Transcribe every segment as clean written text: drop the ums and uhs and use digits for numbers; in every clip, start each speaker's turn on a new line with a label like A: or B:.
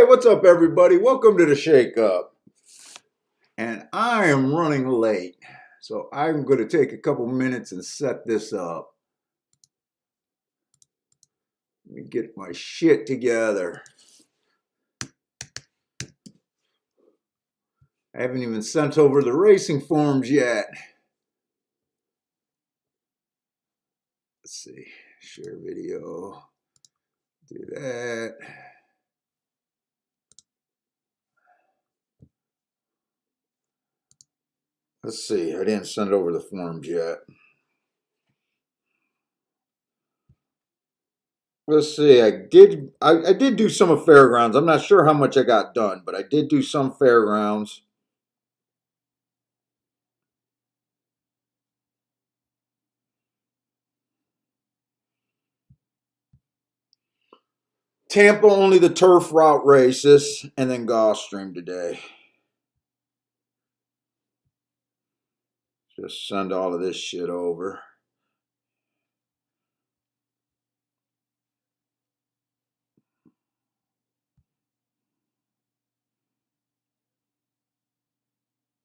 A: what's up, everybody? Welcome to the Shake Up. And I am running late, so I'm going to take a couple minutes and set this up. Let me get my shit together. I haven't even sent over the racing forms yet. Let's see. Share video. Do that. Let's see. I didn't send over the forms yet. Let's see. I did do some of Fairgrounds. I'm not sure how much I got done, but I did do some Fairgrounds. Tampa, only the turf route races, and then Gulfstream today. Just send all of this shit over.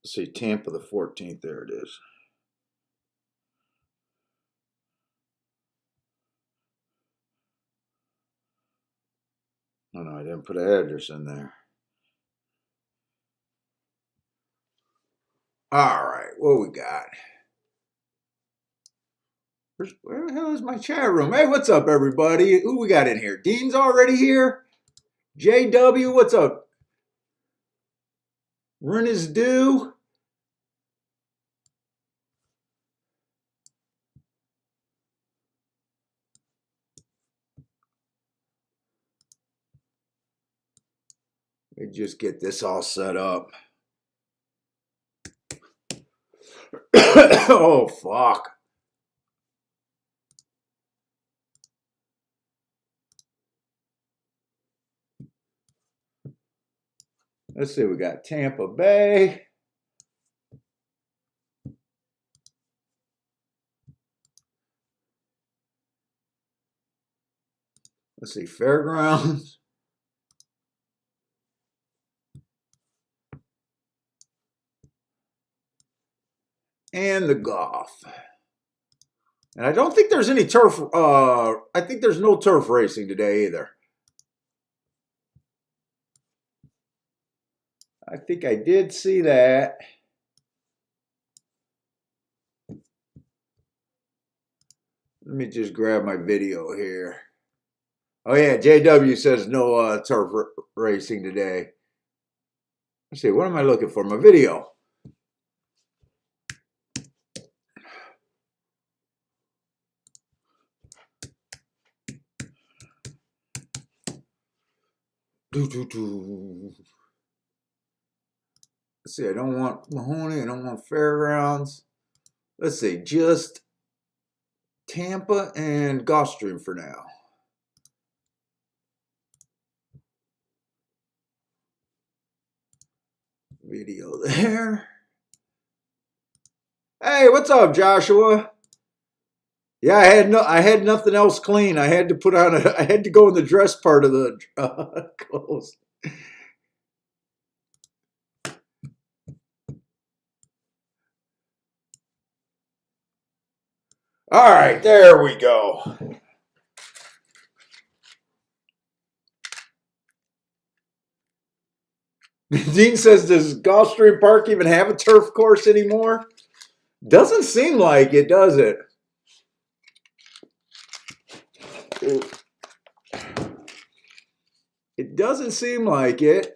A: Let's see, Tampa the 14th. There it is. Oh, no, I didn't put an address in there. All right, what we got? Where the hell is my chat room? Hey, what's up, everybody? Who we got in here? Dean's already here. JW, what's up? Run is due. Let me just get this all set up. Oh, fuck. Let's see, we got Tampa Bay. Let's see, Fairgrounds. And the golf. And I don't think there's any turf. I think there's no turf racing today either. I think I did see that. Let me just grab my video here. Oh yeah, JW says no turf racing today. Let's see, what am I looking for? My video. Let's see, I don't want Mahoney, I don't want Fairgrounds. Let's see, just Tampa and Gulfstream for now. Video there. Hey, what's up, Joshua? Yeah, I had nothing else clean. I had to put on I had to go in the dress part of the clothes. All right, there we go. Dean says, does Gulfstream Park even have a turf course anymore? Doesn't seem like it, does it? It doesn't seem like it.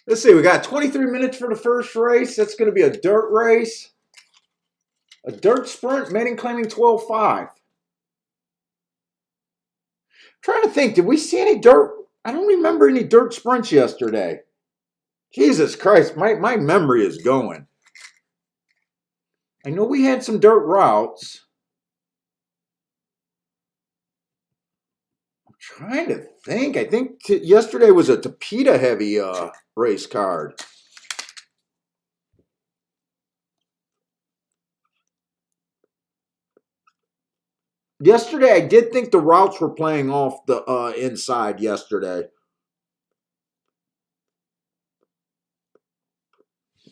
A: Let's see, we got 23 minutes for the first race. That's going to be a dirt race. A dirt sprint, maiden claiming 12.5. Trying to think, did we see any dirt? I don't remember any dirt sprints yesterday. Jesus Christ, my memory is going. I know we had some dirt routes. I'm trying to think. I think yesterday was a Tapeta heavy race card. Yesterday, I did think the routes were playing off the inside yesterday.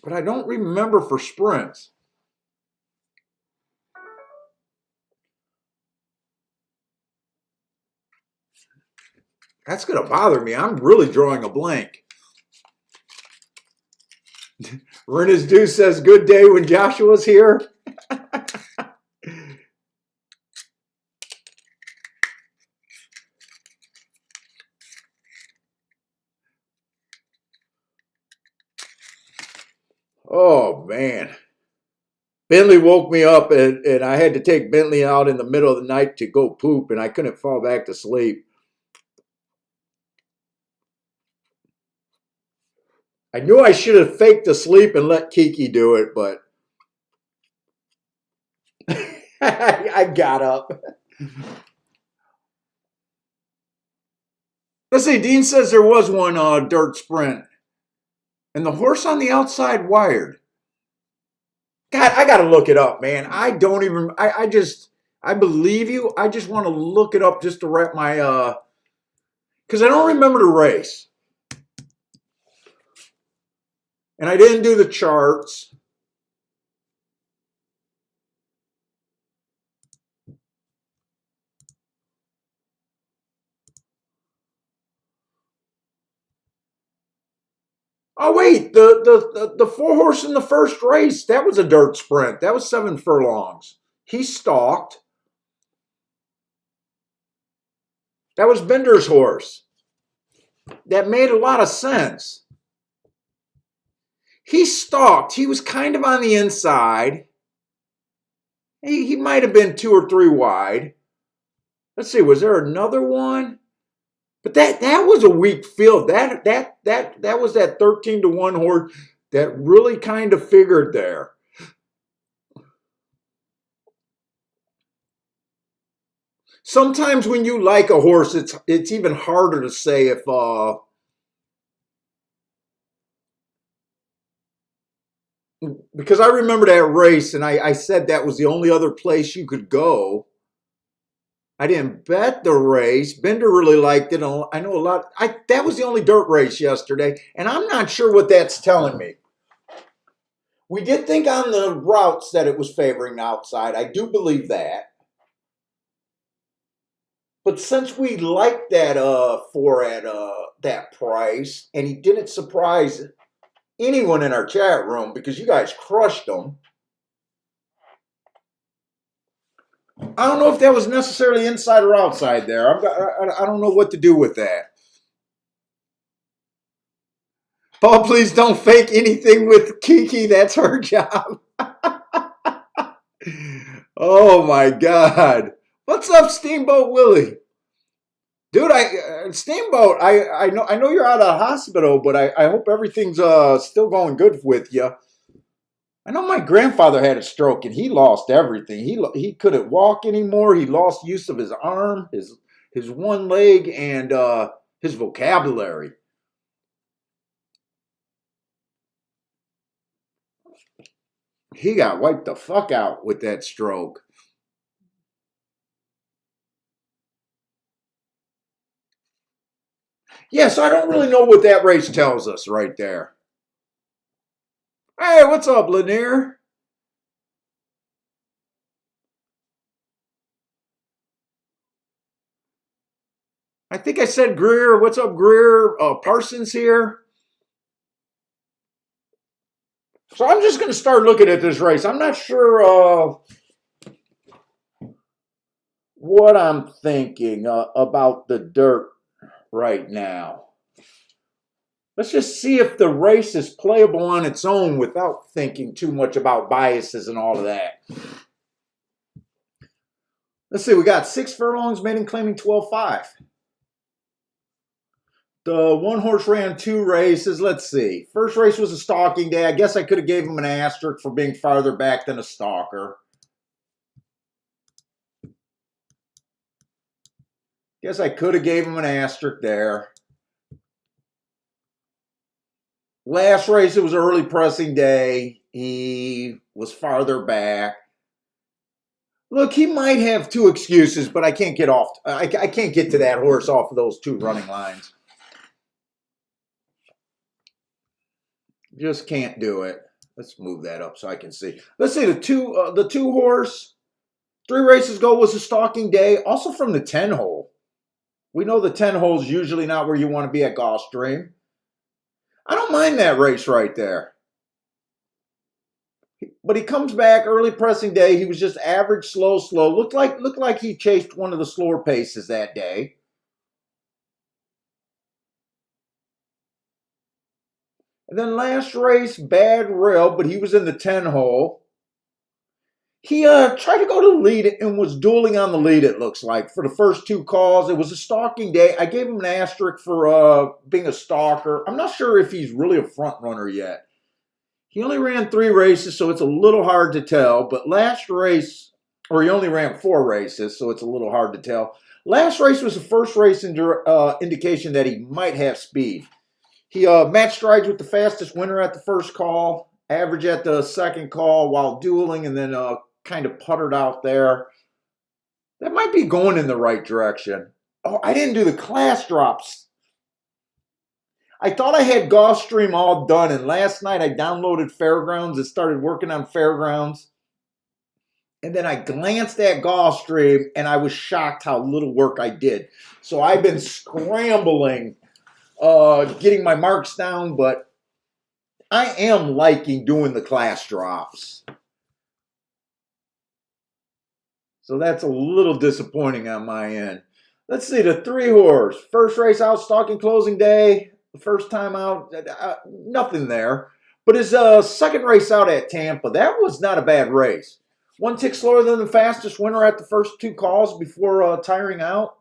A: But I don't remember for sprints. That's going to bother me. I'm really drawing a blank. Rena's Deuce says, good day when Joshua's here. Oh, man. Bentley woke me up, and I had to take Bentley out in the middle of the night to go poop, and I couldn't fall back to sleep. I knew I should have faked the sleep and let Kiki do it, but I got up. Let's see, Dean says there was one dirt sprint. And the horse on the outside wired. God, I got to look it up, man. I don't even, I believe you. I just want to look it up just to wrap my, because I don't remember the race. And I didn't do the charts. Oh, wait, the four horse in the first race, that was a dirt sprint. That was 7 furlongs. He stalked. That was Bender's horse. That made a lot of sense. He stalked. He was kind of on the inside. He might have been 2 or 3 wide. Let's see, was there another one? But that was a weak field. That was that 13-1 horse that really kind of figured there. Sometimes when you like a horse, it's even harder to say if because I remember that race, and I said that was the only other place you could go. I didn't bet the race. Bender really liked it. I know a lot. That was the only dirt race yesterday, and I'm not sure what that's telling me. We did think on the routes that it was favoring the outside. I do believe that. But since we liked that for at that price, and he didn't surprise anyone in our chat room because you guys crushed them. I don't know if that was necessarily inside or outside there. I don't know what to do with that. Paul, please don't fake anything with Kiki. That's her job. Oh my God. What's up, Steamboat Willie? Dude, Steamboat, I know you're out of the hospital, but I hope everything's still going good with you. I know my grandfather had a stroke and he lost everything. He couldn't walk anymore. He lost use of his arm, his one leg, and his vocabulary. He got wiped the fuck out with that stroke. Yeah, so I don't really know what that race tells us right there. Hey, what's up, Lanier? I think I said Greer. What's up, Greer? Parsons here. So I'm just going to start looking at this race. I'm not sure what I'm thinking about the dirt right now. Let's just see if the race is playable on its own without thinking too much about biases and all of that. Let's see, we got 6 furlongs, maiden claiming 12.5. The one horse ran 2 races. Let's see. First race was a stalking day. I guess I could have gave him an asterisk for being farther back than a stalker. Guess I could have gave him an asterisk there. Last race, it was early pressing day. He was farther back. Look, he might have two excuses, but I can't get off. I can't get to that horse off of those two running lines. Just can't do it. Let's move that up so I can see. Let's say the two horse 3 races ago was a stalking day. Also from the 10 hole. We know the 10 hole is usually not where you want to be at Gulfstream. I don't mind that race right there. But he comes back early pressing day. He was just average, slow. Looked like he chased one of the slower paces that day. And then last race, bad rail, but he was in the 10 hole. He tried to go to the lead and was dueling on the lead, it looks like, for the first 2 calls. It was a stalking day. I gave him an asterisk for being a stalker. I'm not sure if he's really a front runner yet. He only ran 3 races, so it's a little hard to tell. But last race, or he only ran 4 races, so it's a little hard to tell. Last race was the first race indication that he might have speed. He matched strides with the fastest winner at the first call, average at the second call while dueling, and then kind of puttered out there. That might be going in the right direction. Oh, I didn't do the class drops. I thought I had Gulfstream all done, and last night I downloaded Fairgrounds and started working on Fairgrounds. And then I glanced at Gulfstream, and I was shocked how little work I did. So I've been scrambling, getting my marks down, but I am liking doing the class drops. So that's a little disappointing on my end. Let's see, the 3 horse. First race out, stalking closing day. First time out, nothing there. But his second race out at Tampa, that was not a bad race. 1 tick slower than the fastest winner at the first 2 calls before tiring out.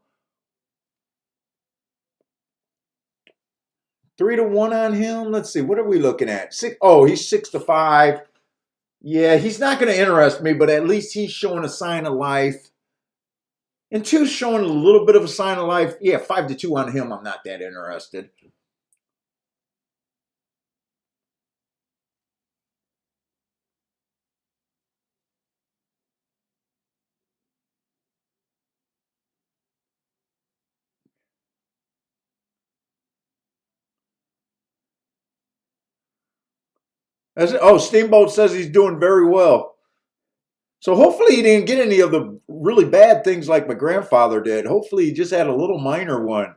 A: 3 to 1 on him. Let's see, what are we looking at? He's 6 to 5. Yeah, he's not going to interest me, but at least he's showing a sign of life. And 2's showing a little bit of a sign of life. Yeah, 5 to 2 on him. I'm not that interested. Steamboat says he's doing very well. So hopefully he didn't get any of the really bad things like my grandfather did. Hopefully he just had a little minor one.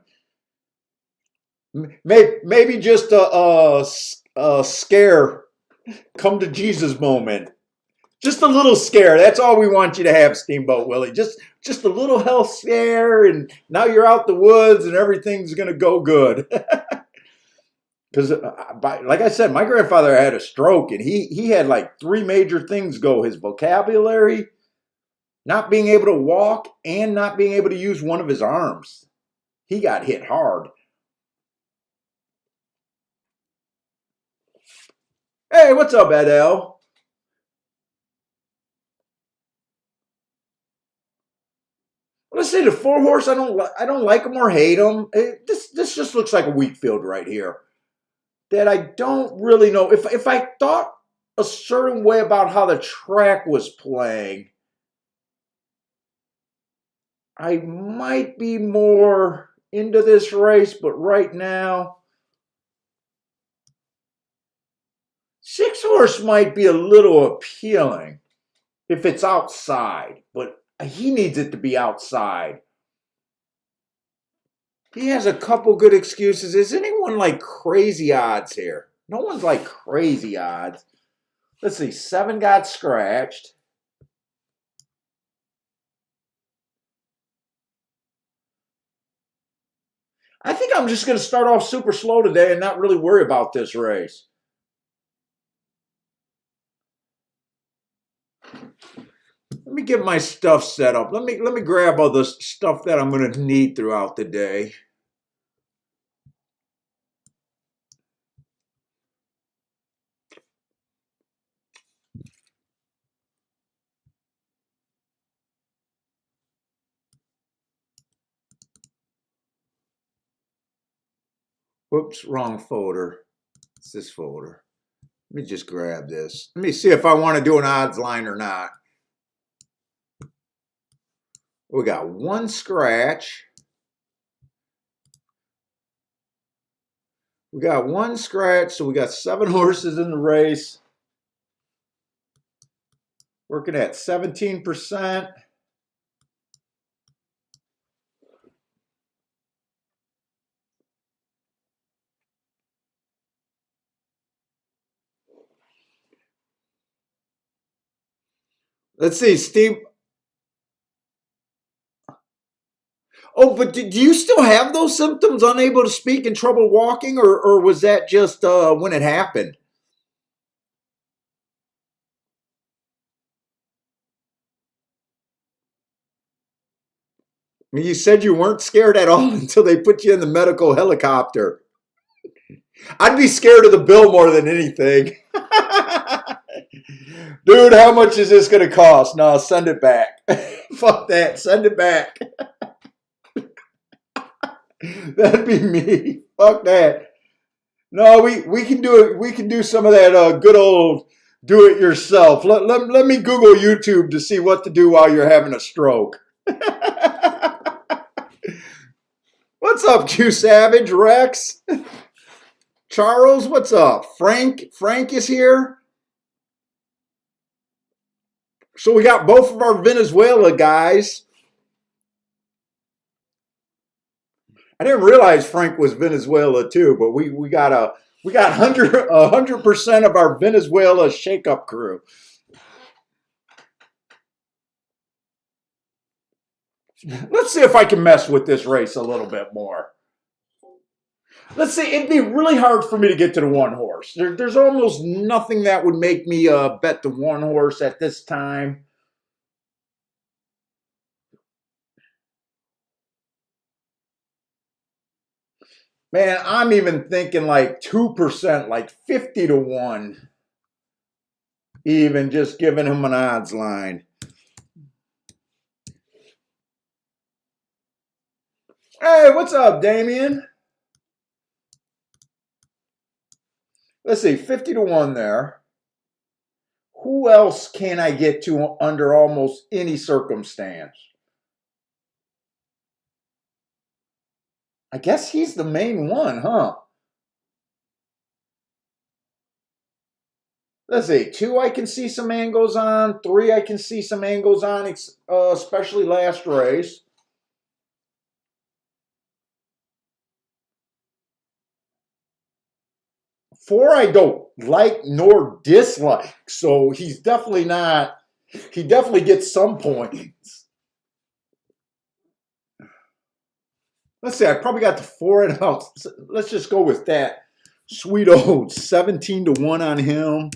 A: Maybe just a scare, come to Jesus moment. Just a little scare. That's all we want you to have, Steamboat Willie. Just a little health scare, and now you're out the woods and everything's going to go good. Because, like I said, my grandfather had a stroke, and he had like 3 major things go. His vocabulary, not being able to walk, and not being able to use one of his arms. He got hit hard. Hey, what's up, Adele? Let's say the 4 horse. I don't like him or hate him. This just looks like a weak field right here. That I don't really know. If I thought a certain way about how the track was playing, I might be more into this race. But right now, 6 horse might be a little appealing if it's outside, but he needs it to be outside. He has a couple good excuses. Is anyone like crazy odds here? No one's like crazy odds. Let's see. 7 got scratched. I think I'm just going to start off super slow today and not really worry about this race. Let me get my stuff set up. Let me grab all the stuff that I'm going to need throughout the day. Whoops, wrong folder. It's this folder. Let me just grab this. Let me see if I want to do an odds line or not. We got one scratch. We got one scratch, so we got 7 horses in the race. Working at 17%. Let's see, Steve. Oh, but do you still have those symptoms, unable to speak and trouble walking, or was that just when it happened? I mean, you said you weren't scared at all until they put you in the medical helicopter. I'd be scared of the bill more than anything. Dude, how much is this going to cost? No, send it back. Fuck that. Send it back. That'd be me. Fuck that. No, we can do it. We can do some of that good old do it yourself. Let me Google YouTube to see what to do while you're having a stroke. What's up, Q Savage, Rex? Charles, what's up? Frank is here. So we got both of our Venezuela guys. I didn't realize Frank was Venezuela too, but we got 100% of our Venezuela shakeup crew. Let's see if I can mess with this race a little bit more. Let's see, it'd be really hard for me to get to the one horse. There's almost nothing that would make me bet the one horse at this time. Man, I'm even thinking like 2%, like 50 to 1. Even just giving him an odds line. Hey, what's up, Damien? Let's see, 50 to 1 there. Who else can I get to under almost any circumstance? I guess he's the main one, huh? Let's see, 2 I can see some angles on. 3 I can see some angles on, especially last race. 4 I don't like nor dislike, so he's definitely not. He definitely gets some points. Let's see, I probably got the 4 and out. Let's just go with that. Sweet old 17 to 1 on him.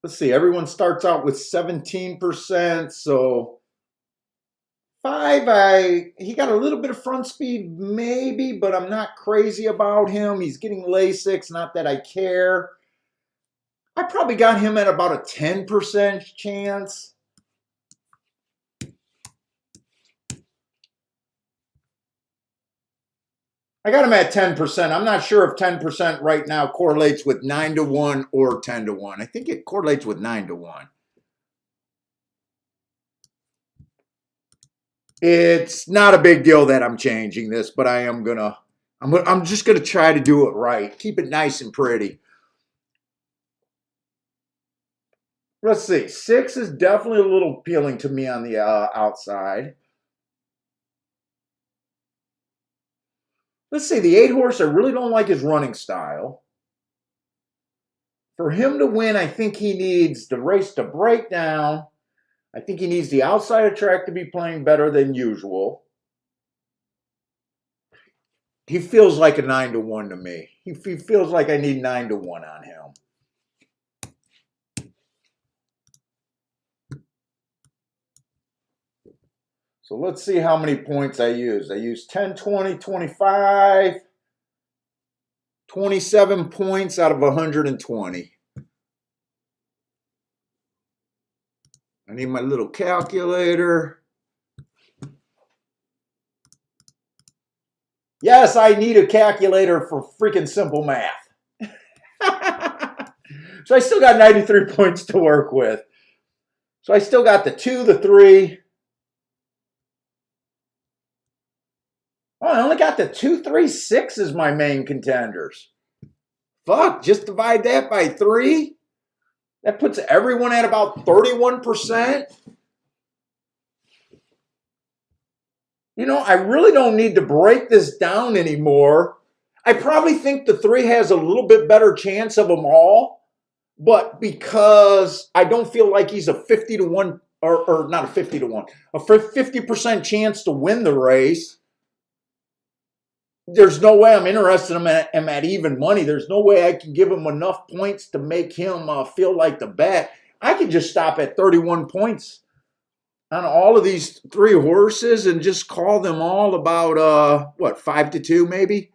A: Let's see, everyone starts out with 17%, so 5, he got a little bit of front speed maybe, but I'm not crazy about him. He's getting Lasix, not that I care. I probably got him at about a 10% chance. I got him at 10%. I'm not sure if 10% right now correlates with 9 to 1 or 10 to 1. I think it correlates with 9 to 1. It's not a big deal that I'm changing this, but I'm just gonna try to do it right. Keep it nice and pretty. Let's see. 6 is definitely a little appealing to me on the outside. Let's see. The 8 horse, I really don't like his running style. For him to win, I think he needs the race to break down. I think he needs the outside of track to be playing better than usual. He feels like a 9 to 1 to me. He feels like I need 9 to 1 on him. So let's see how many points I use. I use 10, 20, 25, 27 points out of 120. I need my little calculator. Yes, I need a calculator for freaking simple math. So I still got 93 points to work with. So I still got the 2, the 3. Oh, I only got the 2, 3, 6 as my main contenders. Fuck, just divide that by 3. That puts everyone at about 31%. You know, I really don't need to break this down anymore. I probably think the 3 has a little bit better chance of them all. But because I don't feel like he's a 50 to 1, or not a 50 to 1, a 50% chance to win the race, there's no way I'm interested in him at even money. There's no way I can give him enough points to make him feel like the bet. I could just stop at 31 points on all of these 3 horses and just call them all about, 5 to 2 maybe?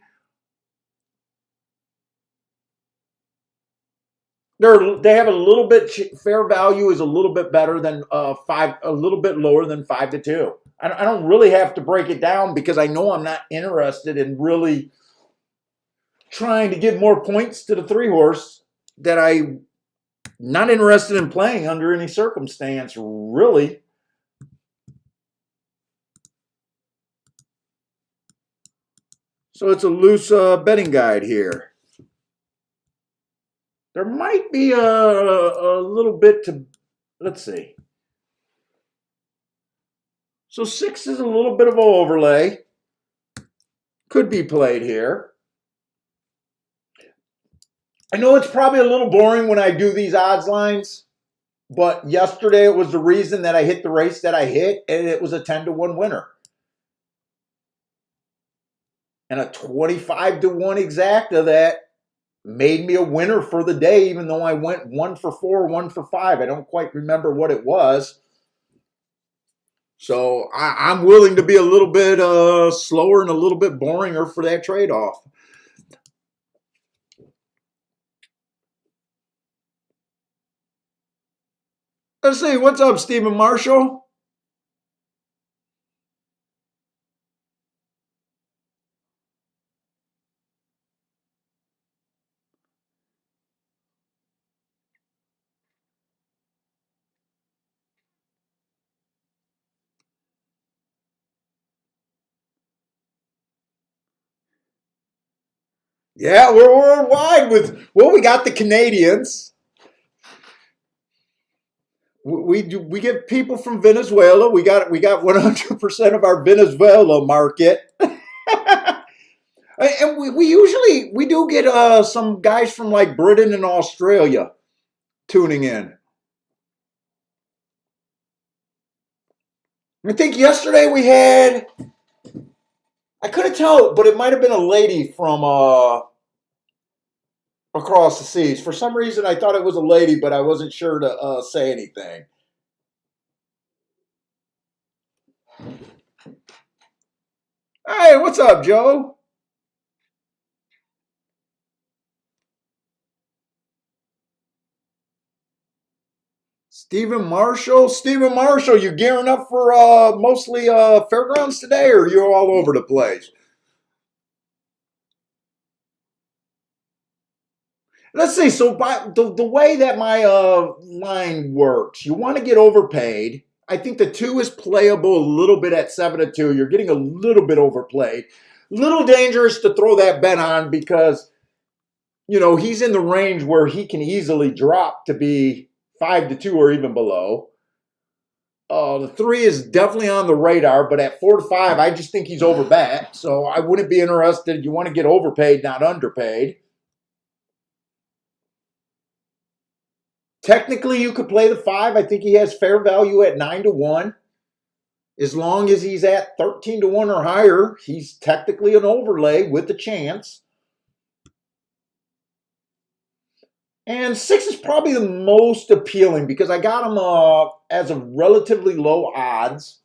A: They have a little bit, fair value is a little bit better than 5, a little bit lower than 5 to 2. I don't really have to break it down because I know I'm not interested in really trying to give more points to the 3 horse that I'm not interested in playing under any circumstance, really. So it's a loose betting guide here. There might be a little bit to, let's see. So 6 is a little bit of an overlay. Could be played here. I know it's probably a little boring when I do these odds lines, but yesterday it was the reason that I hit the race that I hit, and it was a 10 to 1 winner. And a 25 to 1 exacta that made me a winner for the day, even though I went 1 for 4, 1 for 5. I don't quite remember what it was. So I'm willing to be a little bit slower and a little bit boringer for that trade-off. Let's see. What's up, Stephen Marshall? Yeah, we're worldwide with, well, we got the Canadians. We get people from Venezuela. We got 100% of our Venezuela market. And we usually, we do get some guys from like Britain and Australia tuning in. I think yesterday we had, I couldn't tell, but it might have been a lady from across the seas. For some reason, I thought it was a lady, but I wasn't sure to say anything. Hey, what's up, Joe? Stephen Marshall. Stephen Marshall, you gearing up for mostly fairgrounds today, or you're all over the place? Let's see. So by the way that my line works, you want to get overpaid. I think the 2 is playable a little bit at 7 to 2. You're getting a little bit overplayed. Little dangerous to throw that bet on because, you know, he's in the range where he can easily drop to be 5 to 2 or even below. The 3 is definitely on the radar, but at 4 to 5, I just think he's overbet. So I wouldn't be interested. You want to get overpaid, not underpaid. Technically, you could play the 5. I think he has fair value at 9 to 1. As long as he's at 13 to 1 or higher, he's technically an overlay with a chance. And 6 is probably the most appealing because I got him as a relatively low odds.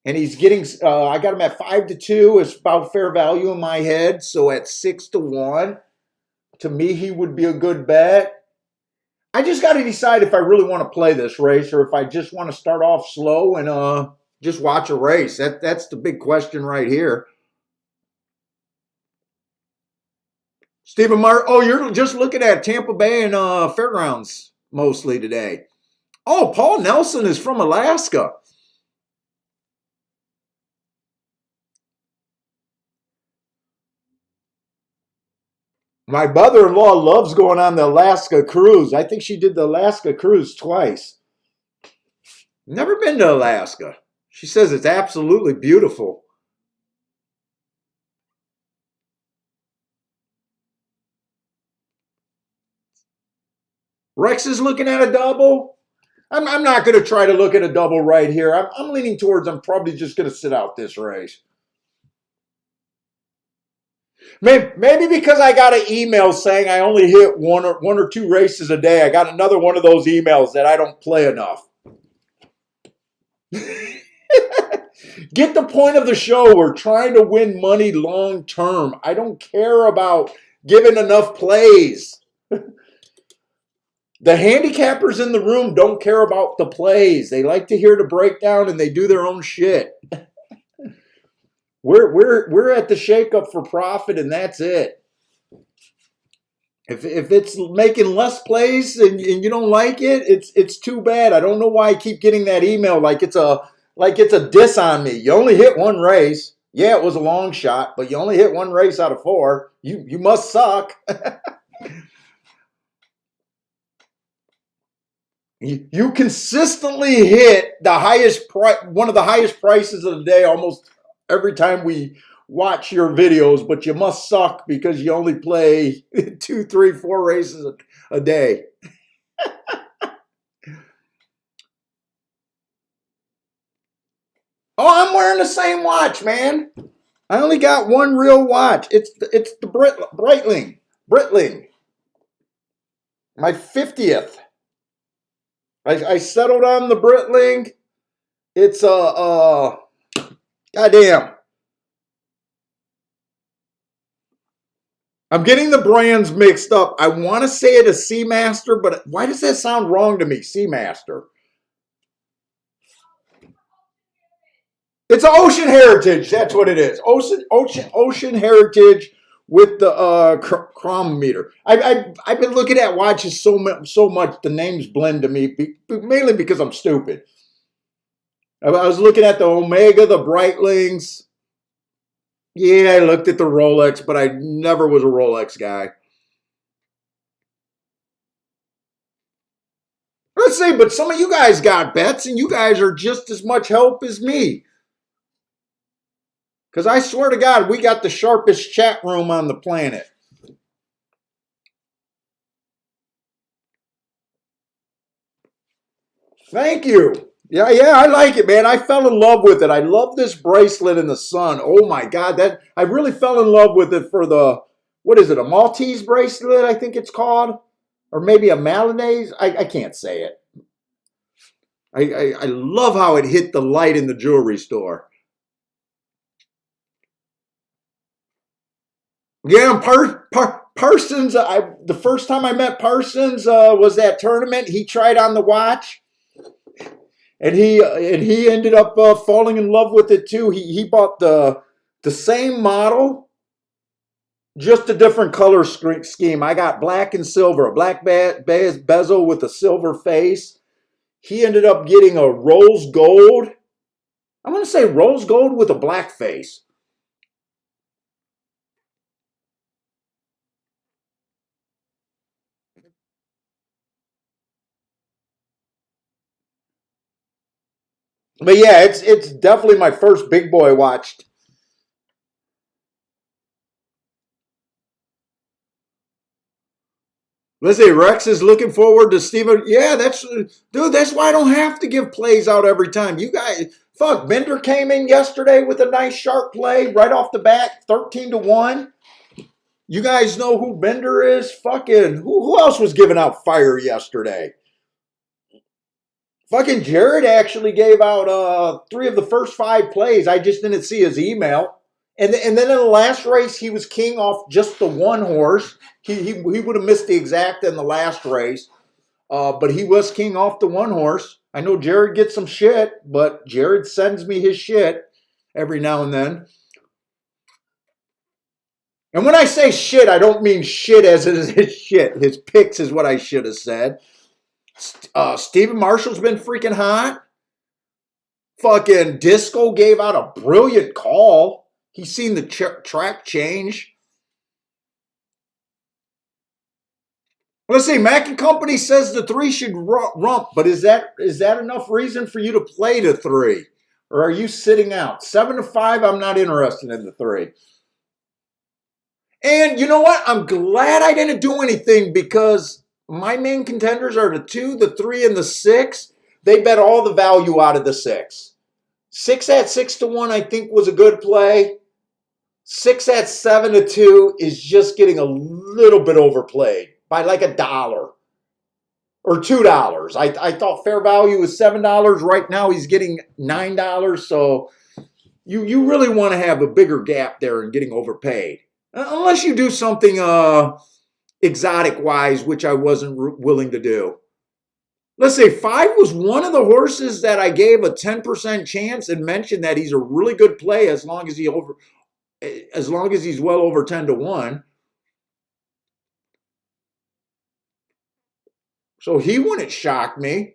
A: And he's getting, I got him at 5 to 2. It's about fair value in my head. So at 6 to 1, to me, he would be a good bet. I just got to decide if I really want to play this race or if I just want to start off slow and just watch a race. That's the big question right here. Stephen Martin. Oh, you're just looking at Tampa Bay and Fairgrounds mostly today. Oh, Paul Nelson is from Alaska. My mother-in-law loves going on the Alaska cruise. I think she did the Alaska cruise twice. Never been to Alaska. She says it's absolutely beautiful. Rex is looking at a double. I'm not going to try to look at a double right here. I'm leaning towards I'm probably just going to sit out this race. Maybe because I got an email saying I only hit one or two races a day. I got another one of those emails that I don't play enough. Get the point of the show. We're trying to win money long term. I don't care about giving enough plays. The handicappers in the room don't care about the plays. They like to hear the breakdown and they do their own shit. We're at the shakeup for profit and that's it. If it's making less plays and you don't like it, it's too bad. I don't know why I keep getting that email like it's a diss on me. You only hit one race. Yeah, it was a long shot, but you only hit one race out of four. You must suck. You consistently hit the highest one of the highest prices of the day almost every time we watch your videos, but you must suck because you only play 2, 3, 4 races a day. Oh, I'm wearing the same watch, man. I only got one real watch. It's the Breitling. My 50th. I settled on the Breitling. It's goddamn. I'm getting the brands mixed up. I want to say it is Seamaster, but why does that sound wrong to me? Seamaster. It's Ocean Heritage. That's what it is. Ocean Heritage with the chronometer. I've been looking at watches so much. The names blend to me, mainly because I'm stupid. I was looking at the Omega, the Breitlings. Yeah, I looked at the Rolex, but I never was a Rolex guy. Let's say, but some of you guys got bets, and you guys are just as much help as me. Because I swear to God, we got the sharpest chat room on the planet. Thank you. Yeah, I like it, man. I fell in love with it. I love this bracelet in the sun. Oh my God, that I really fell in love with it for the, what is it, a Maltese bracelet, I think it's called? Or maybe a Milanese? I can't say it. I love how it hit the light in the jewelry store. Yeah, Parsons. The first time I met Parsons was that tournament. He tried on the watch, and he ended up falling in love with it too. He bought the same model, just a different color scheme. I got black and silver, a black bezel with a silver face. He ended up getting a rose gold. I want to say rose gold with a black face. But yeah, it's definitely my first big boy watch. Let's say Rex is looking forward to Steven. Yeah, dude. That's why I don't have to give plays out every time. You guys, fuck. Bender came in yesterday with a nice sharp play right off the bat, 13-1. You guys know who Bender is? Fucking who else was giving out fire yesterday? Fucking Jared actually gave out 3 of the first 5 plays. I just didn't see his email. And then in the last race, he was king off just the one horse. He would have missed the exact in the last race. But he was king off the one horse. I know Jared gets some shit, but Jared sends me his shit every now and then. And when I say shit, I don't mean shit as it is his shit. His picks is what I should have said. Stephen Marshall's been freaking hot. Fucking Disco gave out a brilliant call. He's seen the track change. Let's see. Mac and Company says the 3 should rump, but is that enough reason for you to play the 3, or are you sitting out? 7-5. I'm not interested in the 3. And you know what? I'm glad I didn't do anything because my main contenders are the 2, the 3, and the 6. They bet all the value out of the 6. 6 at 6-1, I think, was a good play. 6 at 7-2 is just getting a little bit overplayed by like $1 or $2. I thought fair value was $7. Right now he's getting $9. So you really want to have a bigger gap there and getting overpaid. Unless you do something exotic-wise, which I wasn't willing to do. Let's say 5 was one of the horses that I gave a 10% chance and mentioned that he's a really good play as long as he's well over 10-1. So he wouldn't shock me.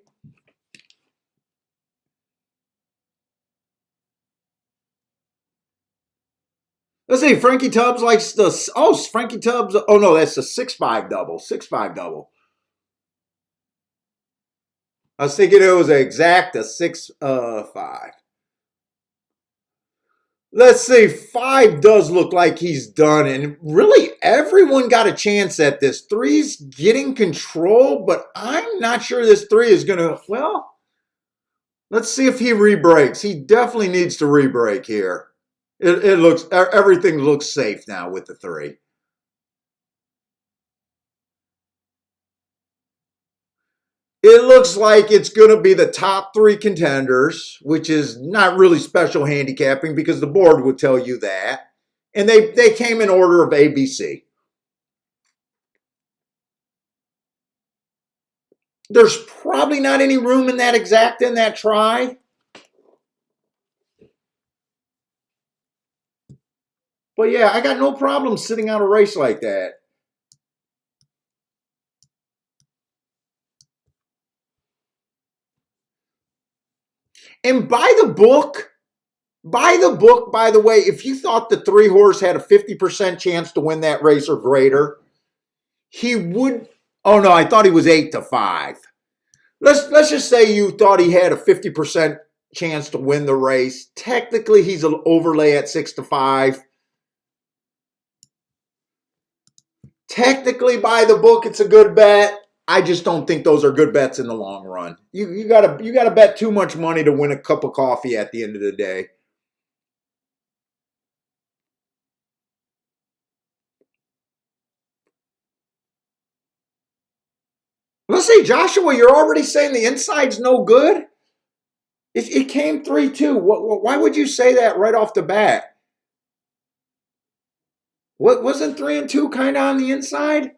A: Let's see, Frankie Tubbs likes Frankie Tubbs. Oh no, that's a 6-5 double. 6-5 double. I was thinking it was exact a 6-5. Let's see, 5 does look like he's done, and really everyone got a chance at this. 3's getting control, but I'm not sure this 3 is gonna. Well, let's see if he re-breaks. He definitely needs to re-break here. It looks, everything looks safe now with the 3. It looks like it's going to be the top 3 contenders, which is not really special handicapping because the board would tell you that. And they came in order of ABC. There's probably not any room in that exact in that try. But yeah, I got no problem sitting out a race like that. And by the book, by the way, if you thought the 3 horse had a 50% chance to win that race or greater, he would. Oh no, I thought he was 8-5. Let's just say you thought he had a 50% chance to win the race. Technically, he's an overlay at 6-5. Technically, by the book, it's a good bet. I just don't think those are good bets in the long run. You gotta bet too much money to win a cup of coffee at the end of the day. Let's see, Joshua, you're already saying the inside's no good? It came 3-2. Why would you say that right off the bat? What wasn't 3-2 kind of on the inside?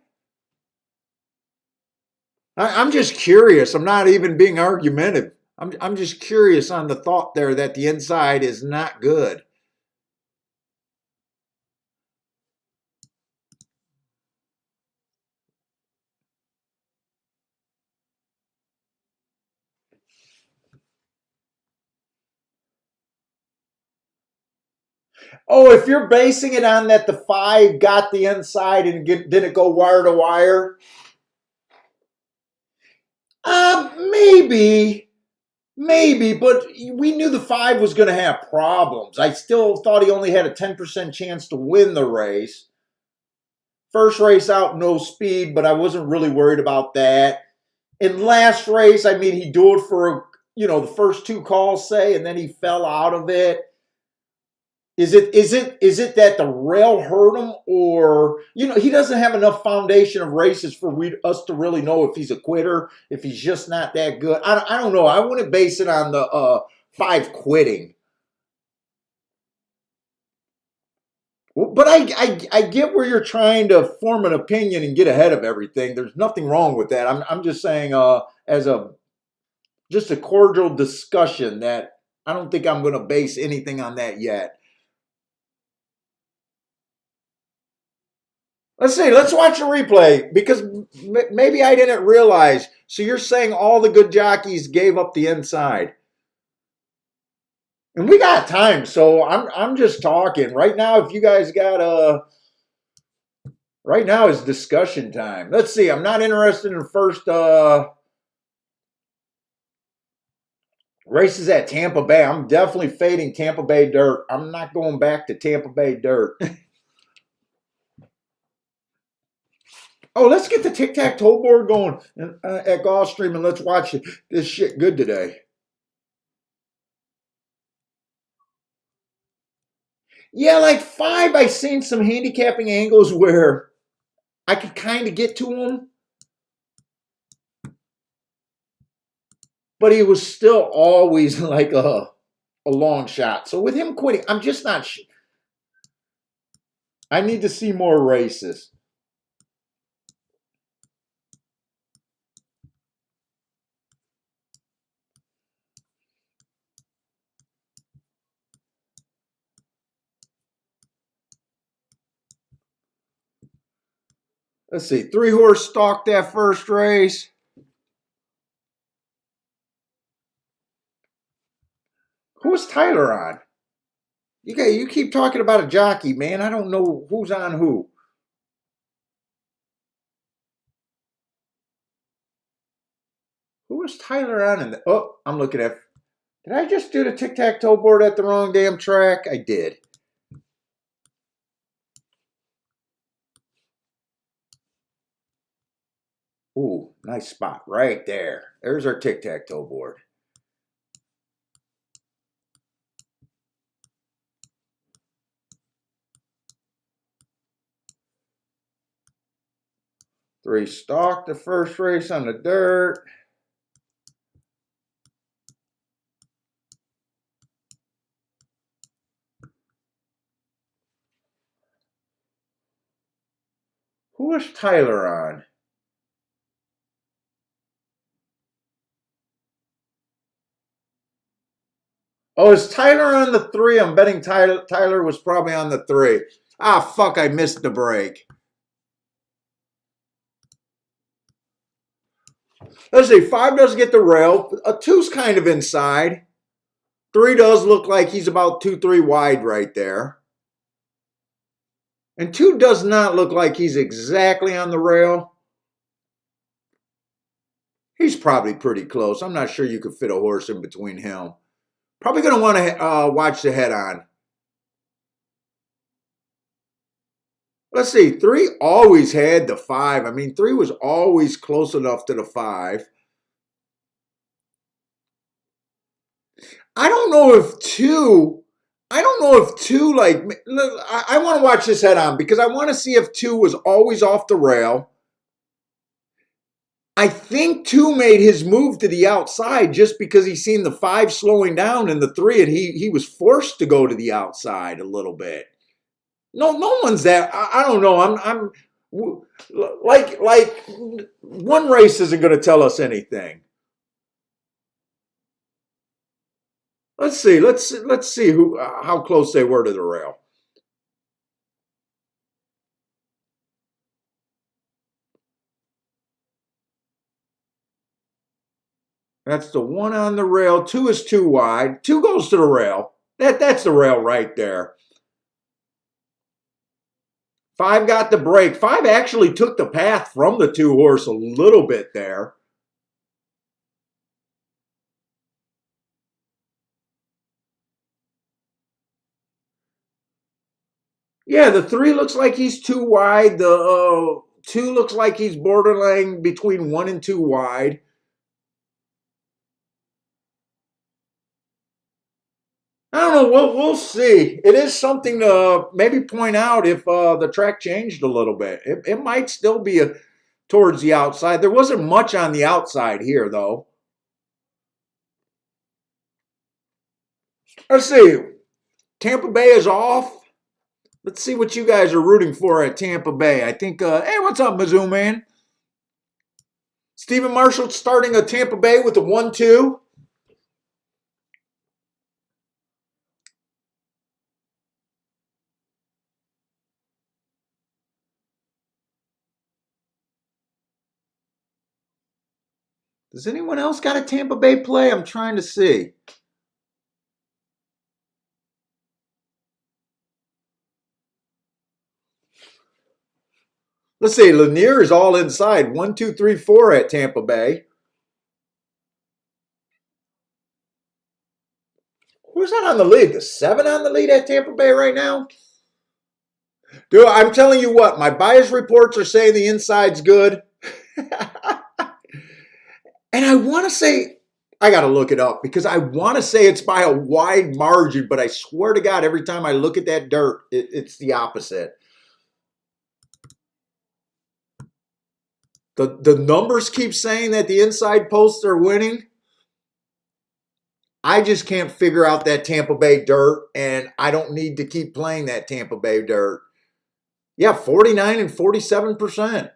A: I'm just curious. I'm not even being argumentative. I'm just curious on the thought there that the inside is not good. Oh, if you're basing it on that the 5 got the inside and didn't go wire to wire, maybe, but we knew the 5 was going to have problems. I still thought he only had a 10% chance to win the race. First race out, no speed, but I wasn't really worried about that. In last race, I mean, he do it for, the first 2 calls, say, and then he fell out of it. Is it that the rail hurt him, or he doesn't have enough foundation of races for us to really know if he's a quitter, if he's just not that good. I don't know. I wouldn't base it on the 5 quitting. But I get where you're trying to form an opinion and get ahead of everything. There's nothing wrong with that. I'm just saying as just a cordial discussion that I don't think I'm going to base anything on that yet. Let's see. Let's watch the replay because maybe I didn't realize. So you're saying all the good jockeys gave up the inside, and we got time. So I'm just talking right now. If you guys got right now is discussion time. Let's see. I'm not interested in first races at Tampa Bay. I'm definitely fading Tampa Bay dirt. I'm not going back to Tampa Bay dirt. Oh, let's get the tic-tac-toe board going at Gulfstream and let's watch this shit good today. Yeah, like 5, I seen some handicapping angles where I could kind of get to him, but he was still always like a long shot. So with him quitting, I'm just not. I need to see more races. Let's see. 3-horse stalked that first race. Who was Tyler on? You keep talking about a jockey, man. I don't know who's on who. Who was Tyler on? Oh, I'm looking at. Did I just do the tic-tac-toe board at the wrong damn track? I did. Ooh, nice spot right there. There's our tic-tac-toe board. Three stalked the first race on the dirt. Who was Tyler on? Oh, is Tyler on the 3? I'm betting Tyler was probably on the 3. Ah, fuck, I missed the break. Let's see, 5 does get the rail. A 2's kind of inside. 3 does look like he's about 2-3 wide right there. And 2 does not look like he's exactly on the rail. He's probably pretty close. I'm not sure you could fit a horse in between him. Probably going to want to watch the head on. Let's see. 3 always had the 5. I mean, 3 was always close enough to the 5. I don't know if 2. I don't know if 2, like, I want to watch this head on because I want to see if 2 was always off the rail. I think 2 made his move to the outside just because he seen the 5 slowing down and the 3, and he was forced to go to the outside a little bit. No one's that. I don't know. I'm like one race isn't going to tell us anything. Let's see. Let's see who how close they were to the rail. That's the 1 on the rail. 2 is too wide. 2 goes to the rail. That's the rail right there. 5 got the break. 5 actually took the path from the 2 horse a little bit there. Yeah, the 3 looks like he's too wide. The 2 looks like he's borderline between 1 and 2 wide. I don't know. We'll see. It is something to maybe point out if the track changed a little bit. It might still be towards the outside. There wasn't much on the outside here, though. Let's see. Tampa Bay is off. Let's see what you guys are rooting for at Tampa Bay. I think, hey, what's up, Mizzou, man? Stephen Marshall starting a Tampa Bay with a 1-2. Does anyone else got a Tampa Bay play? I'm trying to see. Let's see. Lanier is all inside. 1, 2, 3, 4 at Tampa Bay. Who's that on the lead? The 7 on the lead at Tampa Bay right now? Dude, I'm telling you what, my bias reports are saying the inside's good. And I want to say, I got to look it up because I want to say it's by a wide margin, but I swear to God, every time I look at that dirt, it's the opposite. The numbers keep saying that the inside posts are winning. I just can't figure out that Tampa Bay dirt, and I don't need to keep playing that Tampa Bay dirt. Yeah, 49 and 47%.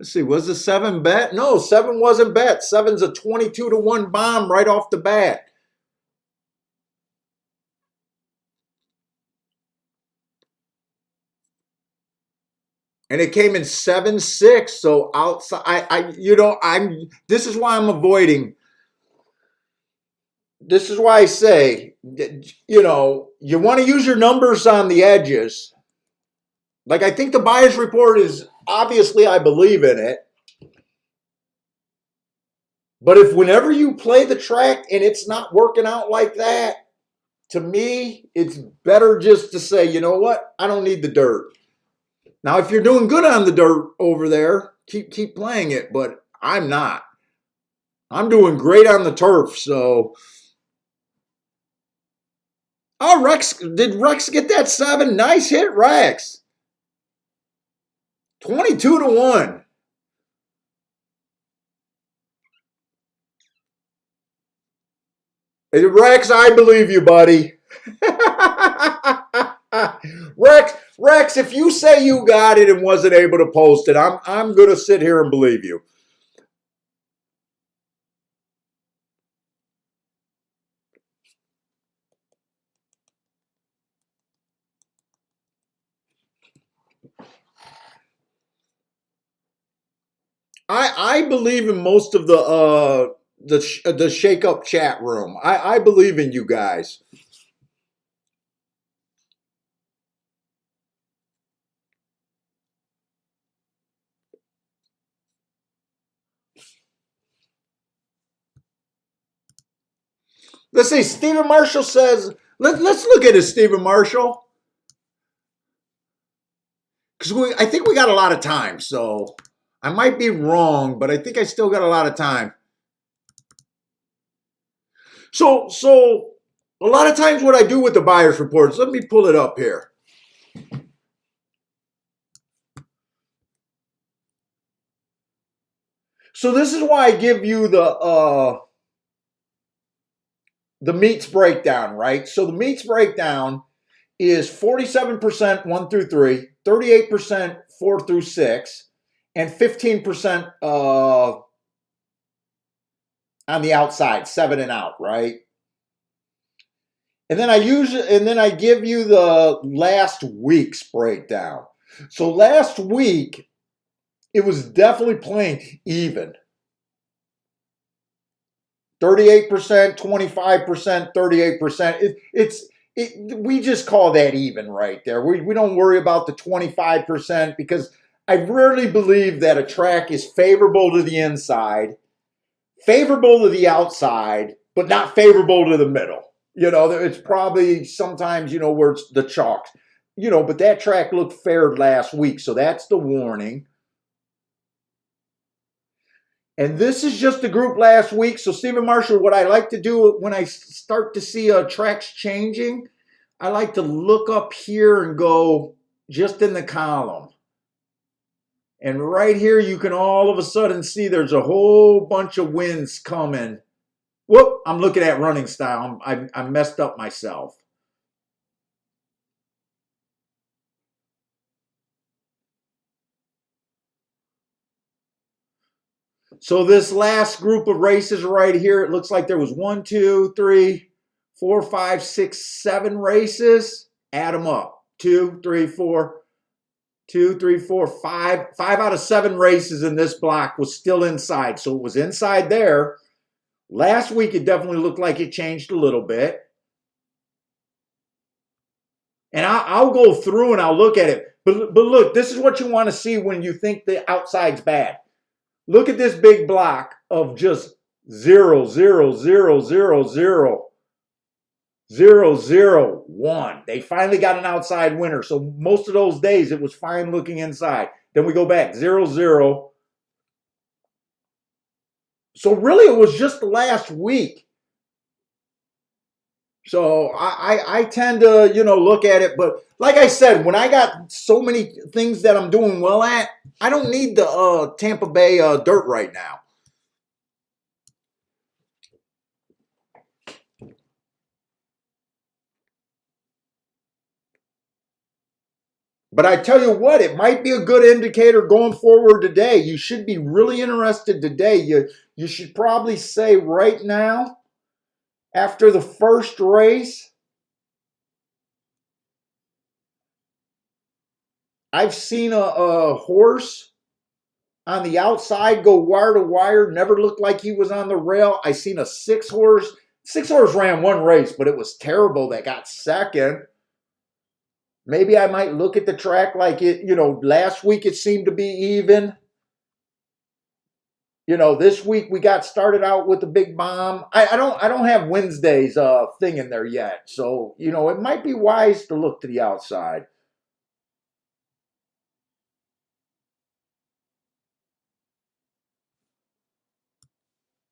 A: Let's see, was the 7 bet? No, 7 wasn't bet. 7's a 22-1 bomb right off the bat. And it came in 7-6. So outside, this is why I'm avoiding. This is why I say, you want to use your numbers on the edges. Like, I think the bias report is, obviously, I believe in it. But if whenever you play the track and it's not working out like that, to me, it's better just to say, you know what? I don't need the dirt. Now, if you're doing good on the dirt over there, keep playing it, but I'm not. I'm doing great on the turf, so. Oh, Rex, did Rex get that 7? Nice hit, Rex. 22-1. Rex, I believe you, buddy. Rex, if you say you got it and wasn't able to post it, I'm going to sit here and believe you. I believe in most of the shake up chat room. I believe in you guys. Let's see. Stephen Marshall says, let's look at it, Stephen Marshall. Because I think we got a lot of time. So I might be wrong, but I think I still got a lot of time. So a lot of times what I do with the buyer's reports, let me pull it up here. So this is why I give you the meets breakdown, right? So the meets breakdown is 47% 1 through 3, 38% 4 through 6, and 15% on the outside, 7 and out, right? And then I give you the last week's breakdown. So last week, it was definitely playing even. 38%, 25%, 38%. We just call that even right there. We don't worry about the 25% because I rarely believe that a track is favorable to the inside, favorable to the outside, but not favorable to the middle. It's probably sometimes, where it's the chalks. But that track looked fair last week, so that's the warning. And this is just the group last week. So Stephen Marshall, what I like to do when I start to see tracks changing, I like to look up here and go just in the column. And right here, you can all of a sudden see there's a whole bunch of wins coming. Whoop, I'm looking at running style. I messed up myself. So this last group of races right here, it looks like there was 1, 2, 3, 4, 5, 6, 7 races. Add them up. 2, 3, 4. Two, three, four, five. 5 out of 7 races in this block was still inside. So it was inside there. Last week, it definitely looked like it changed a little bit. And I'll go through and I'll look at it. But look, this is what you want to see when you think the outside's bad. Look at this big block of just 0, 0, 0, 0, 0, 0, 0, 1. They finally got an outside winner. So most of those days, it was fine looking inside. Then we go back, 0, 0. So really, it was just the last week. So I tend to, look at it. But like I said, when I got so many things that I'm doing well at, I don't need the Tampa Bay dirt right now. But I tell you what, it might be a good indicator going forward today. You should be really interested today. You should probably say right now, after the first race, I've seen a horse on the outside go wire to wire, never looked like he was on the rail. I seen a 6-horse. 6-horse ran one race, but it was terrible. That got second. Maybe I might look at the track like it, last week it seemed to be even. This week we got started out with a big bomb. I don't have Wednesday's thing in there yet. So, it might be wise to look to the outside.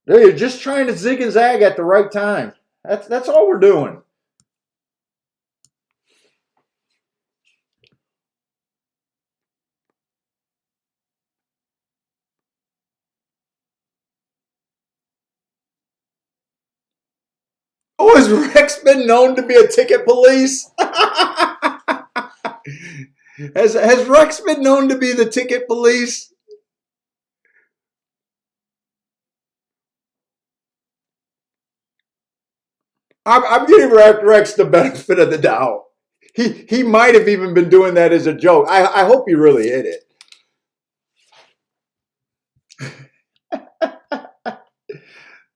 A: You're just trying to zig and zag at the right time. That's all we're doing. Oh, has Rex been known to be a ticket police? Has Rex been known to be the ticket police? I'm giving Rex the benefit of the doubt. He might have even been doing that as a joke. I hope he really hit it.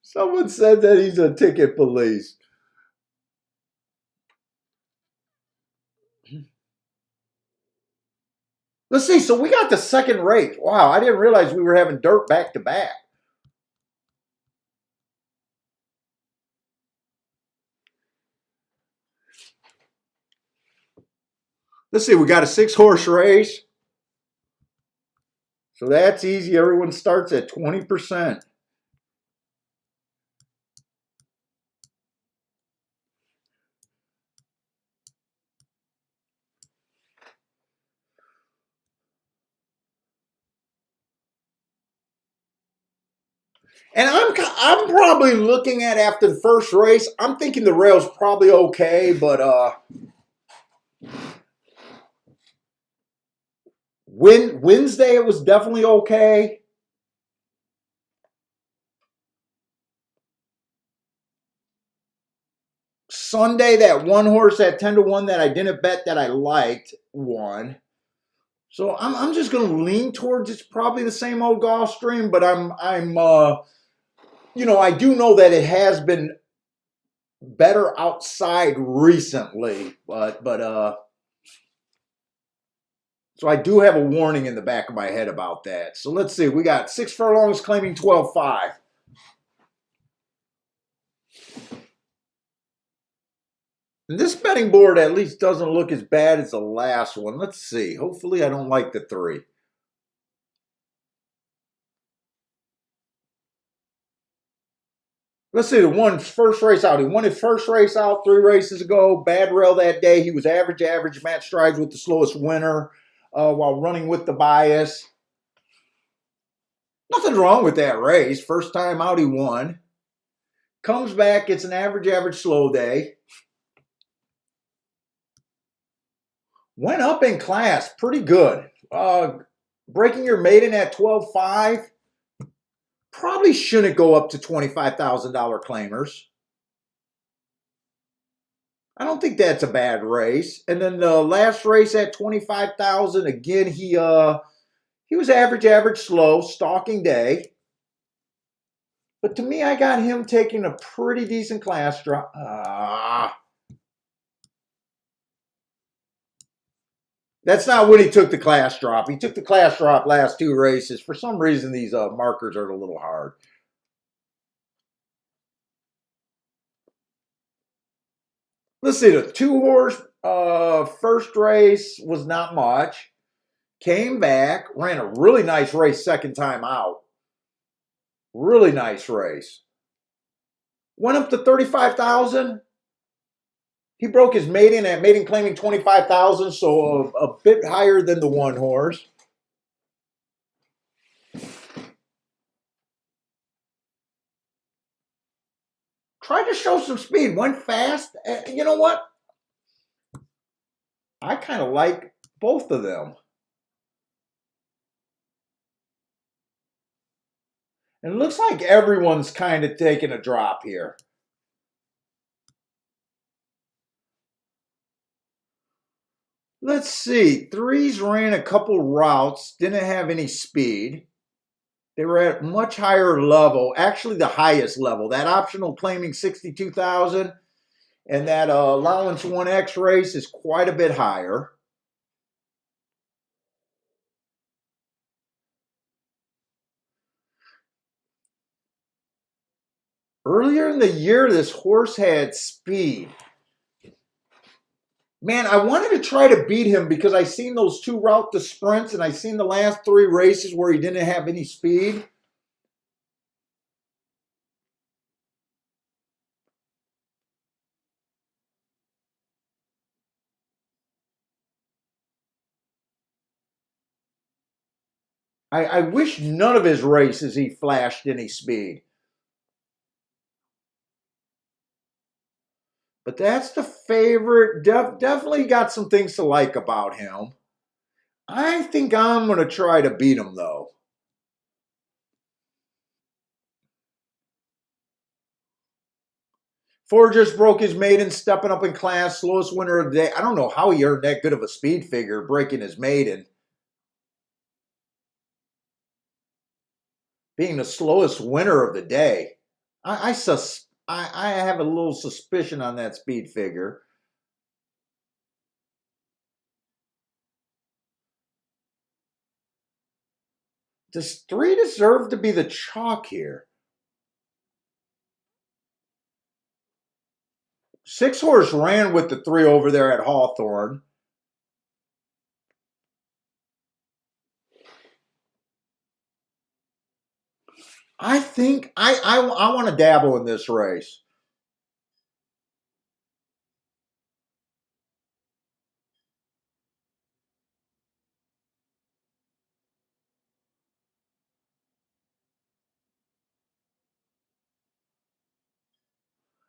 A: Someone said that he's a ticket police. Let's see. So we got the second race. Wow, I didn't realize we were having dirt back to back. Let's see. We got a 6-horse race. So that's easy. Everyone starts at 20%. And I'm probably looking at after the first race, I'm thinking the rail's probably okay, but Wednesday it was definitely okay. Sunday, that one horse at 10-1 that I didn't bet that I liked won. So I'm just gonna lean towards it's probably the same old Gulfstream, but I do know that it has been better outside recently, but so I do have a warning in the back of my head about that. So let's see. We got 6 furlongs claiming 12.5. And this betting board at least doesn't look as bad as the last one. Let's see. Hopefully I don't like the 3. Let's see, the first race out. He won his first race out 3 races ago. Bad rail that day. He was average. Matt Strides with the slowest winner while running with the bias. Nothing wrong with that race. First time out, he won. Comes back. It's an average slow day. Went up in class. Pretty good. Breaking your maiden at 12.5. Probably shouldn't go up to $25,000 claimers. I don't think that's a bad race. And then the last race at 25,000, again, he was average slow, stalking day. But to me, I got him taking a pretty decent class drop. That's not when he took the class drop. He took the class drop last two races. For some reason, these markers are a little hard. Let's see, the two horse first race was not much. Came back, ran a really nice race second time out. Really nice race. Went up to 35,000. He broke his maiden claiming 25,000, so a bit higher than the one horse. Tried to show some speed, went fast. You know what? I kind of like both of them. And it looks like everyone's kind of taking a drop here. Let's see. Threes ran a couple routes, didn't have any speed. They were at much higher level, actually the highest level. That optional claiming 62,000 and that allowance 1X race is quite a bit higher. Earlier in the year, this horse had speed. Man, I wanted to try to beat him because I seen those two route to sprints and I seen the last three races where he didn't have any speed. I wish none of his races he flashed any speed. But that's the favorite. Definitely got some things to like about him. I think I'm going to try to beat him, though. Ford just broke his maiden, stepping up in class, slowest winner of the day. I don't know how he earned that good of a speed figure, breaking his maiden. Being the slowest winner of the day. I have a little suspicion on that speed figure. Does 3 deserve to be the chalk here? 6 horse ran with the 3 over there at Hawthorne. I think I want to dabble in this race.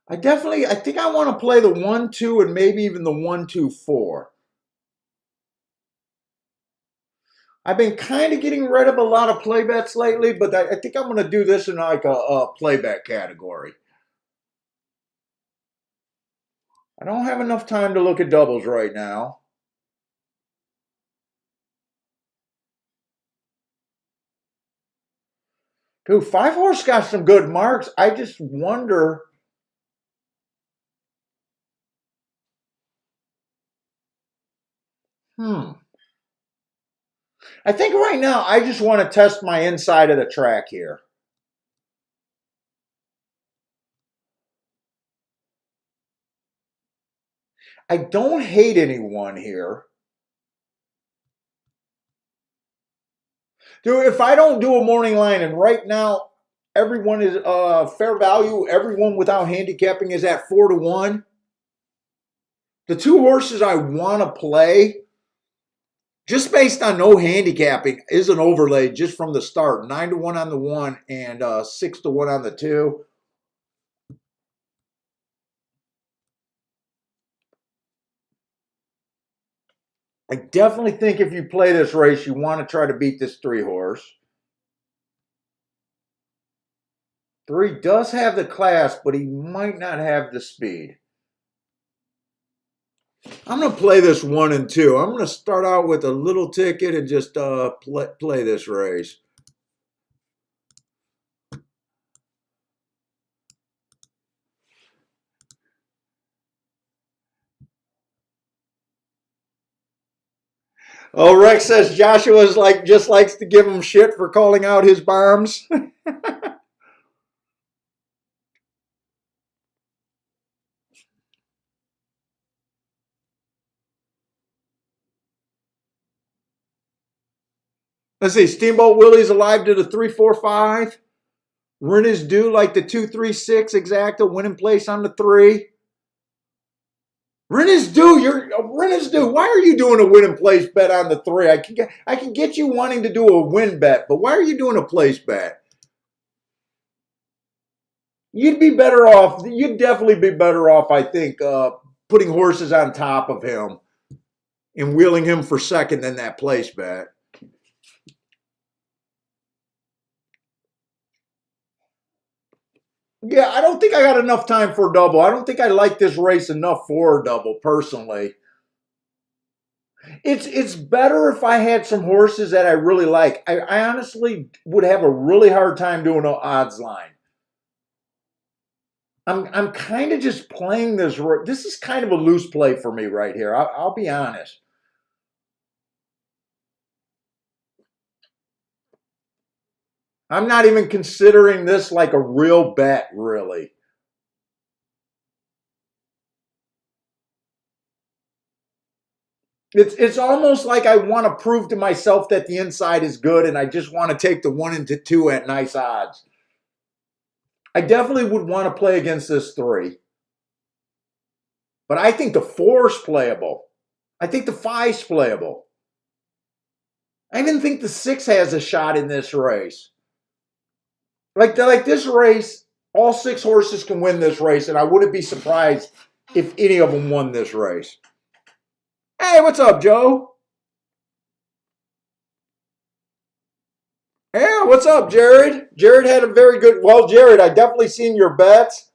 A: I think I want to play the 1-2 and maybe even the 1-2-4. I've been kind of getting rid of a lot of play bets lately, but I think I'm going to do this in like a play bet category. I don't have enough time to look at doubles right now. Dude, 5 horse got some good marks. I just wonder. I think right now I just want to test my inside of the track here. I don't hate anyone here. Dude, if I don't do a morning line, and right now everyone is fair value, everyone without handicapping is at 4-1. The 2 horses I want to play, just based on no handicapping, is an overlay just from the start. 9-1 on the 1 and 6-1 on the 2. I definitely think if you play this race, you want to try to beat this 3 horse. 3 does have the class, but he might not have the speed. I'm going to play this 1 and 2. I'm going to start out with a little ticket and just play this race. Oh, Rex says Joshua's just likes to give him shit for calling out his bombs. Let's see. Steamboat Willie's alive to the 3-4-5. Rin is due like the 2-3-6 exacta. Winning place on the 3. Rin is due. Rin is due. Why are you doing a win and place bet on the 3? I can get you wanting to do a win bet, but why are you doing a place bet? You'd be better off. You'd definitely be better off, I think, putting horses on top of him and wheeling him for second than that place bet. Yeah, I don't think I got enough time for a double. I don't think I like this race enough for a double, personally. It's better if I had some horses that I really like. I honestly would have a really hard time doing an odds line. I'm kind of just playing this. This is kind of a loose play for me right here. I'll be honest. I'm not even considering this like a real bet, really. It's almost like I want to prove to myself that the inside is good, and I just want to take the 1 and 2 at nice odds. I definitely would want to play against this 3. But I think the 4's playable. I think the 5's playable. I even think the 6 has a shot in this race. Like this race, all 6 horses can win this race, and I wouldn't be surprised if any of them won this race. Hey, what's up, Joe? Yeah, what's up, Jared? Jared had a very good. Well, Jared, I definitely seen your bets.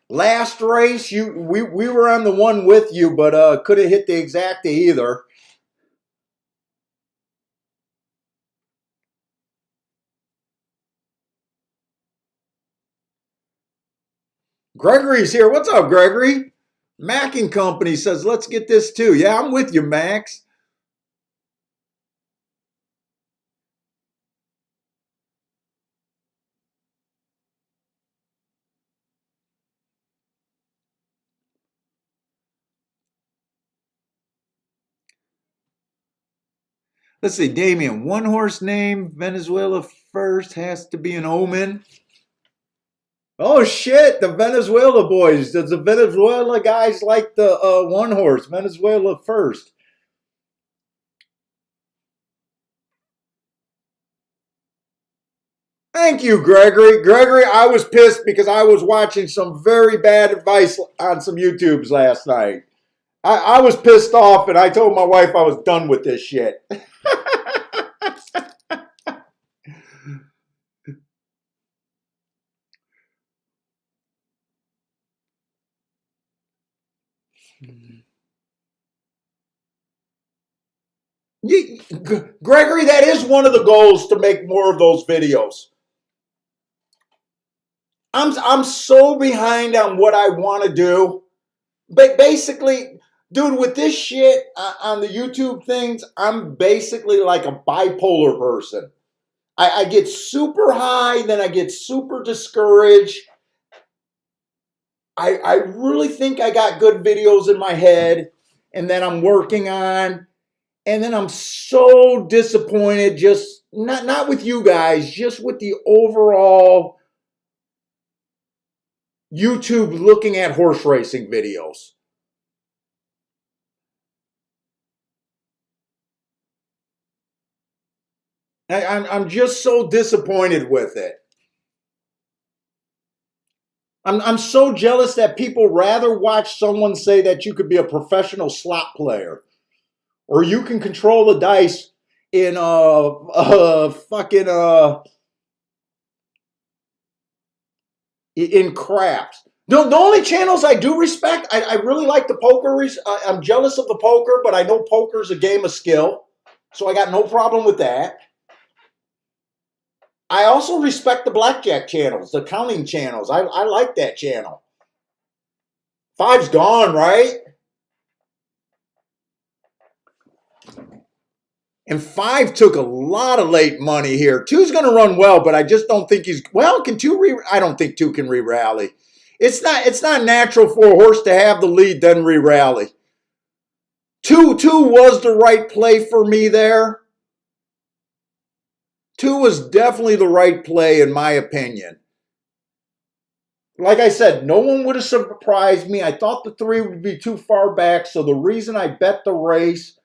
A: Last race, we were on the one with you, but couldn't hit the exacta either. Gregory's here. What's up, Gregory? Mac and Company says, let's get this too. Yeah, I'm with you, Max. Let's see, Damien. One horse name, Venezuela first, has to be an Omen. Oh shit, the Venezuela boys. Does the Venezuela guys like the one horse, Venezuela first? Thank you, Gregory. Gregory, I was pissed because I was watching some very bad advice on some YouTubes last night. I was pissed off and I told my wife I was done with this shit. Gregory, that is one of the goals, to make more of those videos. I'm so behind on what I want to do. But basically, dude, with this shit on the YouTube things, I'm basically like a bipolar person. I get super high, then I get super discouraged. I really think I got good videos in my head, and then I'm working on, and then I'm so disappointed, just not with you guys, just with the overall YouTube looking at horse racing videos. I'm just so disappointed with it. I'm so jealous that people rather watch someone say that you could be a professional slot player, or you can control the dice in fucking in craps. The only channels I do respect, I really like the poker. I'm jealous of the poker, but I know poker's a game of skill. So I got no problem with that. I also respect the blackjack channels, the counting channels. I like that channel. Five's gone, right? And five took a lot of late money here. Two's going to run well, but I just don't think he's well. Can two? I don't think two can re-rally. It's not natural for a horse to have the lead then re-rally. Two was the right play for me there. Two was definitely the right play in my opinion. Like I said, no one would have surprised me. I thought the three would be too far back, so the reason I bet the race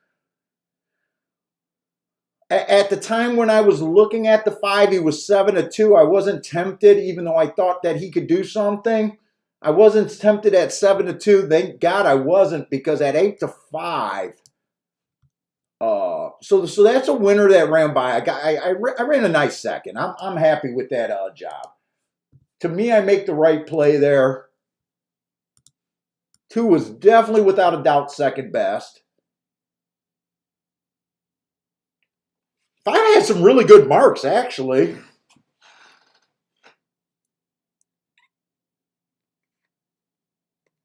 A: at the time when I was looking at the five, he was 7-2. I wasn't tempted, even though I thought that he could do something. I wasn't tempted at 7-2. Thank God I wasn't, because at 8-5. So that's a winner that ran by. I ran a nice second. I'm happy with that job. To me, I make the right play there. Two was definitely without a doubt second best. Five had some really good marks, actually.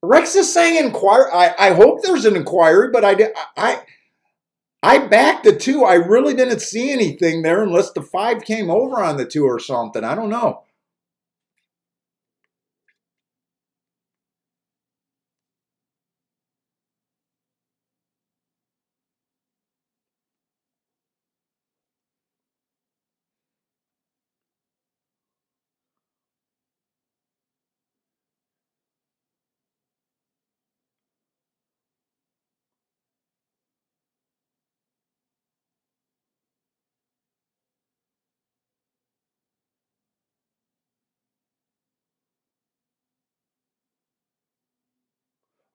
A: Rex is saying inquiry. I hope there's an inquiry, but I backed the two. I really didn't see anything there unless the five came over on the two or something. I don't know.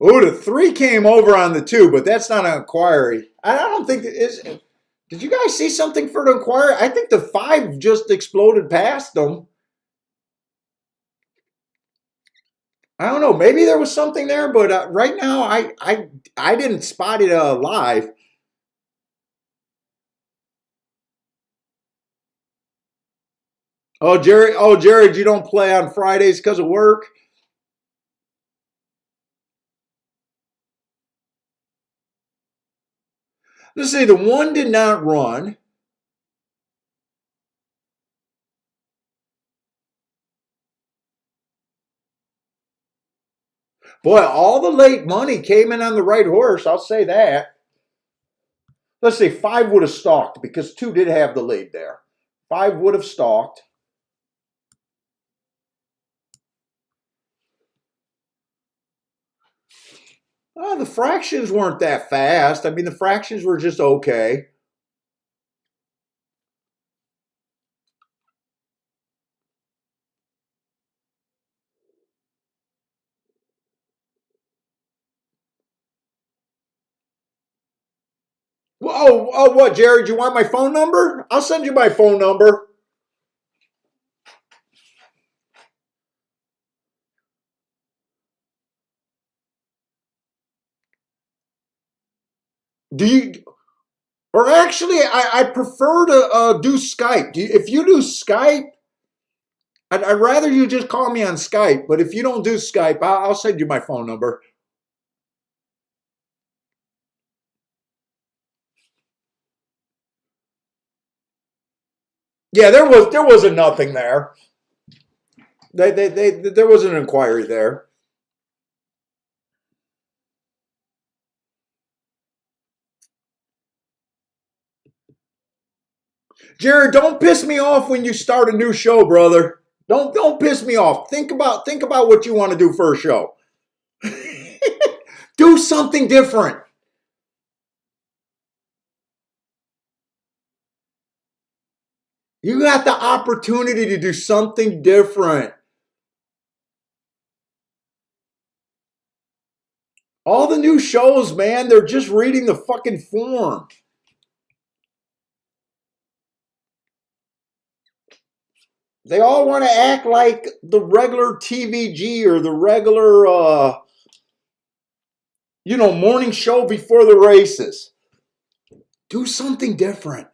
A: Oh, the three came over on the two, but that's not an inquiry. I don't think it is. Did you guys see something for the inquiry? I think the five just exploded past them. I don't know. Maybe there was something there, but right now I didn't spot it live. Oh, Jerry. Oh, Jared, you don't play on Fridays because of work? Let's see. The one did not run. Boy, all the late money came in on the right horse. I'll say that. Let's see. Five would have stalked because two did have the lead there. Five would have stalked. Oh, the fractions weren't that fast. I mean, the fractions were just okay. Oh, what, Jared? You want my phone number? I'll send you my phone number. Do you? Or actually, I prefer to do Skype. If you do Skype, I'd rather you just call me on Skype. But if you don't do Skype, I'll send you my phone number. Yeah, there was a nothing there. There was an inquiry there. Jared, don't piss me off when you start a new show, brother. Don't piss me off. Think about what you want to do for a show. Do something different. You got the opportunity to do something different. All the new shows, man, they're just reading the fucking form. They all want to act like the regular TVG or the regular, morning show before the races. Do something different.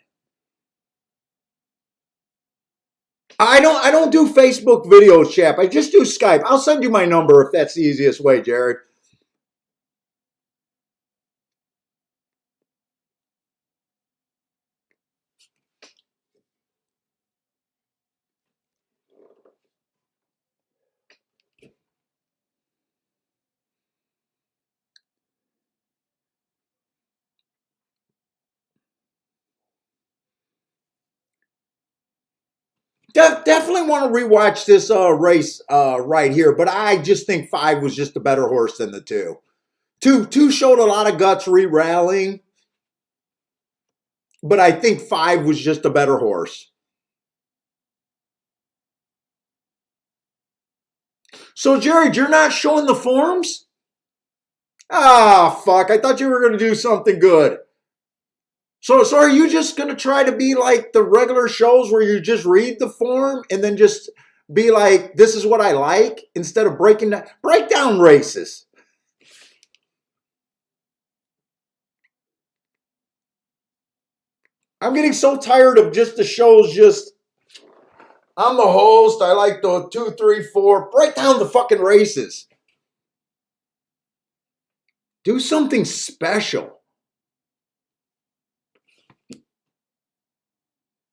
A: I don't do Facebook videos, chap. I just do Skype. I'll send you my number if that's the easiest way, Jared. Definitely want to rewatch this race right here, but I just think 5 was just a better horse than the 2. Two showed a lot of guts re-rallying, but I think 5 was just a better horse. So, Jared, you're not showing the forms? Ah, fuck. I thought you were going to do something good. So are you just going to try to be like the regular shows where you just read the form and then just be like, this is what I like, instead of break down races? I'm getting so tired of just the shows just, I'm the host, I like the 2, 3, 4. Break down the fucking races. Do something special.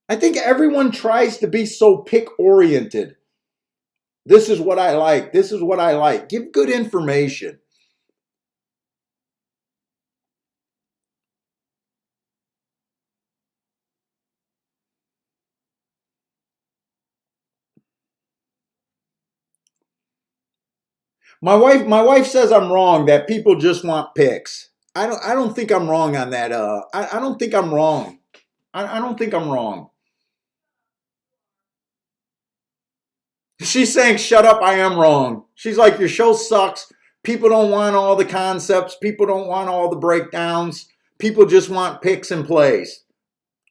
A: I think everyone tries to be so pick oriented. This is what I like. This is what I like. Give good information. My wife says I'm wrong, that people just want picks. I don't think I'm wrong on that. I don't think I'm wrong. I don't think I'm wrong. She's saying, shut up, I am wrong. She's like, your show sucks. People don't want all the concepts. People don't want all the breakdowns. People just want picks and plays.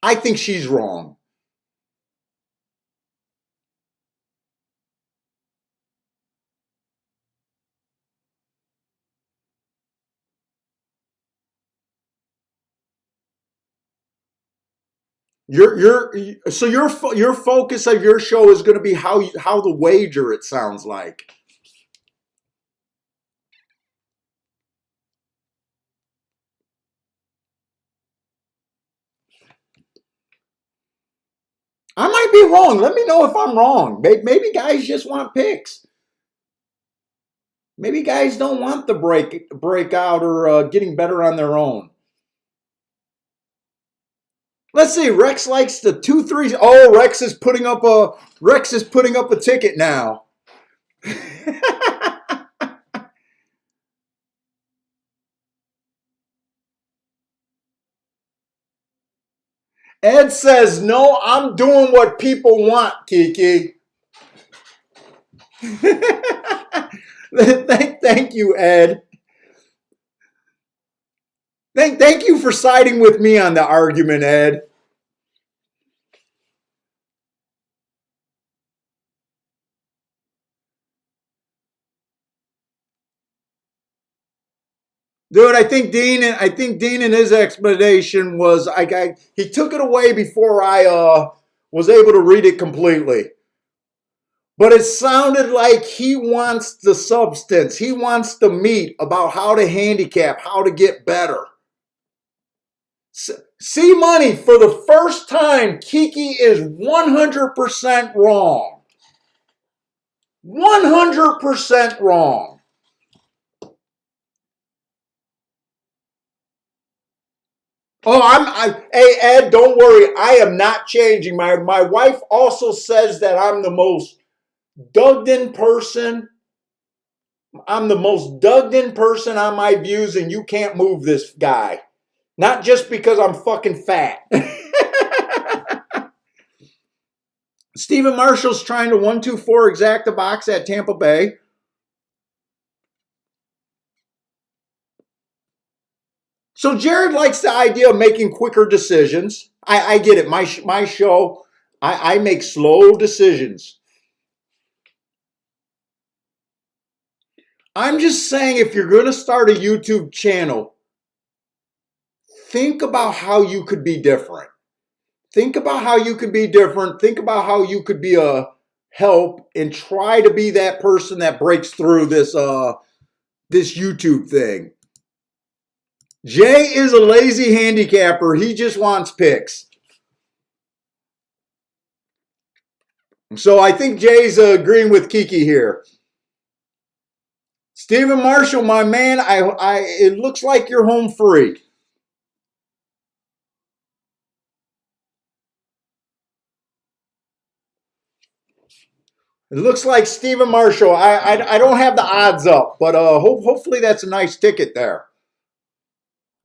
A: I think she's wrong. So your focus of your show is going to be how the wager, it sounds like. I might be wrong. Let me know if I'm wrong. Maybe guys just want picks. Maybe guys don't want the breakout or getting better on their own. Let's see. Rex likes the 2, 3. Oh, Rex is putting up a ticket now. Ed says, no, I'm doing what people want, Kiki. Thank you, Ed. Thank you for siding with me on the argument, Ed. Dude, I think Dean in his explanation was he took it away before I was able to read it completely. But it sounded like he wants the substance. He wants the meat about how to handicap, how to get better. See, money, for the first time, Kiki is 100% wrong. 100% wrong. Hey, Ed, don't worry. I am not changing. My wife also says that I'm the most dug in person. I'm the most dug in person on my views, and you can't move this guy. Not just because I'm fucking fat. Stephen Marshall's trying to 1-2-4 exact the box at Tampa Bay. So Jared likes the idea of making quicker decisions. I get it. My show, I make slow decisions. I'm just saying, if you're going to start a YouTube channel, think about how you could be different. Think about how you could be different. Think about how you could be a help and try to be that person that breaks through this YouTube thing. Jay is a lazy handicapper. He just wants picks. So I think Jay's agreeing with Kiki here. Stephen Marshall, my man, it looks like you're home free. It looks like Stephen Marshall. I don't have the odds up, but hopefully that's a nice ticket there.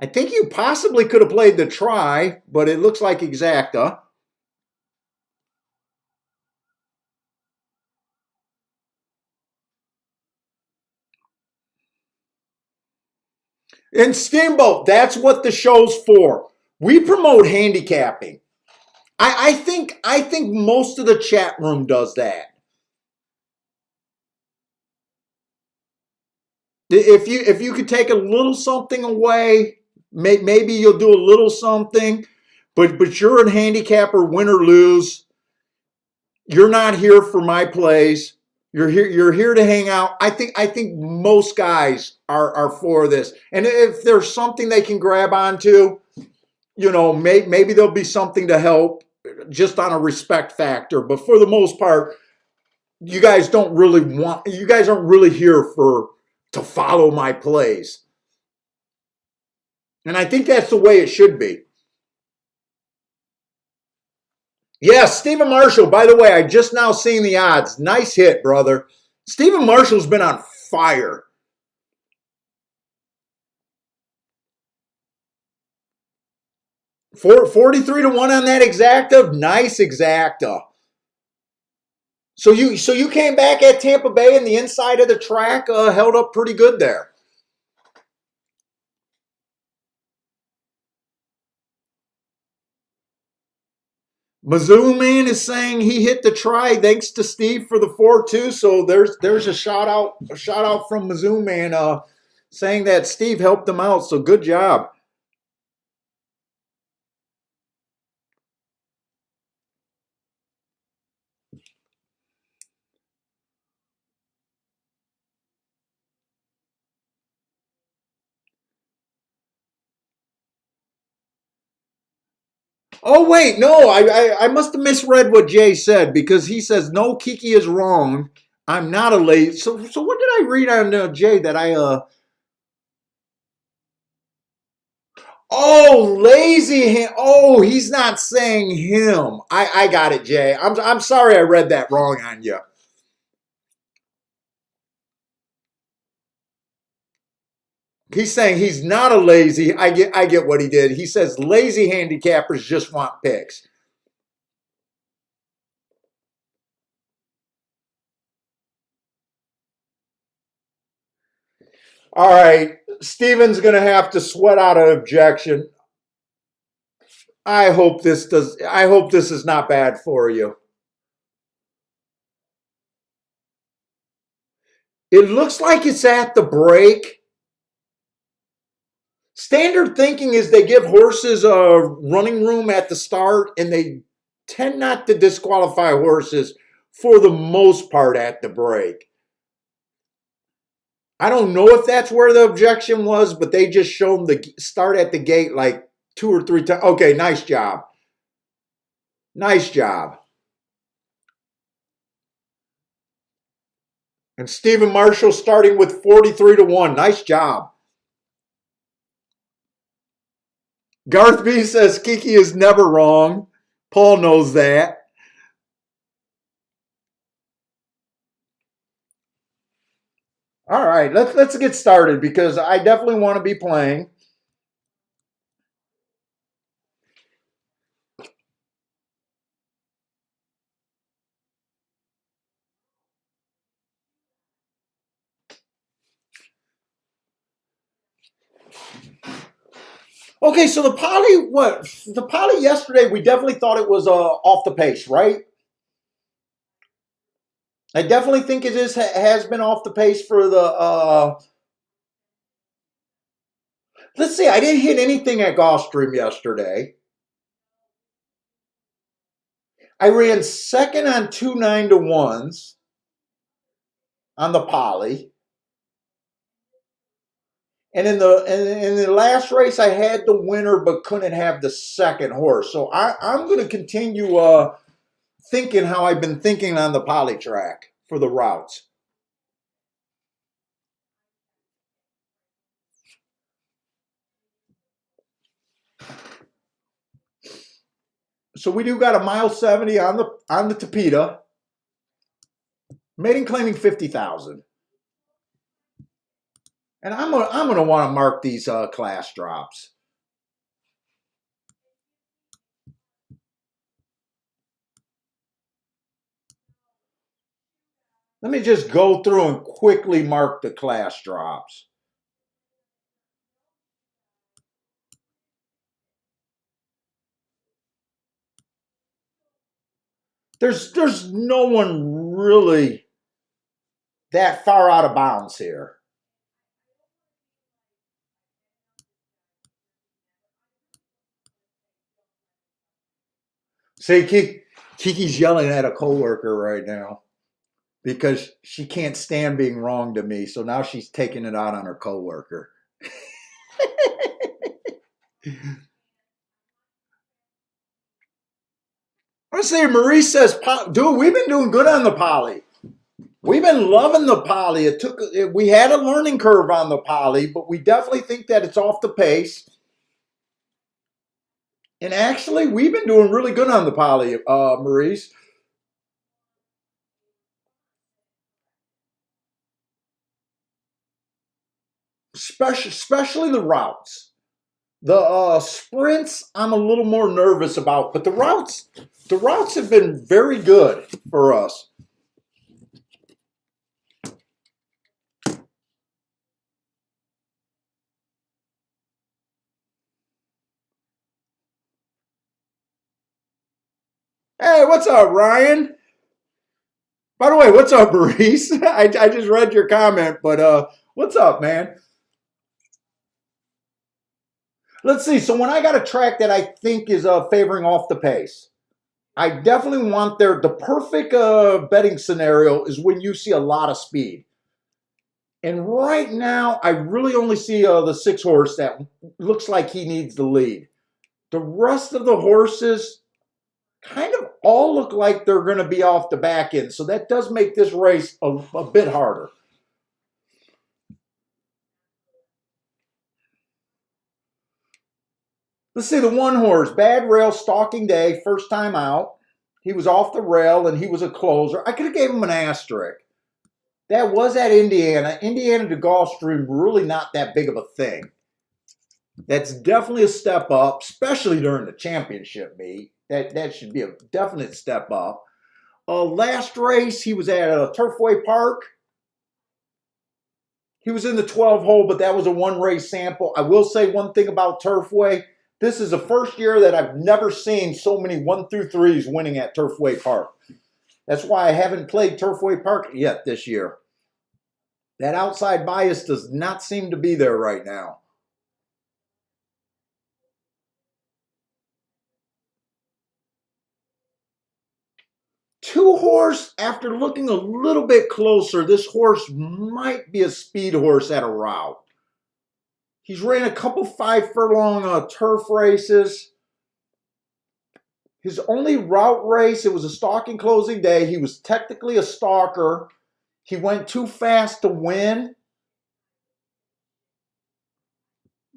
A: I think you possibly could have played the try, but it looks like exacta. And Steamboat, that's what the show's for. We promote handicapping. I think most of the chat room does that. If you could take a little something away, maybe you'll do a little something, but you're a handicapper, win or lose. You're not here for my plays. You're here to hang out. I think most guys are for this. And if there's something they can grab onto, maybe there'll be something to help just on a respect factor. But for the most part, you guys aren't really here to follow my plays. And I think that's the way it should be. Yes, Stephen Marshall, by the way, I just now seen the odds. Nice hit, brother. Stephen Marshall's been on fire. 43 to 1 on that exacta. Nice exacta. So you came back at Tampa Bay and the inside of the track held up pretty good there. Mizzou man is saying he hit the try thanks to Steve for the 4-2. So there's a shout out from Mizzou man saying that Steve helped him out. So good job. Oh wait, no, I must have misread what Jay said because he says no, Kiki is wrong. I'm not a lazy. So what did I read on Jay that I Oh, lazy him. Oh, he's not saying him. I got it, Jay. I'm sorry I read that wrong on you. He's saying he's not a lazy. I get what he did. He says lazy handicappers just want picks. All right. Steven's gonna have to sweat out an objection. I hope this is not bad for you. It looks like it's at the break. Standard thinking is they give horses a running room at the start and they tend not to disqualify horses for the most part at the break. I don't know if that's where the objection was, but they just showed the start at the gate like 2 or 3 times. Okay, nice job. Nice job. And Stephen Marshall starting with 43 to 1. Nice job. Garth B says Kiki is never wrong. Paul knows that. All right, let's get started because I definitely want to be playing. Okay, so the poly, what? The poly yesterday, we definitely thought it was off the pace, right? I definitely think it has been off the pace for the. Let's see, I didn't hit anything at Gulfstream yesterday. I ran second on 2 9-to-1s on the poly. And in the last race, I had the winner, but couldn't have the second horse. So I'm going to continue thinking how I've been thinking on the poly track for the routes. So we do got a mile 70 on the Tapeta. Maiden claiming 50,000. And I'm gonna want to mark these class drops. Let me just go through and quickly mark the class drops. There's no one really that far out of bounds here. See, Kiki's yelling at a coworker right now because she can't stand being wrong to me. So now she's taking it out on her coworker. I say, Marie says, dude, we've been doing good on the poly. We've been loving the poly. We had a learning curve on the poly, but we definitely think that it's off the pace. And actually, we've been doing really good on the poly, Maurice. Especially the routes. The sprints, I'm a little more nervous about, but the routes have been very good for us. Hey, what's up, Ryan? By the way, what's up, Maurice? I just read your comment, but what's up, man? Let's see. So when I got a track that I think is favoring off the pace, I definitely want the perfect betting scenario is when you see a lot of speed. And right now, I really only see the 6 horse that looks like he needs the lead. The rest of the horses kind of all look like they're going to be off the back end. So that does make this race a bit harder. Let's see the 1 horse, Bad Rail, Stalking Day, first time out. He was off the rail and he was a closer. I could have gave him an asterisk. That was at Indiana. Indiana to Gulfstream, really not that big of a thing. That's definitely a step up, especially during the championship meet. That should be a definite step up. Last race, he was at Turfway Park. He was in the 12 hole, but that was a 1 race sample. I will say one thing about Turfway. This is the first year that I've never seen so many 1 through 3s winning at Turfway Park. That's why I haven't played Turfway Park yet this year. That outside bias does not seem to be there right now. Two horse, after looking a little bit closer, this horse might be a speed horse at a route. He's ran a couple 5 furlong turf races. His only route race, it was a stalking closing day. He was technically a stalker. He went too fast to win.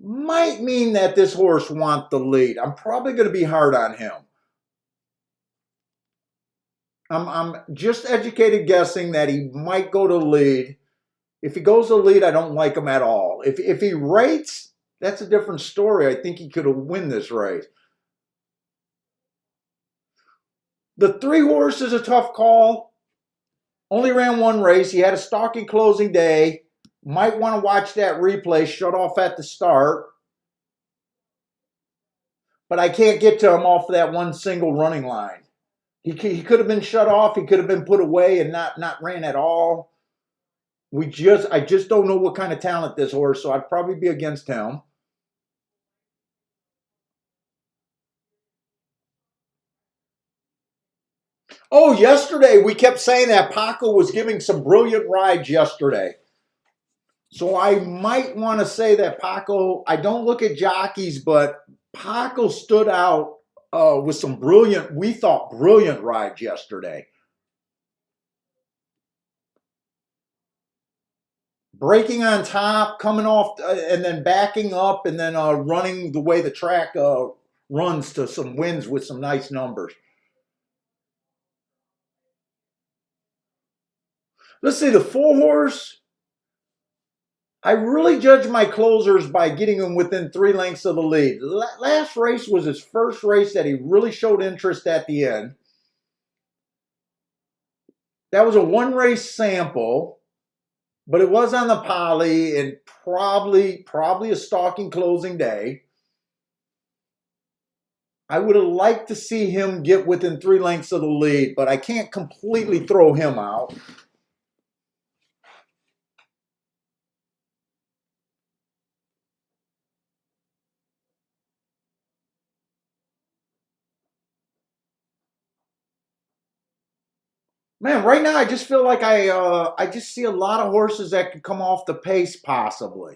A: Might mean that this horse wants the lead. I'm probably going to be hard on him. I'm just educated guessing that he might go to lead. If he goes to lead, I don't like him at all. If he rates, that's a different story. I think he could have win this race. The 3 horse is a tough call. Only ran 1 race. He had a stalking closing day. Might want to watch that replay. Shut off at the start. but I can't get to him off that one single running line. He could have been shut off. He could have been put away and not ran at all. I just don't know what kind of talent this horse, so I'd probably be against him. Oh, yesterday we kept saying that Paco was giving some brilliant rides yesterday. So I might want to say that Paco, I don't look at jockeys, but Paco stood out with some brilliant, we thought brilliant rides yesterday. Breaking on top, coming off, and then backing up, and then running the way the track runs to some wins with some nice numbers. Let's see, the 4 horse. I really judge my closers by getting them within 3 lengths of the lead. Last race was his first race that he really showed interest at the end. That was a 1 race sample, but it was on the poly and probably a stalking closing day. I would have liked to see him get within 3 lengths of the lead, but I can't completely throw him out. Man, right now I just feel like I just see a lot of horses that could come off the pace possibly.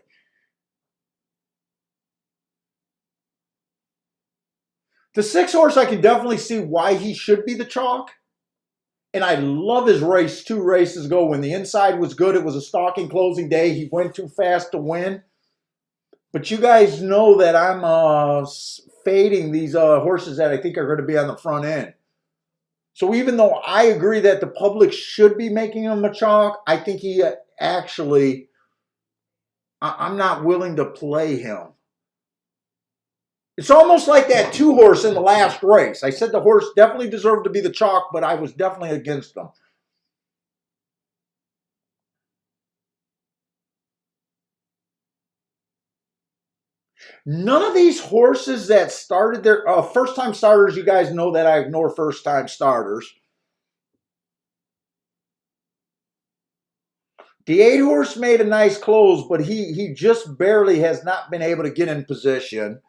A: The 6 horse, I can definitely see why he should be the chalk. And I love his race 2 races ago when the inside was good. It was a stalking closing day. He went too fast to win. But you guys know that I'm fading these horses that I think are going to be on the front end. So even though I agree that the public should be making him a chalk, I think he actually, I'm not willing to play him. It's almost like that 2 horse in the last race. I said the horse definitely deserved to be the chalk, but I was definitely against them. None of these horses that started their first-time starters, you guys know that I ignore first-time starters. The 8 horse made a nice close, but he just barely has not been able to get in position.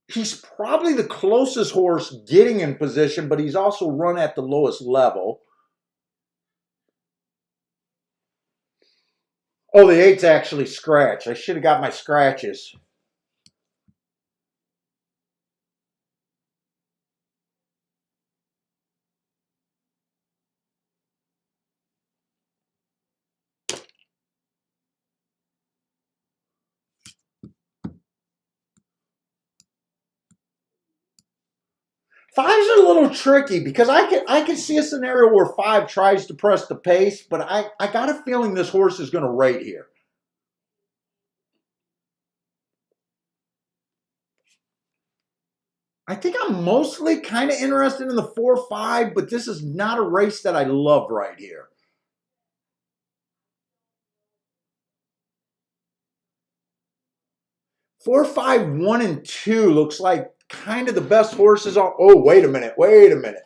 A: He's probably the closest horse getting in position, but he's also run at the lowest level. Oh, the 8's actually scratched. I should have got my scratches. Five's a little tricky because I can see a scenario where 5 tries to press the pace, but I got a feeling this horse is going to rate here. I think I'm mostly kind of interested in the 4-5, but this is not a race that I love right here. 4-5-1-2 looks like kind of the best horses on. Oh, wait a minute. Wait a minute.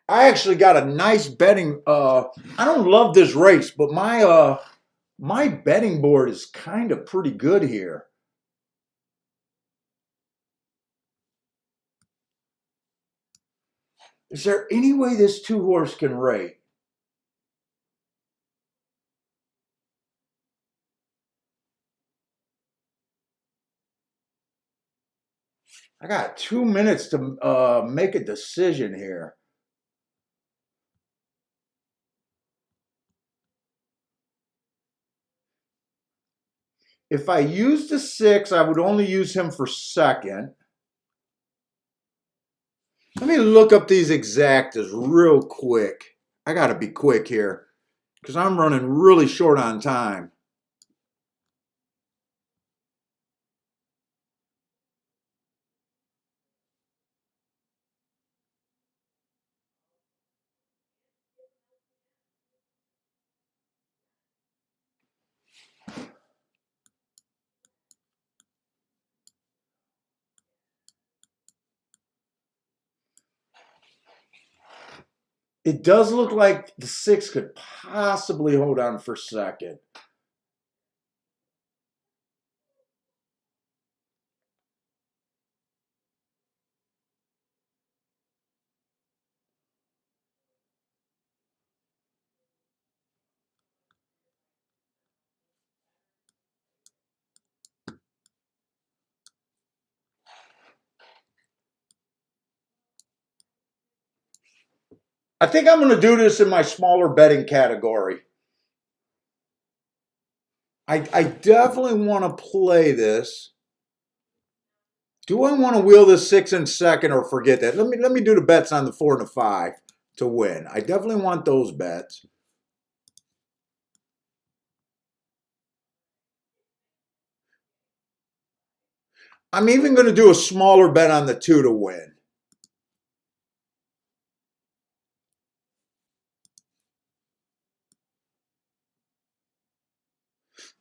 A: I actually got a nice betting. I don't love this race, but my betting board is kind of pretty good here. Is there any way this 2 horse can rate? I got 2 minutes to make a decision here. If I use the 6, I would only use him for second. Let me look up these exactas real quick. I got to be quick here because I'm running really short on time. It does look like the 6 could possibly hold on for second. I think I'm going to do this in my smaller betting category. I definitely want to play this. Do I want to wheel the 6 in second or forget that? Let me do the bets on the 4 and the 5 to win. I definitely want those bets. I'm even going to do a smaller bet on the 2 to win.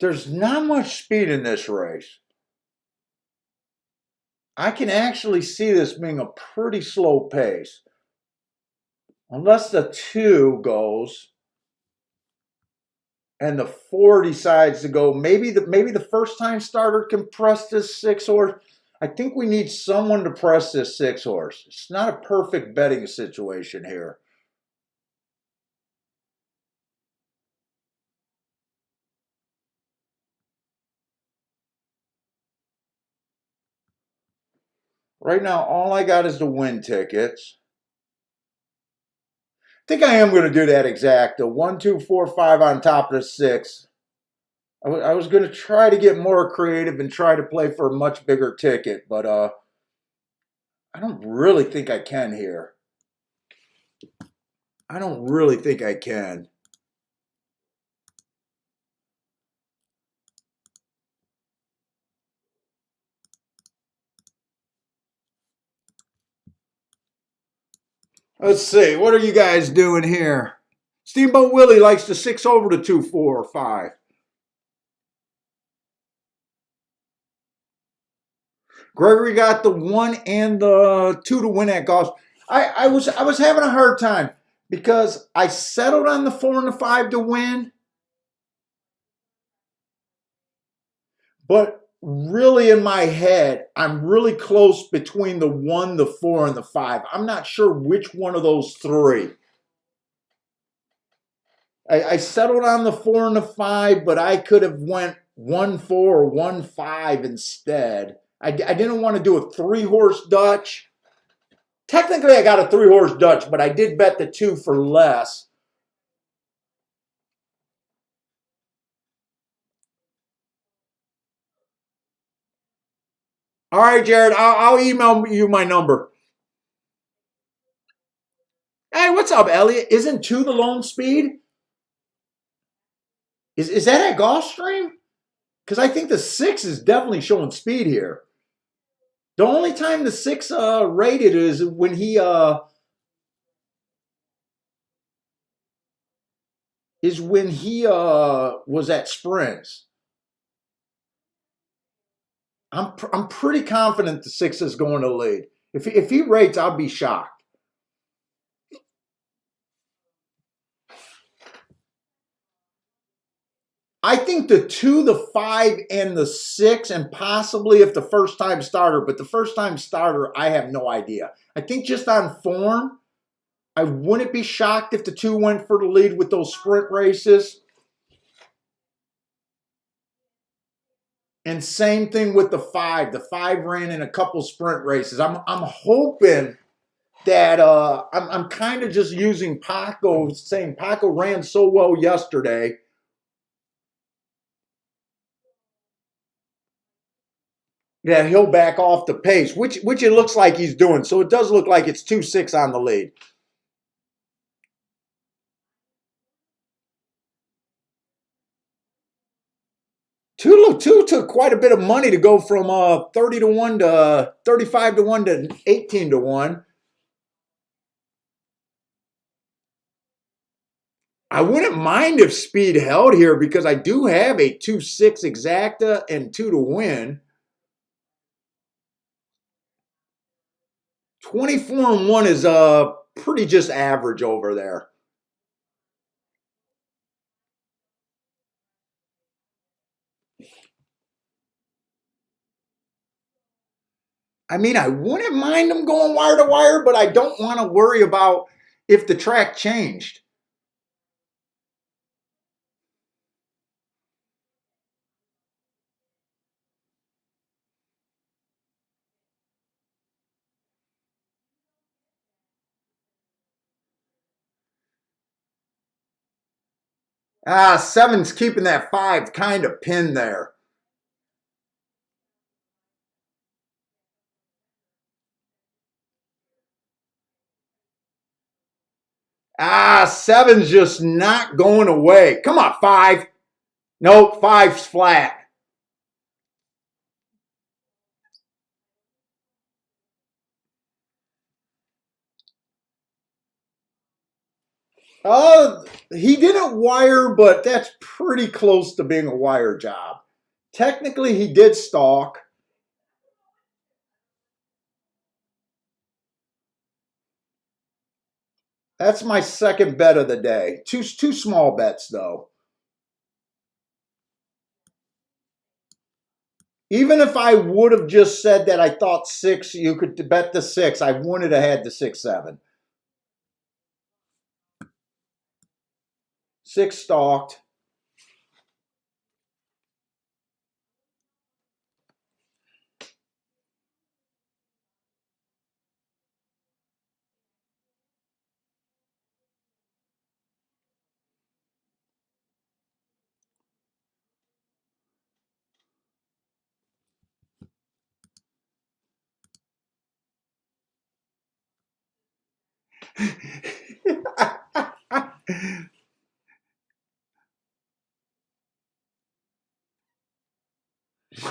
A: There's not much speed in this race. I can actually see this being a pretty slow pace. Unless the 2 goes and the 4 decides to go. Maybe the first time starter can press this 6 horse. I think we need someone to press this 6 horse. It's not a perfect betting situation here. Right now, all I got is the win tickets. I think I am going to do that exact. The 1, 2, 4, 5 on top of the 6. I was going to try to get more creative and try to play for a much bigger ticket, but I don't really think I can here. I don't really think I can. Let's see. What are you guys doing here? Steamboat Willie likes to 6 over to 2, 4, 5. Gregory got the 1 and the 2 to win at golf. I was having a hard time because I settled on the 4 and the 5 to win, but really in my head, I'm really close between the 1, the 4, and the 5. I'm not sure which one of those 3. I settled on the 4 and the 5, but I could have went 1, 4 or 1, 5 instead. I didn't want to do a 3-horse Dutch. Technically, I got a 3-horse Dutch, but I did bet the 2 for less. All right, Jared, I'll email you my number. Hey, what's up, Elliot? Isn't 2 the lone speed? Is that at Gulfstream? Because I think the 6 is definitely showing speed here. The only time the 6 rated is when he was at Sprints. I'm pretty confident the 6 is going to lead. If he rates, I'll be shocked. I think the 2, the 5, and the 6, and possibly if the first time starter, but the first time starter, I have no idea. I think just on form, I wouldn't be shocked if the 2 went for the lead with those sprint races. And same thing with the 5. The 5 ran in a couple sprint races. I'm hoping that I'm kind of just using Paco, saying Paco ran so well yesterday. Yeah, he'll back off the pace, which it looks like he's doing. So it does look like it's 2-6 on the lead. Two took quite a bit of money to go from 30 to 1 to 35 to 1 to 18 to 1. I wouldn't mind if speed held here because I do have a 2-6 exacta and 2 to win. 24 and 1 is pretty just average over there. I mean, I wouldn't mind them going wire to wire, but I don't want to worry about if the track changed. 7's keeping that 5 kind of pinned there. Ah, 7's just not going away. Come on, 5. Nope, 5's flat. He didn't wire, but that's pretty close to being a wire job. Technically, he did stalk. That's my second bet of the day. Two small bets though. Even if I would have just said that I thought 6, you could bet the 6. I wouldn't have had the 6-7. 6 stalked.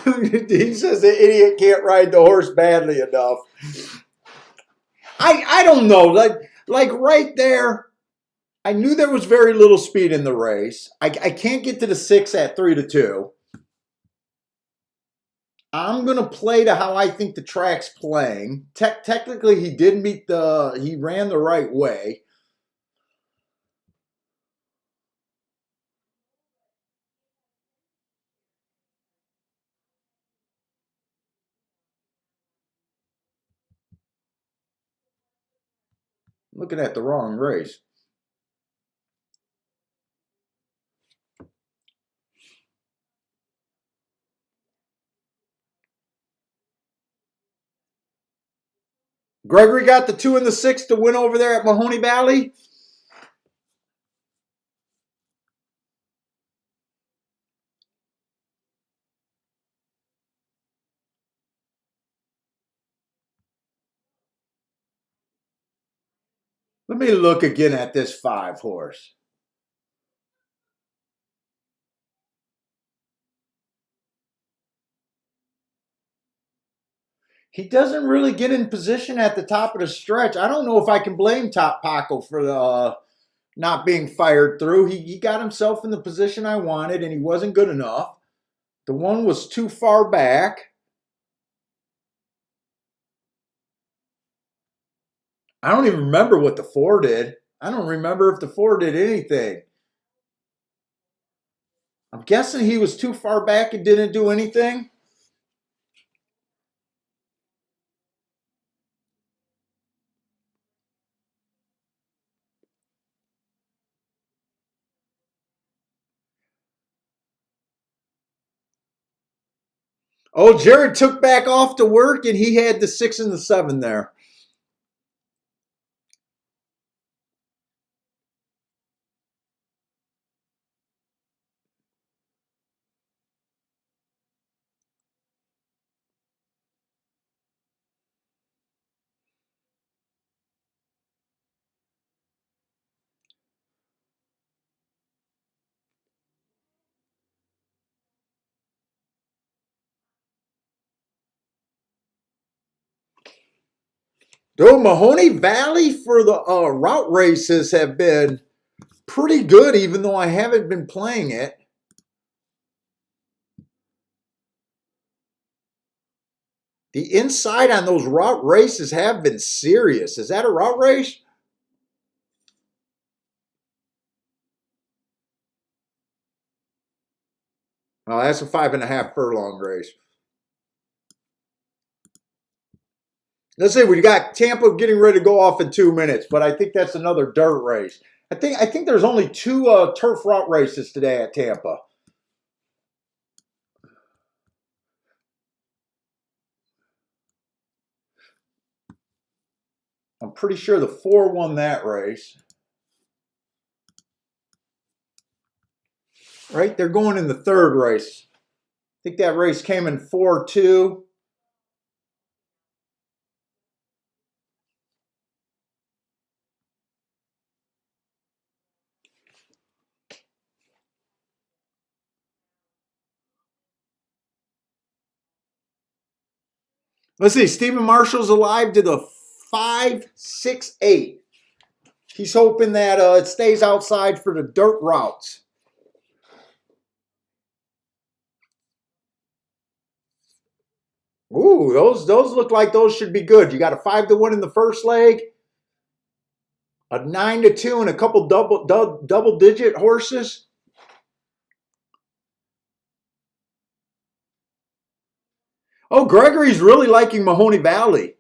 A: He says the idiot can't ride the horse badly enough. I don't know. Like right there, I knew there was very little speed in the race. I can't get to the 6 at 3-2. I'm gonna play to how I think the track's playing. Technically, he did meet the. He ran the right way. Looking at the wrong race. Gregory got the 2 and the 6 to win over there at Mahoney Valley. Let me look again at this 5 horse. He doesn't really get in position at the top of the stretch. I don't know if I can blame Top Paco for the not being fired through. He got himself in the position I wanted, and he wasn't good enough. The one was too far back. I don't even remember what the 4 did. I don't remember if the 4 did anything. I'm guessing he was too far back and didn't do anything. Oh, Jared took back off to work and he had the 6 and the 7 there. Though Mahoney Valley for the route races have been pretty good, even though I haven't been playing it. The inside on those route races have been serious. Is that a route race? That's a 5.5 furlong race. Let's say we got Tampa getting ready to go off in 2 minutes, but I think that's another dirt race. I think there's only two turf route races today at Tampa. I'm pretty sure the 4 won that race. Right? They're going in the third race. I think that race came in 4-2. Let's see. Stephen Marshall's alive to the 5-6-8. He's hoping that it stays outside for the dirt routes. Ooh, those look like those should be good. You got a 5-1 in the first leg, a 9-2, and a couple double digit horses. Oh, Gregory's really liking Mahoney Valley.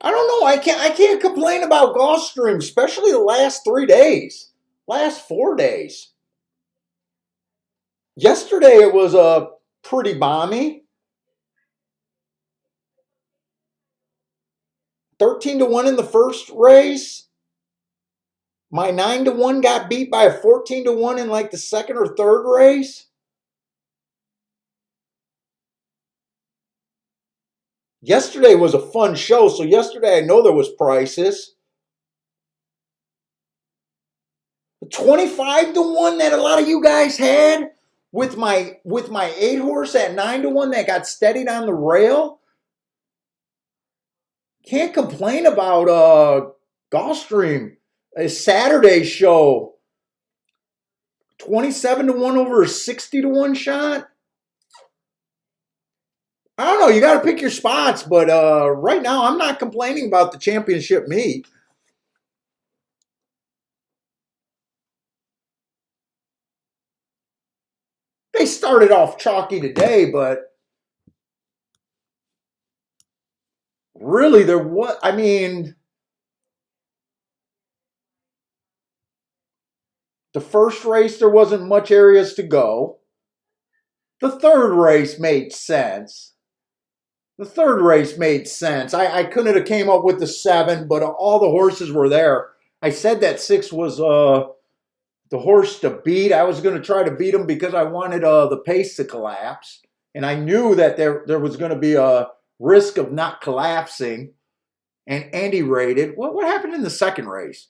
A: I don't know. I can't complain about Gulfstream, especially the last 3 days, last 4 days. Yesterday it was a pretty balmy. 13-1 in the first race. My 9-1 got beat by a 14-1 in like the second or third race. Yesterday was a fun show, so yesterday I know there was prices. 25-1 that a lot of you guys had with my 8 horse at 9-1 that got steadied on the rail. Can't complain about Gulfstream. A Saturday show. 27-1 over a 60-1 shot. I don't know. You got to pick your spots, but right now I'm not complaining about the championship meet. They started off chalky today, but really there was. I mean, the first race there wasn't much areas to go. The third race made sense. The third race made sense. I couldn't have came up with the 7, but all the horses were there. I said that 6 was the horse to beat. I was going to try to beat him because I wanted the pace to collapse, and I knew that there was going to be a risk of not collapsing. And Andy rated. What happened in the second race?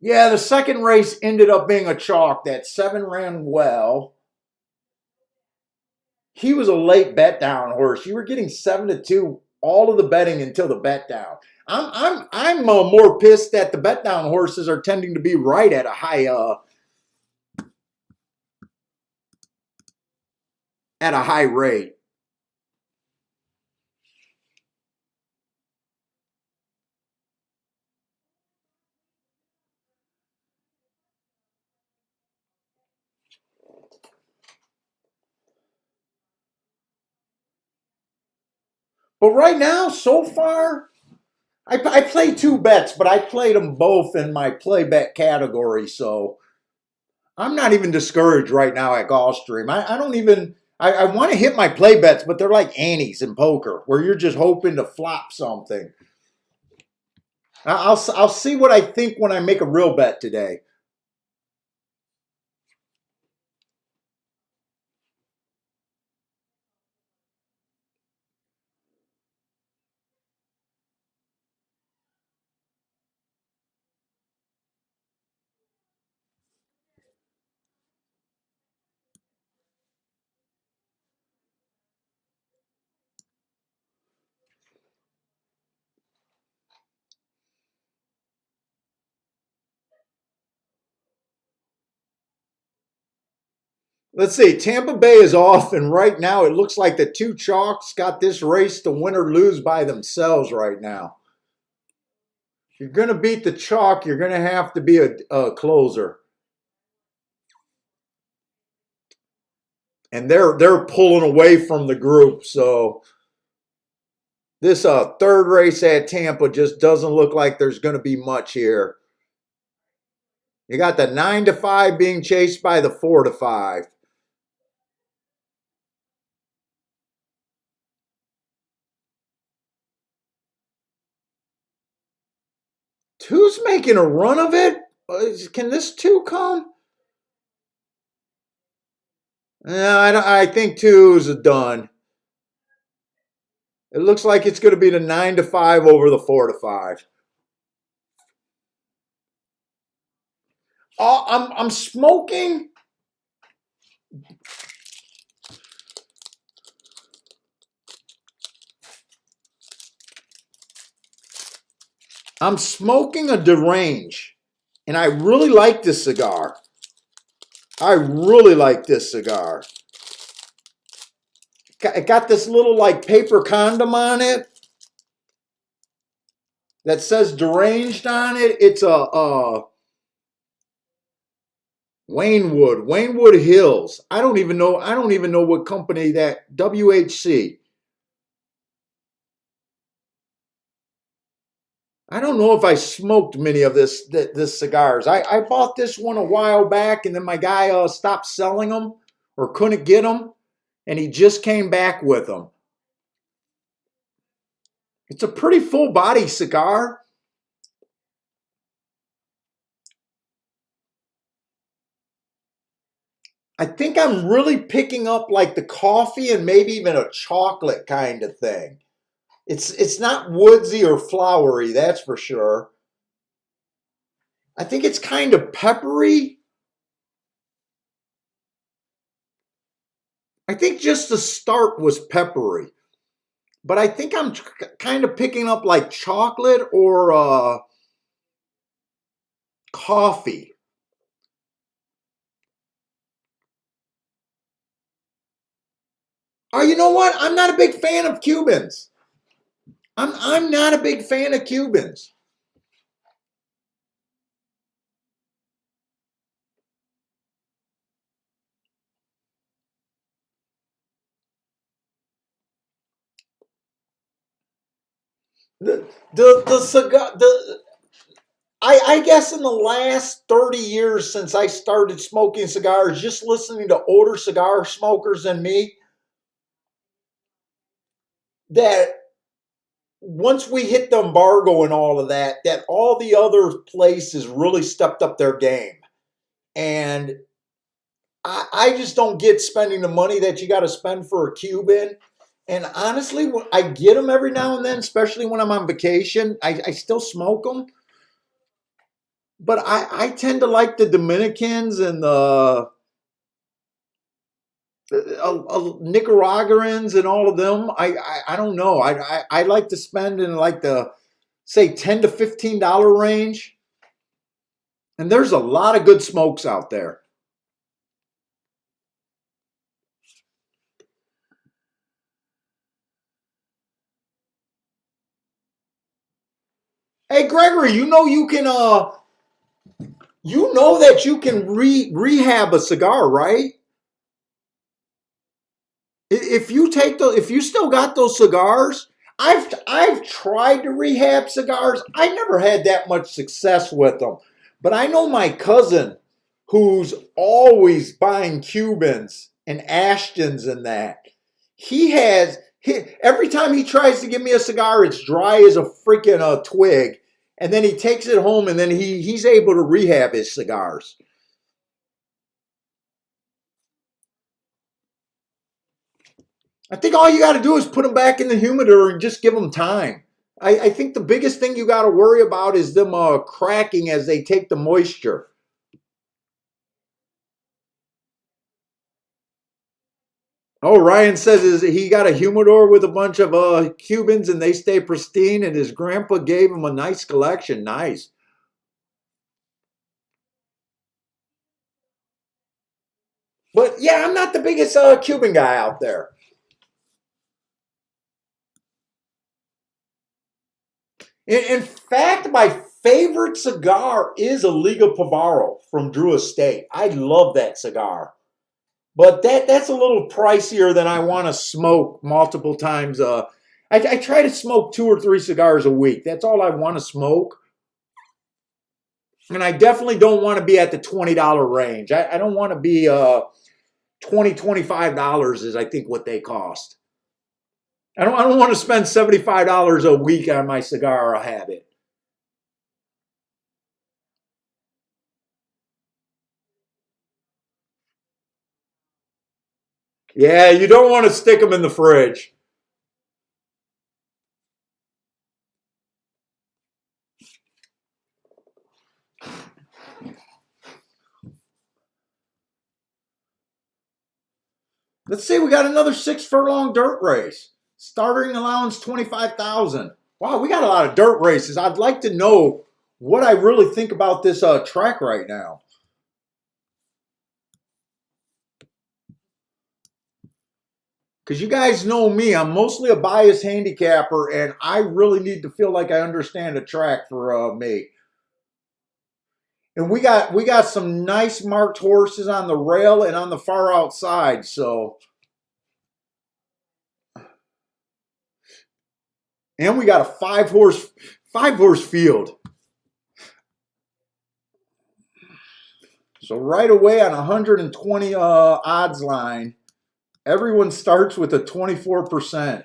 A: Yeah, the second race ended up being a chalk. That 7 ran well. He was a late bet down horse. You were getting 7-2 all of the betting until the bet down. I'm more pissed that the bet down horses are tending to be right at a high rate. But right now, so far, I played 2 bets, but I played them both in my play bet category. So I'm not even discouraged right now at Gulfstream. I don't even. I want to hit my play bets, but they're like antes in poker, where you're just hoping to flop something. I'll see what I think when I make a real bet today. Let's see. Tampa Bay is off, and right now it looks like the two chalks got this race to win or lose by themselves right now. If you're going to beat the chalk, you're going to have to be a closer. And they're pulling away from the group, so this third race at Tampa just doesn't look like there's going to be much here. You got the 9-5 being chased by the 4-5. Two's making a run of it. Can this two come? No, I think two's done. It looks like it's going to be the 9-5 over the 4-5. Oh, I'm smoking. I'm smoking a Derange, and I really like this cigar. I really like this cigar. It got this little like paper condom on it that says Deranged on it. It's a Waynewood Hills. I don't even know what company that WHC. I don't know if I smoked many of this cigars. I bought this one a while back, and then my guy stopped selling them or couldn't get them, and he just came back with them. It's a pretty full body cigar. I think I'm really picking up like the coffee and maybe even a chocolate kind of thing. It's not woodsy or flowery, that's for sure. I think it's kind of peppery. I think just the start was peppery. But I think I'm kind of picking up like chocolate or coffee. Oh, you know what? I'm not a big fan of Cubans. I'm not a big fan of Cubans. The cigar I guess in the last 30 years since I started smoking cigars, just listening to older cigar smokers than me, that once we hit the embargo and all of that, that all the other places really stepped up their game. And I just don't get spending the money that you got to spend for a Cuban. And honestly, I get them every now and then, especially when I'm on vacation. I still smoke them. But I tend to like the Dominicans and the Nicaraguans and all of them. I don't know. I like to spend in like the say $10 to $15 range, and there's a lot of good smokes out there. Hey Gregory, you know that you can rehab a cigar, right? If you still got those cigars, I've tried to rehab cigars. I never had that much success with them. But I know my cousin who's always buying Cubans and Ashtons and that. Every time he tries to give me a cigar, it's dry as a freaking twig. And then he takes it home and then he's able to rehab his cigars. I think all you got to do is put them back in the humidor and just give them time. I think the biggest thing you got to worry about is them cracking as they take the moisture. Oh, Ryan says he got a humidor with a bunch of Cubans and they stay pristine, and his grandpa gave him a nice collection. Nice. But yeah, I'm not the biggest Cuban guy out there. In fact, my favorite cigar is a Liga Pavaro from Drew Estate. I love that cigar. But that's a little pricier than I want to smoke multiple times. I try to smoke 2 or 3 cigars a week. That's all I want to smoke. And I definitely don't want to be at the $20 range. I don't want to be $25 is I think what they cost. I don't want to spend $75 a week on my cigar habit. Yeah, you don't want to stick them in the fridge. Let's see, we got another 6 furlong dirt race. Starting allowance 25,000. Wow, we got a lot of dirt races. I'd like to know what I really think about this track right now. Because you guys know me, I'm mostly a biased handicapper, and I really need to feel like I understand the track for me. And we got some nice marked horses on the rail and on the far outside. So, and we got a five horse field. So right away on 120 odds line, everyone starts with a 24%.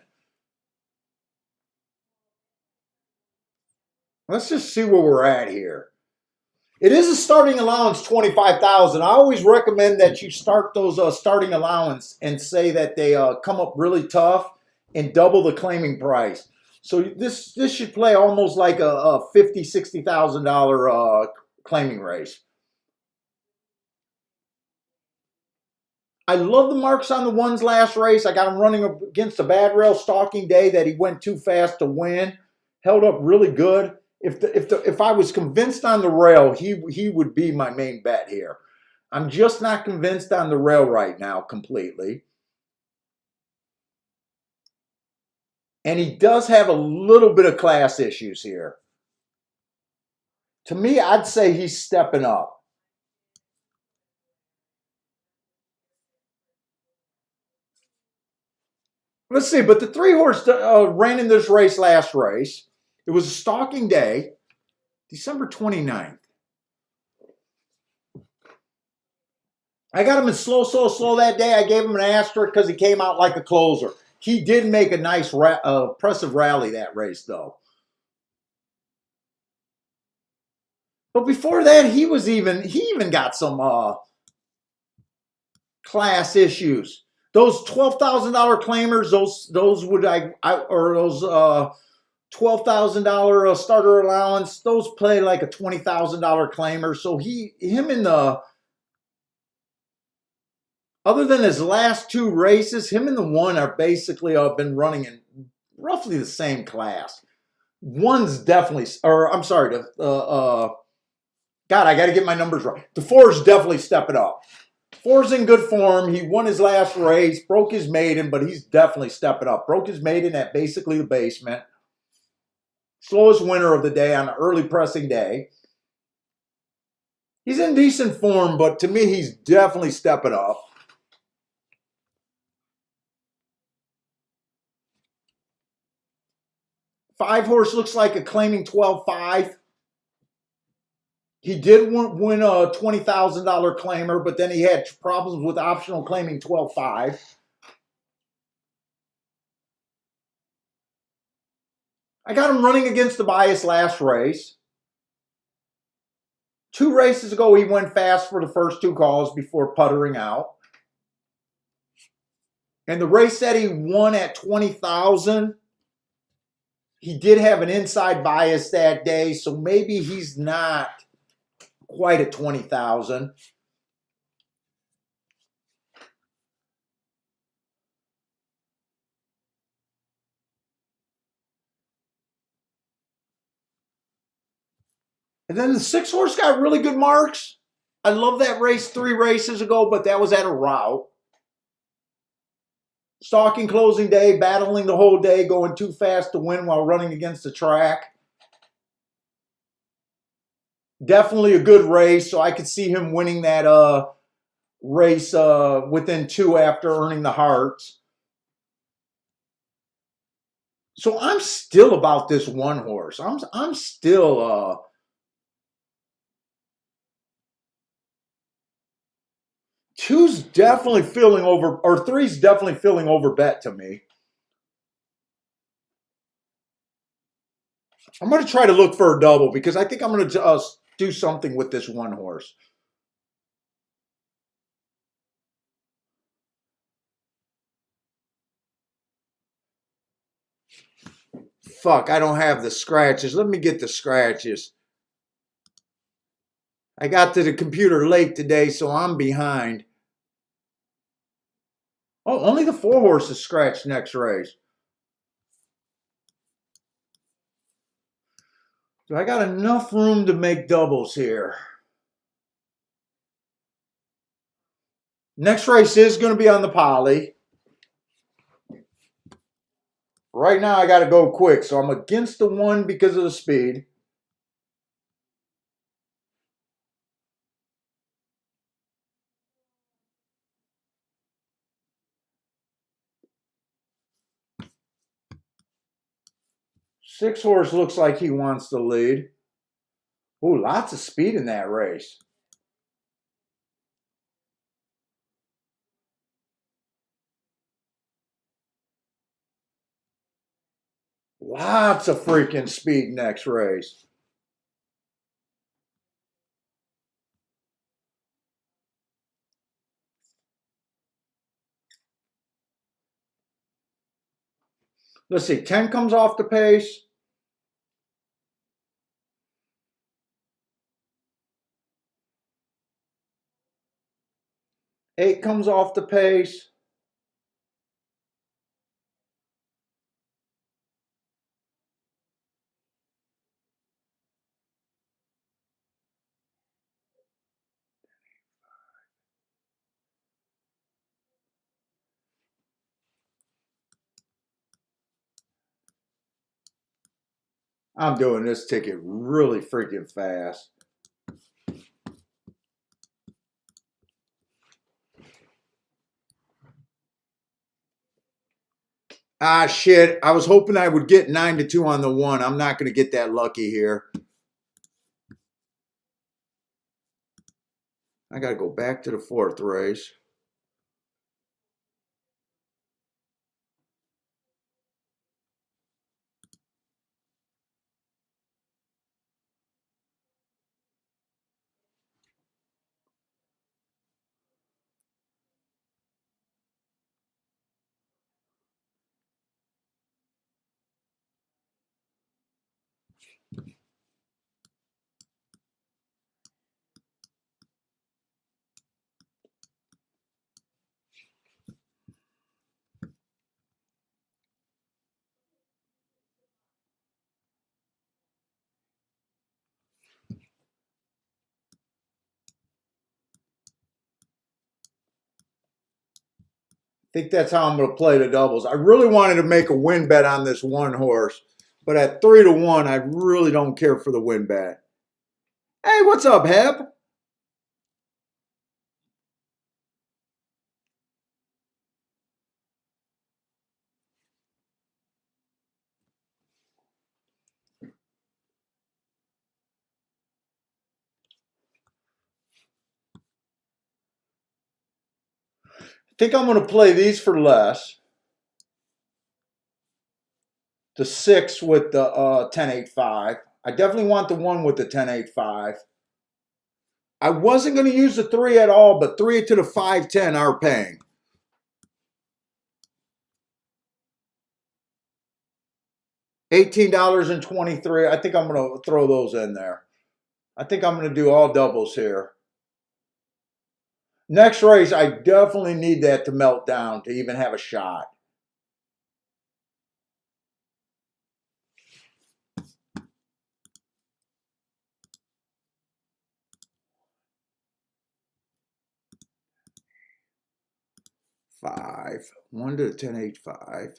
A: Let's just see where we're at here. It is a starting allowance 25,000. I always recommend that you start those starting allowance and say that they come up really tough and double the claiming price. So this should play almost like a $50,000-$60,000 claiming race. I love the marks on the ones last race. I got him running against a bad rail stalking day that he went too fast to win. Held up really good. If I was convinced on the rail, he would be my main bet here. I'm just not convinced on the rail right now completely. And he does have a little bit of class issues here. To me, I'd say he's stepping up. Let's see, but the 3 horse ran in this race last race. It was a stalking day, December 29th. I got him in slow that day. I gave him an asterisk because he came out like a closer. He did make a nice, impressive rally that race, though. But before that, he even got some class issues. Those $12,000 claimers, those would or those $12,000 starter allowance, those play like a $20,000 claimer. So him in the other than his last 2 races, him and the one are basically been running in roughly the same class. One's definitely, or I'm sorry, God, I got to get my numbers right. The 4's definitely stepping up. 4's in good form. He won his last race, broke his maiden, but he's definitely stepping up. Broke his maiden at basically the basement. Slowest winner of the day on an early pressing day. He's in decent form, but to me, he's definitely stepping up. 5 horse looks like a claiming 12-5. He did win a $20,000 claimer, but then he had problems with optional claiming 12-5. I got him running against the bias last race. 2 races ago, he went fast for the first 2 calls before puttering out. And the race that he won at 20,000, he did have an inside bias that day, so maybe he's not quite at 20,000. And then the 6 horse got really good marks. I love that race 3 races ago, but that was at a route. Stalking closing day, battling the whole day, going too fast to win while running against the track. Definitely a good race, so I could see him winning that race within 2 after earning the hearts. So I'm still about this one horse. I'm still two's definitely feeling over, or three's definitely feeling over bet to me. I'm going to try to look for a double because I think I'm going to do something with this one horse. Fuck, I don't have the scratches. Let me get the scratches. I got to the computer late today, so I'm behind. Oh, only the 4 horses scratched next race. So I got enough room to make doubles here. Next race is going to be on the poly. Right now I got to go quick, so I'm against the 1 because of the speed. Six horse looks like he wants the lead. Ooh, lots of speed in that race. Lots of freaking speed next race. Let's see, 10 comes off the pace. Eight comes off the pace. I'm doing this ticket really freaking fast. Ah, shit. I was hoping I would get 9-2 on the 1. I'm not going to get that lucky here. I got to go back to the 4th race. I think that's how I'm going to play the doubles. I really wanted to make a win bet on this one horse, but at 3-1, I really don't care for the win bet. Hey, what's up, Heb? I think I'm going to play these for less. The 6 with the 10-8-5. I definitely want the 1 with the 10-8-5. I wasn't going to use the 3 at all, but 3 to the 5-10 are paying. $18.23. I think I'm going to throw those in there. I think I'm going to do all doubles here. Next race, I definitely need that to melt down to even have a shot. 5. 1 to the 10, 8, 5.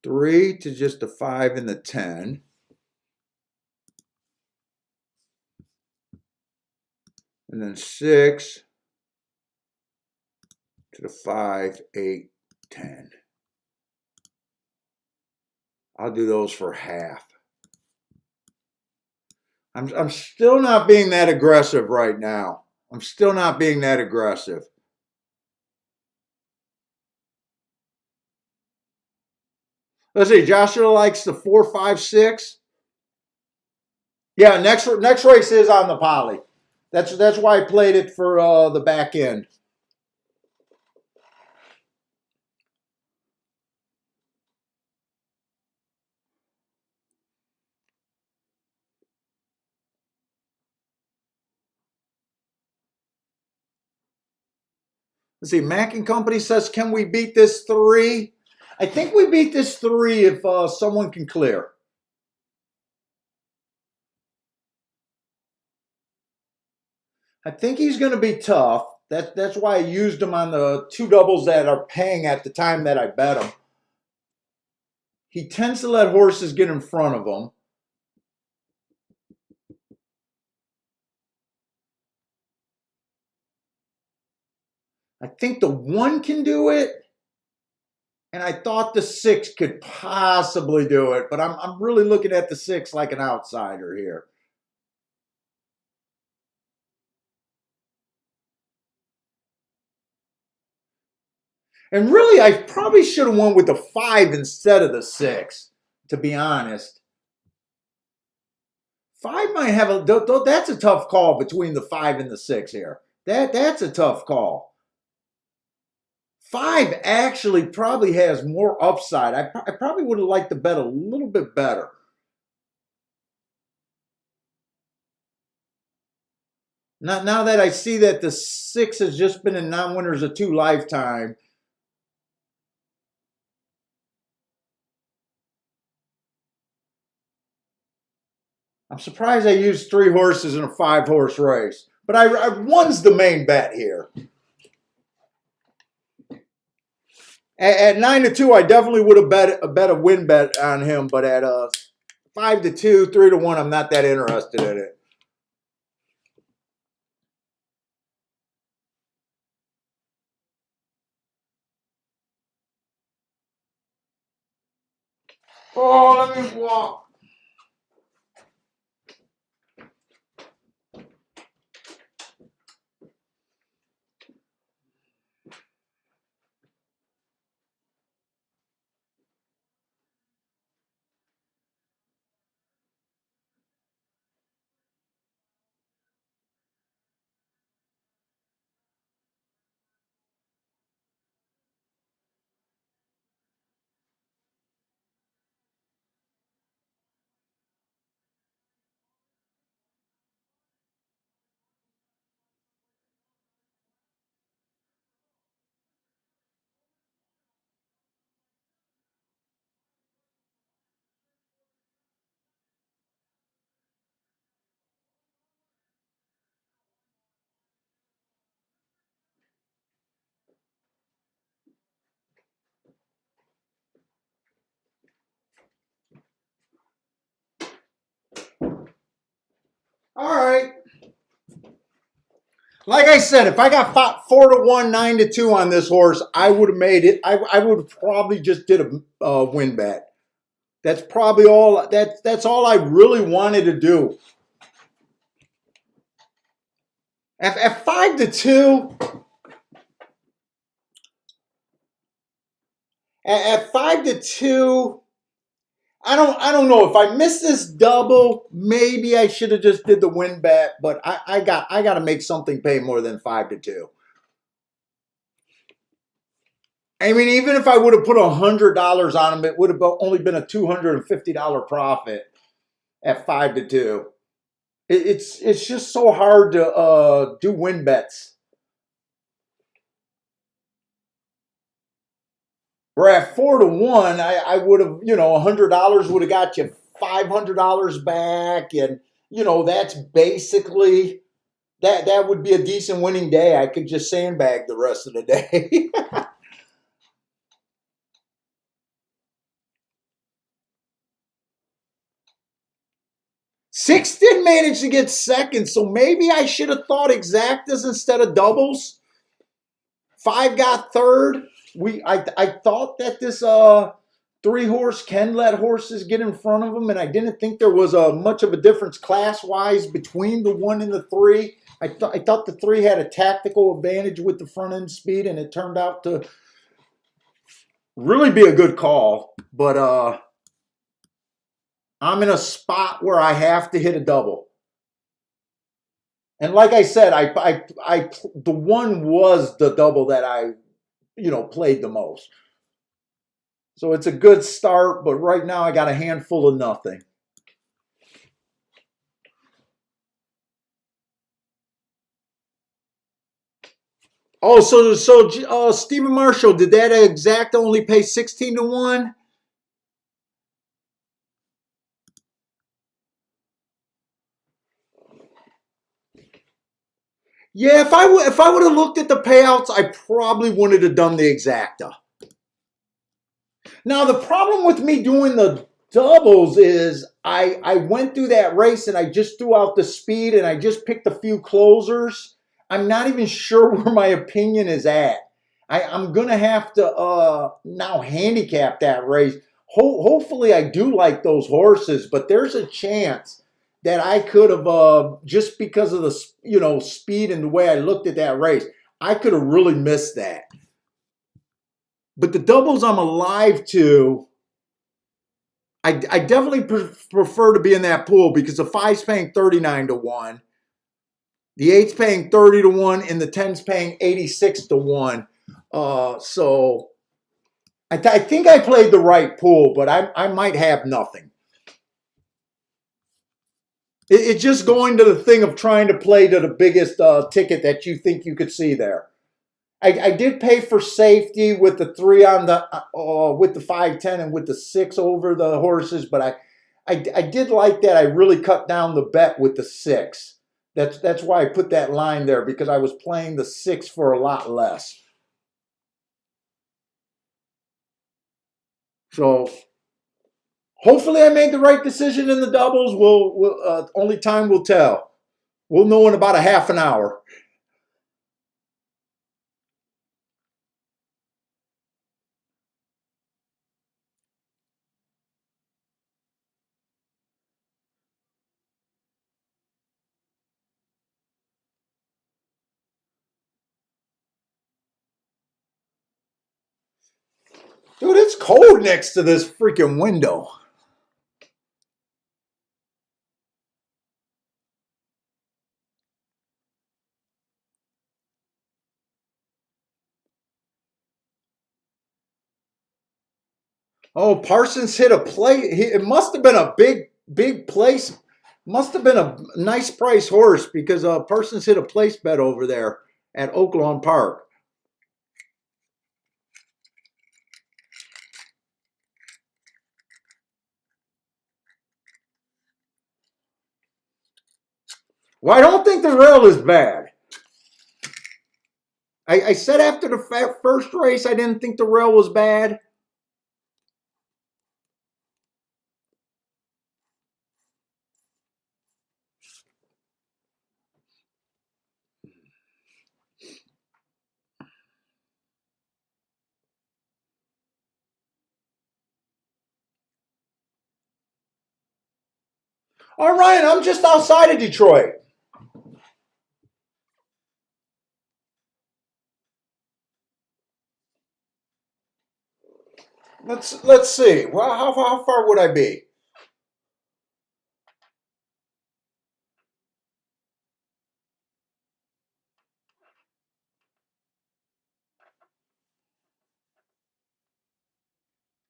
A: 3 to just the 5 and the 10. And then 6 to the 5, 8, 10. I'll do those for half. I'm still not being that aggressive right now. I'm still not being that aggressive. Let's see. Joshua likes the 4, 5, 6. Yeah, next race is on the poly. That's why I played it for the back end. Let's see. Mac and Company says, can we beat this 3? I think we beat this 3 if someone can clear. I think he's going to be tough. That's why I used him on the 2 doubles that are paying at the time that I bet him. He tends to let horses get in front of him. I think the 1 can do it. And I thought the 6 could possibly do it. But I'm really looking at the 6 like an outsider here. And really, I probably should have won with the 5 instead of the 6, to be honest. 5 might have that's a tough call between the 5 and the 6 here. That's a tough call. 5 actually probably has more upside. I probably would have liked to bet a little bit better. Now that I see that the 6 has just been in non-winners of 2 lifetime. I'm surprised I used 3 horses in a 5-horse race. But I 1's the main bet here. At 9 to 2, I definitely would have bet a win bet on him. But at 5 to 2, 3 to 1, I'm not that interested in it. Oh, let me walk. All right. Like I said, if I got 4 to 1, 9 to 2 on this horse, I would have made it. I would have probably just did a win bet. That's probably all. That's all I really wanted to do. At 5 to 2, at 5 to 2, I don't know if I missed this double. Maybe I should have just did the win bet, but I got to make something pay more than 5 to 2. I mean, even if I would have put $100 on him, it would have only been a $250 profit at 5 to 2. It's just so hard to do win bets. Where at 4 to 1, I would have, $100 would have got you $500 back, and that's basically That would be a decent winning day. I could just sandbag the rest of the day. Six did manage to get second, so maybe I should have thought exactas instead of doubles. Five got third. I thought that this three horse can let horses get in front of them, and I didn't think there was a much of a difference class wise between the one and the three. I thought the three had a tactical advantage with the front end speed, and it turned out to really be a good call. But I'm in a spot where I have to hit a double. And like I said, the one was the double that I, played the most. So it's a good start, but right now I got a handful of nothing. Oh, so Stephen Marshall, did that exact only pay 16 to 1? Yeah, if I would have looked at the payouts, I probably wouldn't have done the exacta. Now the problem with me doing the doubles is I went through that race and I just threw out the speed and I just picked a few closers. I'm not even sure where my opinion is at. I'm gonna have to now handicap that race. Hopefully I do like those horses, but there's a chance that I could have just because of the speed and the way I looked at that race, I could have really missed that. But the doubles I'm alive to, I definitely prefer to be in that pool because the five's paying 39 to 1, the eight's paying 30 to 1, and the ten's paying 86 to 1. So I think I played the right pool, but I might have nothing. It's just going to the thing of trying to play to the biggest ticket that you think you could see there. I did pay for safety with the three on the with the 5-10 and with the six over the horses, but I did like that. I really cut down the bet with the six. That's why I put that line there because I was playing the six for a lot less. So hopefully I made the right decision in the doubles. Only time will tell. We'll know in about a half an hour. Dude, it's cold next to this freaking window. Oh, Parsons hit a play. It must have been a big place. Must have been a nice price horse because Parsons hit a place bet over there at Oaklawn Park. Well, I don't think the rail is bad. I said after the first race, I didn't think the rail was bad. All right, I'm just outside of Detroit. Let's see. Well, how far would I be?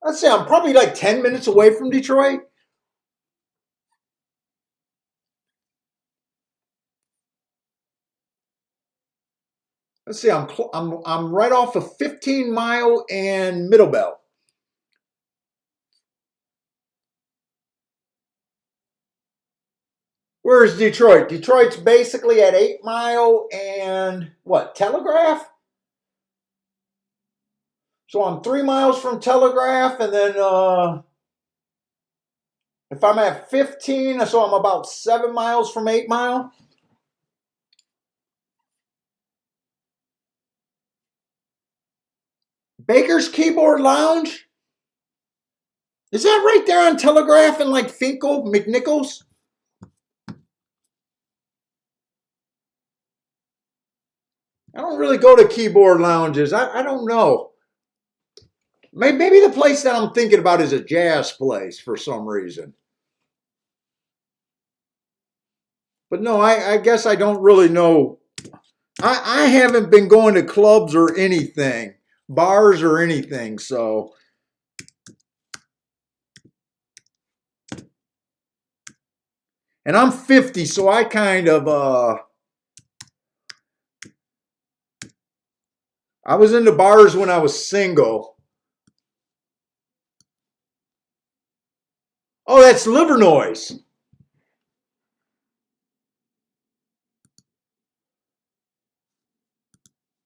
A: Let's see. I'm probably like 10 minutes away from Detroit. Let's see. I'm right off of 15 Mile and Middle Belt. Where's Detroit? Detroit's basically at 8 Mile and what, Telegraph? So I'm 3 miles from Telegraph, and then if I'm at 15, so I'm about 7 miles from 8 Mile. Baker's Keyboard Lounge? Is that right there on Telegraph and like Finkel, McNichols? I don't really go to keyboard lounges. I don't know. Maybe the place that I'm thinking about is a jazz place for some reason. But no, I guess I don't really know. I haven't been going to clubs or anything, bars or anything. So, and I'm 50, so I kind of I was into bars when I was single. Oh, that's Liver Noise.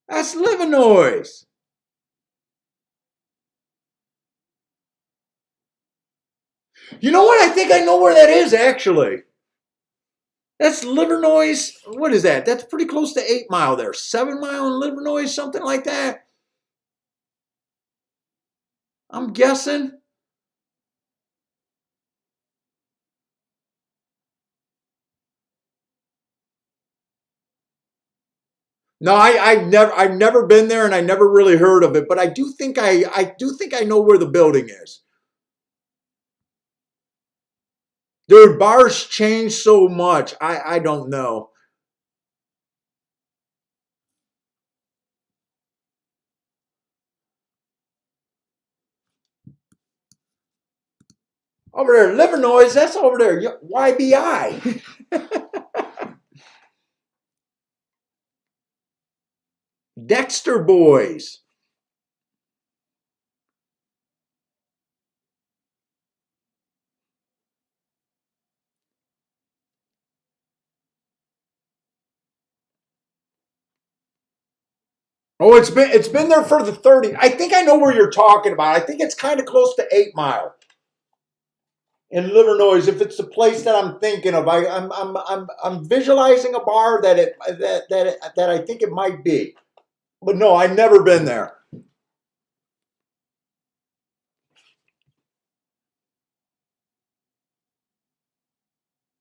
A: That's Liver Noise. You know what? I think I know where that is actually. That's Livernois. What is that? That's pretty close to 8 Mile there. 7 Mile in Livernois, something like that. I'm guessing. No, I've never been there, and I never really heard of it, but I do think I know where the building is. Dude, bars change so much. I don't know. Over there, Livernois, that's over there. YBI. Dexter Boys. Oh, it's been there for the 30. I think I know where you're talking about. I think it's kind of close to 8 Mile in Livernois. If it's the place that I'm thinking of, I'm visualizing a bar that I think it might be. But no, I've never been there.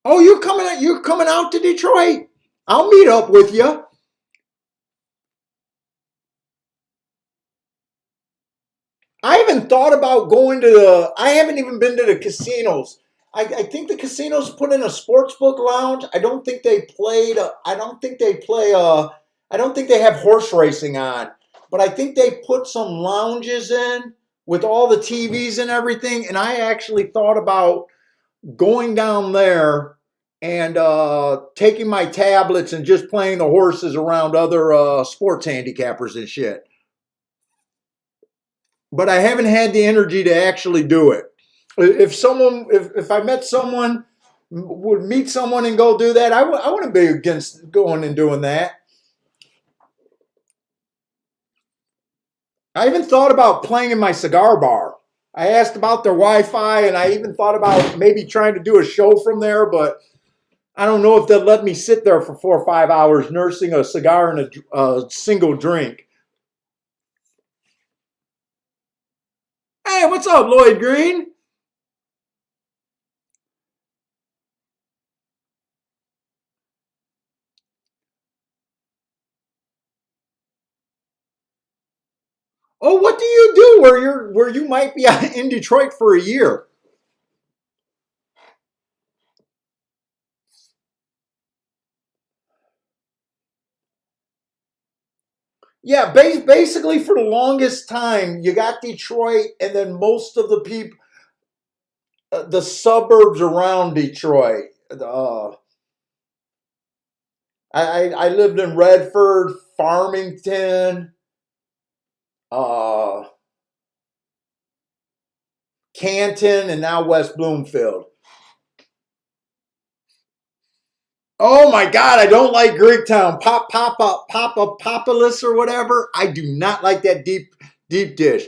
A: Oh, you're coming out to Detroit? I'll meet up with you. I haven't thought about going to the. I haven't even been to the casinos. I think the casinos put in a sportsbook lounge. I don't think they played. I don't think they play. I don't think they have horse racing on. But I think they put some lounges in with all the TVs and everything. And I actually thought about going down there and taking my tablets and just playing the horses around other sports handicappers and shit. But I haven't had the energy to actually do it. If I met someone, would meet someone and go do that, I wouldn't be against going and doing that. I even thought about playing in my cigar bar. I asked about their Wi-Fi, and I even thought about maybe trying to do a show from there, but I don't know if they'll let me sit there for 4 or 5 hours nursing a cigar and a single drink. Hey, what's up, Lloyd Green? Oh, what do you do where you might be in Detroit for a year? Yeah, basically for the longest time, you got Detroit, and then most of the people, the suburbs around Detroit. I lived in Redford, Farmington, uh, Canton, and now West Bloomfield. Oh my God, I don't like Greektown. Populus or whatever. I do not like that deep dish.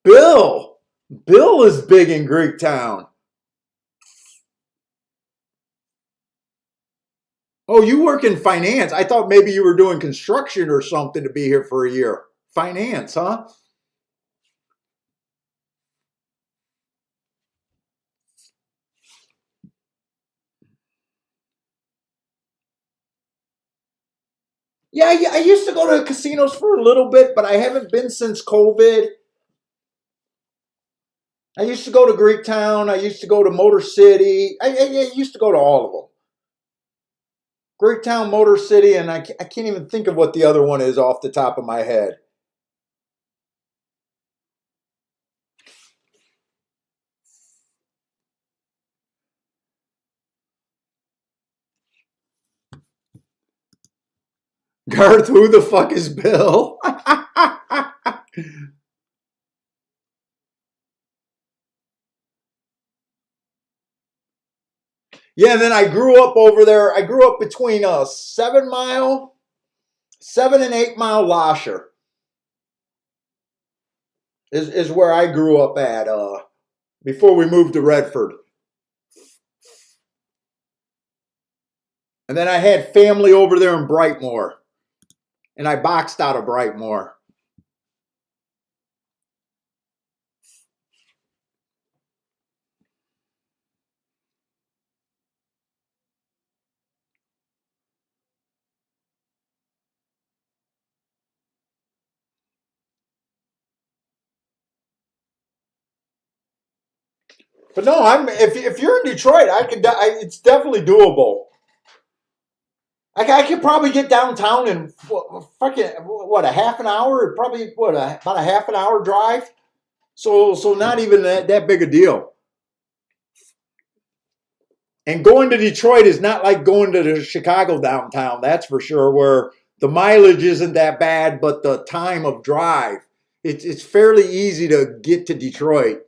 A: Bill. Bill is big in Greektown. Oh, you work in finance. I thought maybe you were doing construction or something to be here for a year. Finance, huh? Yeah, I used to go to casinos for a little bit, but I haven't been since COVID. I used to go to Greektown. I used to go to Motor City. I used to go to all of them. Greektown, Motor City, and I can't even think of what the other one is off the top of my head. Garth, who the fuck is Bill? Yeah, and then I grew up over there. I grew up between 7 mile, 7 and 8 mile Lasher is where I grew up at before we moved to Redford. And then I had family over there in Brightmoor, and I boxed out of Brightmoor. But no, I'm if you're in Detroit, it's definitely doable. I could probably get downtown in fucking what a half an hour, probably about a half an hour drive. So not even that big a deal. And going to Detroit is not like going to the Chicago downtown, that's for sure, where the mileage isn't that bad, but the time of drive, it's fairly easy to get to Detroit.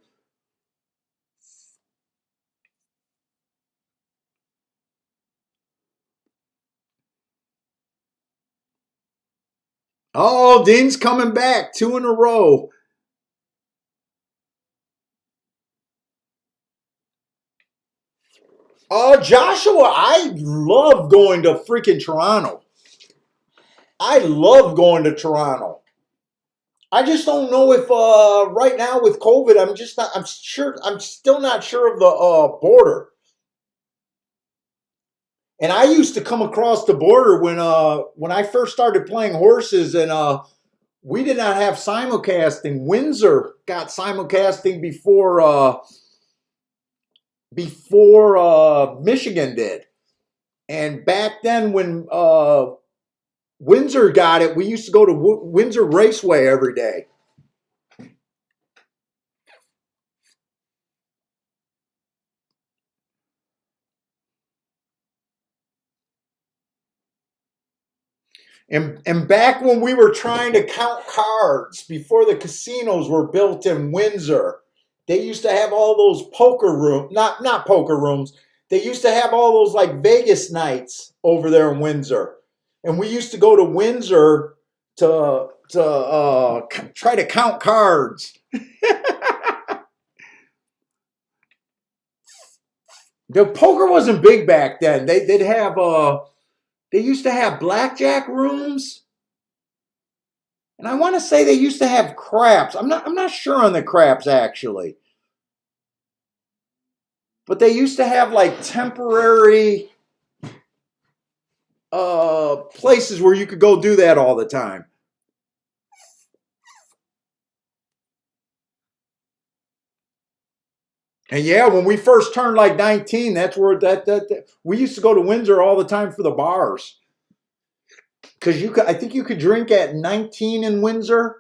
A: Oh, Dean's coming back, two in a row. Oh, Joshua, I love going to freaking Toronto. I love going to Toronto. I just don't know if right now with COVID, I'm just not. I'm sure. I'm still not sure of the border. And I used to come across the border when I first started playing horses, and we did not have simulcasting. Windsor got simulcasting before Michigan did. And back then, when Windsor got it, we used to go to Windsor Raceway every day. And back when we were trying to count cards before the casinos were built in Windsor, they used to have all those poker rooms, not poker rooms. They used to have all those like Vegas nights over there in Windsor. And we used to go to Windsor to try to count cards. The poker wasn't big back then. They used to have blackjack rooms. And I want to say they used to have craps. I'm not sure on the craps actually. But they used to have like temporary places where you could go do that all the time. And yeah, when we first turned like 19, that's where that we used to go to Windsor all the time for the bars. Cuz I think you could drink at 19 in Windsor.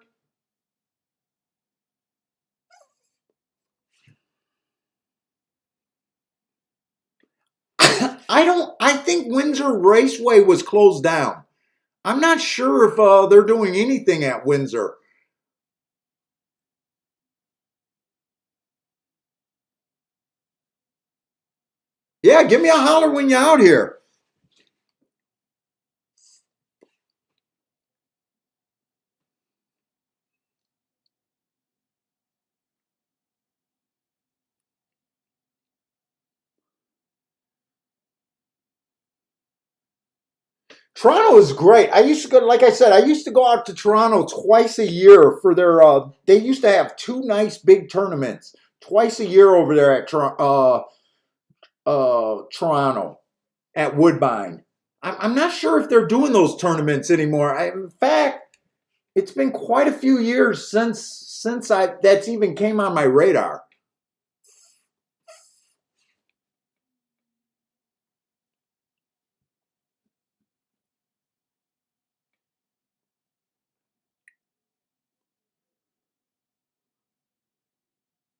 A: I think Windsor Raceway was closed down. I'm not sure if they're doing anything at Windsor. Yeah, give me a holler when you're out here. Toronto is great. I used to go, like I said, I used to go out to Toronto twice a year for their. They used to have two nice big tournaments twice a year over there at Toronto at Woodbine. I'm not sure if they're doing those tournaments anymore. In fact, it's been quite a few years since I that's even came on my radar.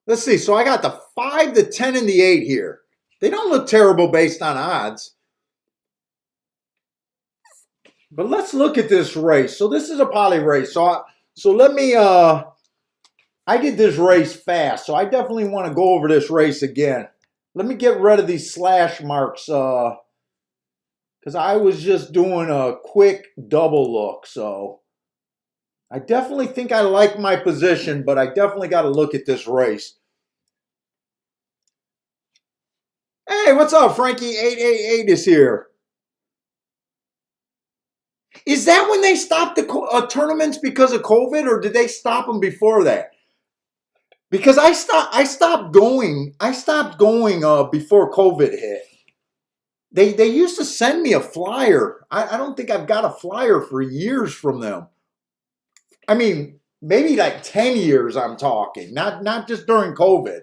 A: Let's see. So I got the 5, the 10, and the 8 here. They don't look terrible based on odds. But let's look at this race. So this is a poly race. So let me I did this race fast, so I definitely want to go over this race again. Let me get rid of these slash marks because I was just doing a quick double look. So I definitely think I like my position, but I definitely got to look at this race. Hey, what's up, Frankie? 888 is here. Is that when they stopped the tournaments because of COVID, or did they stop them before that? Because I stopped going. I stopped going before COVID hit. They used to send me a flyer. I don't think I've got a flyer for years from them. I mean, maybe like 10 years I'm talking, not just during COVID.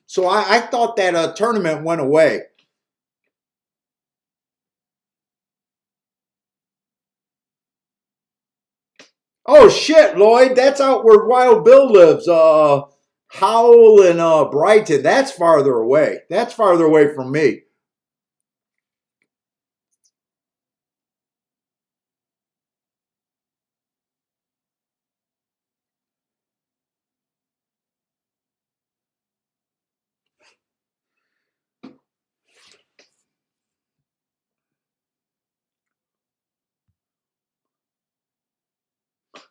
A: So I thought that tournament went away. Oh shit, Lloyd, that's out where Wild Bill lives. Howell and Brighton. That's farther away. That's farther away from me.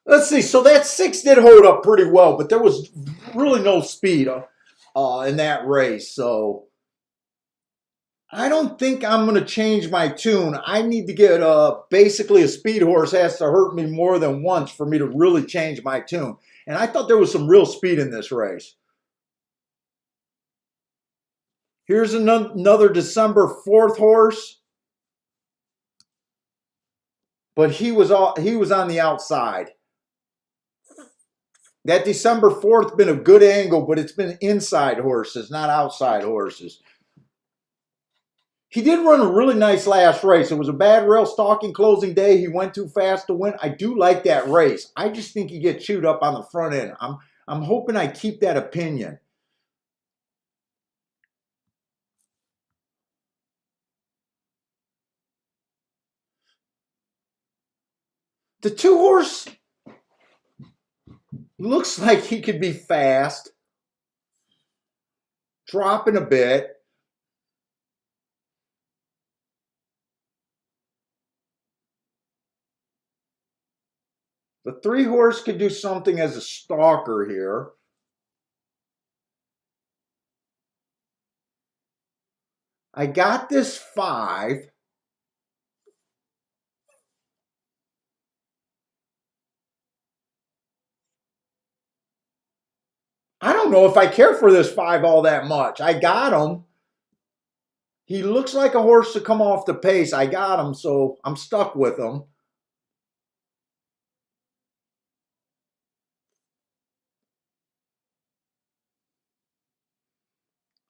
A: Let's see. So that 6 did hold up pretty well, but there was really no speed in that race. So I don't think I'm going to change my tune. I need to get basically a speed horse has to hurt me more than once for me to really change my tune. And I thought there was some real speed in this race. Here's another December 4th horse, but he was on the outside. That December 4th been a good angle, but it's been inside horses, not outside horses. He did run a really nice last race. It was a bad rail stalking closing day. He went too fast to win. I do like that race. I just think he gets chewed up on the front end. I'm hoping I keep that opinion. The 2 horse looks like he could be fast, dropping a bit. The 3 horse could do something as a stalker here. I got this 5. I don't know if I care for this 5 all that much. I got him. He looks like a horse to come off the pace. I got him, so I'm stuck with him.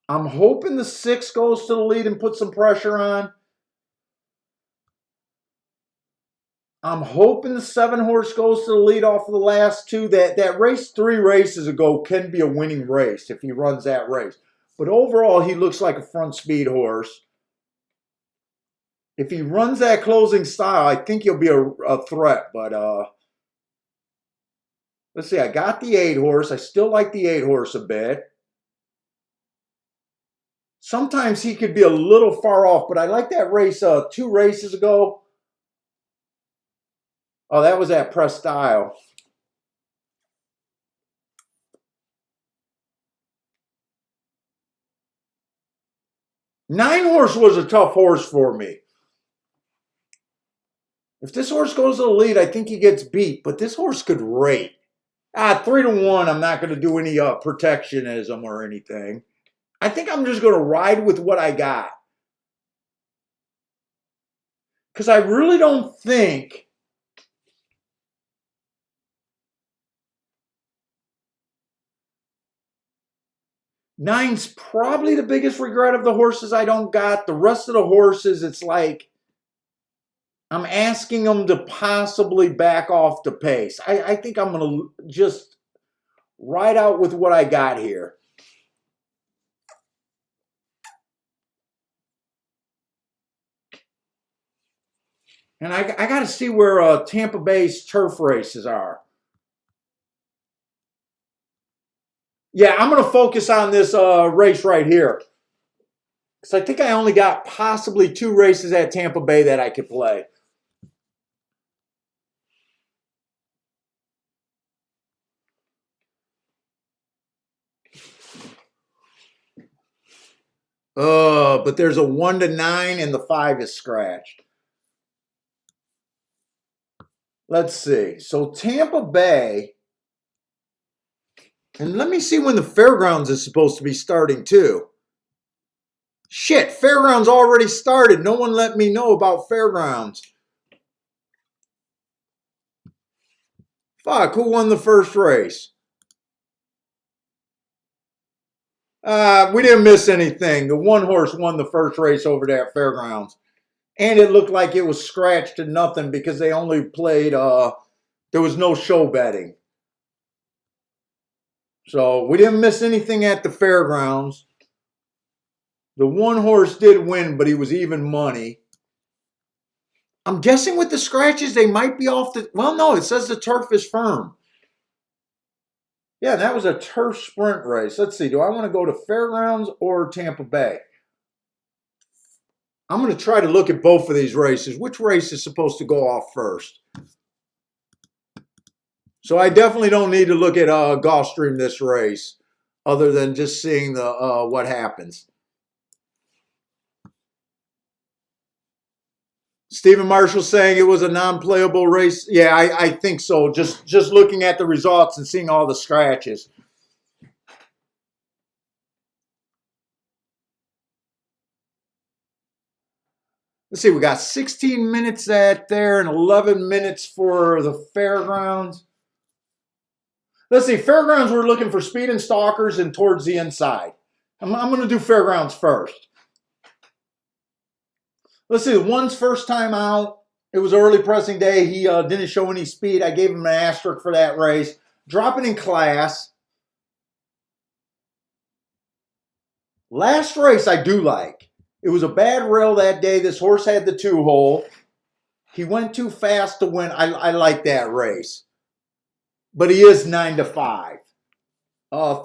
A: I'm hoping the 6 goes to the lead and puts some pressure on. I'm hoping the 7 horse goes to the lead off of the last 2. That race 3 races ago can be a winning race if he runs that race. But overall, he looks like a front speed horse. If he runs that closing style, I think he'll be a threat. But let's see. I got the 8 horse. I still like the 8 horse a bit. Sometimes he could be a little far off, but I like that race 2 races ago. Oh, that was at Press Style. 9 horse was a tough horse for me. If this horse goes to the lead, I think he gets beat, but this horse could rate. 3-1, I'm not going to do any protectionism or anything. I think I'm just going to ride with what I got. Because I really don't think nine's probably the biggest regret of the horses I don't got. The rest of the horses, it's like I'm asking them to possibly back off the pace. I think I'm going to just ride out with what I got here. And I got to see where Tampa Bay's turf races are. Yeah, I'm going to focus on this race right here. Because I think I only got possibly 2 races at Tampa Bay that I could play. But there's a 1 to 9 and the 5 is scratched. Let's see. So Tampa Bay, and let me see when the Fairgrounds is supposed to be starting too. Shit, Fairgrounds already started. No one let me know about Fairgrounds. Fuck, who won the first race? We didn't miss anything. The one horse won the first race over there at Fairgrounds. And it looked like it was scratched to nothing because they only played, there was no show betting. So we didn't miss anything at the Fairgrounds. The one horse did win, but he was even money. I'm guessing with the scratches, they might be off the... Well, no, it says the turf is firm. Yeah, that was a turf sprint race. Let's see. Do I want to go to Fairgrounds or Tampa Bay? I'm going to try to look at both of these races. Which race is supposed to go off first? So I definitely don't need to look at Gulfstream this race, other than just seeing the what happens. Stephen Marshall saying it was a non-playable race. Yeah, I think so. Just looking at the results and seeing all the scratches. Let's see, we got 16 minutes at there and 11 minutes for the Fairgrounds. Let's see, Fairgrounds, we're looking for speed and stalkers and towards the inside. I'm going to do Fairgrounds first. Let's see, the one's first time out. It was early pressing day. He didn't show any speed. I gave him an asterisk for that race. Dropping in class. Last race I do like. It was a bad rail that day. This horse had the 2-hole. He went too fast to win. I like that race. But he is 9 to 5.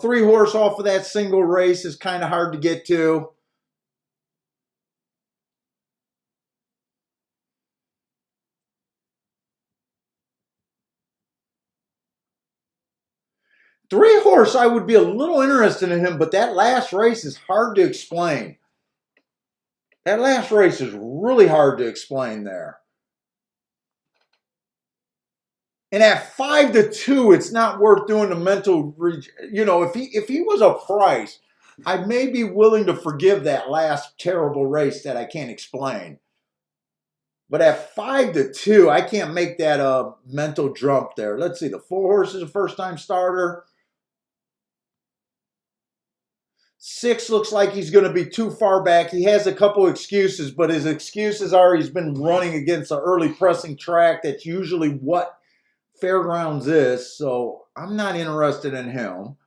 A: 3 horse off of that single race is kind of hard to get to. Three horse, I would be a little interested in him, but that last race is hard to explain. That last race is really hard to explain there. And at 5 to 2, it's not worth doing the mental. You know, if he was a price, I may be willing to forgive that last terrible race that I can't explain. But at 5 to 2, I can't make that mental jump there. Let's see. The 4 horse is a first-time starter. 6 looks like he's going to be too far back. He has a couple excuses, but his excuses are he's been running against an early pressing track. That's usually what Fairgrounds is, so I'm not interested in him.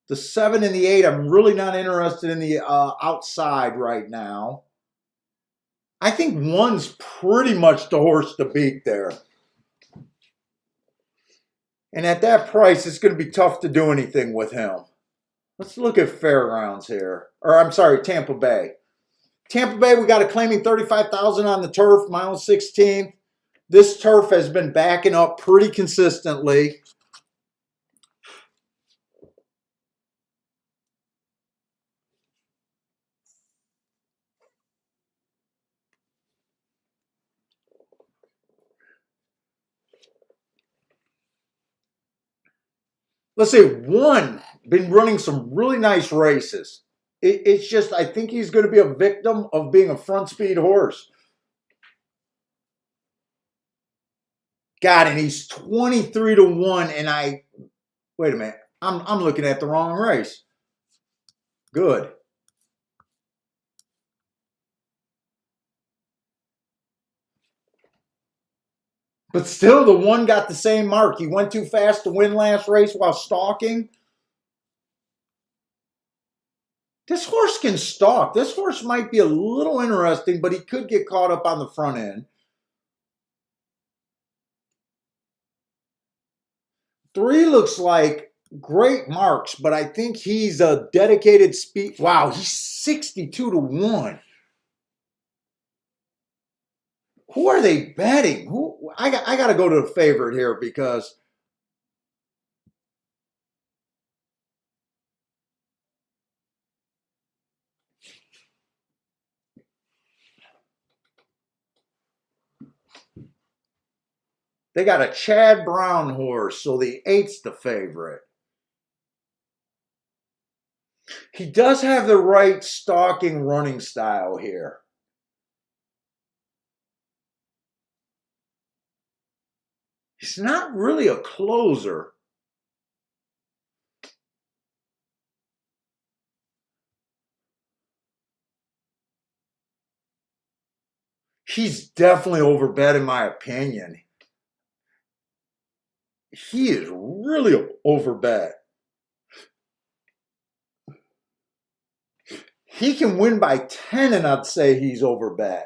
A: The 7 and the 8, I'm really not interested in the outside right now. I think 1's pretty much the horse to beat there. And at that price, it's going to be tough to do anything with him. Let's look at Fairgrounds here. Or I'm sorry, Tampa Bay. Tampa Bay, we got a claiming 35,000 on the turf, mile 16th. This turf has been backing up pretty consistently. let's say one, been running some really nice races. It's just, I think he's going to be a victim of being a front speed horse. God, and he's 23-1, and wait a minute, I'm looking at the wrong race. Good. But still, the one got the same mark. He went too fast to win last race while stalking. This horse can stalk. This horse might be a little interesting, but he could get caught up on the front end. 3 looks like great marks, but I think he's a dedicated speed. Wow, he's 62-1. Who are they betting? Who I got to go to the favorite here because they got a Chad Brown horse, so the 8's the favorite. He does have the right stalking running style here. He's not really a closer. He's definitely overbet in my opinion. He is really overbet. He can win by 10, and I'd say he's overbet.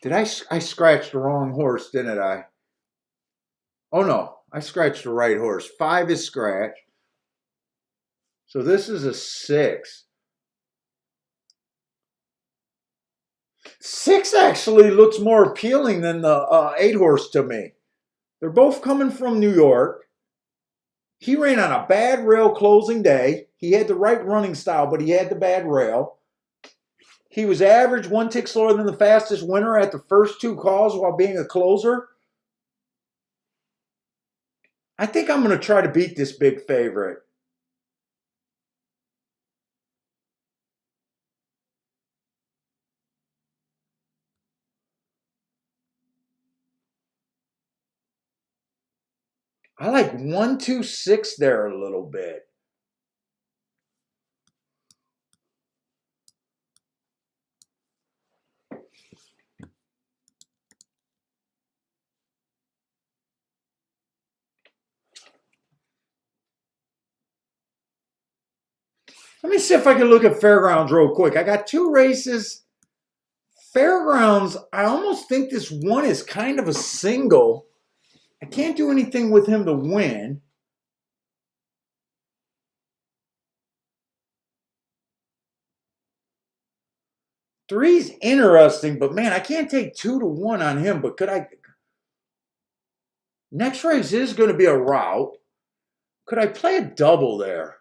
A: Did I scratched the wrong horse, didn't I? Oh no, I scratched the right horse. 5 is scratched. So this is a 6. 6 actually looks more appealing than the 8 horse to me. They're both coming from New York. He ran on a bad rail closing day. He had the right running style, but he had the bad rail. He was average, 1 tick slower than the fastest winner at the first 2 calls while being a closer. I think I'm going to try to beat this big favorite. I like 1, 2, 6 there a little bit. Let me see if I can look at Fairgrounds real quick. I got 2 races. Fairgrounds, I almost think this one is kind of a single. I can't do anything with him to win. Three's interesting, but man, I can't take 2-1 on him. But could I? Next race is going to be a route. Could I play a double there?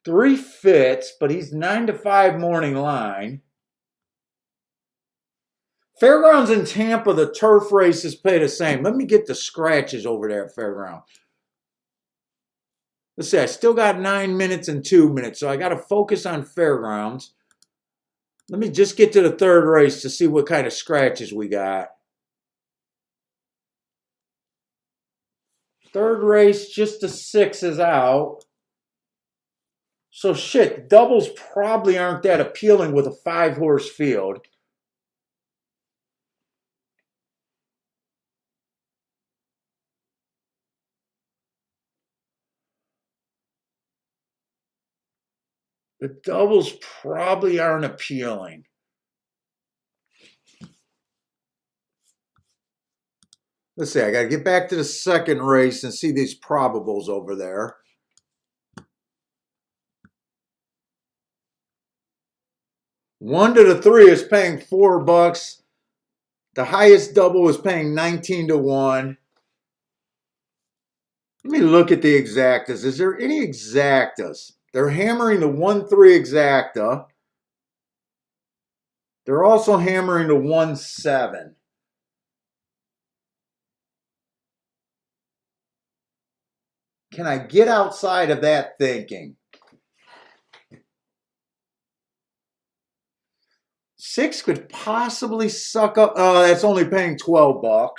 A: Three fits, but he's 9-5 morning line. Fairgrounds in Tampa, the turf races pay the same. Let me get the scratches over there at Fairgrounds. Let's see, I still got 9 minutes and 2 minutes, so I got to focus on Fairgrounds. Let me just get to the third race to see what kind of scratches we got. Third race, just the 6 is out. So shit, doubles probably aren't that appealing with a 5-horse field. The doubles probably aren't appealing. Let's see, I got to get back to the second race and see these probables over there. One to the 3 is paying $4. The highest double is paying 19-1. Let me look at the exactas. Is there any exactas? They're hammering the 1-3 exacta. They're also hammering the 1-7. Can I get outside of that thinking? 6 could possibly suck up. Oh, that's only paying $12.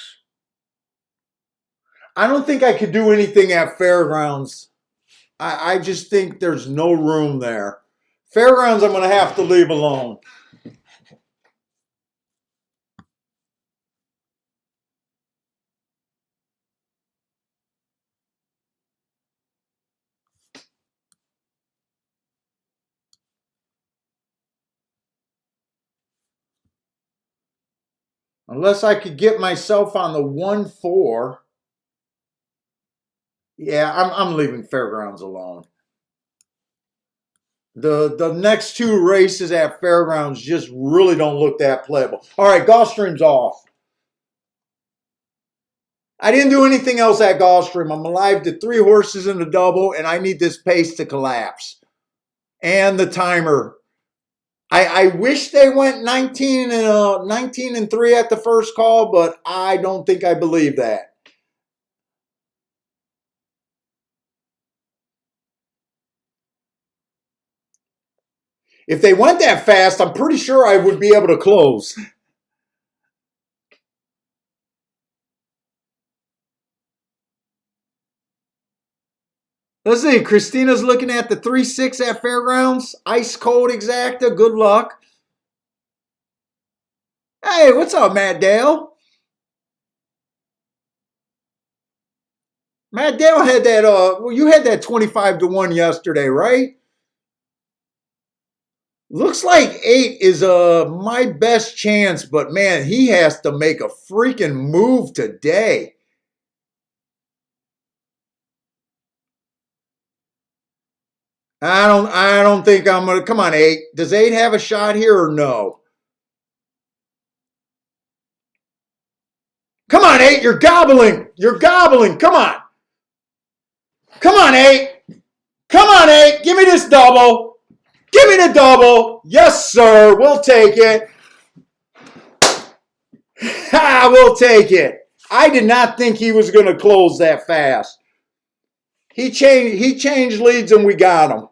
A: I don't think I could do anything at Fairgrounds. I just think there's no room there. Fairgrounds, I'm going to have to leave alone. Unless I could get myself on the 1-4. Yeah, I'm leaving Fairgrounds alone. The next two races at Fairgrounds just really don't look that playable. All right, Gulfstream's off. I didn't do anything else at Gulfstream. I'm alive to 3 horses in the double, and I need this pace to collapse. And the timer. I wish they went 19 and 3 at the first call, but I don't think I believe that. If they went that fast, I'm pretty sure I would be able to close. Let's see. Christina's looking at the 3-6 at Fairgrounds. Ice cold exacta. Good luck. Hey, what's up, Matt Dale? Matt Dale had that, well, you had that 25-1 yesterday, right? Looks like 8 is my best chance, but man, he has to make a freaking move today. I don't think I'm gonna come on, 8. Does 8 have a shot here or no? Come on, 8, you're gobbling. You're gobbling. Come on. Come on, 8. Come on, 8. Give me this double. Give me the double. Yes, sir. We'll take it. Ha, we'll take it. I did not think he was going to close that fast. He changed leads and we got him.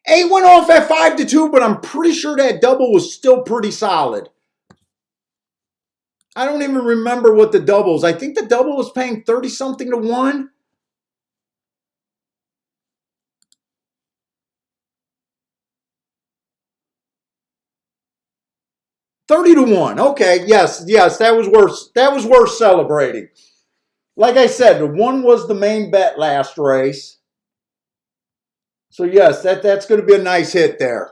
A: 8 went off at 5-2, but I'm pretty sure that double was still pretty solid. I don't even remember what the doubles. I think the double was paying 30-something to 1. $30-1. Okay, yes, that was worth. That was worth celebrating. Like I said, the 1 was the main bet last race. So yes, that's going to be a nice hit there.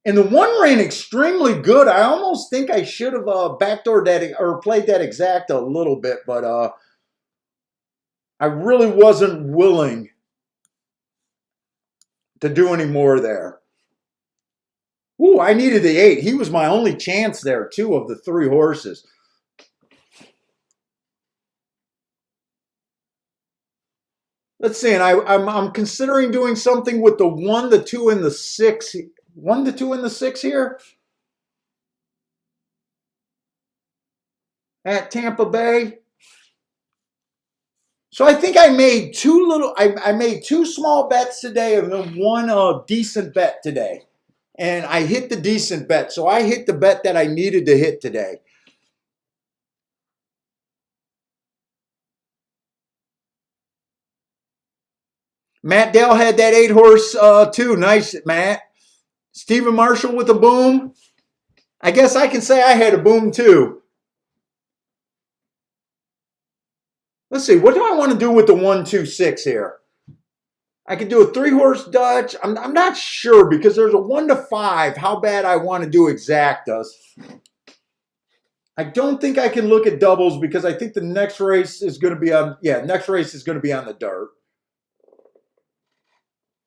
A: And the 1 ran extremely good. I almost think I should have backdoored that or played that exact a little bit, but I really wasn't willing to do any more there. Ooh, I needed the 8. He was my only chance there, too, of the 3 horses. Let's see, and I'm considering doing something with the 1, the 2, and the 6. 1, the 2, and the 6 here at Tampa Bay. So I think I made I made 2 small bets today and then 1 decent bet today. And I hit the decent bet. So I hit the bet that I needed to hit today. Matt Dell had that 8 horse too. Nice, Matt. Stephen Marshall with a boom. I guess I can say I had a boom too. Let's see. What do I want to do with the 1-2-6 here? I could do a 3 horse Dutch. I'm not sure because there's a 1-5. How bad I want to do exactas. I don't think I can look at doubles because I think the next race is going to be on. Yeah, next race is going to be on the dirt.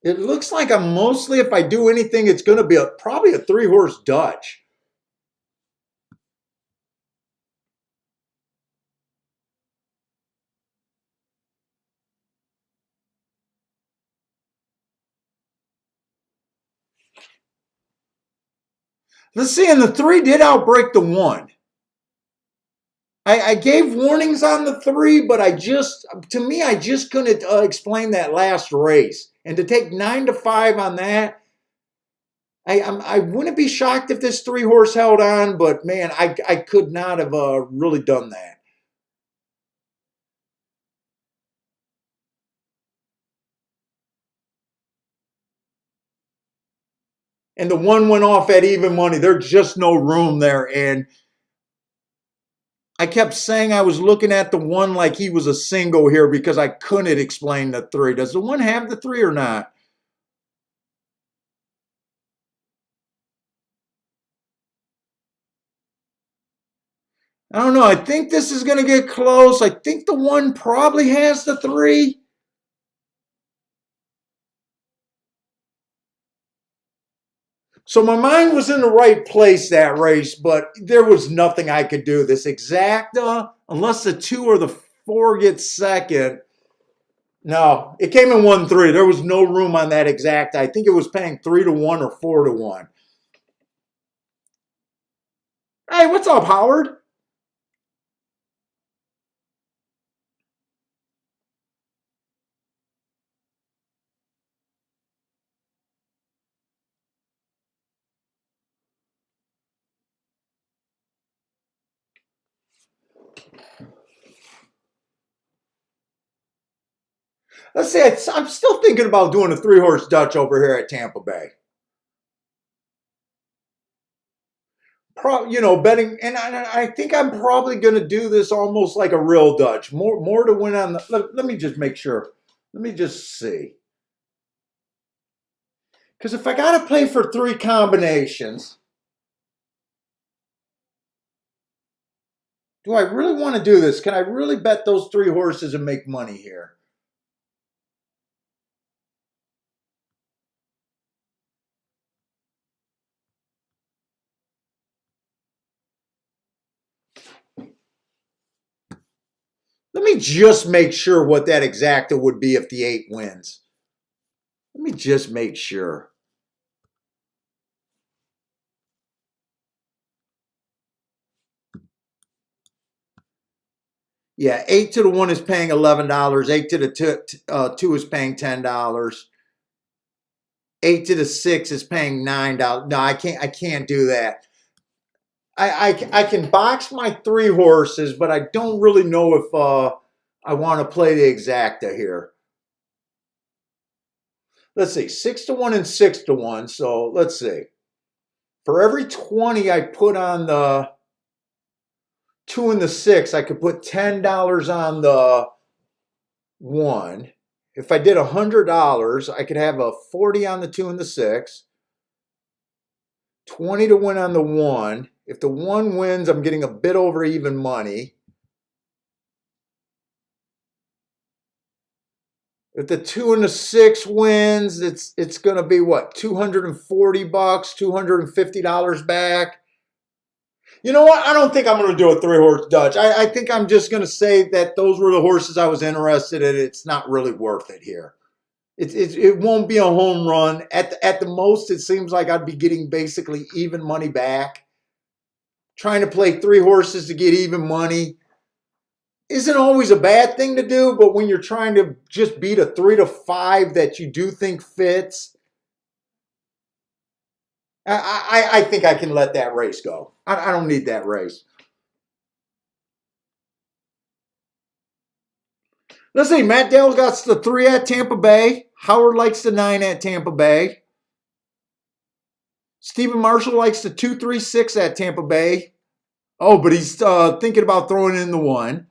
A: It looks like I'm mostly, if I do anything, it's going to be probably a 3 horse Dutch. Let's see, and the 3 did outbreak the 1. I gave warnings on the 3, but to me, I just couldn't explain that last race. And to take 9-5 on that, I wouldn't be shocked if this 3 horse held on, but man, I could not have really done that. And the 1 went off at even money. There's just no room there. And I kept saying I was looking at the 1 like he was a single here because I couldn't explain the 3. Does the 1 have the 3 or not? I don't know. I think this is going to get close. I think the 1 probably has the 3. So my mind was in the right place that race, but there was nothing I could do. This exacta, unless the 2 or the 4 gets second. No, it came in 1-3. There was no room on that exacta. I think it was paying 3-1 or 4-1. Hey, what's up, Howard? Let's see. I'm still thinking about doing a 3-horse Dutch over here at Tampa Bay. Betting, and I think I'm probably going to do this almost like a real Dutch. More to win on the. Let me just make sure. Let me just see. Because if I got to play for 3 combinations, do I really want to do this? Can I really bet those 3 horses and make money here? Let me just make sure what that exacta would be if the 8 wins. Let me just make sure. Yeah, 8 to the 1 is paying $11. 8 to the 2 is paying $10. 8 to the 6 is paying $9. No, I can't do that. I can box my 3 horses, but I don't really know if I want to play the exacta here. Let's see, 6-1 and 6-1. So let's see. For every 20 I put on the 2 and the 6, I could put $10 on the 1. If I did $100, I could have a 40 on the 2 and the 6, 20 to win on the 1. If the 1 wins, I'm getting a bit over even money. If the 2 and the 6 wins, it's going to be what, $240, $250 back. You know what? I don't think I'm going to do a 3-horse Dutch. I think I'm just going to say that those were the horses I was interested in. It's not really worth it here. It won't be a home run. At the most, it seems like I'd be getting basically even money back. Trying to play 3 horses to get even money isn't always a bad thing to do, but when you're trying to just beat a 3 to 5 that you do think fits, I think I can let that race go. I don't need that race. Let's see. Matt Dale got the 3 at Tampa Bay. Howard likes the 9 at Tampa Bay. Stephen Marshall likes the 2, 3, 6 at Tampa Bay. Oh, but he's thinking about throwing in the 1.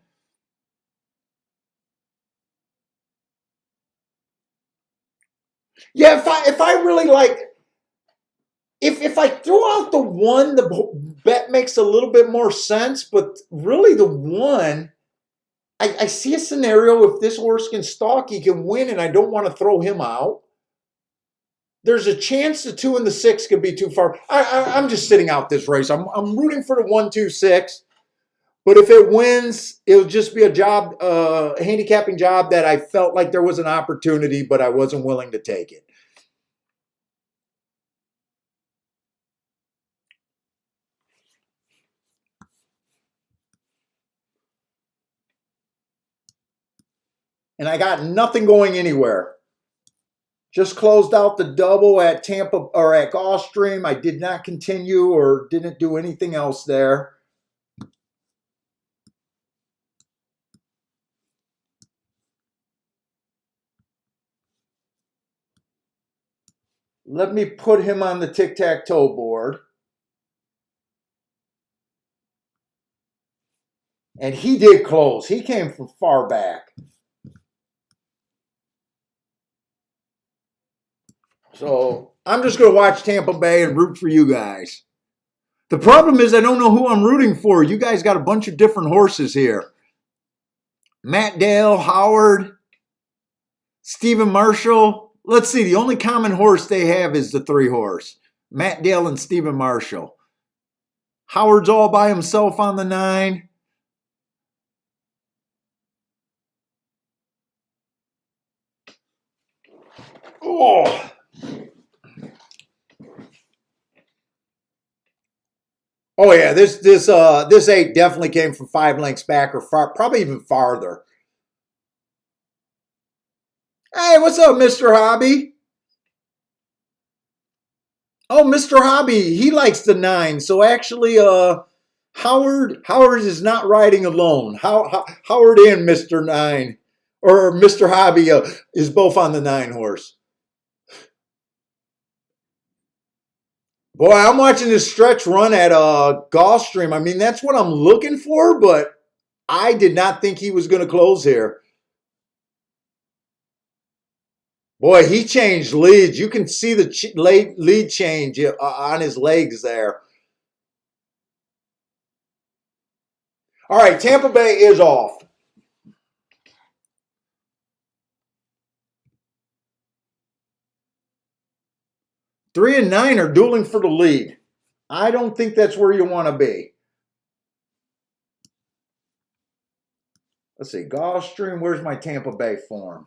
A: Yeah, if I really like, if I throw out the 1, the bet makes a little bit more sense. But really, the 1, I see a scenario if this horse can stalk, he can win, and I don't want to throw him out. There's a chance the 2 and the 6 could be too far. I'm just sitting out this race. I'm rooting for the 1, 2, 6. But if it wins, it'll just be a job, a handicapping job that I felt like there was an opportunity, but I wasn't willing to take it. and I got nothing going anywhere. Just closed out the double at Tampa or at Gulfstream. I did not continue or didn't do anything else there. Let me put him on the tic-tac-toe board. And he did close. He came from far back. So I'm just going to watch Tampa Bay and root for you guys. The problem is I don't know who I'm rooting for. You guys got a bunch of different horses here. Matt Dale, Howard, Stephen Marshall. Let's see. The only common horse they have is the 3-horse. Matt Dale and Stephen Marshall. Howard's all by himself on the 9. Oh. Oh yeah, this 8 definitely came from 5 lengths back or probably even farther. Hey, what's up, Mr. Hobby? Oh, Mr. Hobby, he likes the 9. So actually, Howard is not riding alone. Howard and Mr. 9 or Mr. Hobby is both on the 9 horse. Boy, I'm watching this stretch run at Gulfstream. I mean, that's what I'm looking for, but I did not think he was going to close here. Boy, he changed leads. You can see the lead change on his legs there. All right, Tampa Bay is off. Three and 9 are dueling for the lead. I don't think that's where you want to be. Let's see, Gulfstream, where's my Tampa Bay form?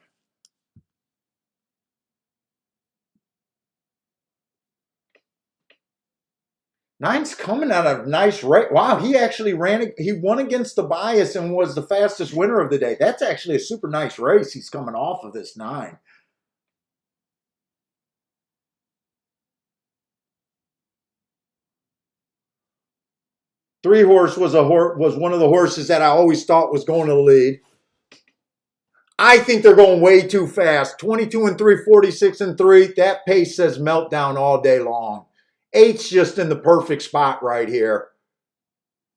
A: Nine's coming out of a nice race. Wow, he actually won against the bias and was the fastest winner of the day. That's actually a super nice race he's coming off of this 9. Three horse was one of the horses that I always thought was going to lead. I think they're going way too fast. 22 and 3, 46 and 3. That pace says meltdown all day long. 8's just in the perfect spot right here.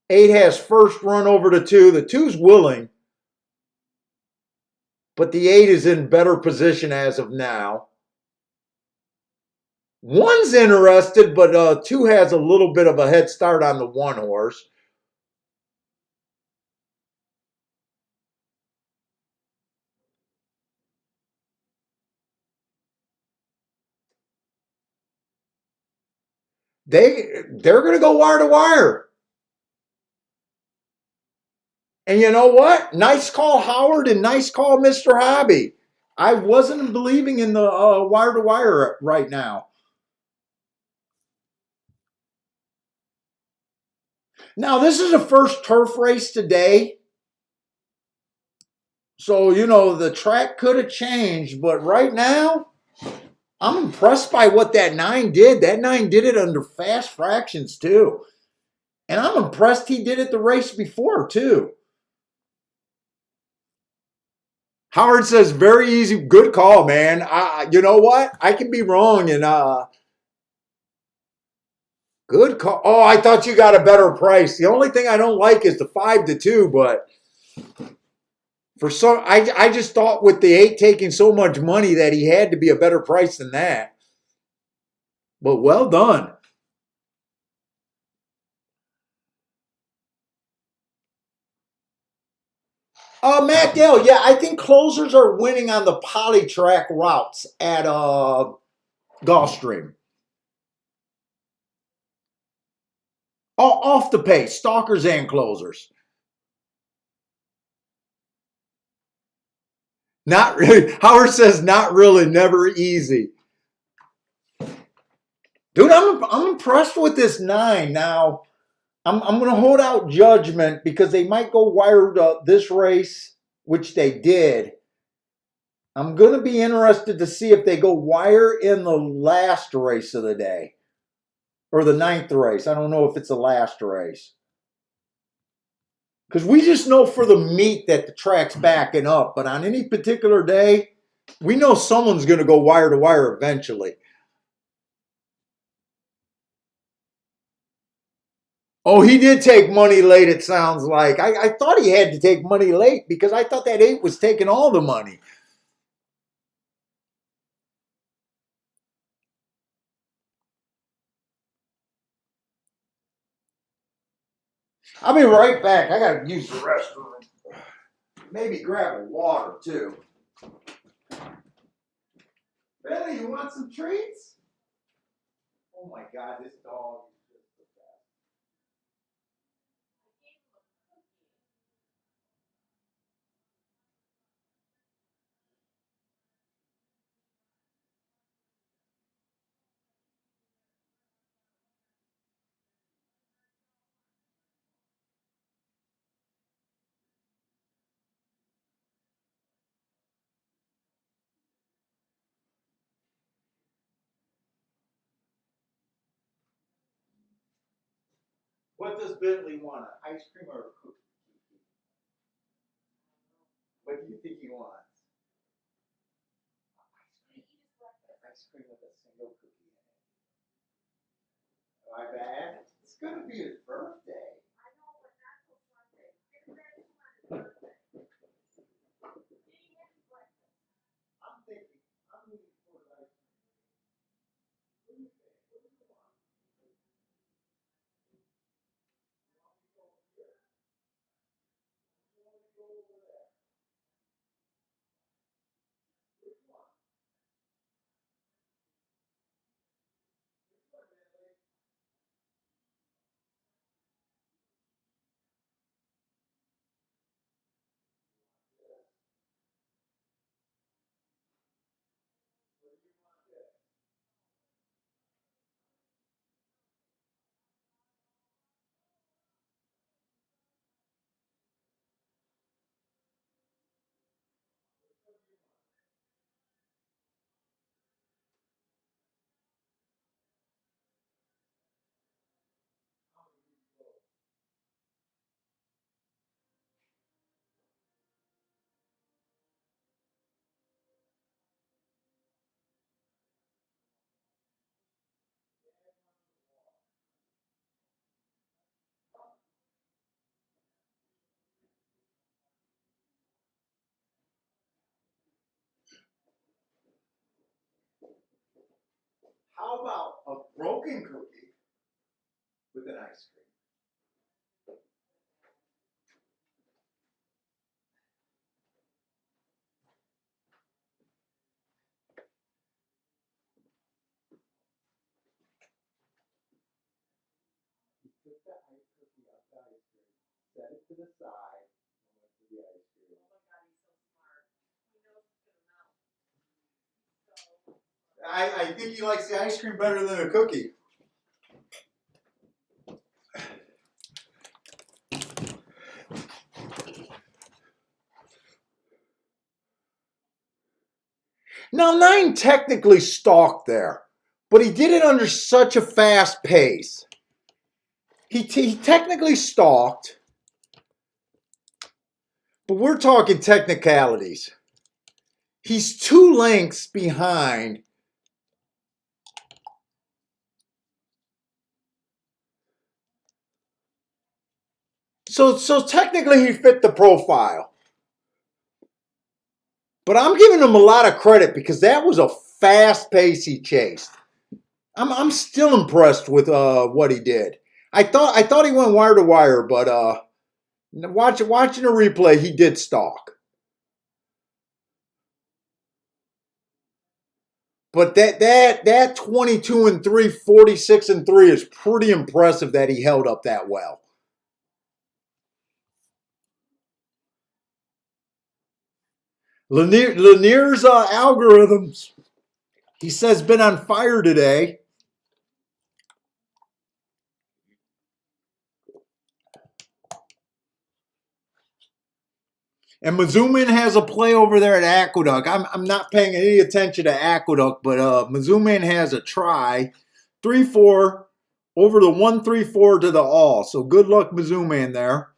A: 8 has first run over to 2. The 2's willing, but the 8 is in better position as of now. 1's interested, but 2 has a little bit of a head start on the 1 horse. They're going to go wire to wire. And you know what? Nice call, Howard, and nice call, Mr. Hobby. I wasn't believing in the wire to wire right now. Now, this is the first turf race today. So, you know, the track could have changed. But right now, I'm impressed by what that 9 did. That 9 did it under fast fractions, too. And I'm impressed he did it the race before, too. Howard says, very easy. Good call, man. You know what? I can be wrong. And good call. Oh, I thought you got a better price. The only thing I don't like is the 5 to 2, but for some, I just thought with the 8 taking so much money that he had to be a better price than that. But well done. Matt Dale, yeah, I think closers are winning on the poly track routes at Gulfstream. Off the pace, stalkers and closers. Not really. Howard says not really, never easy. Dude, I'm impressed with this 9. Now, I'm going to hold out judgment because they might go wired this race, which they did. I'm going to be interested to see if they go wire in the last race of the day or the ninth race. I don't know if it's the last race. Because we just know for the meet that the track's backing up. But on any particular day, we know someone's going to go wire to wire eventually. Oh, he did take money late, it sounds like. I thought he had to take money late because I thought that 8 was taking all the money. I'll be right back. I got to use the restroom. Maybe grab a water, too. Billy, you want some treats? Oh my God, this dog is just the best. What does Bentley want? An ice cream or a cookie? What do you think he wants? Ice cream with a single cookie in it. My bad. It's going to be his birthday. I'm thinking, I'm looking for like, what do you think? What do you want? You want to go over there? Which one? Which one, Bentley? Or do you want this? How about a broken cookie with an ice cream? He took the ice cookie out the ice cream, set it to the side, and went to the ice cream. I think he likes the ice cream better than a cookie. Now, Nine technically stalked there, but he did it under such a fast pace. He technically stalked, but we're talking technicalities. He's 2 lengths behind. So technically he fit the profile. But I'm giving him a lot of credit because that was a fast pace he chased. I'm still impressed with what he did. I thought he went wire to wire, but watching a replay, he did stalk. But that 22-3, 46-3 is pretty impressive that he held up that well. Lanier's algorithms, he says, been on fire today. And Mizuman has a play over there at Aqueduct. I'm not paying any attention to Aqueduct, but Mizuman has a try. 3-4 over the 1-3-4 to the all. So good luck, Mizuman there.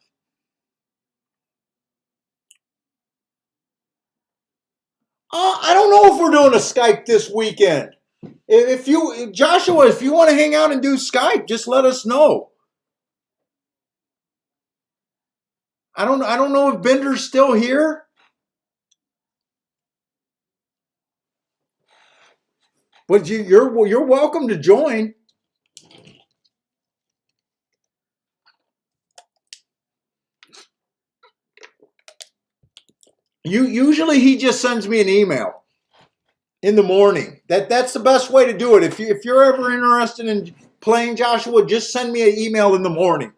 A: I don't know if we're doing a Skype this weekend. If you, Joshua, if you want to hang out and do Skype, just let us know. I don't know if Bender's still here. But you're welcome to join. Usually he just sends me an email in the morning. That's the best way to do it. If you're ever interested in playing, Joshua, just send me an email in the morning.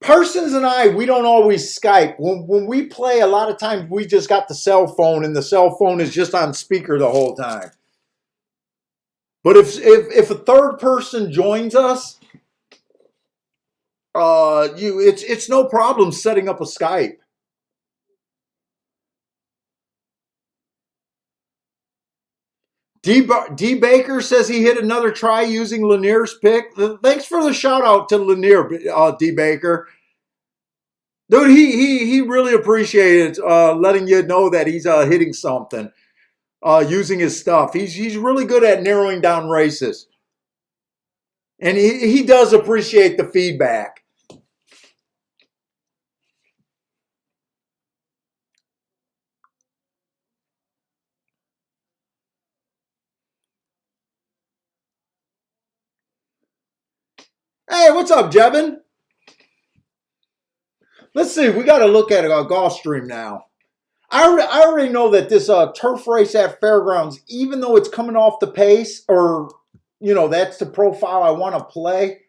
A: Parsons and I, we don't always Skype. When we play, a lot of times we just got the cell phone, and the cell phone is just on speaker the whole time. But if a third person joins us, it's no problem setting up a Skype. D. Baker says he hit another try using Lanier's pick. Thanks for the shout out to Lanier, D. Baker. Dude, he really appreciated letting you know that he's hitting something using his stuff. He's really good at narrowing down races. And he does appreciate the feedback. Hey, what's up, Jevin? Let's see. We got to look at a Gulfstream now. I already know that this turf race at Fairgrounds, even though it's coming off the pace, or, that's the profile I want to play,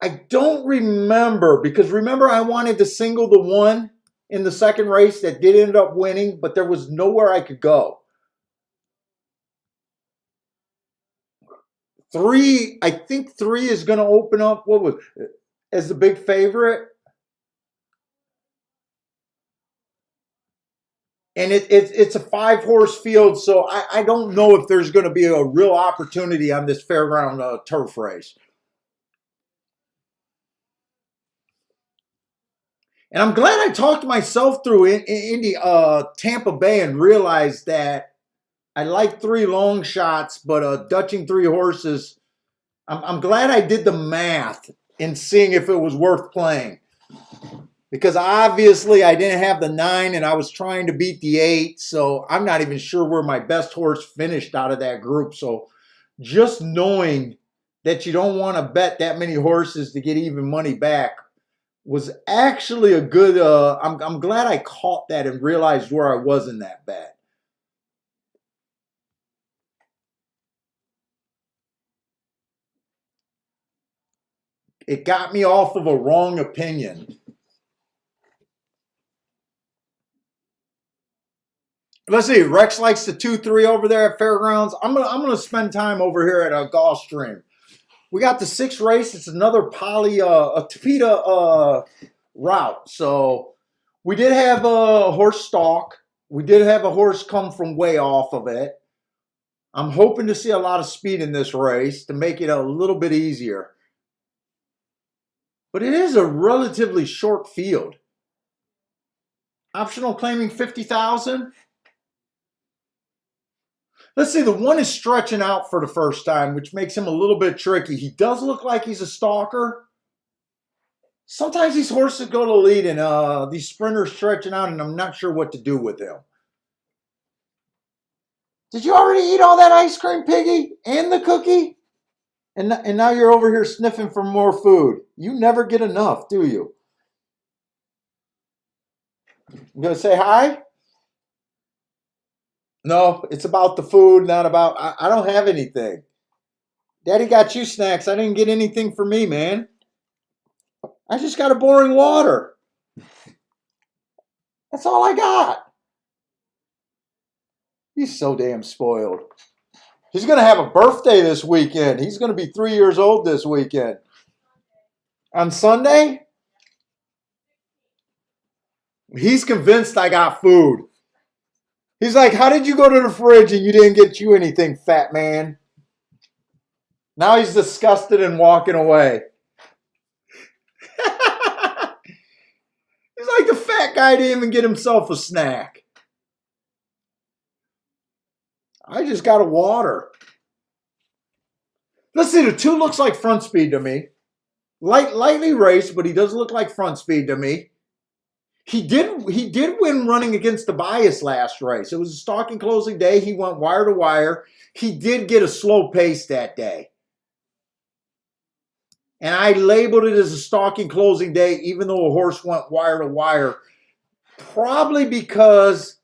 A: I don't remember, because remember I wanted to single the one in the second race that did end up winning, but there was nowhere I could go. 3, I think 3 is going to open up, as the big favorite. And it's a 5-horse field, so I don't know if there's going to be a real opportunity on this fairground turf race. And I'm glad I talked myself through Indy, Tampa Bay, and realized that I like 3 long shots, but Dutching 3 horses, I'm glad I did the math in seeing if it was worth playing. Because obviously I didn't have the 9 and I was trying to beat the 8. So I'm not even sure where my best horse finished out of that group. So just knowing that you don't want to bet that many horses to get even money back was actually a good, I'm glad I caught that and realized where I was in that bet. It got me off of a wrong opinion. Let's see. Rex likes the 2-3 over there at Fairgrounds. I'm gonna spend time over here at Gulfstream. We got the 6th race. It's another poly a Tapeta route. So we did have a horse stalk. We did have a horse come from way off of it. I'm hoping to see a lot of speed in this race to make it a little bit easier. But it is a relatively short field. Optional claiming 50,000. Let's see, the 1 is stretching out for the first time, which makes him a little bit tricky. He does look like he's a stalker. Sometimes these horses go to lead and these sprinters stretching out, and I'm not sure what to do with him. Did you already eat all that ice cream, Piggy? And the cookie? And now you're over here sniffing for more food. You never get enough, do you? You gonna say hi? No, it's about the food, not about, I don't have anything. Daddy got you snacks. I didn't get anything for me, man. I just got a boring water. That's all I got. He's so damn spoiled. He's going to have a birthday this weekend. He's going to be 3 years old this weekend. On Sunday, he's convinced I got food. He's like, "How did you go to the fridge and you didn't get you anything, fat man?" Now he's disgusted and walking away. He's like, the fat guy didn't even get himself a snack. I just got a water. Let's see, the two looks like front speed to me. Lightly raced, but he does look like front speed to me. He did win running against the bias last race. It was a stalking closing day. He went wire to wire. He did get a slow pace that day. And I labeled it as a stalking closing day, even though a horse went wire to wire. Probably because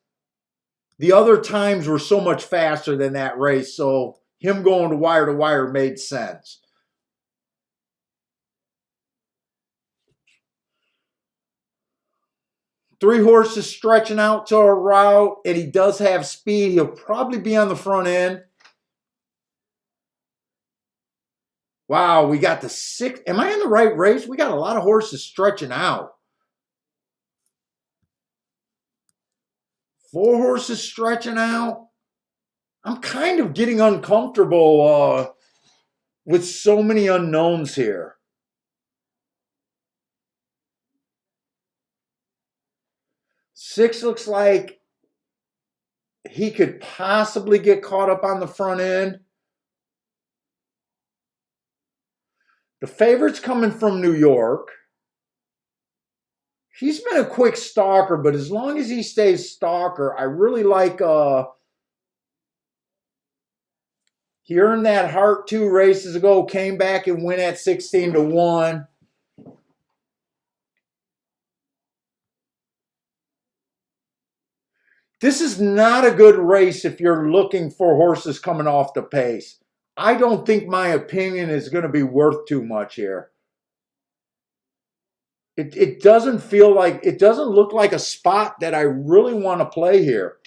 A: the other times were so much faster than that race. So him going to wire made sense. Three horses stretching out to a route, and he does have speed. He'll probably be on the front end. Wow, we got the six. Am I in the right race? We got a lot of horses stretching out. Four horses stretching out. I'm kind of getting uncomfortable with so many unknowns here. Six looks like he could possibly get caught up on the front end. The favorite's coming from New York. He's been a quick stalker, but as long as he stays stalker, I really like he earned that heart 2 races ago, came back and went at 16-1. This is not a good race if you're looking for horses coming off the pace. I don't think my opinion is going to be worth too much here. It doesn't feel like, it doesn't look like a spot that I really want to play here.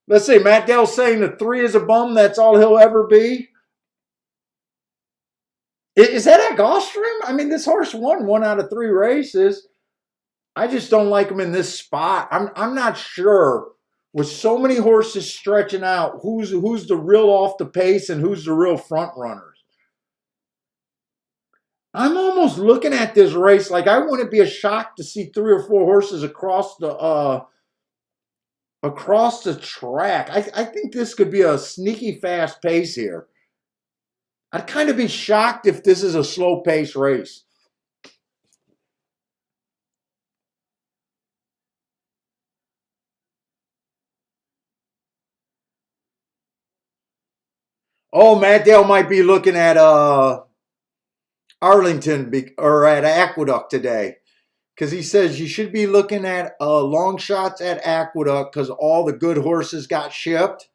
A: Let's see, Matt Dell's saying the 3 is a bum, that's all he'll ever be. Is that at Gulfstream? I mean, this horse won 1 out of 3 races. I just don't like him in this spot. I'm not sure. With so many horses stretching out, who's the real off the pace and who's the real front runners? I'm almost looking at this race like I wouldn't be a shock to see 3 or 4 horses across the track. I think this could be a sneaky fast pace here. I'd kind of be shocked if this is a slow pace race. Oh, Matt Dale might be looking at Arlington or at Aqueduct today, because he says you should be looking at long shots at Aqueduct because all the good horses got shipped.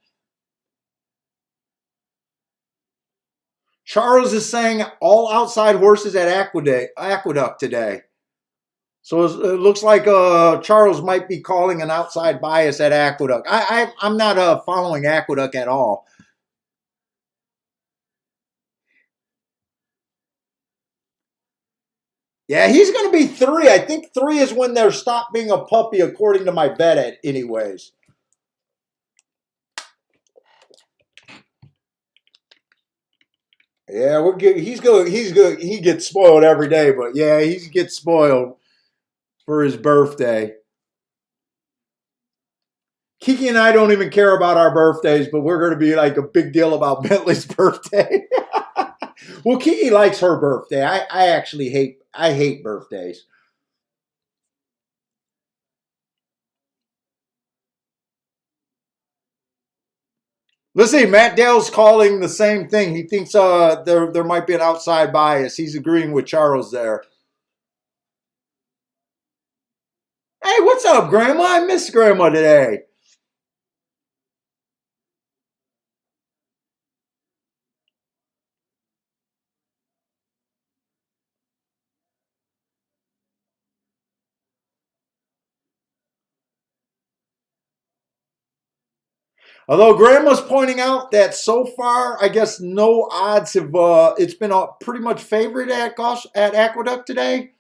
A: Charles is saying all outside horses at Aqueduct today. So it looks like Charles might be calling an outside bias at Aqueduct. I'm not following Aqueduct at all. Yeah, he's going to be 3. I think 3 is when they're stopped being a puppy, according to my vet, anyways. Yeah, we're good. He's good. He's good. He gets spoiled every day, but yeah, he gets spoiled for his birthday. Kiki and I don't even care about our birthdays, but we're going to be like a big deal about Bentley's birthday. Well, Kiki likes her birthday. I actually hate birthdays. Let's see. Matt Dale's calling the same thing. He thinks there might be an outside bias. He's agreeing with Charles there. Hey, what's up, Grandma? I miss Grandma today. Although Grandma's pointing out that so far, I guess no odds have. It's been pretty much favored at Aqueduct today.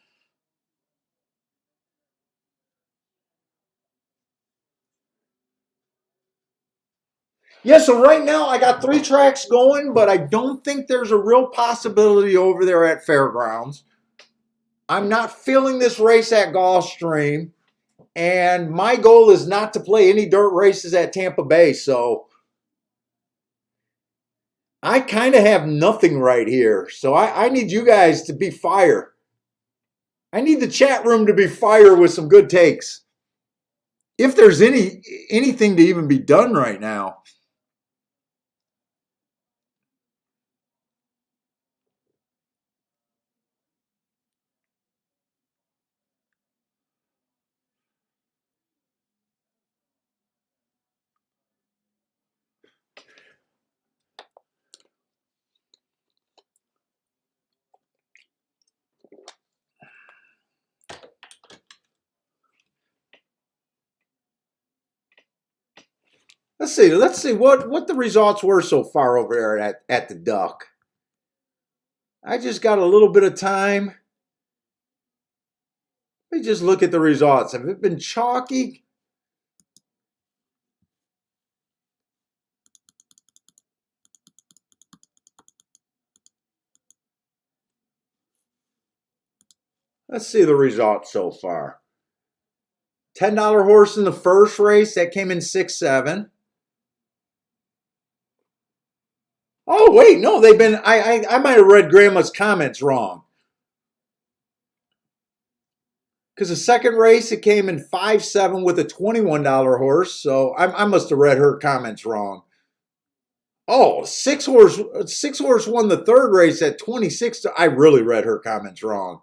A: Yeah, so right now I got three tracks going, but I don't think there's a real possibility over there at Fairgrounds. I'm not feeling this race at Gulfstream, and my goal is not to play any dirt races at Tampa Bay. So I kind of have nothing right here. So I need you guys to be fire. I need the chat room to be fire with some good takes. If there's anything to even be done right now. Let's see what the results were so far over there at the Duck. I just got a little bit of time. Let me just look at the results. Have it been chalky? Let's see the results so far. $10 horse in the first race that came in 6-7. Oh wait, no, they've been. I might have read Grandma's comments wrong. Because the second race it came in 5-7 with a $21 horse, so I must have read her comments wrong. Oh, six horse won the third race at 26. I really read her comments wrong.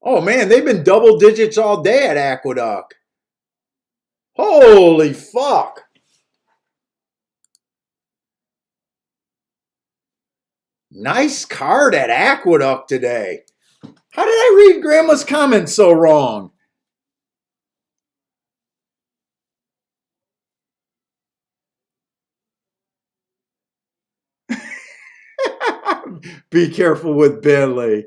A: Oh man, they've been double digits all day at Aqueduct. Holy fuck. Nice card at Aqueduct today. How did I read Grandma's comments so wrong? Be careful with Bentley.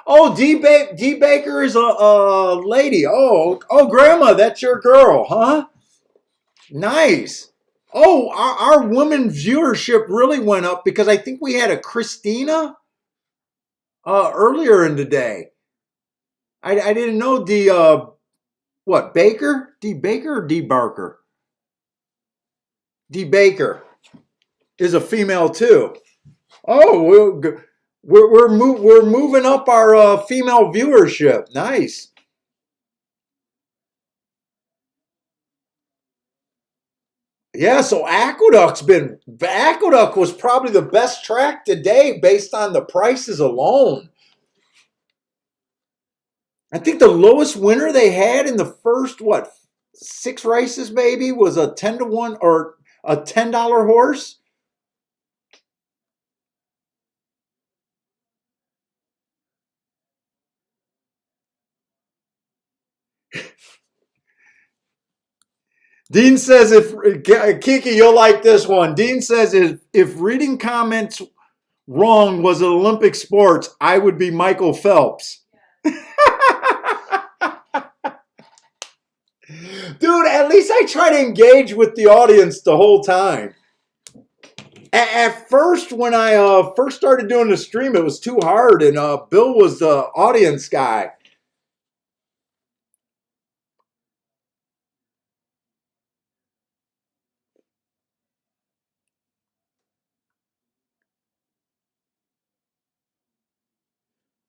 A: Oh, D Baker is a lady. Oh, Grandma, that's your girl, huh? Nice. Oh, our women viewership really went up because I think we had a Christina earlier in the day. I didn't know what Baker, D Baker or D Barker. D Baker is a female too. Oh, we're moving up our female viewership. Nice. Yeah, so Aqueduct was probably the best track today based on the prices alone. I think the lowest winner they had in the first six races maybe was a 10-1 or a $10 horse. Dean says if Kiki, you'll like this one. Dean says if reading comments wrong was an Olympic sports, I would be Michael Phelps. Dude, at least I try to engage with the audience the whole time. At first, when I first started doing the stream, it was too hard, and Bill was the audience guy.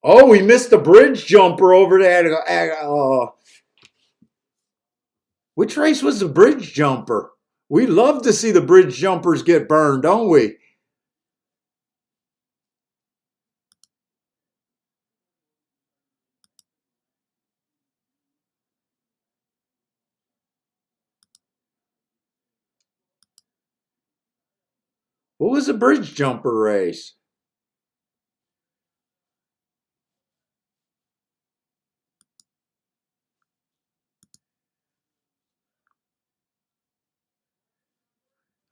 A: Oh, we missed the bridge jumper over there. Which race was the bridge jumper? We love to see the bridge jumpers get burned, don't we? What was the bridge jumper race?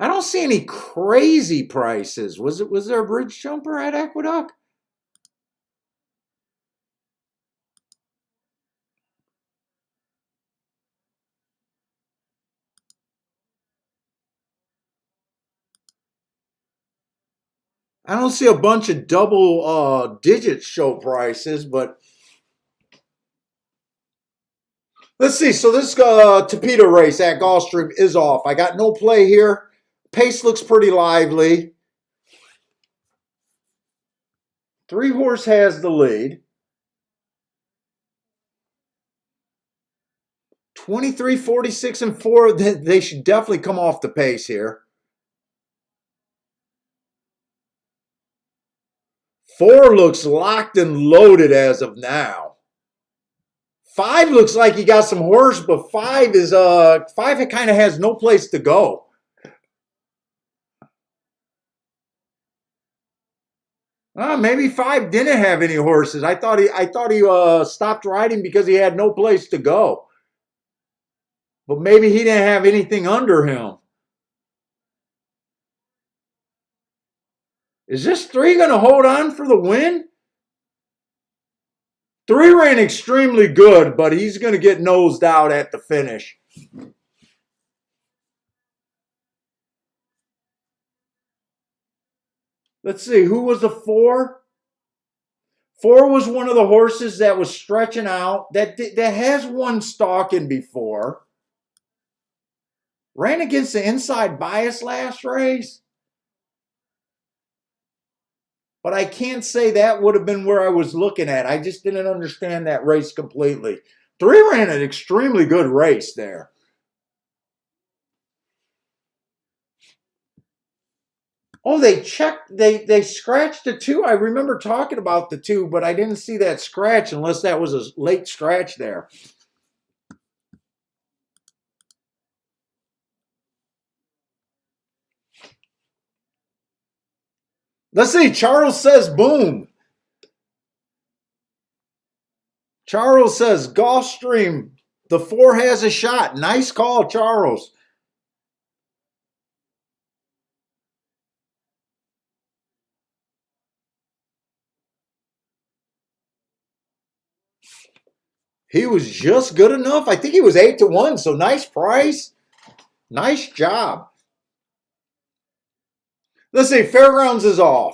A: I don't see any crazy prices. Was there a bridge jumper at Aqueduct? I don't see a bunch of double digit show prices, but let's see. So this Tapeta race at Gulfstream is off. I got no play here. Pace looks pretty lively. 3 horse has the lead. 23, 46, and 4. They should definitely come off the pace here. 4 looks locked and loaded as of now. 5 looks like he got some horse, but 5 is 5 kind of has no place to go. Maybe 5 didn't have any horses. I thought he stopped riding because he had no place to go. But maybe he didn't have anything under him. Is this 3 going to hold on for the win? 3 ran extremely good, but he's going to get nosed out at the finish. Let's see, who was the 4? 4 was one of the horses that was stretching out, that has won stalking before. Ran against the inside bias last race. But I can't say that would have been where I was looking at. I just didn't understand that race completely. 3 ran an extremely good race there. Oh, they scratched the 2. I remember talking about the 2, but I didn't see that scratch unless that was a late scratch there. Let's see. Charles says boom. Charles says Gulfstream. The 4 has a shot. Nice call, Charles. He was just good enough. I think he was 8-1, so nice price. Nice job. Let's see, Fairgrounds is off.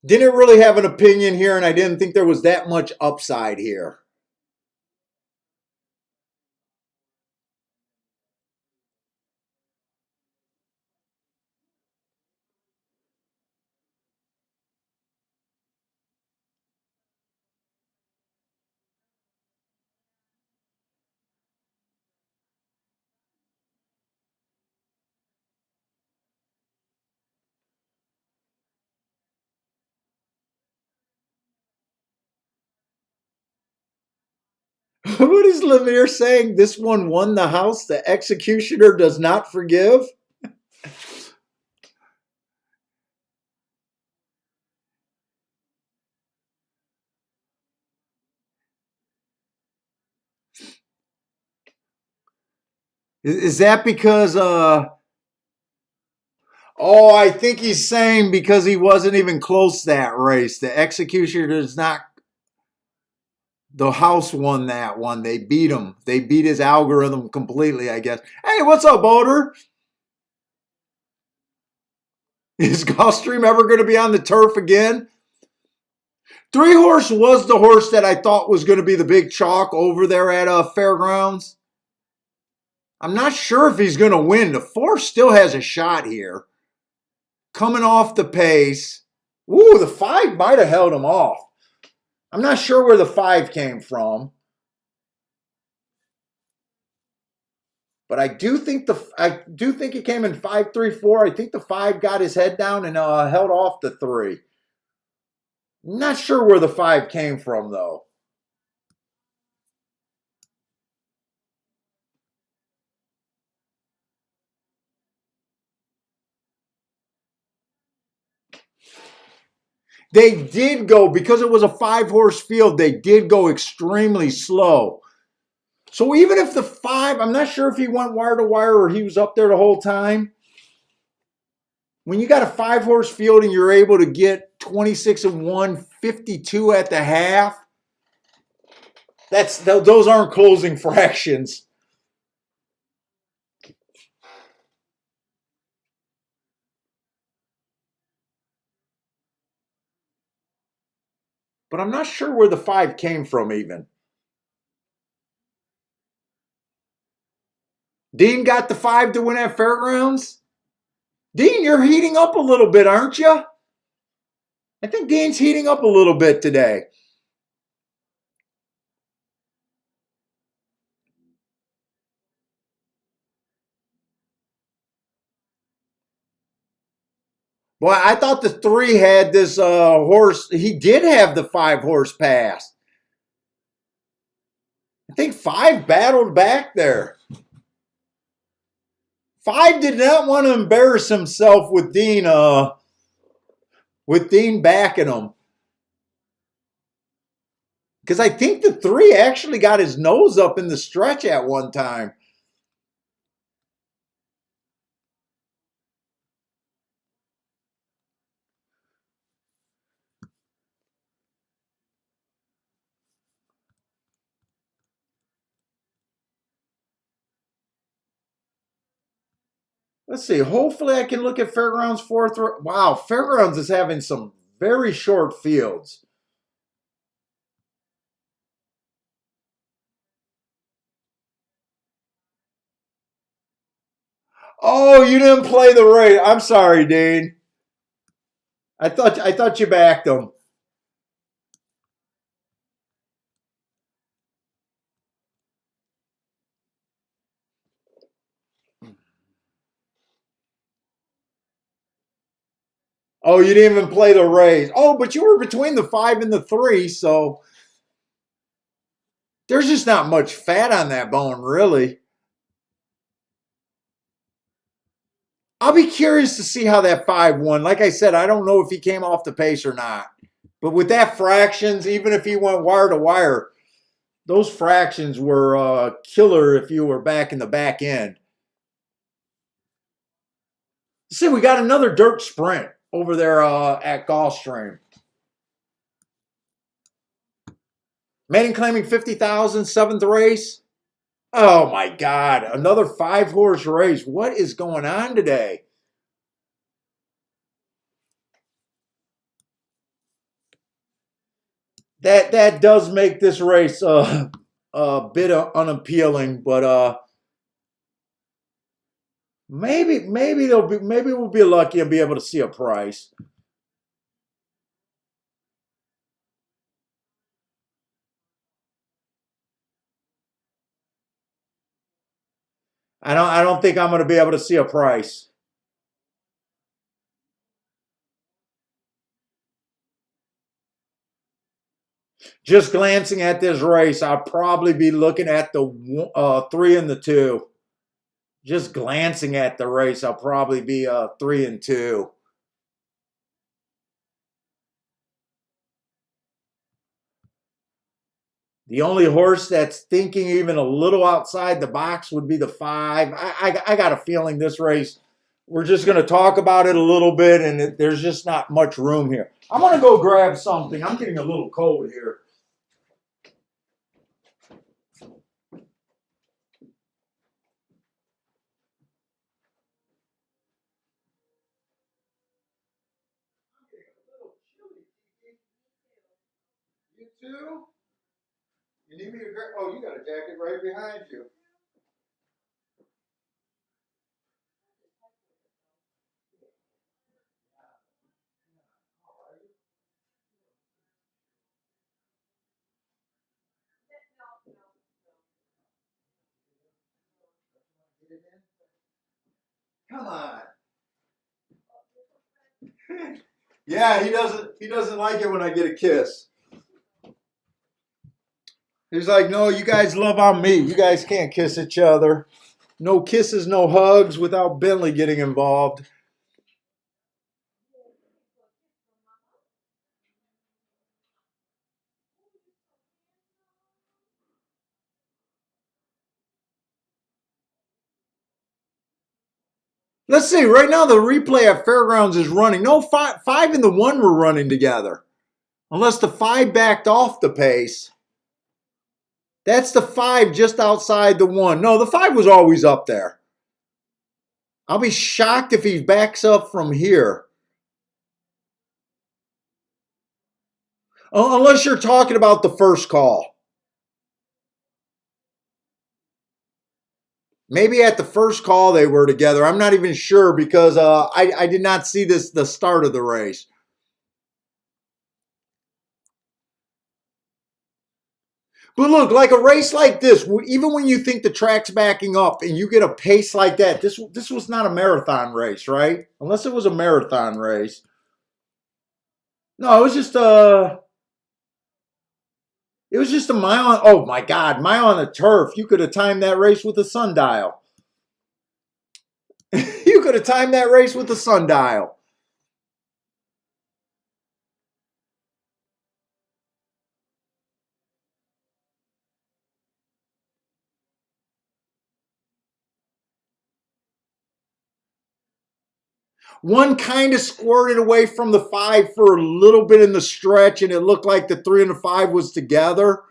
A: Didn't really have an opinion here, and I didn't think there was that much upside here. What is Lemire saying? This one won the house. The executioner does not forgive. Is that because oh, I think he's saying because he wasn't even close that race. The executioner does not. The house won that one. They beat him. They beat his algorithm completely, I guess. Hey, what's up, Boulder? Is Gulfstream ever going to be on the turf again? 3 horse was the horse that I thought was going to be the big chalk over there at Fairgrounds. I'm not sure if he's going to win. The 4 still has a shot here. Coming off the pace. Ooh, the 5 might have held him off. I'm not sure where the 5 came from. But I do think it came in 5-3-4. I think the 5 got his head down and held off the 3. Not sure where the 5 came from, though. They did go, because it was a 5 horse field, they did go extremely slow. So even if the 5, I'm not sure if he went wire to wire or he was up there the whole time. When you got a 5-horse field and you're able to get 26 and 1, 52 at the half, those aren't closing fractions. But I'm not sure where the 5 came from even. Dean got the 5 to win at Fairgrounds. Dean, you're heating up a little bit, aren't you? I think Dean's heating up a little bit today. Boy, I thought the 3 had this horse. He did have the 5-horse pass. I think 5 battled back there. 5 did not want to embarrass himself with Dean backing him. Because I think the 3 actually got his nose up in the stretch at one time. Let's see. Hopefully I can look at Fairgrounds 4th. Wow, Fairgrounds is having some very short fields. Oh, you didn't play the race. I'm sorry, Dean. I thought you backed them. Oh, you didn't even play the race. Oh, but you were between the 5 and the 3, so there's just not much fat on that bone, really. I'll be curious to see how that 5 won. Like I said, I don't know if he came off the pace or not. But with that fractions, even if he went wire to wire, those fractions were killer if you were back in the back end. See, we got another dirt sprint over there at Gulfstream. Manning claiming 50,000, 7th race. Oh my God, another 5-horse race. What is going on today? That does make this race a bit unappealing, but maybe we'll be lucky and be able to see a price. I don't think I'm going to be able to see a price. Just glancing at this race, I'll probably be looking at the 3 and the 2. Just glancing at the race, I'll probably be 3 and 2. The only horse that's thinking even a little outside the box would be the 5. I got a feeling this race, we're just going to talk about it a little bit, and there's just not much room here. I'm going to go grab something. I'm getting a little cold here. You too? You need me to grab? Oh, you got a jacket right behind you. Come on. Yeah, he doesn't like it when I get a kiss. He's like, no, you guys love on me. You guys can't kiss each other. No kisses, no hugs without Bentley getting involved. Let's see. Right now, the replay at Fairgrounds is running. No, five and the 1 were running together. Unless the 5 backed off the pace. That's the 5 just outside the 1. No, the 5 was always up there. I'll be shocked if he backs up from here. Unless you're talking about the first call. Maybe at the first call they were together. I'm not even sure because I did not see the start of the race. But look, like a race like this, even when you think the track's backing up and you get a pace like that, this was not a marathon race, right? Unless it was a marathon race. No, it was just a mile on, oh my God, mile on the turf. You could have timed that race with a sundial. You could have timed that race with a sundial. One kind of squirted away from the 5 for a little bit in the stretch, and it looked like the 3 and the 5 was together.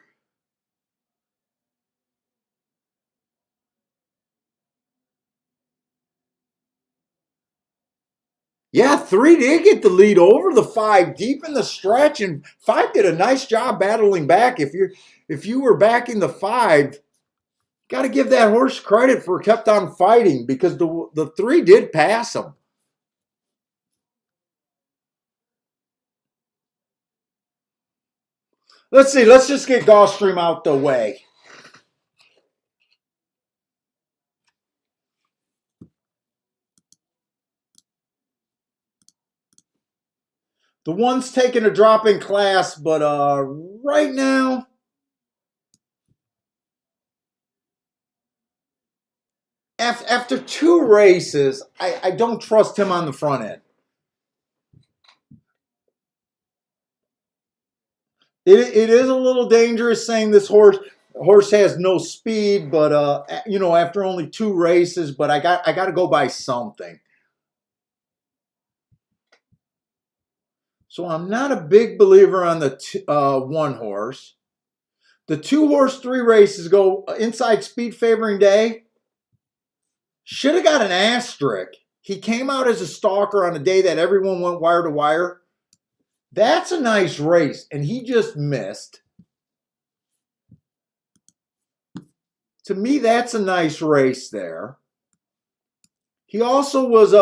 A: Yeah, 3 did get the lead over the 5 deep in the stretch, and 5 did a nice job battling back. If you were backing the 5, got to give that horse credit for kept on fighting because the 3 did pass him. Let's see. Let's just get Gulfstream out the way. The 1's taking a drop in class, but right now, after 2 races, I don't trust him on the front end. It is a little dangerous saying this horse has no speed, but after only 2 races, but I got to go by something. So I'm not a big believer on the 1 horse. The 2 horse 3 races go inside speed favoring day. Should have got an asterisk. He came out as a stalker on a day that everyone went wire to wire. That's a nice race, and he just missed. To me, that's a nice race there. He also was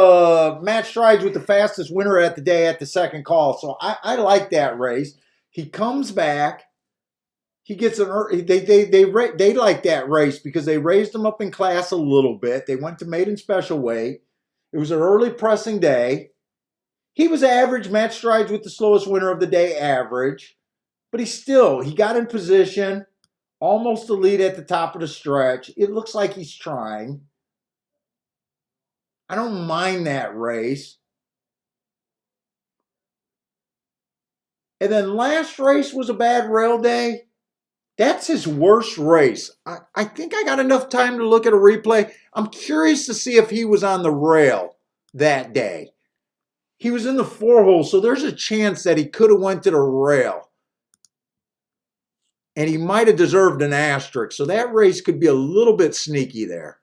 A: match strides with the fastest winner at the day at the second call, so I like that race. He comes back. He gets an they like that race because they raised him up in class a little bit. They went to maiden special weight. It was an early pressing day. He was average, match strides with the slowest winner of the day, average. But he got in position, almost a lead at the top of the stretch. It looks like he's trying. I don't mind that race. And then last race was a bad rail day. That's his worst race. I think I got enough time to look at a replay. I'm curious to see if he was on the rail that day. He was in the 4 hole, so there's a chance that he could have went to the rail. And he might have deserved an asterisk. So that race could be a little bit sneaky there.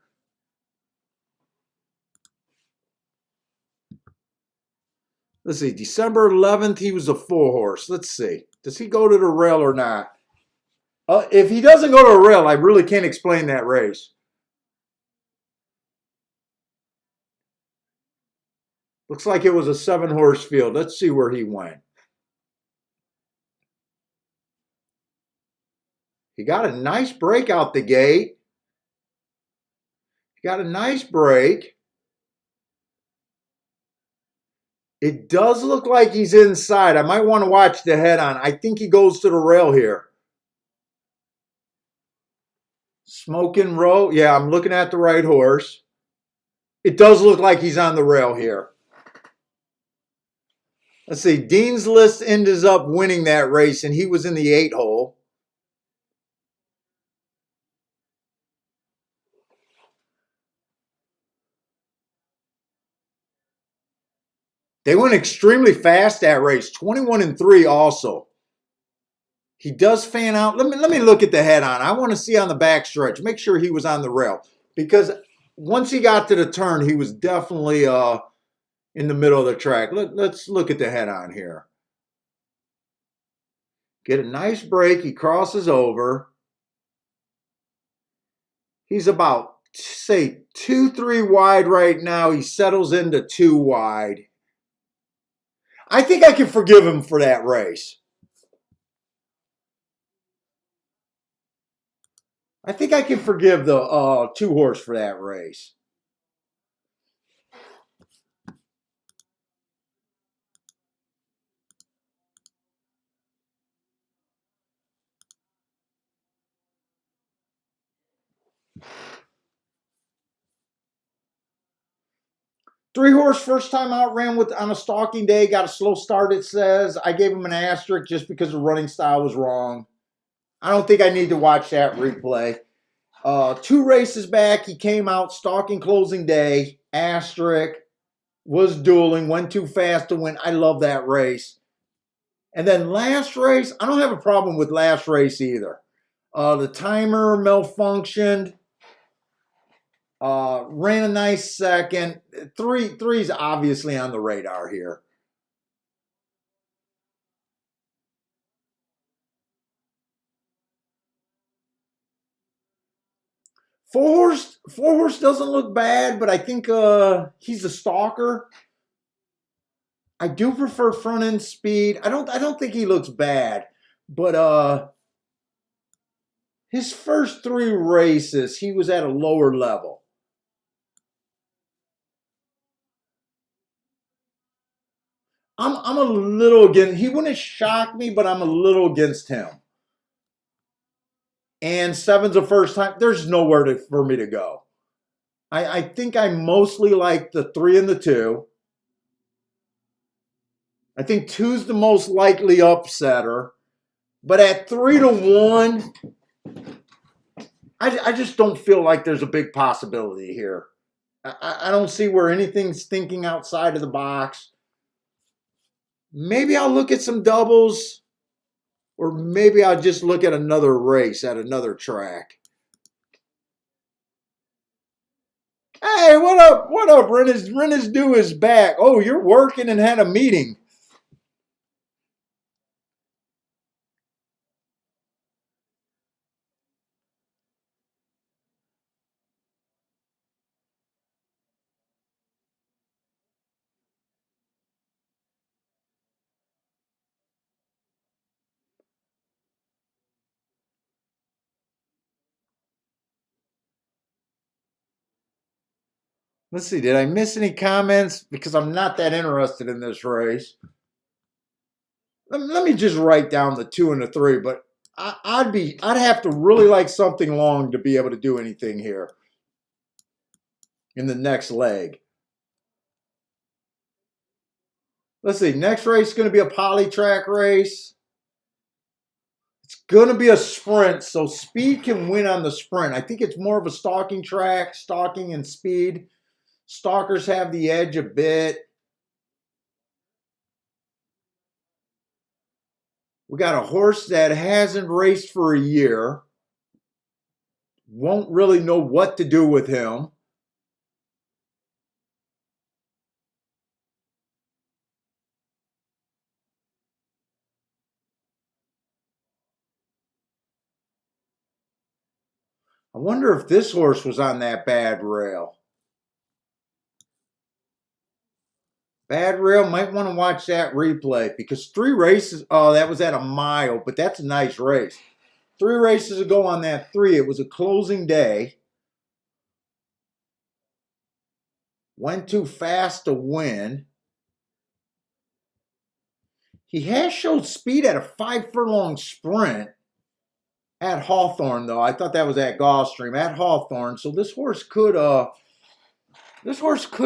A: Let's see, December 11th, he was a 4 horse. Let's see. Does he go to the rail or not? If he doesn't go to a rail, I really can't explain that race. Looks like it was a 7 horse field. Let's see where he went. He got a nice break out the gate. He got a nice break. It does look like he's inside. I might want to watch the head on. I think he goes to the rail here. Smoking Row. Yeah, I'm looking at the right horse. It does look like he's on the rail here. Let's see. Dean's List ends up winning that race, and he was in the 8 hole. They went extremely fast that race, 21-3 also. He does fan out. Let me look at the head on. I want to see on the back stretch. Make sure he was on the rail. Because once he got to the turn, he was definitely in the middle of the track. Let's look at the head on here. Get a nice break. He crosses over. He's about, say, 2-3 wide right now. He settles into 2 wide. I think I can forgive him for that race. I think I can forgive the 2-horse for that race. Three-horse first time out ran with on a stalking day, got a slow start, it says. I gave him an asterisk just because the running style was wrong. I don't think I need to watch that replay. 2 races back, he came out stalking closing day, asterisk, was dueling, went too fast to win. I love that race. And then last race, I don't have a problem with last race either. The timer malfunctioned. Ran a nice second. Three's obviously on the radar here. Four horse doesn't look bad, but I think he's a stalker. I do prefer front end speed. I don't think he looks bad, but his first 3 races he was at a lower level. I'm a little against. He wouldn't shock me, but I'm a little against him. And 7's the first time. There's nowhere for me to go. I think I mostly like the 3 and the 2. I think 2's the most likely upsetter. But at 3-1, I just don't feel like there's a big possibility here. I don't see where anything's thinking outside of the box. Maybe I'll look at some doubles, or maybe I'll just look at another race at another track. Hey, what up? What up, Rennes Do is back. Oh, you're working and had a meeting. Let's see, did I miss any comments? Because I'm not that interested in this race. Let me just write down the 2 and the 3, but I'd have to really like something long to be able to do anything here in the next leg. Let's see, next race is going to be a poly track race. It's going to be a sprint, so speed can win on the sprint. I think it's more of a stalking track, stalking and speed. Stalkers have the edge a bit. We got a horse that hasn't raced for a year. Won't really know what to do with him. I wonder if this horse was on that bad rail. Bad rail, might want to watch that replay because 3 races, oh, that was at a mile, but that's a nice race. 3 races ago on that 3, it was a closing day. Went too fast to win. He has showed speed at a 5 furlong sprint at Hawthorne, though. I thought that was at Gulfstream at Hawthorne. So this horse could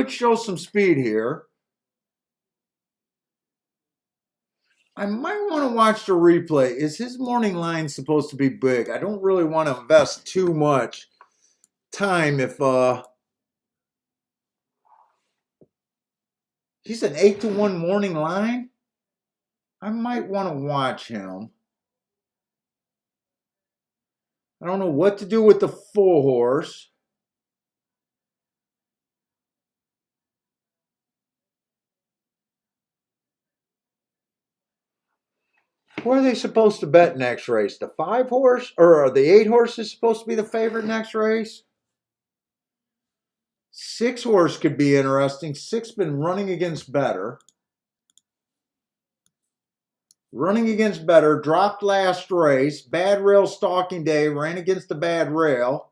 A: show some speed here. I might want to watch the replay. Is his morning line supposed to be big? I don't really want to invest too much time if He's an 8-1 morning line. I might want to watch him. I don't know what to do with the 4-horse. Who are they supposed to bet next race? The 5-horse? Or are the 8-horse is supposed to be the favorite next race? 6-horse could be interesting. 6 been running against better. Running against better. Dropped last race. Bad rail stalking day. Ran against the bad rail.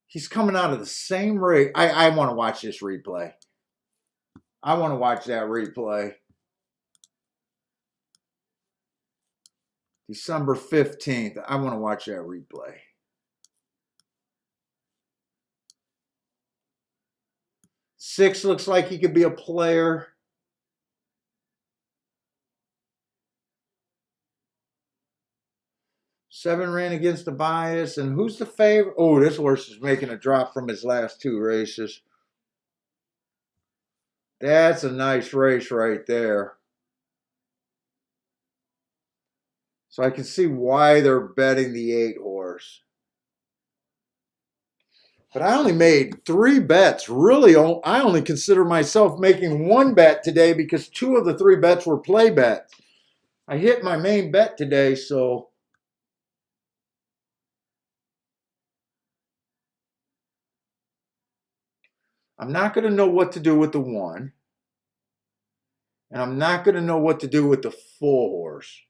A: He's coming out of the same race. I want to watch this replay. I want to watch that replay. December 15th. I want to watch that replay. 6 looks like he could be a player. 7 ran against the bias. And who's the favorite? Oh, this horse is making a drop from his last 2 races. That's a nice race right there. So I can see why they're betting the 8-horse. But I only made 3 bets. Really, I only consider myself making 1 bet today because 2 of the 3 bets were play bets. I hit my main bet today, so I'm not going to know what to do with the 1. And I'm not going to know what to do with the 4-horse.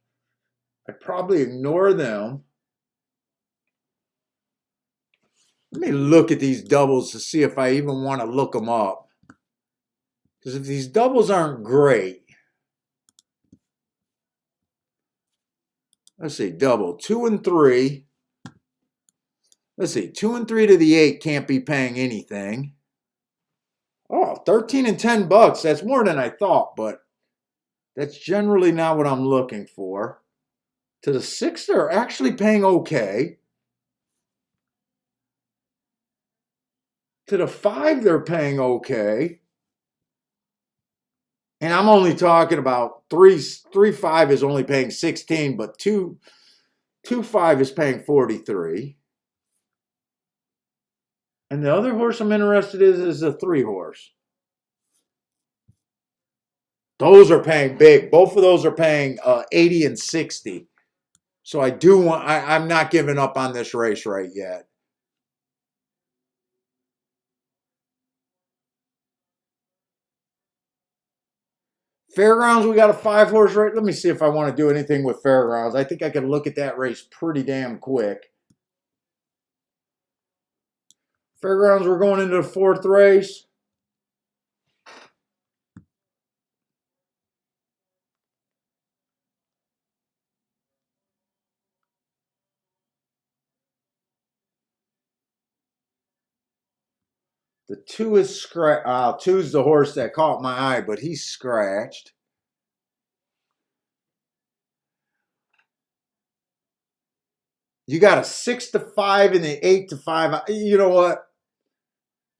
A: I'd probably ignore them. Let me look at these doubles to see if I even want to look them up. Because if these doubles aren't great, let's see, double 2 and 3. Let's see, 2 and 3 to the 8 can't be paying anything. Oh, 13 and 10 bucks. That's more than I thought, but that's generally not what I'm looking for. To the 6, they're actually paying okay. To the 5, they're paying okay. And I'm only talking about 3-5 is only paying 16, but 2-5 is paying 43. And the other horse I'm interested in is the 3-horse. Those are paying big. Both of those are paying 80 and 60. So I do want, I'm not giving up on this race right yet. Fairgrounds, we got a 5-horse race. Let me see if I want to do anything with Fairgrounds. I think I can look at that race pretty damn quick. Fairgrounds, we're going into the 4th race. The 2 is scratched. 2's the horse that caught my eye, but he's scratched. You got a 6-5 and an 8-5. You know what?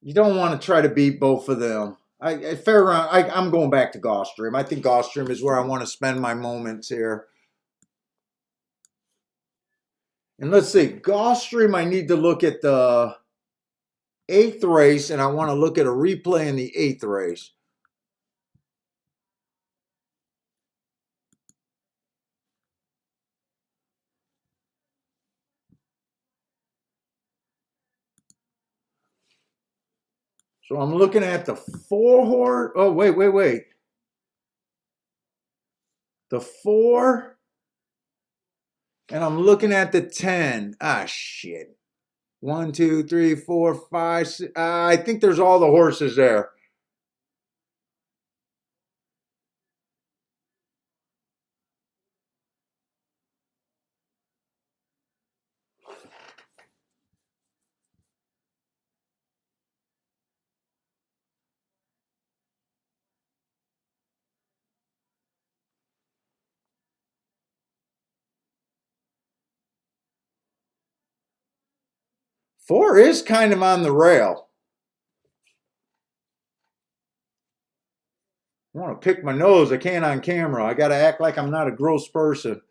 A: You don't want to try to beat both of them. I'm going back to Gulfstream. I think Gulfstream is where I want to spend my moments here. And let's see, Gulfstream, I need to look at the 8th race, and I want to look at a replay in the 8th race. So I'm looking at the 4-horse. Oh, wait. The 4. And I'm looking at the 10. Ah, shit. 1, 2, 3, 4, 5, 6. I think there's all the horses there. Four is kind of on the rail. I want to pick my nose. I can't on camera. I got to act like I'm not a gross person.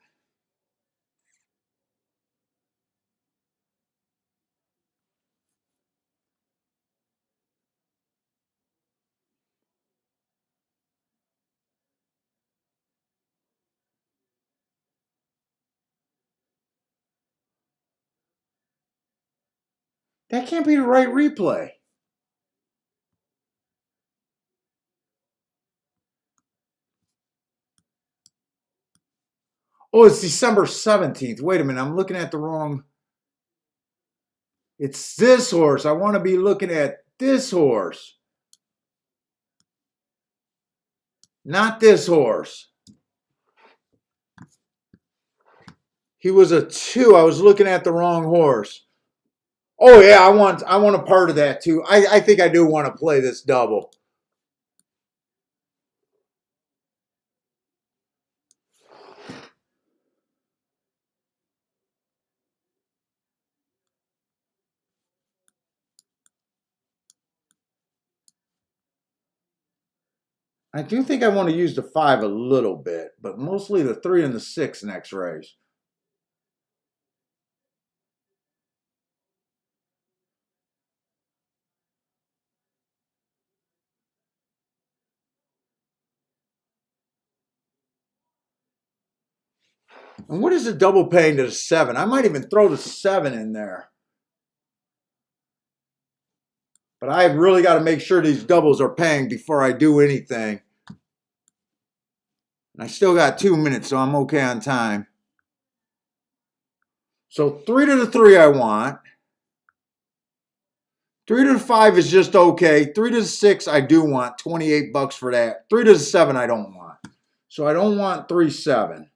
A: That can't be the right replay. Oh, it's December 17th. Wait a minute. I'm looking at the wrong. It's this horse. I want to be looking at this horse. Not this horse. He was a 2. I was looking at the wrong horse. Oh yeah, I want a part of that too. I think I do want to play this double. I do think I want to use the 5 a little bit, but mostly the 3 and the 6 next race. And what is the double paying to the 7? I might even throw the 7 in there. But I've really got to make sure these doubles are paying before I do anything. And I still got 2 minutes, so I'm okay on time. So 3 to the 3 I want. 3 to the 5 is just okay. 3 to the 6 I do want. 28 bucks for that. 3 to the 7 I don't want. So I don't want 3-7.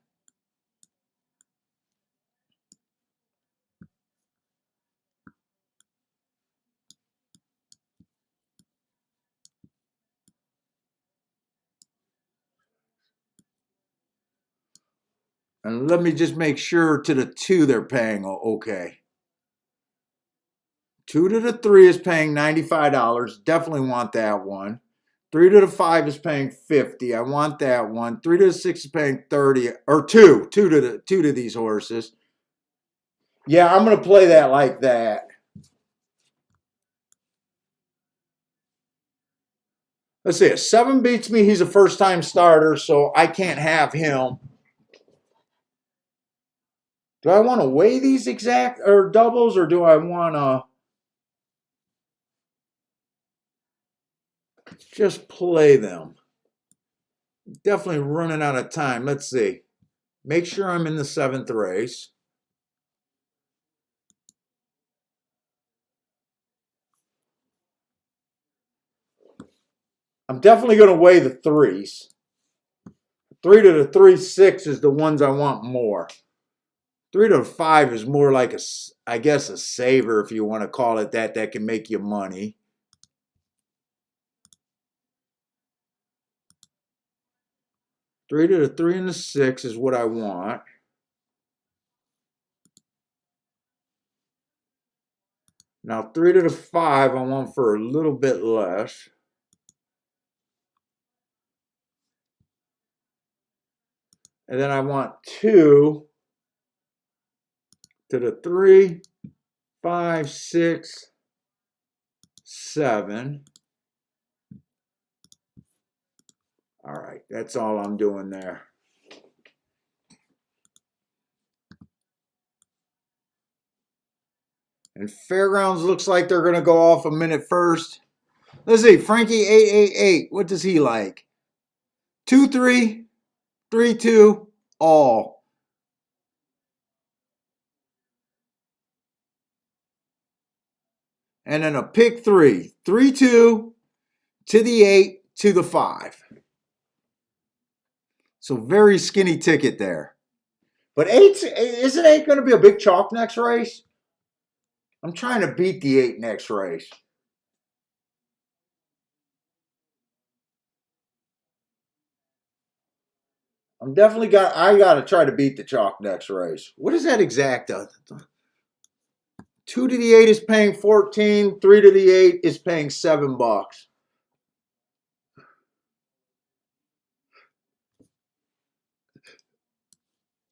A: And let me just make sure to the 2 they're paying okay. 2 to the 3 is paying $95. Definitely want that one. 3 to the 5 is paying 50. I want that one. 3 to the 6 is paying 30. Or 2. 2 to these horses. Yeah, I'm going to play that like that. Let's see. If 7 beats me, he's a first-time starter, so I can't have him. Do I want to weigh these exact or doubles, or do I want to just play them? Definitely running out of time. Let's see. Make sure I'm in the 7th race. I'm definitely going to weigh the 3s. 3 to the 3-6 is the ones I want more. 3 to the 5 is more like I guess a saver, if you want to call it that, that can make you money. Three to the 3 and the 6 is what I want. Now 3 to the 5 I want for a little bit less. And then I want 2 to the 3, 5, 6, 7. All right, that's all I'm doing there. And Fairgrounds looks like they're going to go off a minute first. Let's see, Frankie 888. What does he like? 2-3, 3-2, all. And then a pick 3. 3-2 to the 8 to the 5. So very skinny ticket there. But isn't 8 going to be a big chalk next race? I'm trying to beat the 8 next race. I got to try to beat the chalk next race. What is that exact? 2 to the 8 is paying 14. 3 to the 8 is paying $7.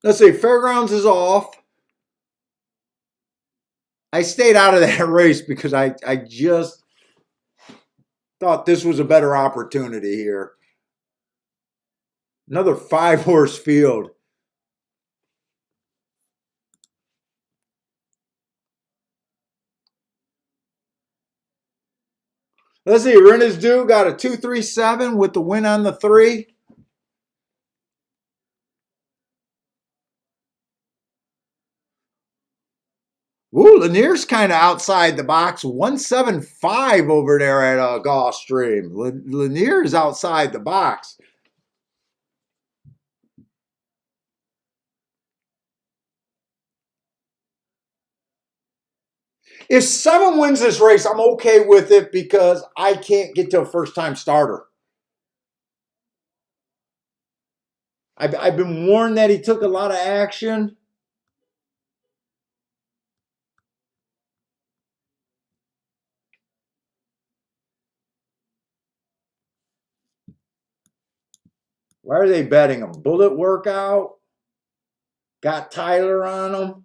A: Let's see, Fairgrounds is off. I stayed out of that race because I just thought this was a better opportunity here. Another 5-horse field. Let's see, Rennes Du got a 237 with the win on the 3. Ooh, Lanier's kind of outside the box. 175 over there at Gulfstream. Lanier is outside the box. If 7 wins this race, I'm okay with it because I can't get to a first-time starter. I've been warned that he took a lot of action. Why are they betting him? Bullet workout? Got Tyler on him.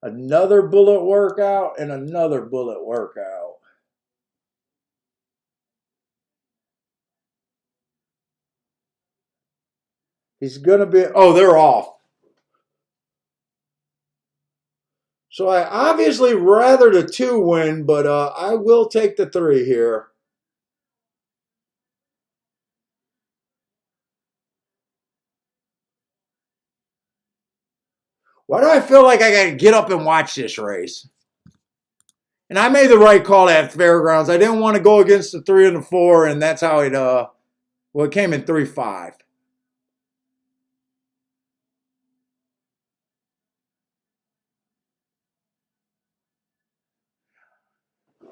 A: Another bullet workout and another bullet workout. He's going to be... Oh, they're off. So I obviously rather the 2 win, but I will take the 3 here. Why do I feel like I got to get up and watch this race? And I made the right call at Fairgrounds. I didn't want to go against the 3 and the 4, and that's how it, well, it came in 3-5.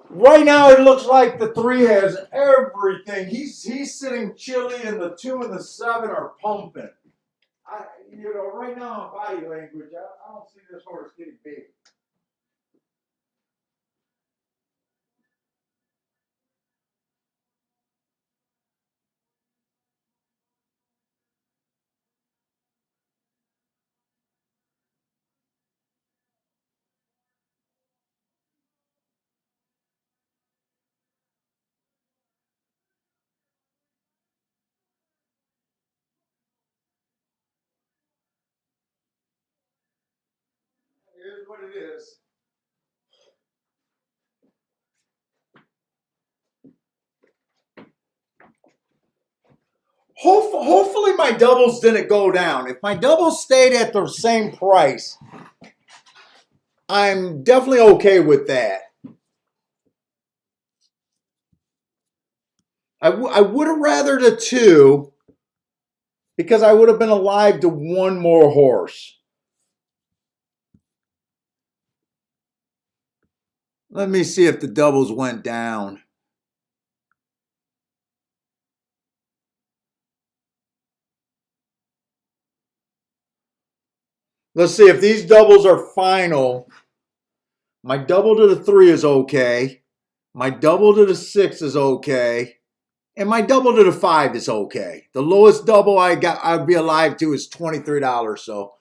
A: Right now, it looks like the 3 has everything. He's sitting chilly, and the 2 and the 7 are pumping. Right now in body language, I don't see this horse getting big. Here's what it is. Hopefully my doubles didn't go down. If my doubles stayed at the same price, I'm definitely okay with that. I would have rather the 2 because I would have been alive to 1 more horse. Let me see if the doubles went down. Let's see if these doubles are final. My double to the 3 is okay. My double to the 6 is okay. And my double to the 5 is okay. The lowest double I'd be alive to is $23. So,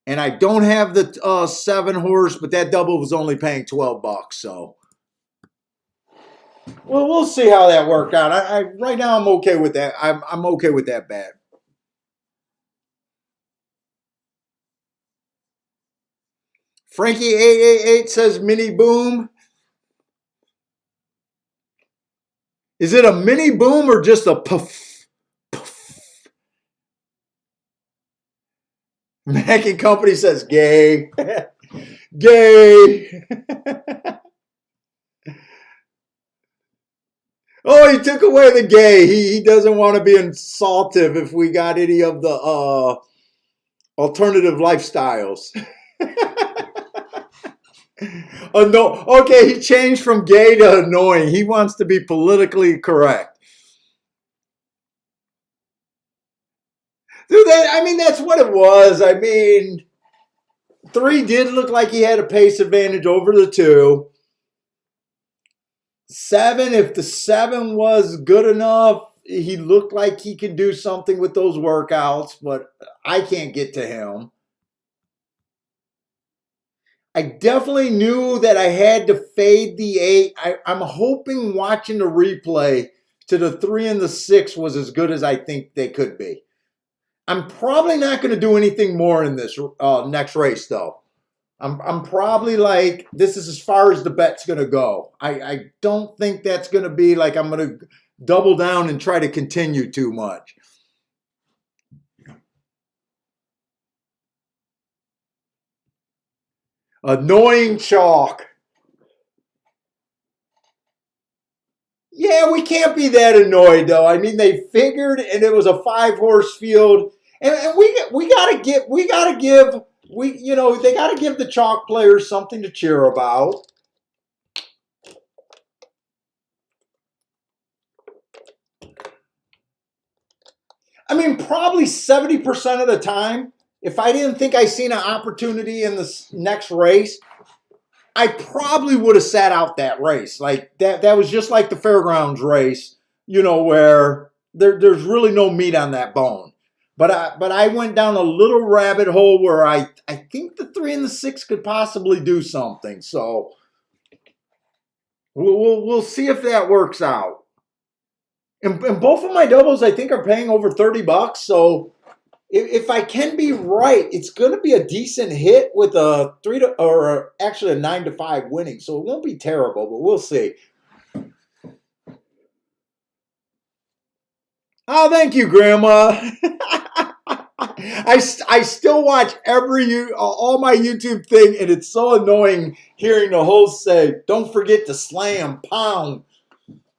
A: and I don't have the 7 horse, but that double was only paying $12. So, well, we'll see how that worked out. Right now I'm okay with that. I'm okay with that bet. Frankie 888 says mini boom. Is it a mini boom or just a puff? Puff. Mac and Company says gay. Gay. Oh, he took away the gay. He doesn't want to be insultive if we got any of the alternative lifestyles. No, okay, he changed from gay to annoying. He wants to be politically correct. Dude, that's what it was. 3 did look like he had a pace advantage over the 2. 7, if the 7 was good enough, he looked like he could do something with those workouts, but I can't get to him. I definitely knew that I had to fade the 8. I'm hoping watching the replay to the 3 and the 6 was as good as I think they could be. I'm probably not going to do anything more in this next race, though. I'm probably like, this is as far as the bet's going to go. I don't think that's going to be like I'm going to double down and try to continue too much. Annoying chalk. Yeah, we can't be that annoyed though. I mean, they figured, and it was a 5-horse field, and we gotta give they gotta give the chalk players something to cheer about. I mean, probably 70% of the time, if I didn't think I seen an opportunity in this next race, I probably would have sat out that race. Like that was just like the fairgrounds race, where there's really no meat on that bone. But I went down a little rabbit hole where I think the 3 and the 6 could possibly do something. So we'll see if that works out. And both of my doubles I think are paying over $30. So if I can be right, it's going to be a decent hit with a 3 to, or actually a 9 to 5 winning. So it won't be terrible, but we'll see. Oh, thank you, Grandma. I still watch all my YouTube thing, and it's so annoying hearing the host say, "Don't forget to slam, pound,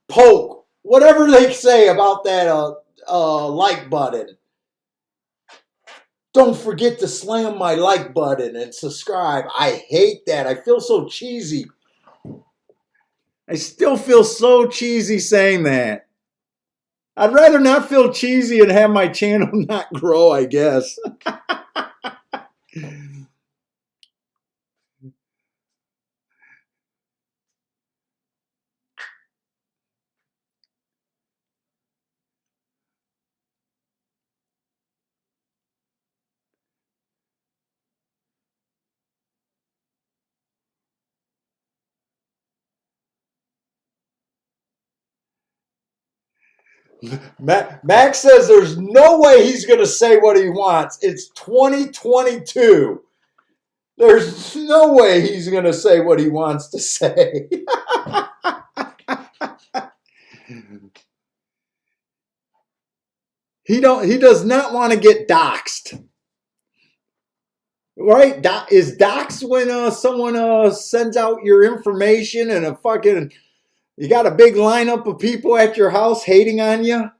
A: poke, whatever they say about that like button. Don't forget to slam my like button and subscribe." I hate that. I feel so cheesy. I still feel so cheesy saying that. I'd rather not feel cheesy and have my channel not grow, I guess. Max says there's no way he's going to say what he wants. It's 2022. There's no way he's going to say what he wants to say. He does not want to get doxxed. Right? Is doxxed when someone sends out your information and you got a big lineup of people at your house hating on you?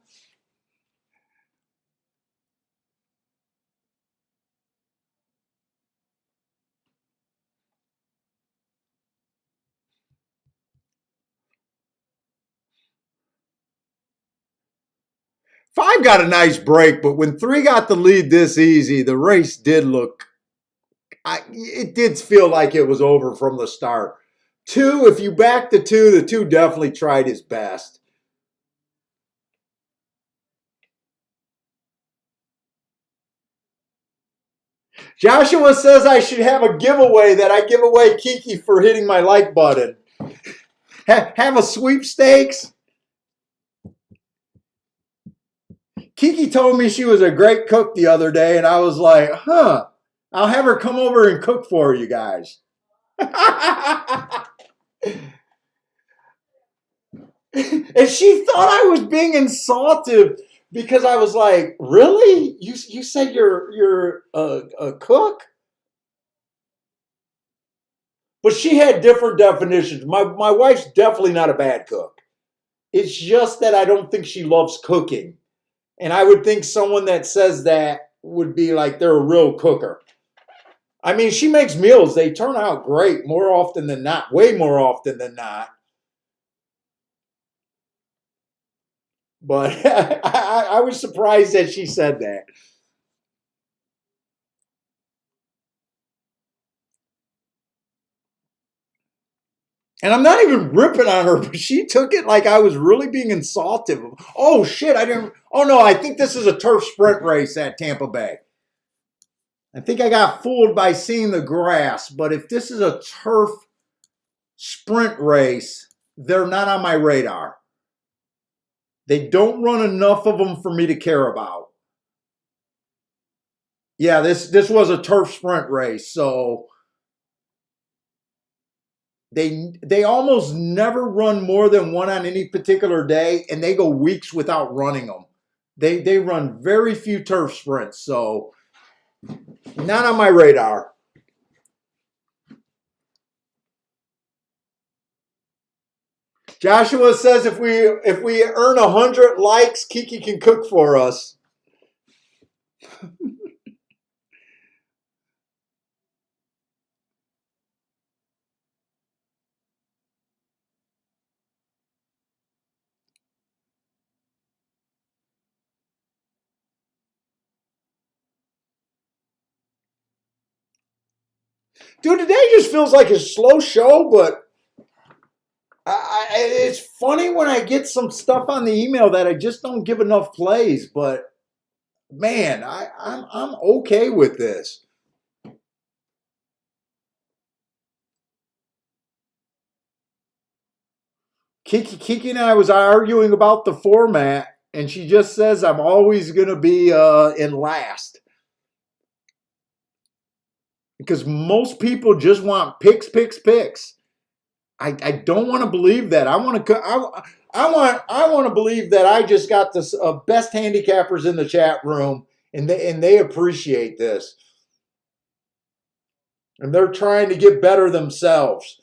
A: Five got a nice break, but when 3 got the lead this easy, the race did look. It did feel like it was over from the start. 2, if you back the 2 definitely tried his best. Joshua says I should have a giveaway that I give away Kiki for hitting my like button. Have a sweepstakes. Kiki told me she was a great cook the other day, and I was like, I'll have her come over and cook for you guys. And she thought I was being insulted because I was like, really? You said you're a cook? But she had different definitions. My wife's definitely not a bad cook. It's just that I don't think she loves cooking. And I would think someone that says that would be like they're a real cooker. I mean, she makes meals. They turn out great more often than not, way more often than not. But I was surprised that she said that. And I'm not even ripping on her, but she took it like I was really being insultive. Oh shit, I didn't. Oh no, I think this is a turf sprint race at Tampa Bay. I think I got fooled by seeing the grass, but if this is a turf sprint race, they're not on my radar. They don't run enough of them for me to care about. Yeah, this was a turf sprint race, so they almost never run more than one on any particular day, and they go weeks without running them. They run very few turf sprints, so not on my radar. Joshua says if we earn 100 likes, Kiki can cook for us. Dude, today just feels like a slow show, but it's funny when I get some stuff on the email that I just don't give enough plays. But man, I'm okay with this. Kiki and I was arguing about the format, and she just says I'm always going to be in last because most people just want picks, picks, picks. I don't want to believe that. I want to believe that I just got the best handicappers in the chat room, and they appreciate this, and they're trying to get better themselves.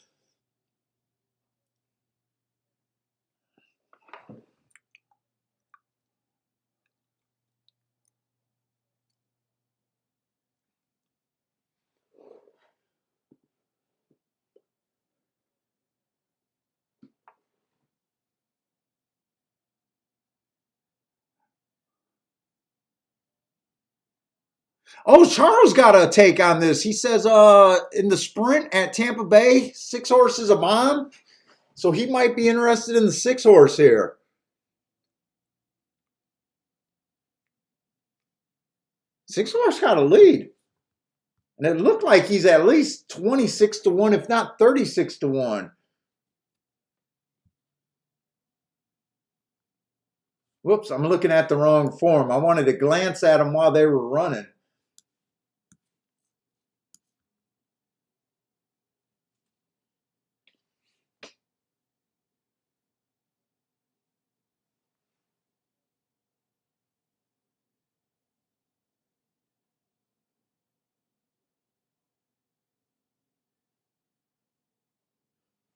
A: Oh, Charles got a take on this. He says, in the sprint at Tampa Bay, 6 horses a mom. So he might be interested in the 6 horse here. 6 horse got a lead. And it looked like he's at least 26 to 1, if not 36 to 1. Whoops, I'm looking at the wrong form. I wanted to glance at them while they were running.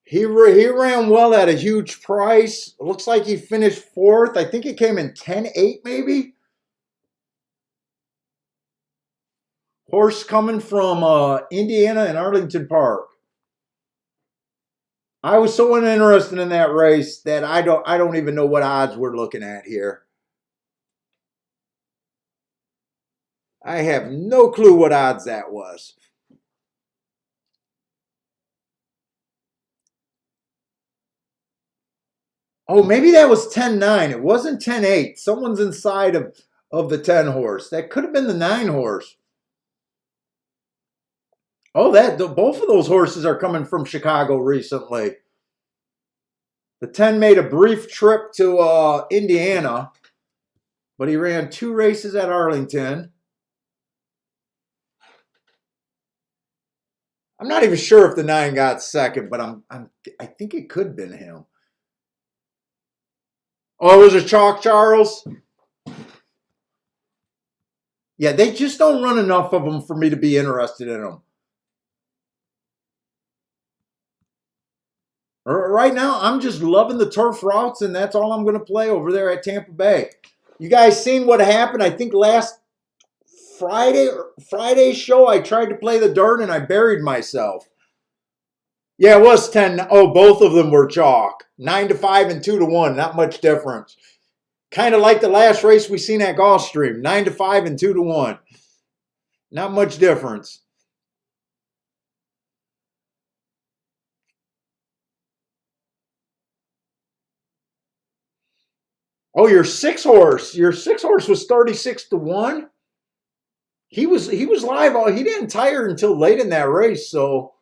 A: He ran well at a huge price. It looks like he finished 4th. I think he came in 10-8 maybe. Horse coming from Indiana and Arlington Park. I was so uninterested in that race that I don't even know what odds we're looking at here. I have no clue what odds that was. Oh, maybe that was 10-9. It wasn't 10-8. Someone's inside of the 10 horse. That could have been the 9 horse. Oh, both of those horses are coming from Chicago recently. The 10 made a brief trip to Indiana, but he ran 2 races at Arlington. I'm not even sure if the 9 got second, but I think it could have been him. Oh, it was a chalk, Charles? Yeah, they just don't run enough of them for me to be interested in them. Right now, I'm just loving the turf routes, and that's all I'm going to play over there at Tampa Bay. You guys seen what happened? I think last Friday's show, I tried to play the dirt, and I buried myself. Yeah, it was 10. Oh, both of them were chalk. 9-5 and 2-1. Not much difference. Kind of like the last race we seen at Gulfstream. 9-5 and 2-1. Not much difference. Oh, your 6 horse. Your 6 horse was 36-1. He was live. He didn't tire until late in that race. So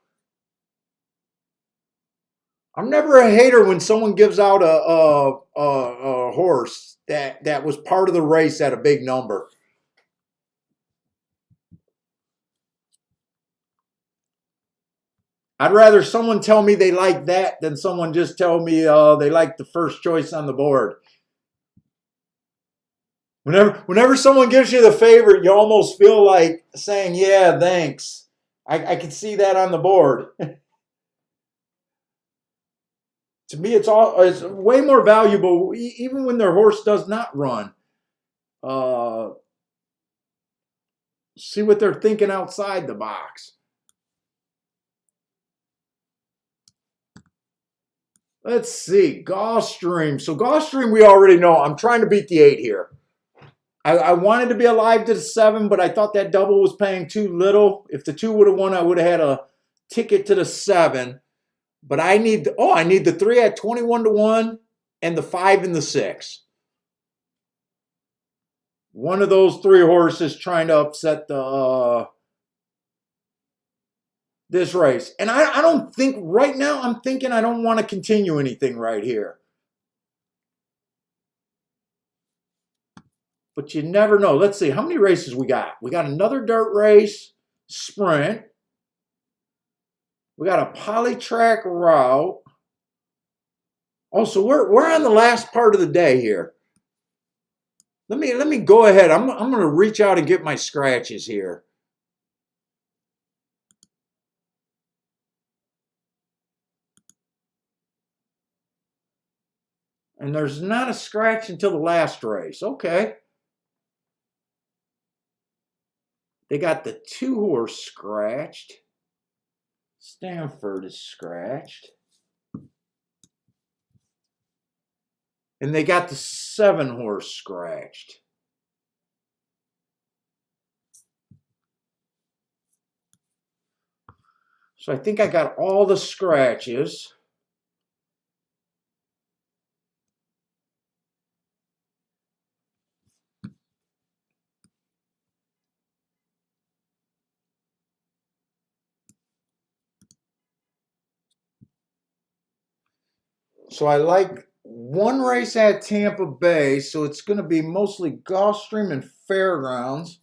A: I'm never a hater when someone gives out a horse that was part of the race at a big number. I'd rather someone tell me they like that than someone just tell me they like the first choice on the board. Whenever someone gives you the favorite, you almost feel like saying, "Yeah, thanks." I can see that on the board. To me, it's way more valuable, even when their horse does not run. Uh, See what they're thinking outside the box. Let's see, Gulfstream. So Gulfstream, we already know. I'm trying to beat the 8 here. I wanted to be alive to the 7, but I thought that double was paying too little. If the 2 would have won, I would have had a ticket to the 7. But I need the 3 at 21-1 and the 5 and the 6. One of those 3 horses trying to upset the this race. And I don't think right now, I'm thinking I don't want to continue anything right here. But you never know. Let's see, how many races we got? We got another dirt race, sprint. We got a polytrack route. Oh, so we're on the last part of the day here. Let me go ahead. I'm going to reach out and get my scratches here. And there's not a scratch until the last race. Okay. They got the 2 horse scratched. Stanford is scratched. And they got the 7 horse scratched. So I think I got all the scratches. So I like one race at Tampa Bay, so it's going to be mostly Gulfstream and Fairgrounds.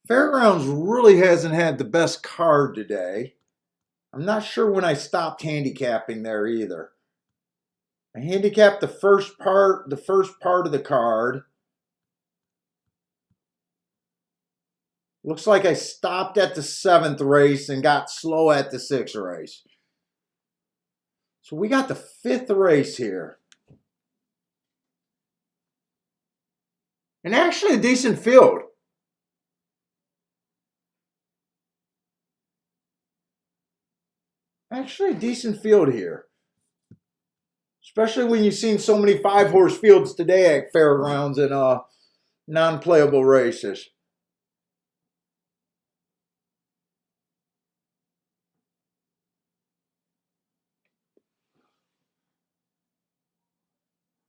A: Fairgrounds really hasn't had the best card today. I'm not sure when I stopped handicapping there either. I handicapped the first part of the card. Looks like I stopped at the 7th race and got slow at the 6th race. So we got the 5th race here. And actually a decent field. Actually a decent field here. Especially when you've seen so many 5 horse fields today at fairgrounds and non-playable races.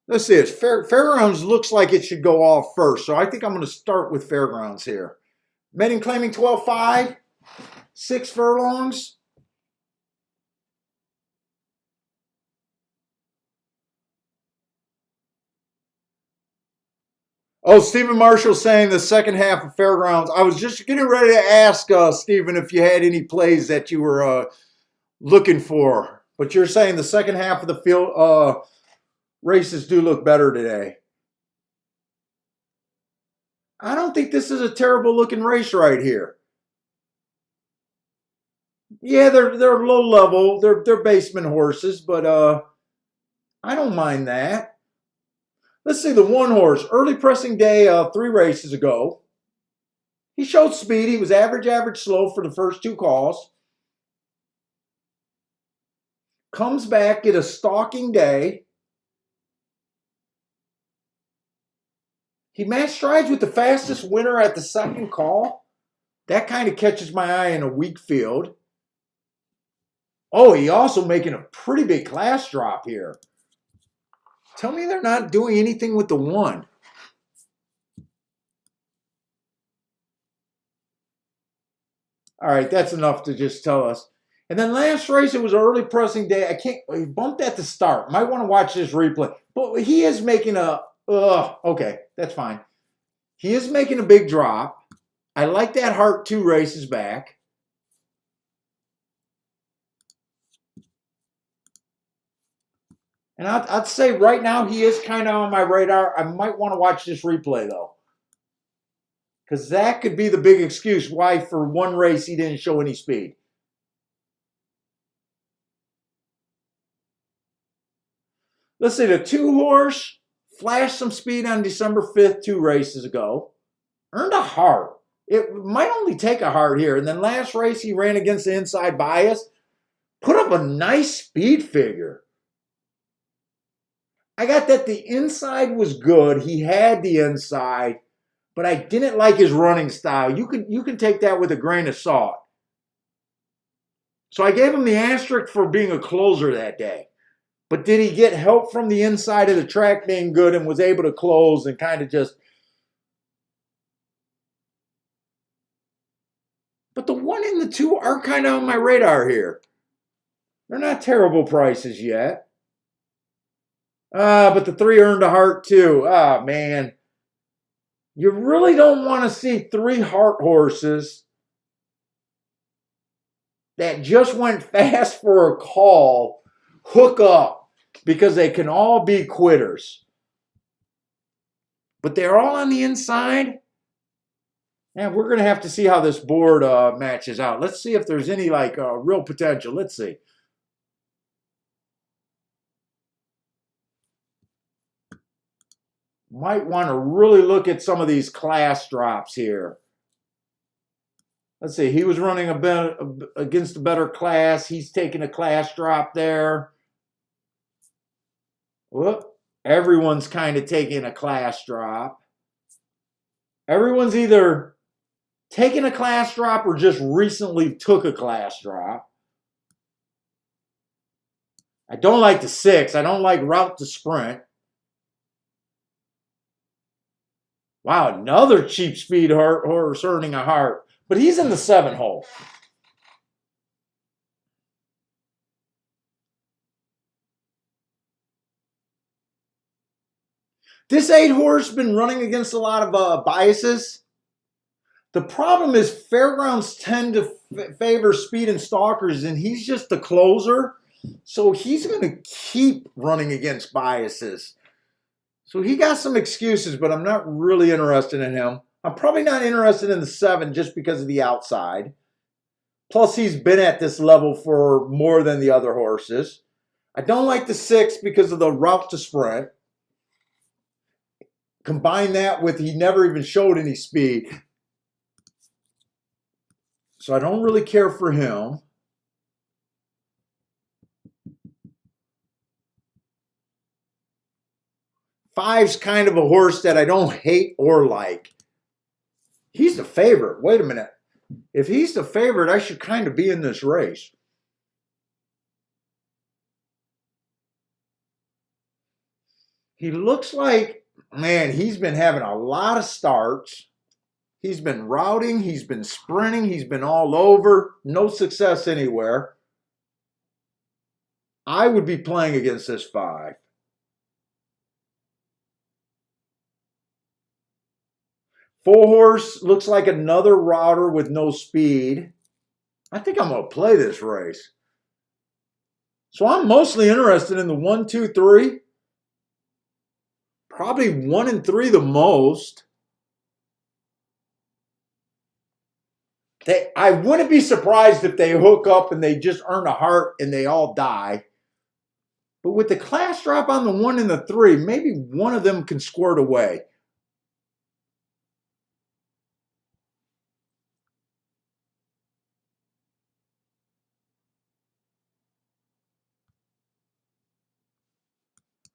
A: Let's see, Fairgrounds looks like it should go off first, so I think I'm going to start with Fairgrounds here. Meaning claiming 12.5, 6 furlongs. Oh, Stephen Marshall saying the second half of Fairgrounds. I was just getting ready to ask Stephen if you had any plays that you were looking for. But you're saying the second half of the field races do look better today. I don't think this is a terrible looking race right here. Yeah, they're low level. They're basement horses, but I don't mind that. Let's see the 1 horse. Early pressing day 3 races ago. He showed speed. He was average slow for the first 2 calls. Comes back at a stalking day. He matched strides with the fastest winner at the 2nd call. That kind of catches my eye in a weak field. Oh, he also making a pretty big class drop here. Tell me they're not doing anything with the 1. All right, that's enough to just tell us. And then last race, it was an early pressing day. I can't, he bumped at the start. Might want to watch this replay. But he is making a, okay, that's fine. He is making a big drop. I like that heart 2 races back. And I'd say right now he is kind of on my radar. I might want to watch this replay, though. Because that could be the big excuse why for one race he didn't show any speed. Let's see, the 2 horse flashed some speed on December 5th, 2 races ago. Earned a heart. It might only take a heart here. And then last race he ran against the inside bias. Put up a nice speed figure. I got that the inside was good. He had the inside. But I didn't like his running style. You can take that with a grain of salt. So I gave him the asterisk for being a closer that day. But did he get help from the inside of the track being good and was able to close and kind of just... But the 1 and the 2 are kind of on my radar here. They're not terrible prices yet. But the 3 earned a heart too. Oh, man. You really don't want to see 3 heart horses that just went fast for a call hook up because they can all be quitters. But they're all on the inside. And we're going to have to see how this board matches out. Let's see if there's any real potential. Let's see. Might want to really look at some of these class drops here. Let's see. He was running against a better class. He's taking a class drop there. Whoop. Everyone's kind of taking a class drop. Everyone's either taking a class drop or just recently took a class drop. I don't like the 6. I don't like route to sprint. Wow, another cheap speed horse earning a heart. But he's in the 7 hole. This 8 horse been running against a lot of biases. The problem is fairgrounds tend to favor speed and stalkers, and he's just the closer. So he's going to keep running against biases. So he got some excuses, but I'm not really interested in him. I'm probably not interested in the 7 just because of the outside. Plus, he's been at this level for more than the other horses. I don't like the 6 because of the route to sprint. Combine that with he never even showed any speed. So I don't really care for him. Five's kind of a horse that I don't hate or like. He's the favorite. Wait a minute. If he's the favorite, I should kind of be in this race. He looks like, man, he's been having a lot of starts. He's been routing. He's been sprinting. He's been all over. No success anywhere. I would be playing against this 5. Full horse looks like another router with no speed. I think I'm going to play this race. So I'm mostly interested in the 1, 2, 3. Probably 1 and 3 the most. I wouldn't be surprised if they hook up and they just earn a heart and they all die. But with the class drop on the 1 and the 3, maybe one of them can squirt away.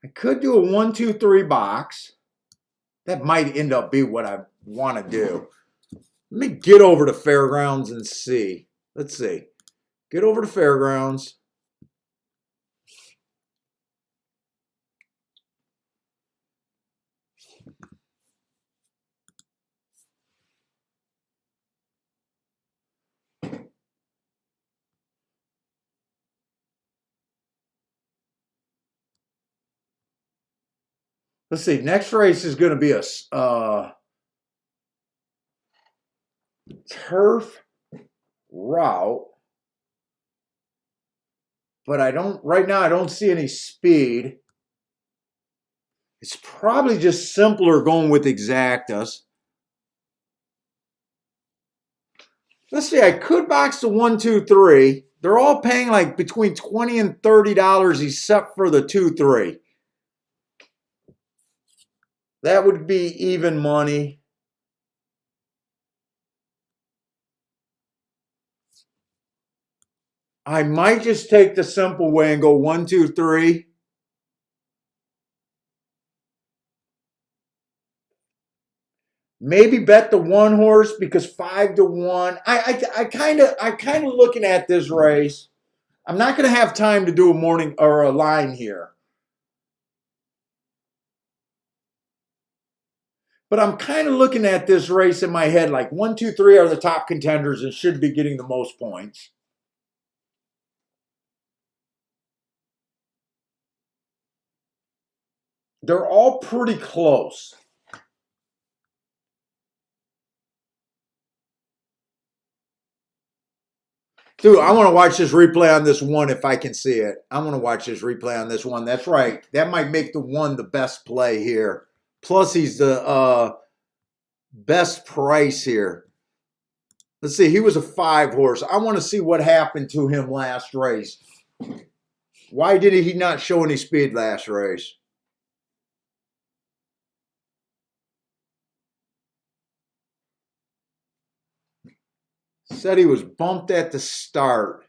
A: I could do a 1, 2, 3 box. That might end up being what I want to do. Let me get over to Fairgrounds and see. Let's see. Get over to Fairgrounds. Let's see. Next race is going to be a turf route, but right now I don't see any speed. It's probably just simpler going with exactas. Let's see, I could box the 1, 2, 3. They're all paying like between $20 and $30 except for the 2, 3. That would be even money. I might just take the simple way and go 1, 2, 3. Maybe bet the one horse because 5 to 1. I kind of looking at this race. I'm not going to have time to do a morning or a line here. But I'm kind of looking at this race in my head like 1, 2, 3 are the top contenders and should be getting the most points. They're all pretty close. Dude, I want to watch this replay on this one if I can see it. I want to watch this replay on this one. That's right. That might make the one the best play here. Plus, he's the best price here. Let's see. He was a 5 horse. I want to see what happened to him last race. Why did he not show any speed last race? Said he was bumped at the start.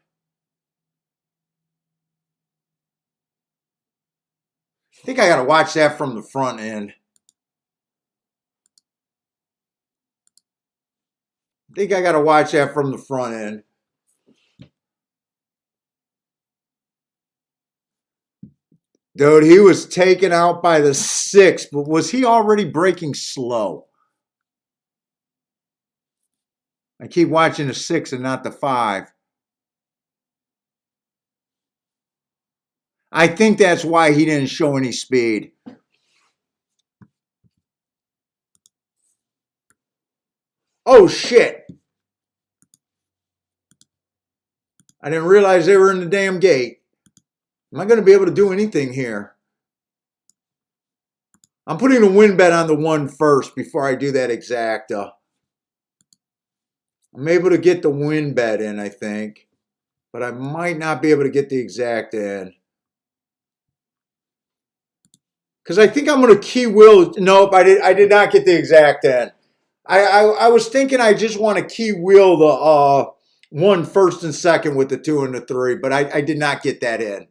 A: I think I got to watch that from the front end. I think I got to watch that from the front end. Dude, he was taken out by the 6, but was he already breaking slow? I keep watching the 6 and not the 5. I think that's why he didn't show any speed. Oh, shit. I didn't realize they were in the damn gate. Am I going to be able to do anything here? I'm putting a win bet on the 1 first before I do that exacta. I'm able to get the win bet in, I think. But I might not be able to get the exacta in. Because I think I'm going to key will. Nope, I did not get the exact in. I was thinking I just want to key wheel the 1 first and second with the 2 and the 3, but I did not get that in.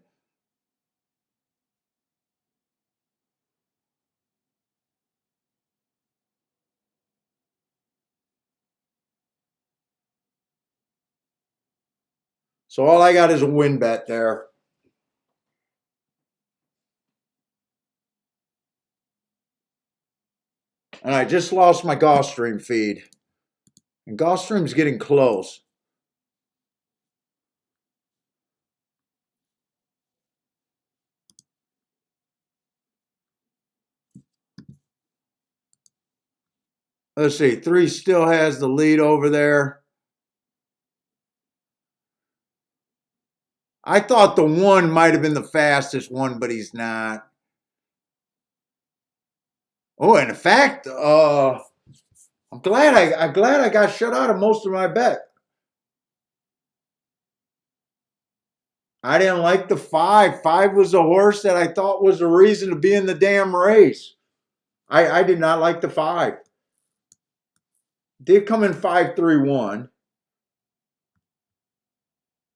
A: So all I got is a win bet there. And I just lost my Gulfstream feed. And Gulfstream's getting close. Let's see, 3 still has the lead over there. I thought the 1 might have been the fastest one, but he's not. Oh, and in fact, I'm glad I got shut out of most of my bet. I didn't like the 5. 5 was the horse that I thought was the reason to be in the damn race. I did not like the 5. Did come in 5-3-1.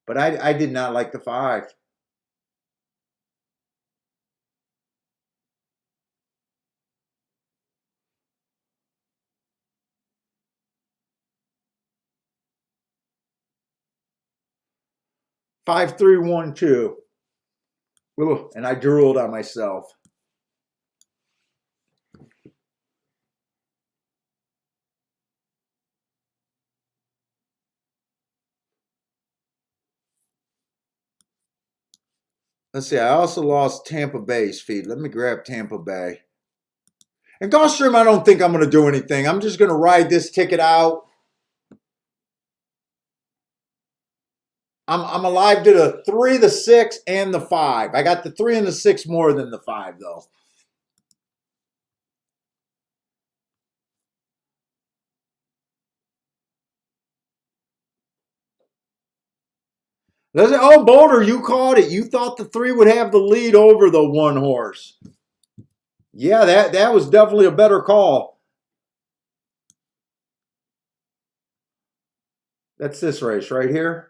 A: But I did not like the 5. Five, 3, 1, 2. And I drooled on myself. Let's see. I also lost Tampa Bay's feed. Let me grab Tampa Bay. And Gulfstream, I don't think I'm going to do anything. I'm just going to ride this ticket out. I'm alive to the 3, the 6, and the 5. I got the 3 and the 6 more than the 5, though. Oh, Boulder, you caught it. You thought the 3 would have the lead over the 1 horse. Yeah, that was definitely a better call. That's this race right here.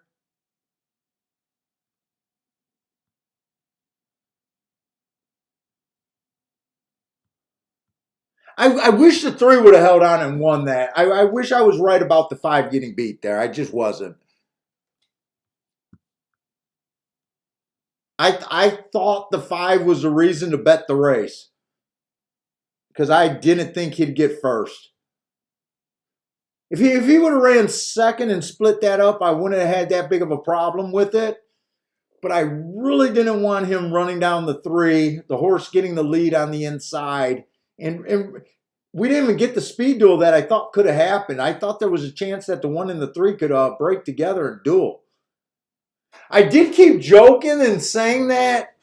A: I wish the 3 would have held on and won that. I wish I was right about the 5 getting beat there. I just wasn't. I thought the 5 was the reason to bet the race because I didn't think he'd get first. If he would have ran second and split that up, I wouldn't have had that big of a problem with it. But I really didn't want him running down the 3, the horse getting the lead on the inside. And we didn't even get the speed duel that I thought could have happened. I thought there was a chance that the 1 and the 3 could break together and duel. I did keep joking and saying that,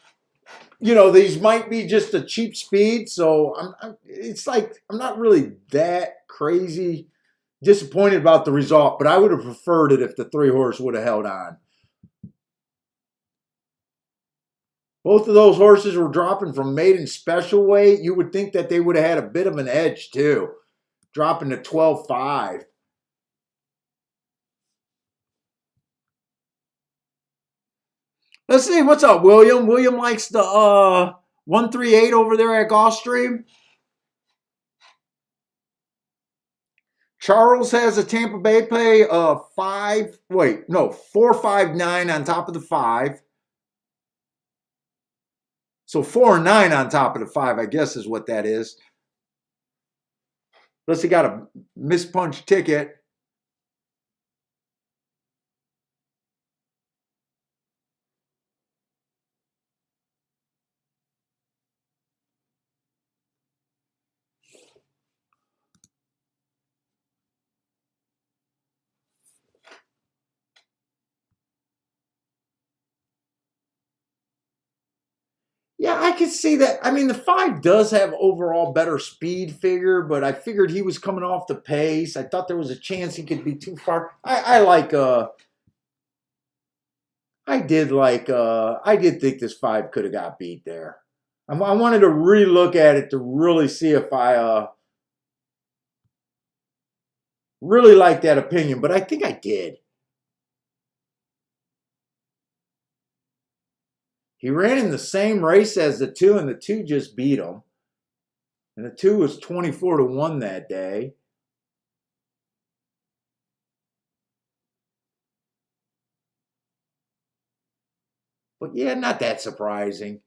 A: these might be just a cheap speed. So it's like I'm not really that crazy disappointed about the result, but I would have preferred it if the 3 horse would have held on. Both of those horses were dropping from maiden special weight. You would think that they would have had a bit of an edge too, dropping to 12.5. Let's see, what's up, William? William likes the 138 over there at Gulfstream. Charles has a Tampa Bay play 459 on top of the 5. So 4 and 9 on top of the 5, I guess is what that is. Unless he got a mispunched ticket. Yeah, I could see that. I mean, the 5 does have overall better speed figure, but I figured he was coming off the pace. I thought there was a chance he could be too far. I did think this 5 could have got beat there. I wanted to relook at it to really see if I really like that opinion, but I think I did. He ran in the same race as the 2, and the 2 just beat him. And the 2 was 24-1 that day. But yeah, not that surprising.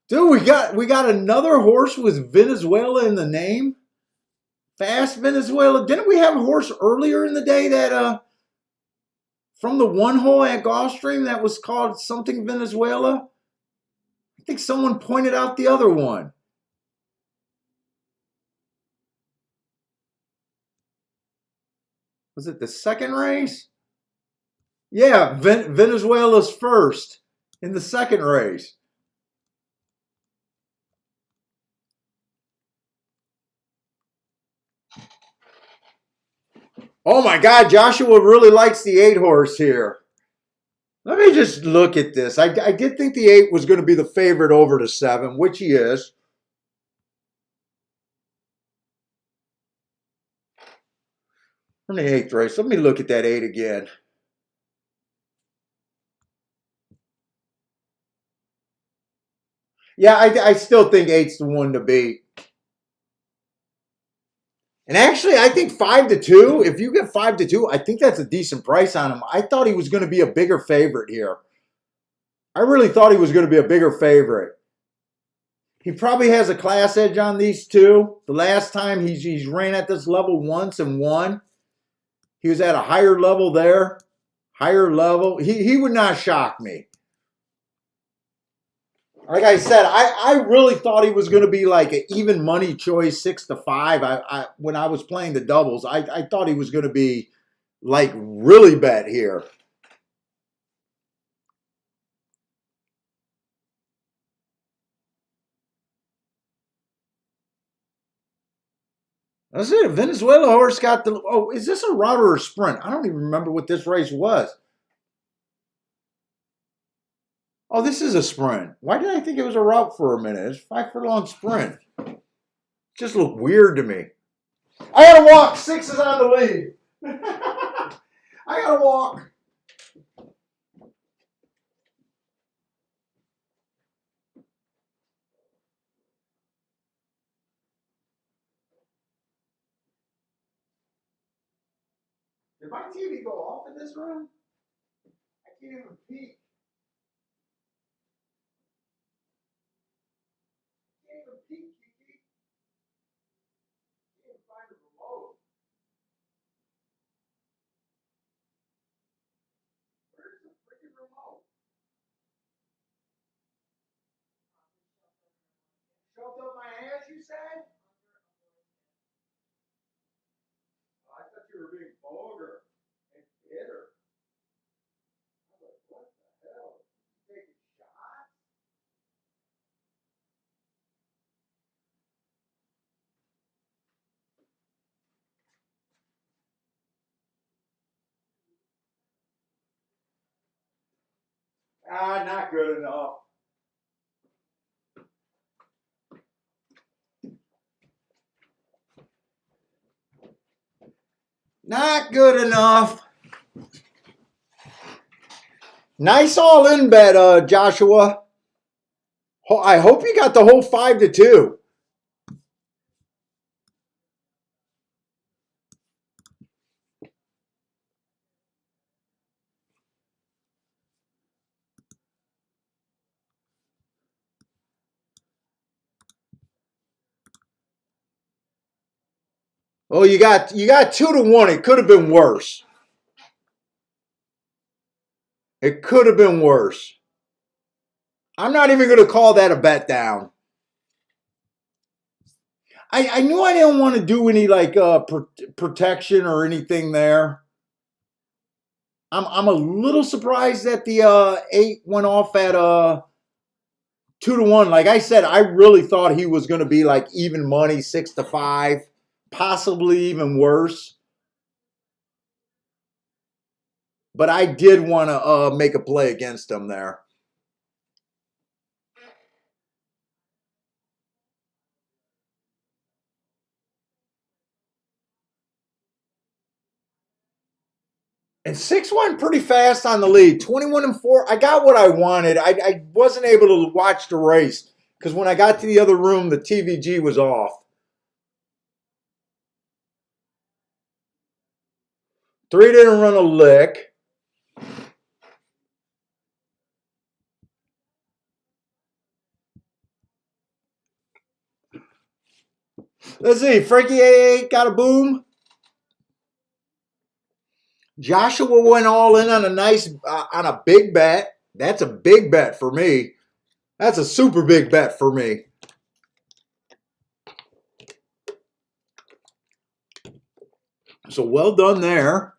A: Dude, we got another horse with Venezuela in the name. Fast Venezuela. Didn't we have a horse earlier in the day that from the 1 hole at Gulfstream that was called something Venezuela? I think someone pointed out the other one. Was it the second race? Yeah, Venezuela's first in the second race. Oh my God, Joshua really likes the 8 horse here. Let me just look at this. I did think the 8 was going to be the favorite over the 7, which he is. From the 8th race. Let me look at that 8 again. Yeah, I still think 8's the one to beat. And actually, I think 5-2. If you get 5-2, I think that's a decent price on him. I thought he was going to be a bigger favorite here. I really thought he was going to be a bigger favorite. He probably has a class edge on these two. The last time he's ran at this level once and won. He was at a higher level there. Higher level. He would not shock me. Like I said, I really thought he was going to be like an even money choice, 6-5. When I was playing the doubles, I thought he was going to be like really bet here. That's it. Venezuela horse got the. Oh, is this a route or a sprint? I don't even remember what this race was. Oh, this is a sprint. Why did I think it was a route for a minute? It's 5 furlong sprint. Just looked weird to me. I gotta walk. 6 is on the lead. I gotta walk. Did my TV go off in this room? I can't even peek. I can't even peek, Kiki. I can't even find the remote. Where's the freaking remote? Shoved up my ass, you said? Oh, I thought you were being vulgar and bitter. I was like, what the hell? You taking shots? Ah, not good enough. Not good enough. Nice all in bet, Joshua. I hope you got the whole 5-2. Oh, you got 2-1. It could have been worse. It could have been worse. I'm not even going to call that a bet down. I knew I didn't want to do any like protection or anything there. I'm a little surprised that the 8 went off at 2-1. Like I said, I really thought he was going to be like even money, 6-5, possibly even worse. But I did want to make a play against him there. And 6 went pretty fast on the lead. 21-4. I got what I wanted. I wasn't able to watch the race because when I got to the other room, the TVG was off. 3 didn't run a lick. Let's see. Frankie A got a boom. Joshua went all in on on a big bet. That's a big bet for me. That's a super big bet for me. So well done there.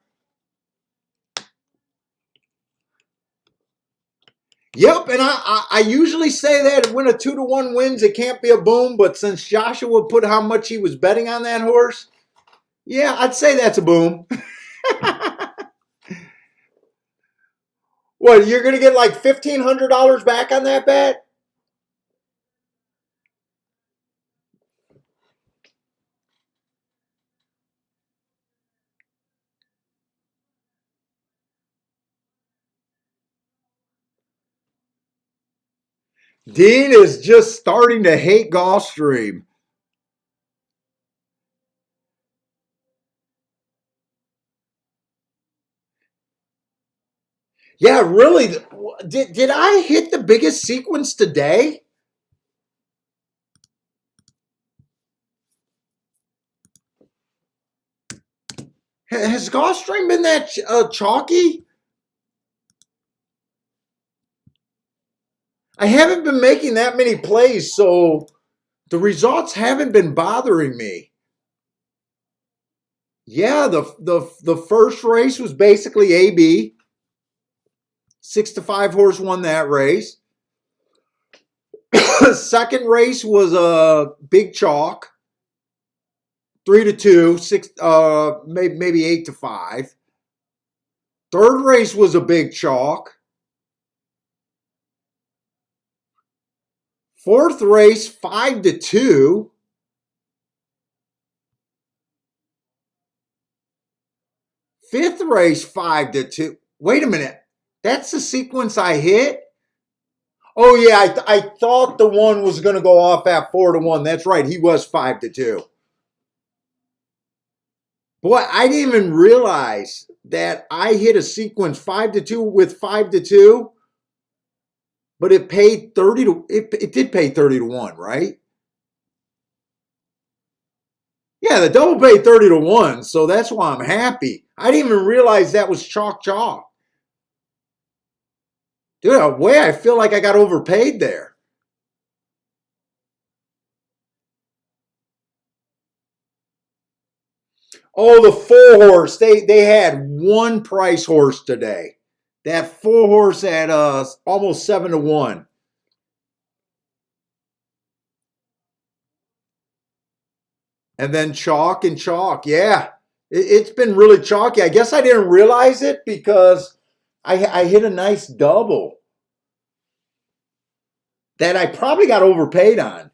A: Yep, and I usually say that when a 2-1 wins, it can't be a boom. But since Joshua put how much he was betting on that horse, yeah, I'd say that's a boom. What, you're going to get like $1,500 back on that bet? Dean is just starting to hate Gulfstream. Yeah, really. Did I hit the biggest sequence today? Has Gulfstream been that chalky? I haven't been making that many plays, so the results haven't been bothering me. Yeah, the first race was basically AB. 6 to 5 horse won that race. Second race was a big chalk. 3 to 2, six, maybe 8 to 5. Third race was a big chalk. Fourth race, 5 to 2. Fifth race, 5 to 2. Wait a minute. That's the sequence I hit? Oh, yeah. I thought the one was going to go off at 4 to 1. That's right. He was 5 to 2. Boy, I didn't even realize that I hit a sequence 5 to 2 with 5 to 2, but it paid 30 to it did pay 30 to 1, right? Yeah, the double paid 30 to 1, so that's why I'm happy. I didn't even realize that was chalk. Dude, a way I feel like I got overpaid there. Oh, the full horse. They had one price horse today. That full horse had almost 7 to 1. And then chalk and chalk. Yeah. It's been really chalky. I guess I didn't realize it because I hit a nice double that I probably got overpaid on.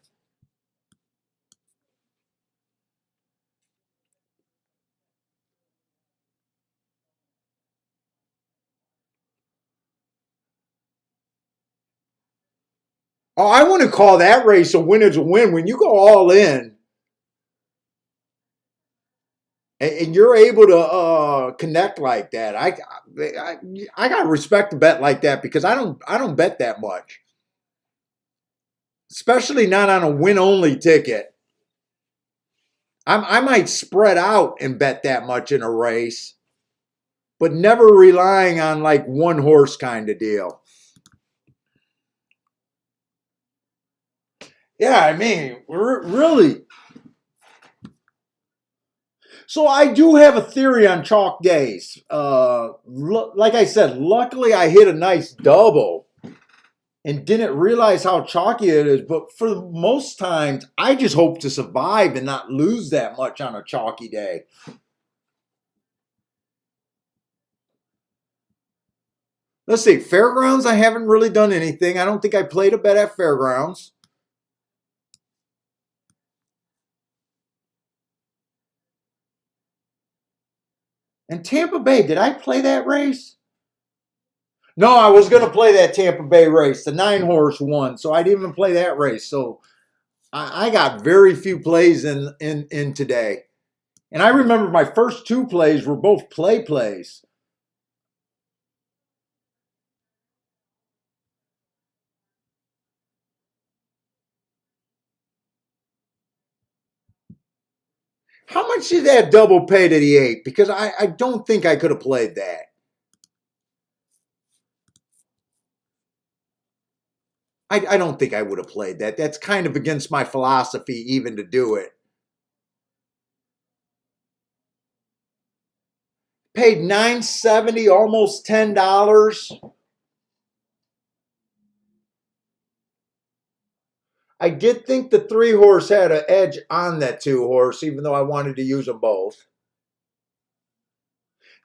A: Oh, I wouldn't call that race a win is a win. When you go all in and you're able to connect like that, I got to respect a bet like that because I don't bet that much, especially not on a win only ticket. I might spread out and bet that much in a race, but never relying on like one horse kind of deal. Yeah, I mean, really. So I do have a theory on chalk days. Like I said, luckily I hit a nice double and didn't realize how chalky it is. But for most times, I just hope to survive and not lose that much on a chalky day. Let's see, Fairgrounds, I haven't really done anything. I don't think I played a bet at Fairgrounds. And Tampa Bay, did I play that race? No, I was going to play that Tampa Bay race. The 9 horse won, so I didn't even play that race. So I got very few plays in today. And I remember my first 2 plays were both plays. How much did that double pay to the 8? Because I don't think I could have played that. I don't think I would have played that. That's kind of against my philosophy even to do it. Paid $9.70, almost $10. I did think the 3 horse had an edge on that 2 horse, even though I wanted to use them both.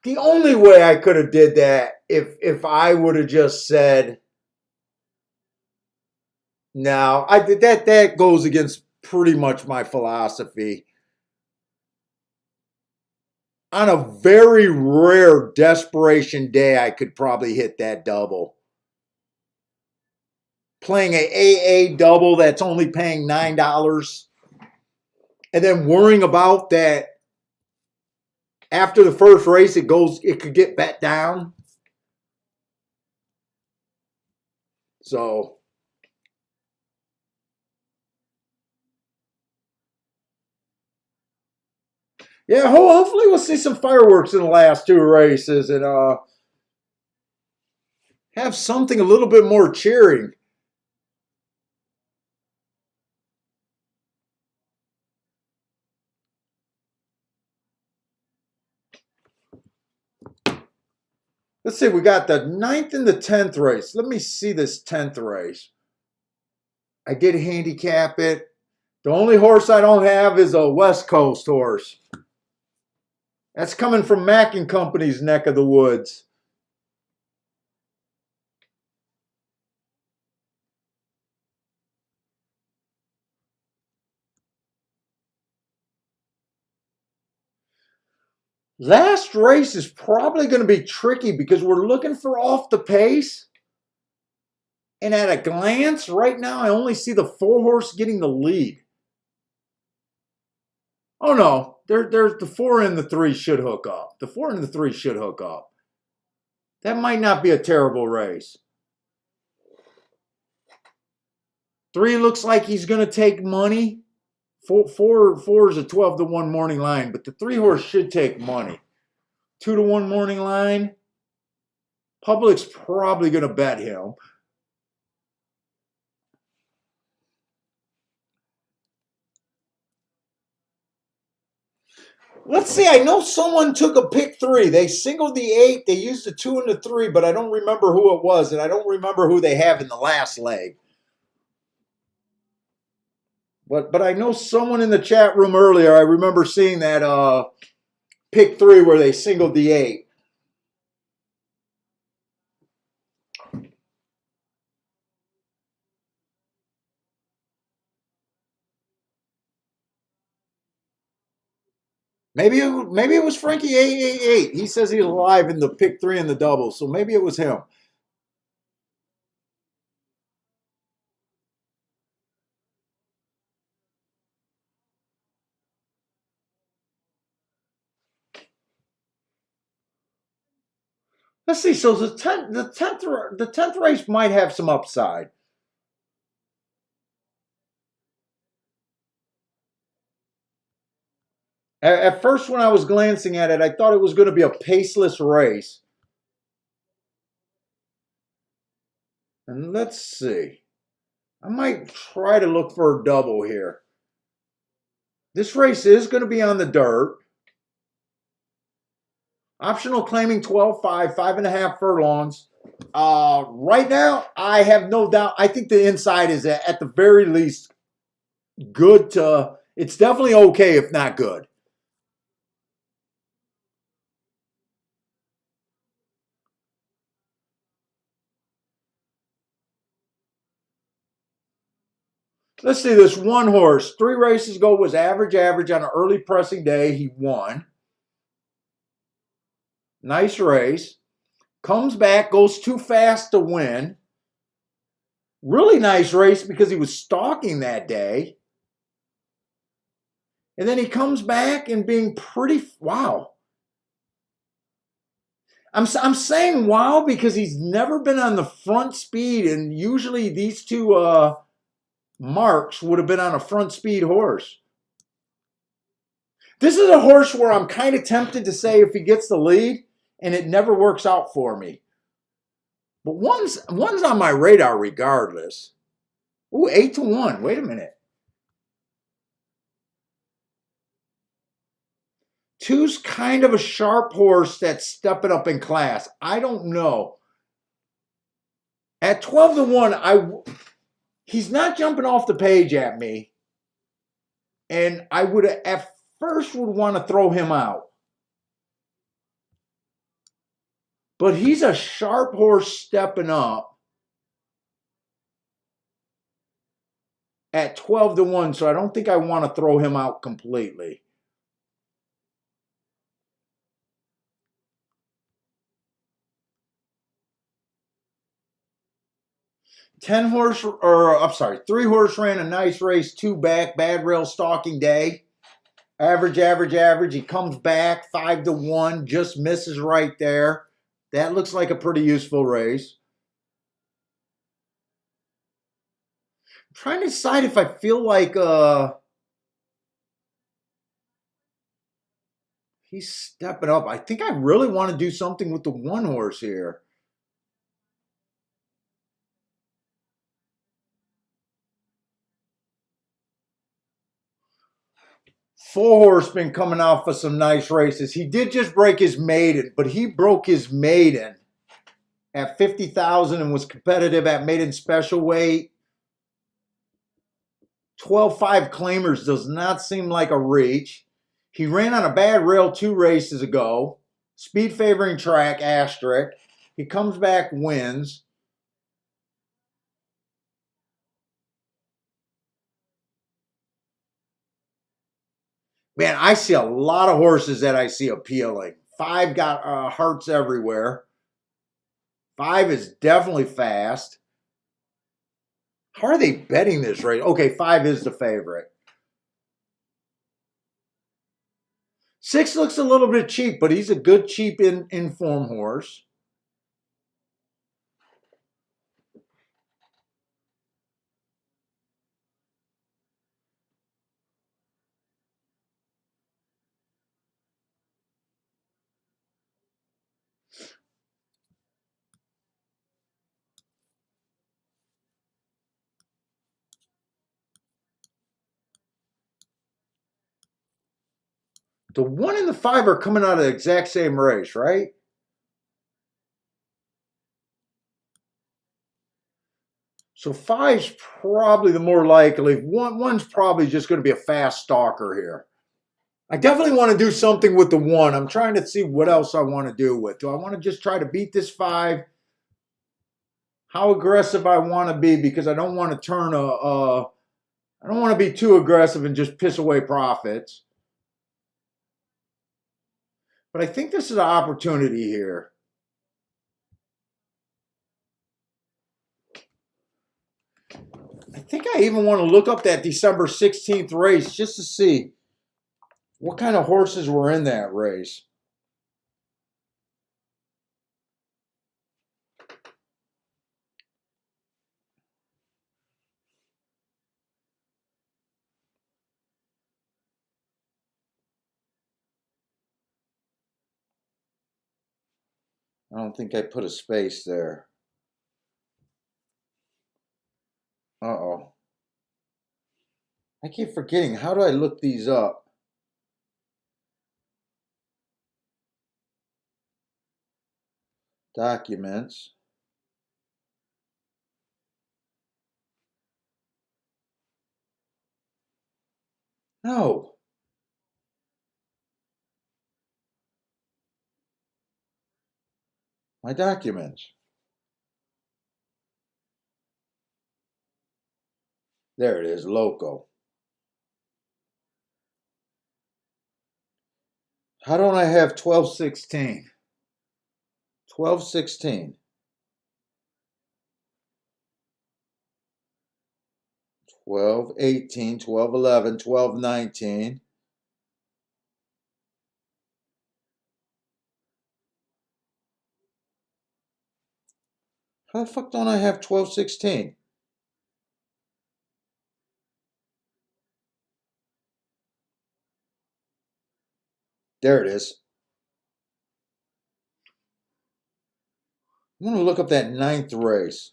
A: The only way I could have did that if I would have just said no, that goes against pretty much my philosophy. On a very rare desperation day, I could probably hit that double. Playing a AA double that's only paying $9, and then worrying about that after the first race, it could get bet down. So, yeah, hopefully we'll see some fireworks in the last two races and have something a little bit more cheering. Let's see, we got the 9th and the 10th race. Let me see this 10th race. I did handicap it. The only horse I don't have is a West Coast horse. That's coming from Mack and Company's neck of the woods. Last race is probably going to be tricky because we're looking for off the pace. And at a glance, right now, I only see the 4 horse getting the lead. Oh no, there's the 4 and the 3 should hook up. The 4 and the 3 should hook up. That might not be a terrible race. 3 looks like he's going to take money. Four is a 12-1 morning line, but the 3 horse should take money. 2-1 morning line. Public's probably going to bet him. Let's see. I know someone took a pick 3. They singled the 8. They used the 2 and the 3, but I don't remember who it was, and I don't remember who they have in the last leg. But I know someone in the chat room earlier, I remember seeing that pick 3 where they singled the 8. Maybe it was Frankie 888. He says he's alive in the pick 3 and the double, so maybe it was him. Let's see. So the 10th race might have some upside. At first, when I was glancing at it, I thought it was going to be a paceless race. And let's see. I might try to look for a double here. This race is going to be on the dirt. Optional claiming 12.5, 5.5 furlongs. Right now, I have no doubt. I think the inside is at the very least good to, it's definitely okay if not good. Let's see this 1 horse. 3 races ago was average on an early pressing day. He won. Nice race. Comes back, goes too fast to win. Really nice race because he was stalking that day. And then he comes back and being pretty, wow. I'm saying wow because he's never been on the front speed, and usually these 2 marks would have been on a front speed horse. This is a horse where I'm kind of tempted to say if he gets the lead, and it never works out for me. But one's on my radar regardless. Ooh, 8-1. Wait a minute. 2's kind of a sharp horse that's stepping up in class. I don't know. At 12-1, he's not jumping off the page at me. And I would at first would want to throw him out. But he's a sharp horse stepping up at 12-1, so I don't think I want to throw him out completely. Three horse ran a nice race, 2 back, bad rail stalking day. Average. He comes back 5-1, just misses right there. That looks like a pretty useful race. I'm trying to decide if I feel like he's stepping up. I think I really want to do something with the one horse here. Four horse been coming off of some nice races. He did just break his maiden, but he broke his maiden at 50,000 and was competitive at maiden special weight. 12.5 claimers does not seem like a reach. He ran on a bad rail 2 races ago. Speed favoring track, asterisk. He comes back, wins. Man, I see a lot of horses that I see appealing. 5 got hearts everywhere. 5 is definitely fast. How are they betting this race? Okay, 5 is the favorite. 6 looks a little bit cheap, but he's a good, cheap in form horse. The 1 and the 5 are coming out of the exact same race, right? So 5's probably the more likely. One's probably just going to be a fast stalker here. I definitely want to do something with the 1. I'm trying to see what else I want to do with. Do I want to just try to beat this 5? How aggressive I want to be, because I don't want to turn I don't want to be too aggressive and just piss away profits. But I think this is an opportunity here. I think I even want to look up that December 16th race just to see what kind of horses were in that race. I don't think I put a space there. Uh-oh. I keep forgetting. How do I look these up? Documents. No. My documents. There it is. Loco. How don't I have 1216? 1216. 1218, 1211, 1219. How the fuck don't I have 1216? There it is. I'm going to look up that 9th race.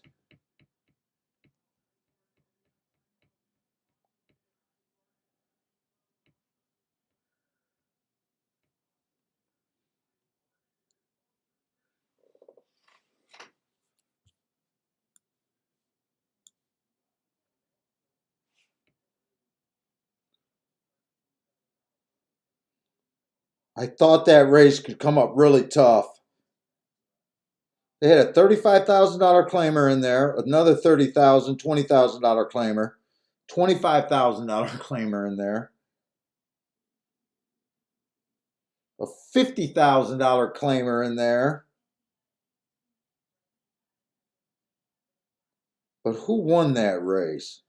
A: I thought that race could come up really tough. They had a $35,000 claimer in there, another $30,000, $20,000 claimer, $25,000 claimer in there, a $50,000 claimer in there. But who won that race?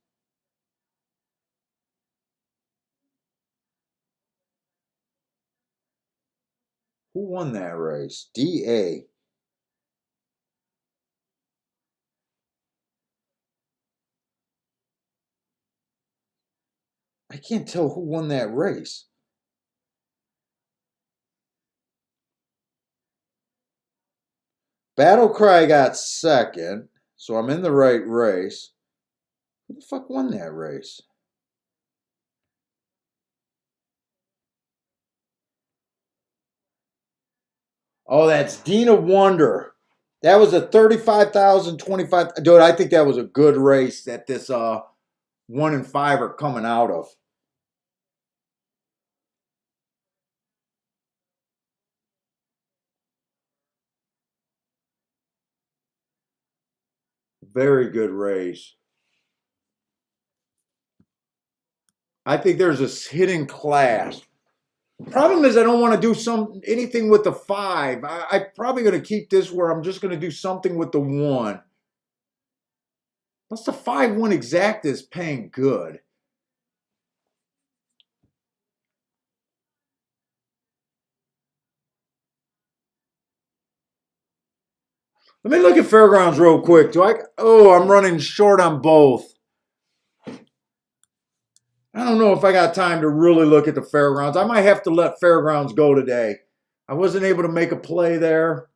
A: Who won that race? DA. I can't tell who won that race. Battle Cry got second, so I'm in the right race. Who the fuck won that race? Oh, that's Dina Wonder. That was a 35,025. Dude, I think that was a good race that this 1 and 5 are coming out of. Very good race. I think there's this hidden class. Problem is, I don't want to do anything with the 5. I'm probably going to keep this where I'm just going to do something with the 1. Plus, the 5-1 exact is paying good. Let me look at Fairgrounds real quick. Oh, I'm running short on both. I don't know if I got time to really look at the Fairgrounds. I might have to let Fairgrounds go today. I wasn't able to make a play there.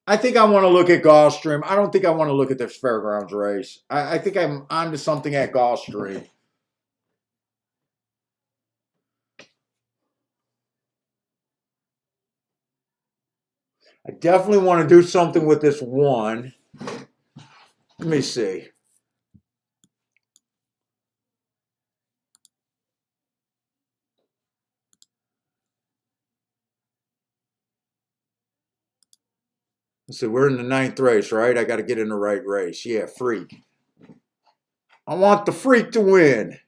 A: I think I want to look at Gulfstream. I don't think I want to look at this Fairgrounds race. I think I'm onto something at Gulfstream. I definitely want to do something with this 1. Let me see. Let's see, we're in the 9th race, right? I got to get in the right race. Yeah, freak. I want the freak to win.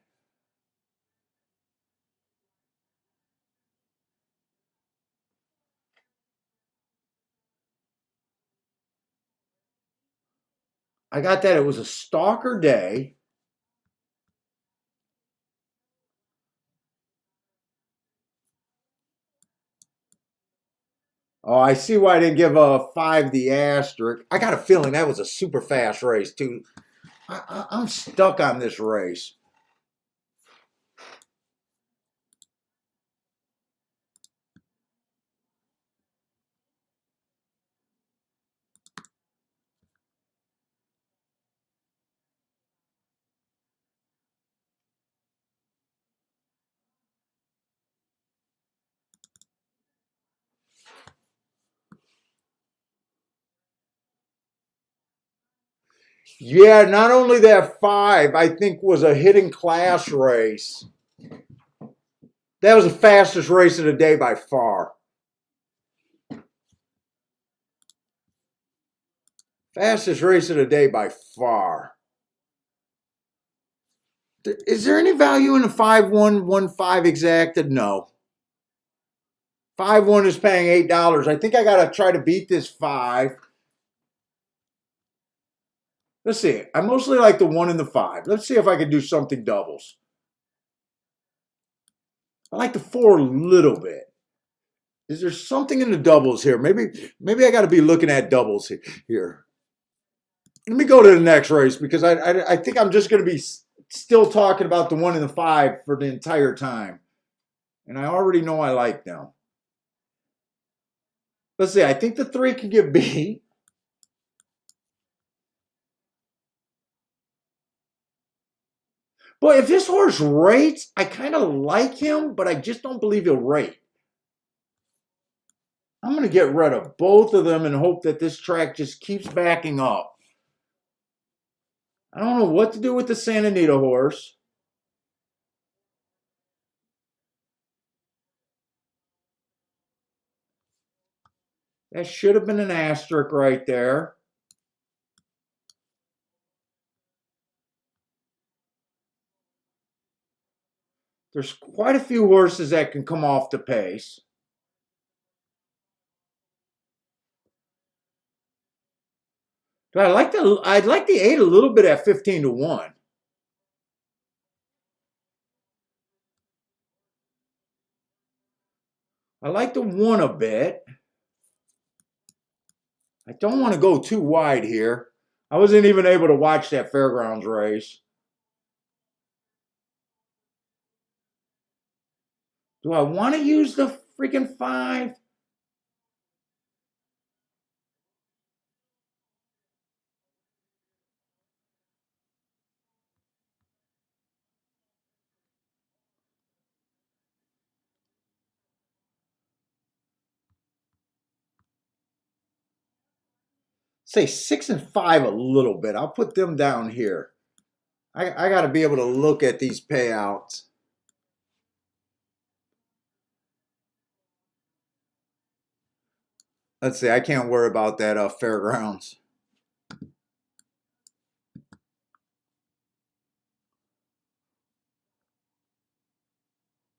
A: I got that. It was a stalker day. Oh, I see why I didn't give a 5 the asterisk. I got a feeling that was a super fast race, too. I'm stuck on this race. Yeah, not only that 5, I think was a hidden class race. That was the fastest race of the day by far. Fastest race of the day by far. Is there any value in a 5-1-1-5 exacted? No. 5-1 is paying $8. I think I got to try to beat this 5. Let's see. I mostly like the 1 and the 5. Let's see if I can do something doubles. I like the 4 a little bit. Is there something in the doubles here? Maybe I got to be looking at doubles here. Let me go to the next race because I think I'm just going to be still talking about the 1 and the 5 for the entire time. And I already know I like them. Let's see. I think the 3 can get beat. But if this horse rates, I kind of like him, but I just don't believe he'll rate. I'm going to get rid of both of them and hope that this track just keeps backing up. I don't know what to do with the Santa Anita horse. That should have been an asterisk right there. There's quite a few horses that can come off the pace. But I'd like the 8 a little bit at 15-1. I like the 1 a bit. I don't want to go too wide here. I wasn't even able to watch that fairgrounds race. Do I want to use the freaking 5? Say 6 and 5 a little bit. I'll put them down here. I got to be able to look at these payouts. Let's see. I can't worry about that fairgrounds.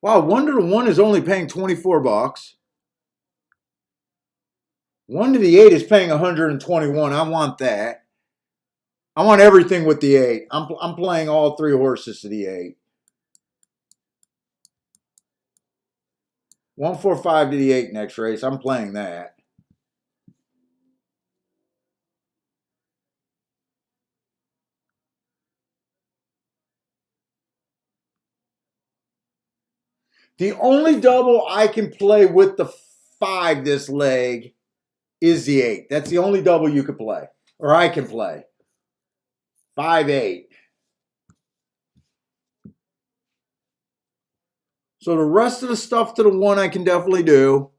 A: Wow, 1 to the 1 is only paying 24 bucks. 1 to the 8 is paying 121. I want that. I want everything with the 8. I'm playing all 3 horses to the 8. 145 to the 8 next race. I'm playing that. The only double I can play with the 5 this leg is the 8. That's the only double you can play. Or I can play. 5-8. So the rest of the stuff to the 1 I can definitely do.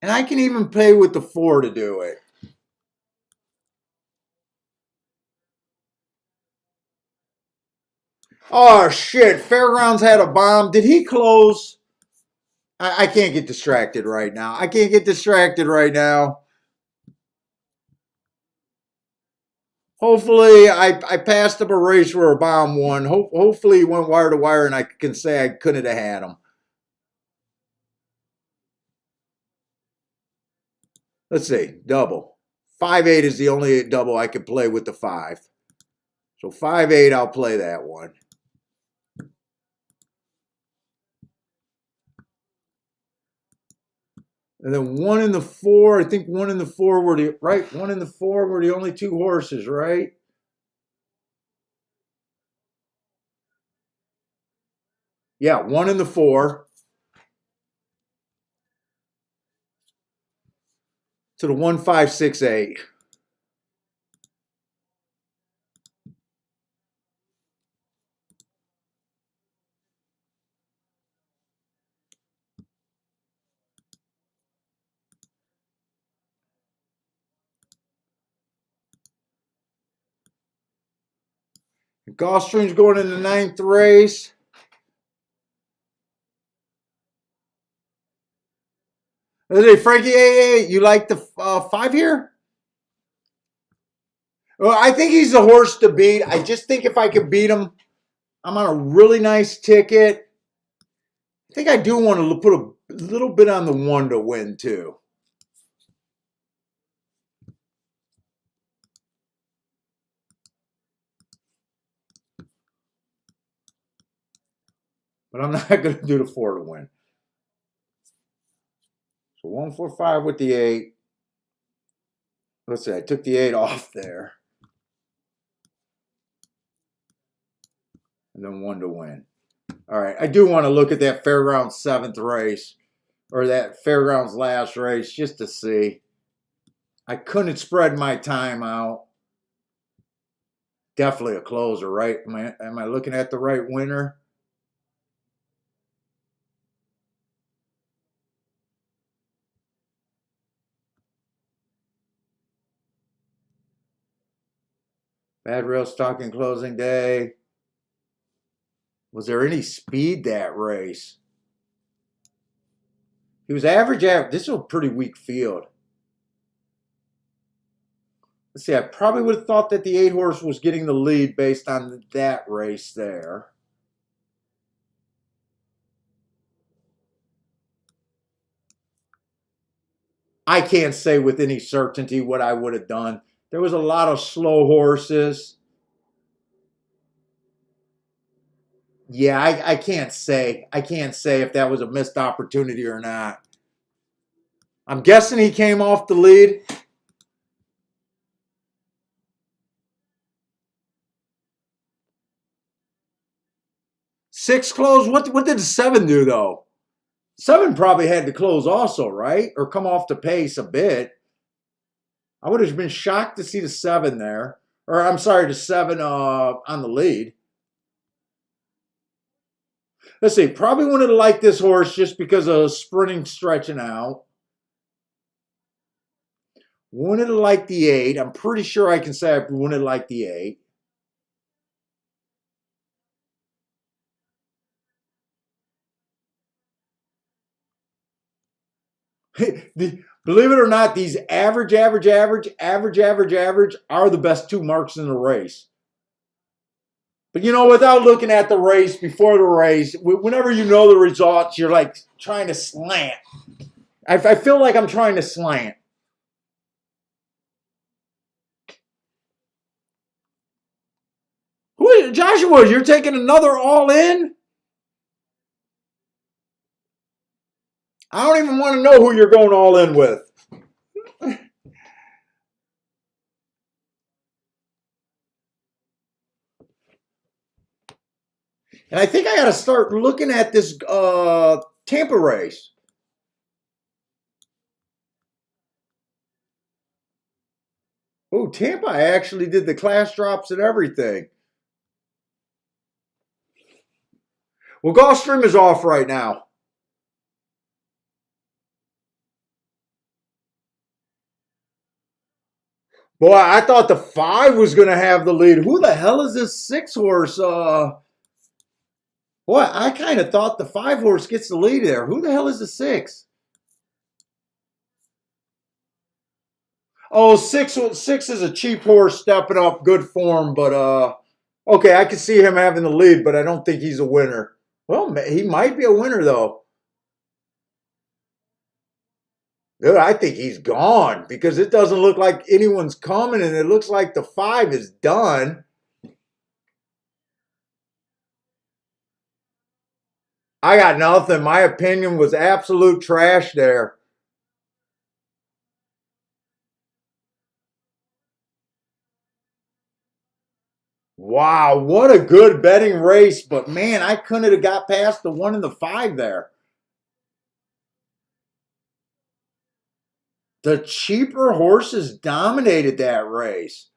A: And I can even pay with the 4 to do it. Oh, shit. Fairgrounds had a bomb. Did he close? I can't get distracted right now. I can't get distracted right now. Hopefully, I passed up a race where a bomb won. Hopefully, he went wire to wire, and I can say I couldn't have had him. Let's see. Double. 5-8 is the only double I can play with the 5. So 5-8, I'll play that one. And then 1 in the 4. I think 1 in the 4 were the right. 1 in the 4 were the only 2 horses, right? Yeah, 1 in the 4 to the 1, 5, 6, 8. Gulfstream's going in the 9th race. Hey, Frankie, hey, you like the 5 here? Well, I think he's the horse to beat. I just think if I could beat him, I'm on a really nice ticket. I think I do want to put a little bit on the 1 to win, too. But I'm not going to do the 4 to win. So 145 with the 8. Let's see, I took the 8 off there. And then 1 to win. All right, I do want to look at that Fairgrounds 7th race. Or that Fairgrounds last race just to see. I couldn't spread my time out. Definitely a closer, right? Am I looking at the right winner? Bad rail stocking closing day. Was there any speed that race? He was average. This was a pretty weak field. Let's see, I probably would have thought that the 8 horse was getting the lead based on that race there. I can't say with any certainty what I would have done. There was a lot of slow horses. Yeah, I can't say. I can't say if that was a missed opportunity or not. I'm guessing he came off the lead. 6 close. What did the 7 do though? 7 probably had to close also, right? Or come off the pace a bit. I would have been shocked to see the 7 there. Or I'm sorry, the 7 on the lead. Let's see, probably wouldn't have liked this horse just because of sprinting stretching out. Wouldn't have liked the 8. I'm pretty sure I can say I wouldn't have liked the 8. Believe it or not, these average are the best 2 marks in the race. But without looking at the race before the race, whenever you know the results, you're like trying to slant. I feel like I'm trying to slant. Joshua, you're taking another all in? I don't even want to know who you're going all in with. And I think I got to start looking at this Tampa race. Oh, Tampa actually did the class drops and everything. Well, Gulfstream is off right now. Boy, I thought the 5 was going to have the lead. Who the hell is this 6 horse? Boy, I kind of thought the 5 horse gets the lead there. Who the hell is the 6? Oh, six is a cheap horse stepping up, good form, but okay, I can see him having the lead, but I don't think he's a winner. Well, he might be a winner though. Dude, I think he's gone because it doesn't look like anyone's coming, and it looks like the 5 is done. I got nothing. My opinion was absolute trash there. Wow, what a good betting race, but man, I couldn't have got past the 1 and the 5 there. The cheaper horses dominated that race.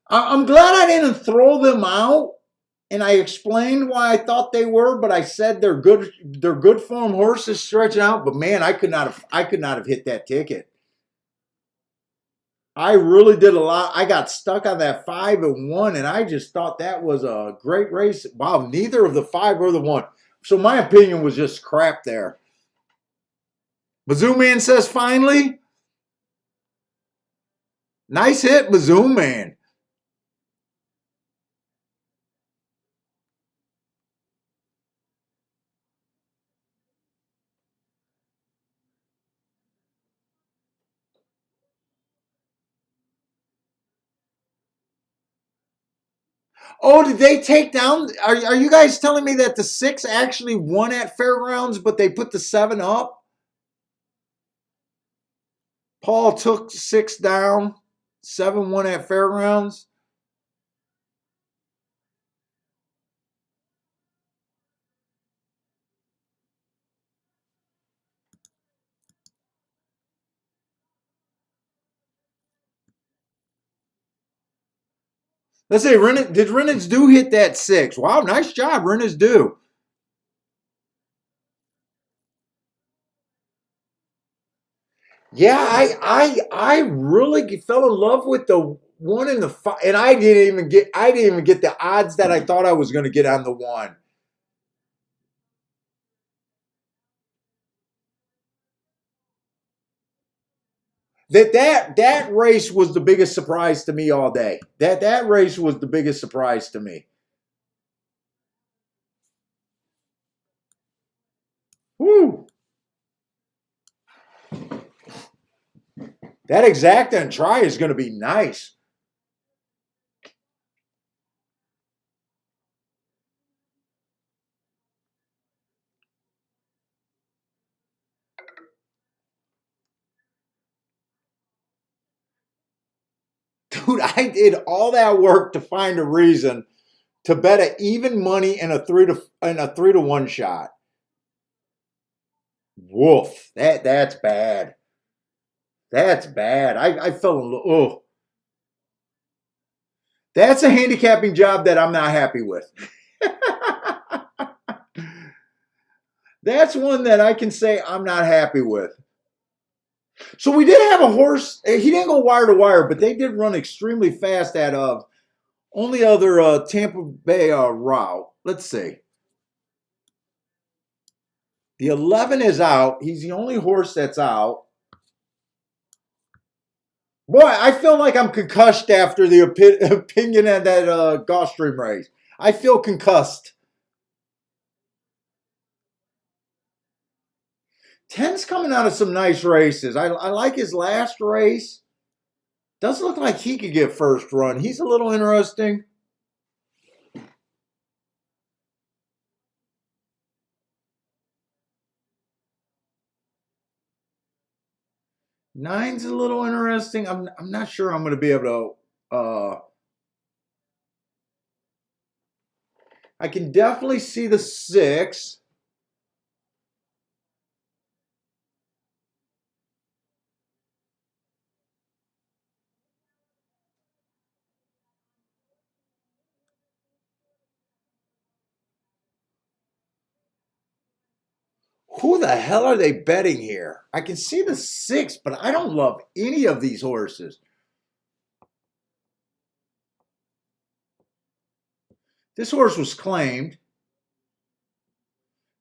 A: I'm glad I didn't throw them out, and I explained why I thought they were, but I said they're good form horses stretching out. But man, I could not have hit that ticket. I really did a lot. I got stuck on that 5 and 1, and I just thought that was a great race. Wow, neither of the 5 or the 1. So my opinion was just crap there. Bazoo Man says finally. Nice hit, Bazoo Man. Oh, did they take down? Are you guys telling me that the 6 actually won at Fairgrounds, but they put the 7 up? Paul took 6 down, 7 won at Fairgrounds. Let's say did Reynolds do hit that 6? Wow, nice job, Reynolds do. Yeah, I really fell in love with the 1 and the 5, and I didn't even get the odds that I thought I was going to get on the 1. That race was the biggest surprise to me all day. That race was the biggest surprise to me. Woo! That exacta and try is going to be nice. Dude, I did all that work to find a reason to bet an even money in a 3-1 shot. Woof. That's bad. That's bad. I fell in love. Oh, that's a handicapping job that I'm not happy with. That's one that I can say I'm not happy with. So we did have a horse. He didn't go wire to wire, but they did run extremely fast at only other Tampa Bay route. Let's see. The 11 is out. He's the only horse that's out. Boy, I feel like I'm concussed after the opinion at that Gulfstream race. I feel concussed. 10's coming out of some nice races. I like his last race. Does look like he could get first run. He's a little interesting. Nine's a little interesting. I'm not sure I'm going to be able to. I can definitely see the 6. Who the hell are they betting here? I can see the 6, but I don't love any of these horses. This horse was claimed.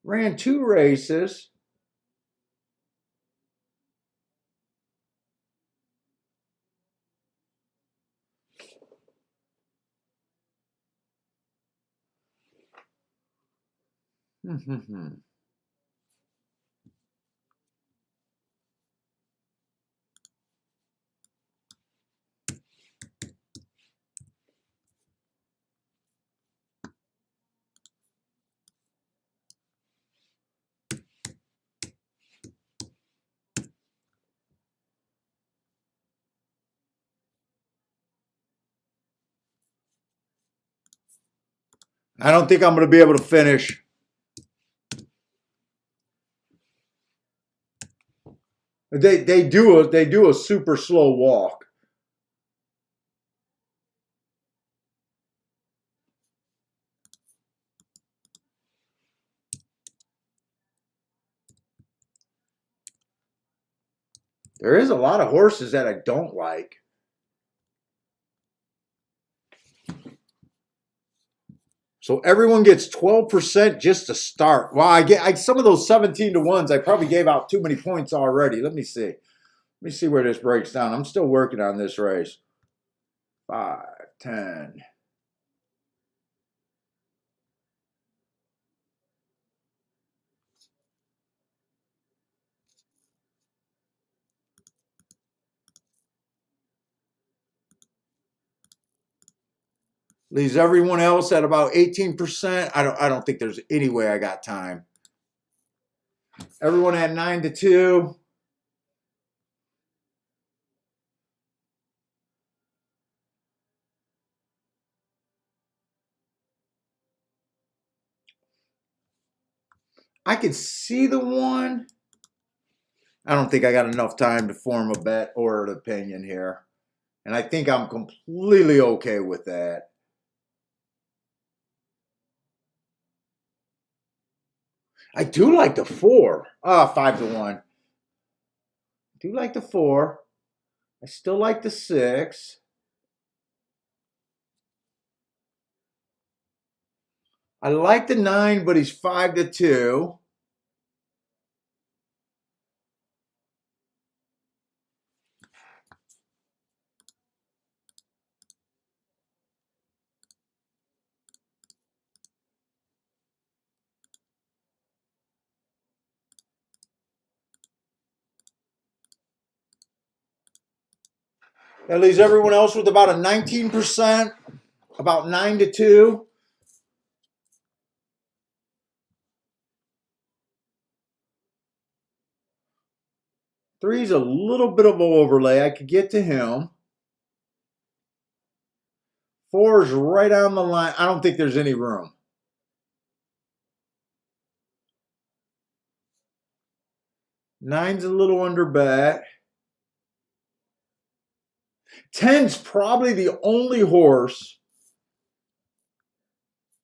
A: Ran 2 races. I don't think I'm going to be able to finish. They do a super slow walk. There is a lot of horses that I don't like. So everyone gets 12% just to start. Wow, I get some of those 17-1s. I probably gave out too many points already. Let me see. Let me see where this breaks down. I'm still working on this race. 5, 10. Leaves everyone else at about 18%. I don't think there's any way I got time. Everyone at 9-2. I can see the 1. I don't think I got enough time to form a bet or an opinion here. And I think I'm completely okay with that. I do like the 4. 5-1. I do like the 4. I still like the 6. I like the 9, but he's 5-2. That leaves everyone else with about a 19%, about 9-2. Three's a little bit of an overlay. I could get to him. 4's right on the line. I don't think there's any room. 9's a little under bet. 10's probably the only horse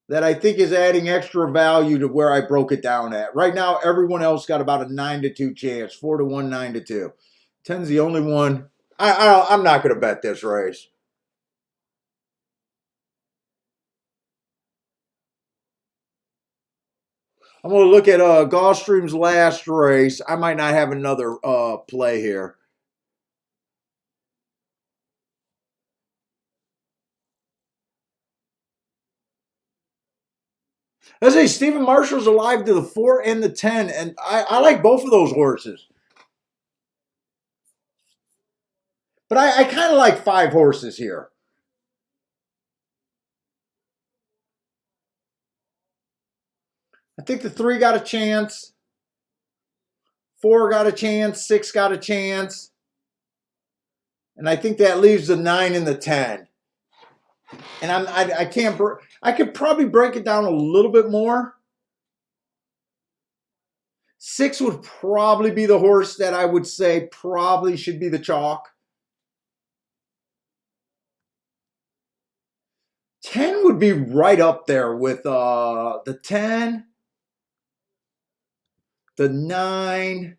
A: that I think is adding extra value to where I broke it down at. Right now, everyone else got about a 9-2 chance. 4-1, 9-2. 10's the only one. I'm not going to bet this race. I'm going to look at Gulfstream's last race. I might not have another play here. Let's say Stephen Marshall's alive to the 4 and the 10, and I like both of those horses. But I kind of like 5 horses here. I think the 3 got a chance. 4 got a chance. 6 got a chance. And I think that leaves the 9 and the 10. And I can't. I could probably break it down a little bit more. 6 would probably be the horse that I would say probably should be the chalk. 10 would be right up there with the 10, the 9,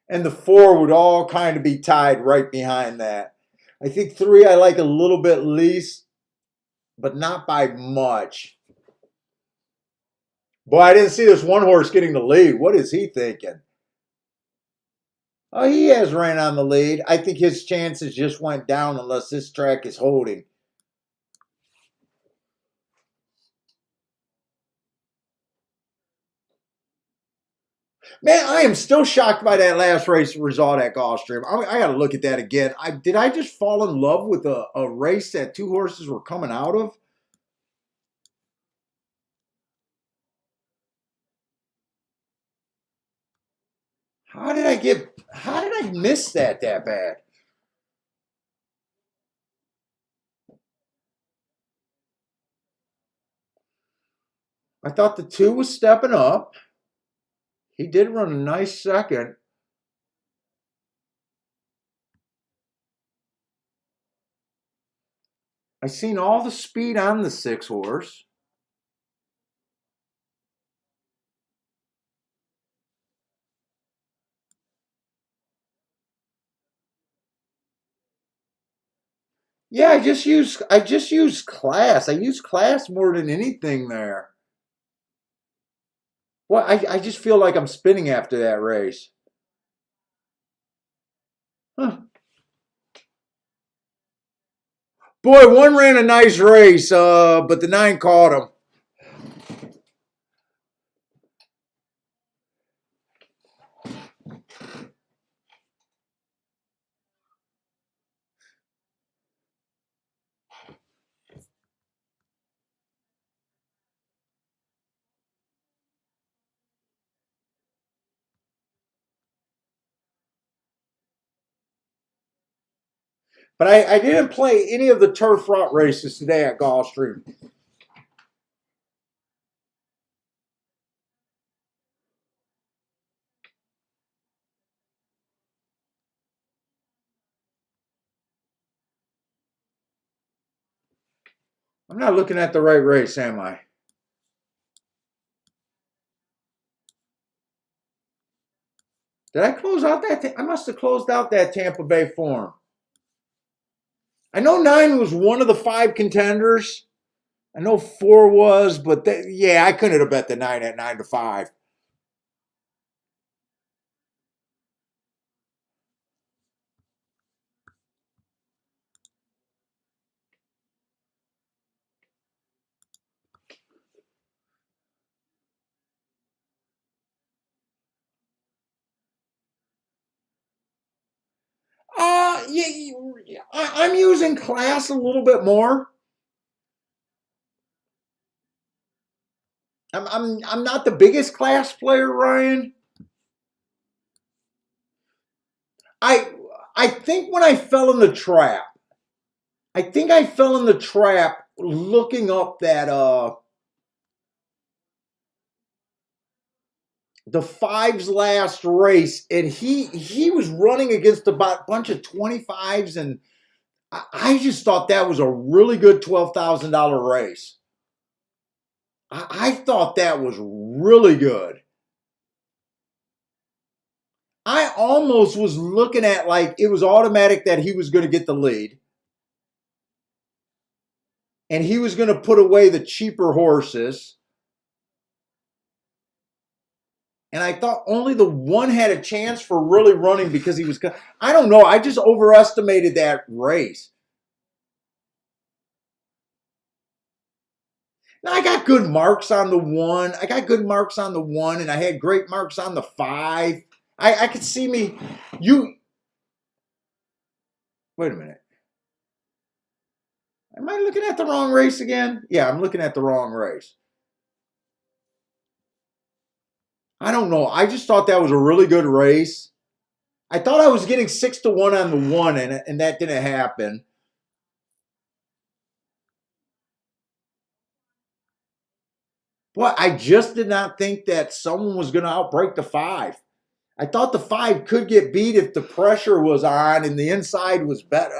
A: and the 4 would all kind of be tied right behind that. I think 3 I like a little bit least, but not by much. Boy, I didn't see this one horse getting the lead. What is he thinking? Oh, he has ran on the lead. I think his chances just went down unless this track is holding. Man, I am still shocked by that last race result at Gulfstream. I got to look at that again. Did I just fall in love with a race that 2 horses were coming out of? How did I miss that bad? I thought the 2 was stepping up. He did run a nice second. I seen all the speed on the 6 horse. Yeah, I just used class. I used class more than anything there. Well, I just feel like I'm spinning after that race. Huh. Boy, 1 ran a nice race, but the 9 caught him. But I didn't play any of the turf route races today at Gulfstream. I'm not looking at the right race, am I? Did I close out that? I must have closed out that Tampa Bay form. I know 9 was one of the 5 contenders. I know 4 was, but yeah, I couldn't have bet the 9 at 9-5. Yeah, I'm using class a little bit more. I'm not the biggest class player, Ryan. I I think when I fell in the trap, I think I fell in the trap looking up that the fives last race, and he was running against a bunch of 25s, and I just thought that was a really good $12,000 race. I thought that was really good. I almost was looking at like it was automatic that he was going to get the lead, and he was going to put away the cheaper horses. And I thought only the one had a chance for really running because he was, I don't know, I just overestimated that race. Now I got good marks on the one. I got good marks on the one, and I had great marks on the five. I could see me, wait a minute. Am I looking at the wrong race again? Yeah, I'm looking at the wrong race. I don't know. I just thought that was a really good race. I thought I was getting 6-1 on the one, and that didn't happen. But I just did not think that someone was going to outbreak the five. I thought the five could get beat if the pressure was on and the inside was better.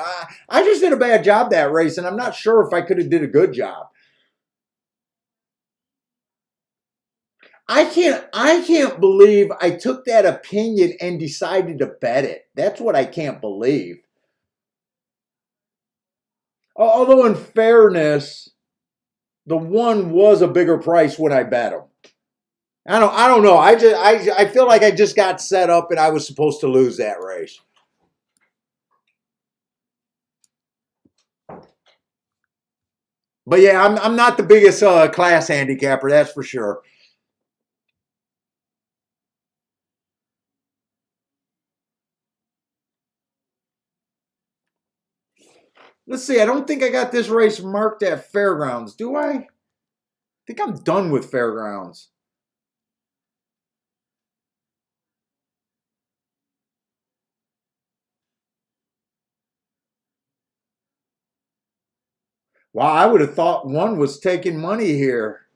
A: I just did a bad job that race, and I'm not sure if I could have did a good job. I can't believe I took that opinion and decided to bet it. That's what I can't believe. Although in fairness, the one was a bigger price when I bet him. I don't know. I feel like I just got set up and I was supposed to lose that race. But yeah, I'm not the biggest class handicapper, that's for sure. Let's see. I don't think I got this race marked at Fairgrounds, do I think I'm done with Fairgrounds. Wow, I would have thought one was taking money here.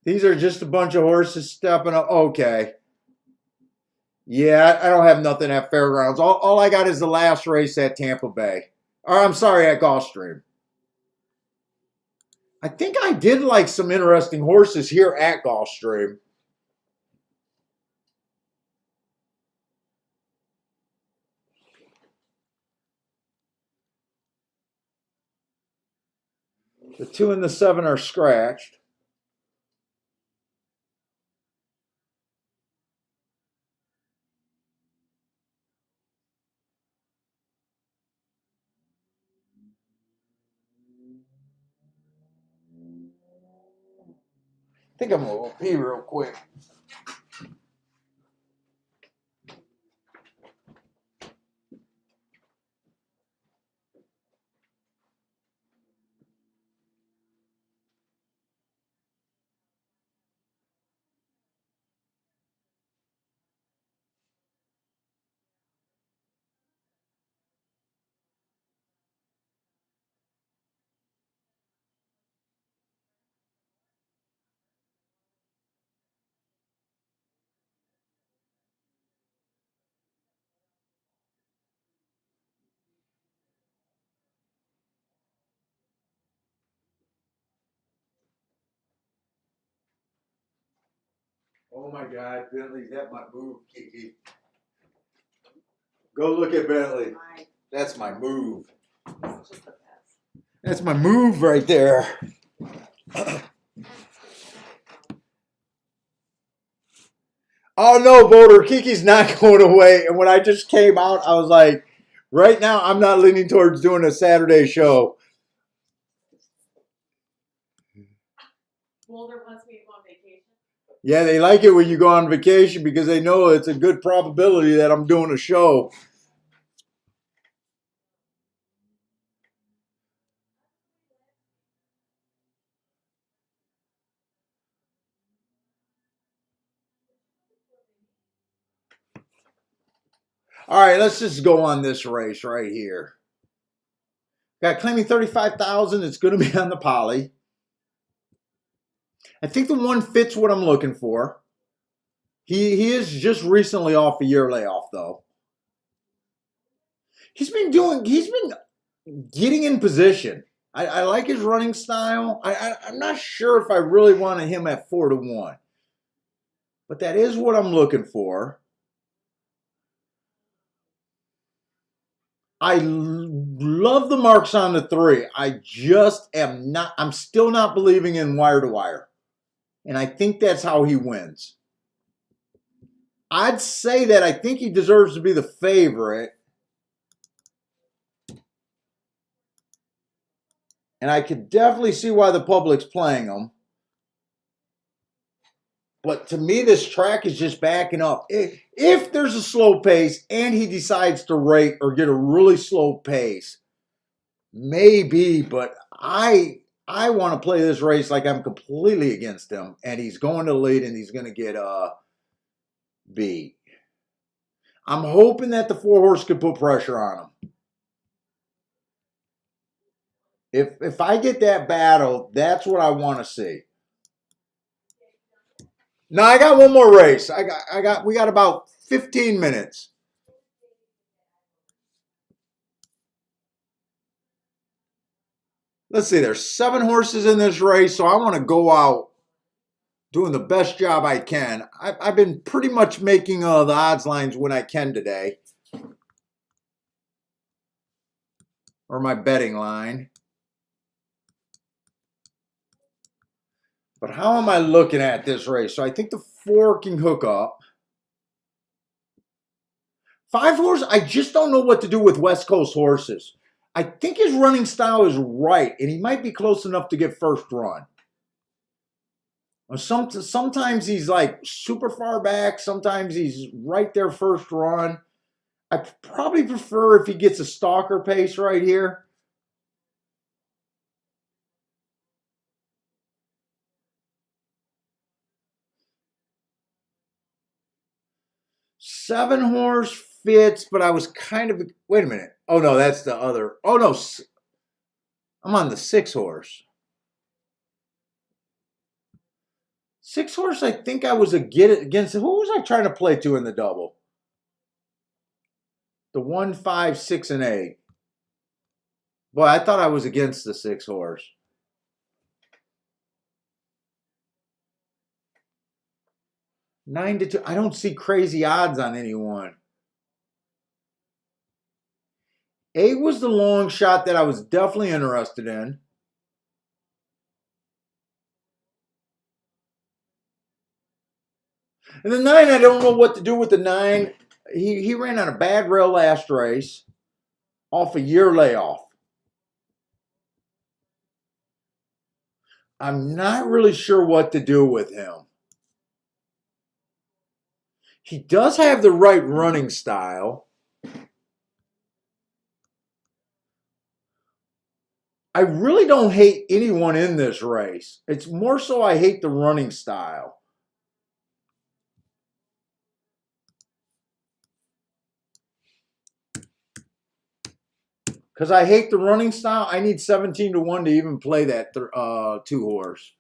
A: These are just a bunch of horses stepping up. Okay. Yeah, I don't have nothing at Fairgrounds. All I got is the last race at Tampa Bay. Or I'm sorry, at Gulfstream. I think I did like some interesting horses here at Gulfstream. The 2 and the 7 are scratched. I think I'm going to pee real quick. Oh my God, Bentley's at my move, Kiki. Go look at Bentley. That's my move. That's my move right there. Oh no, Boulder, Kiki's not going away. And when I just came out, I was like, right now, I'm not leaning towards doing a Saturday show. Boulder wants me to go on vacation. Yeah, they like it when you go on vacation because they know it's a good probability that I'm doing a show. All right, let's just go on this race right here. Got claiming 35,000. It's going to be on the poly. I think the one fits what I'm looking for. He is just recently off a year layoff though. He's been getting in position. I like his running style. I'm not sure if I really wanted him at 4-1. But that is what I'm looking for. I love the marks on the 3. I just am not, I'm still not believing in wire to wire. And I think that's how he wins. I'd say that I think he deserves to be the favorite. And I could definitely see why the public's playing him. But to me, this track is just backing up. If there's a slow pace and he decides to rate or get a really slow pace, maybe, but I want to play this race like I'm completely against him. And he's going to lead and he's going to get beat. I'm hoping that the 4-horse could put pressure on him. If I get that battle, that's what I want to see. Now I got one more race. We got about 15 minutes. Let's see, there's 7 horses in this race, so I want to go out doing the best job I can. I've been pretty much making the odds lines when I can today. Or my betting line. But how am I looking at this race? So I think the 4 can hook up. 5 horse, I just don't know what to do with West Coast horses. I think his running style is right, and he might be close enough to get first run. Sometimes he's like super far back. Sometimes he's right there first run. I probably prefer if he gets a stalker pace right here. Seven horse fits, but I was kind of, wait a minute. Oh no, that's the other. Oh no, I'm on the 6 horse. 6 horse, I think I was against, who was I trying to play to in the double? The 1, 5, 6, and 8. Boy, I thought I was against the 6 horse. Nine to 2. I don't see crazy odds on anyone. 8 was the long shot that I was definitely interested in. And the 9, I don't know what to do with the 9. He ran on a bad rail last race off a year layoff. I'm not really sure what to do with him. He does have the right running style. I really don't hate anyone in this race. It's more so I hate the running style. Because I hate the running style. I need 17 to 1 to even play that 2 horse.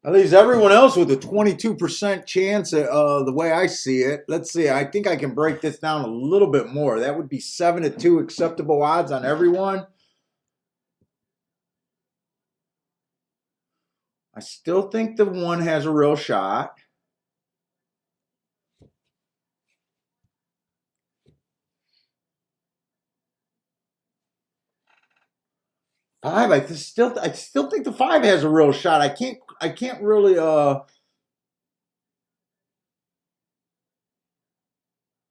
A: At least everyone else with a 22% chance, the way I see it. Let's see. I think I can break this down a little bit more. That would be 7 to 2 acceptable odds on everyone. I still think the 1 has a real shot. Five, I still think the 5 has a real shot. I can't really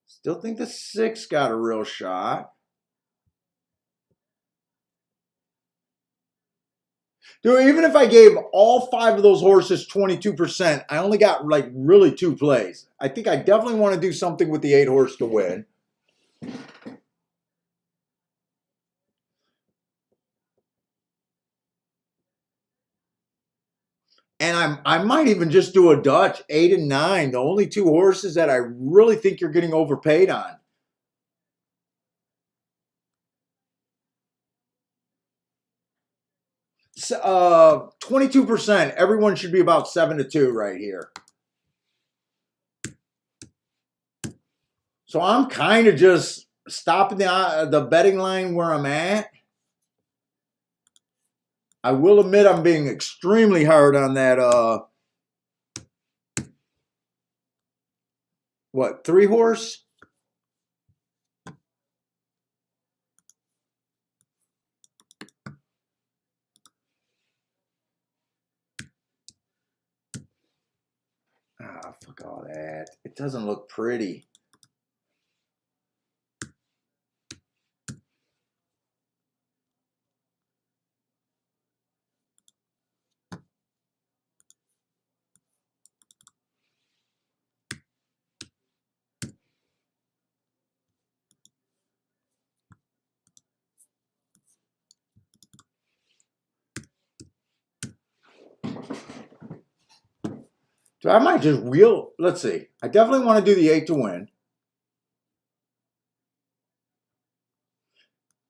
A: still think the 6 got a real shot. Dude, even if I gave all 5 of those horses 22%, I only got like really 2 plays. I think I definitely want to do something with the 8 horse to win. And I might even just do a Dutch 8 and 9. The only two horses that I really think you're getting overpaid on. 22%. Everyone should be about 7-2 right here. So I'm kind of just stopping the betting line where I'm at. I will admit I'm being extremely hard on that. What, 3 horse? Ah, fuck all that. It doesn't look pretty. So I might just wheel. Let's see. I definitely want to do the 8 to win.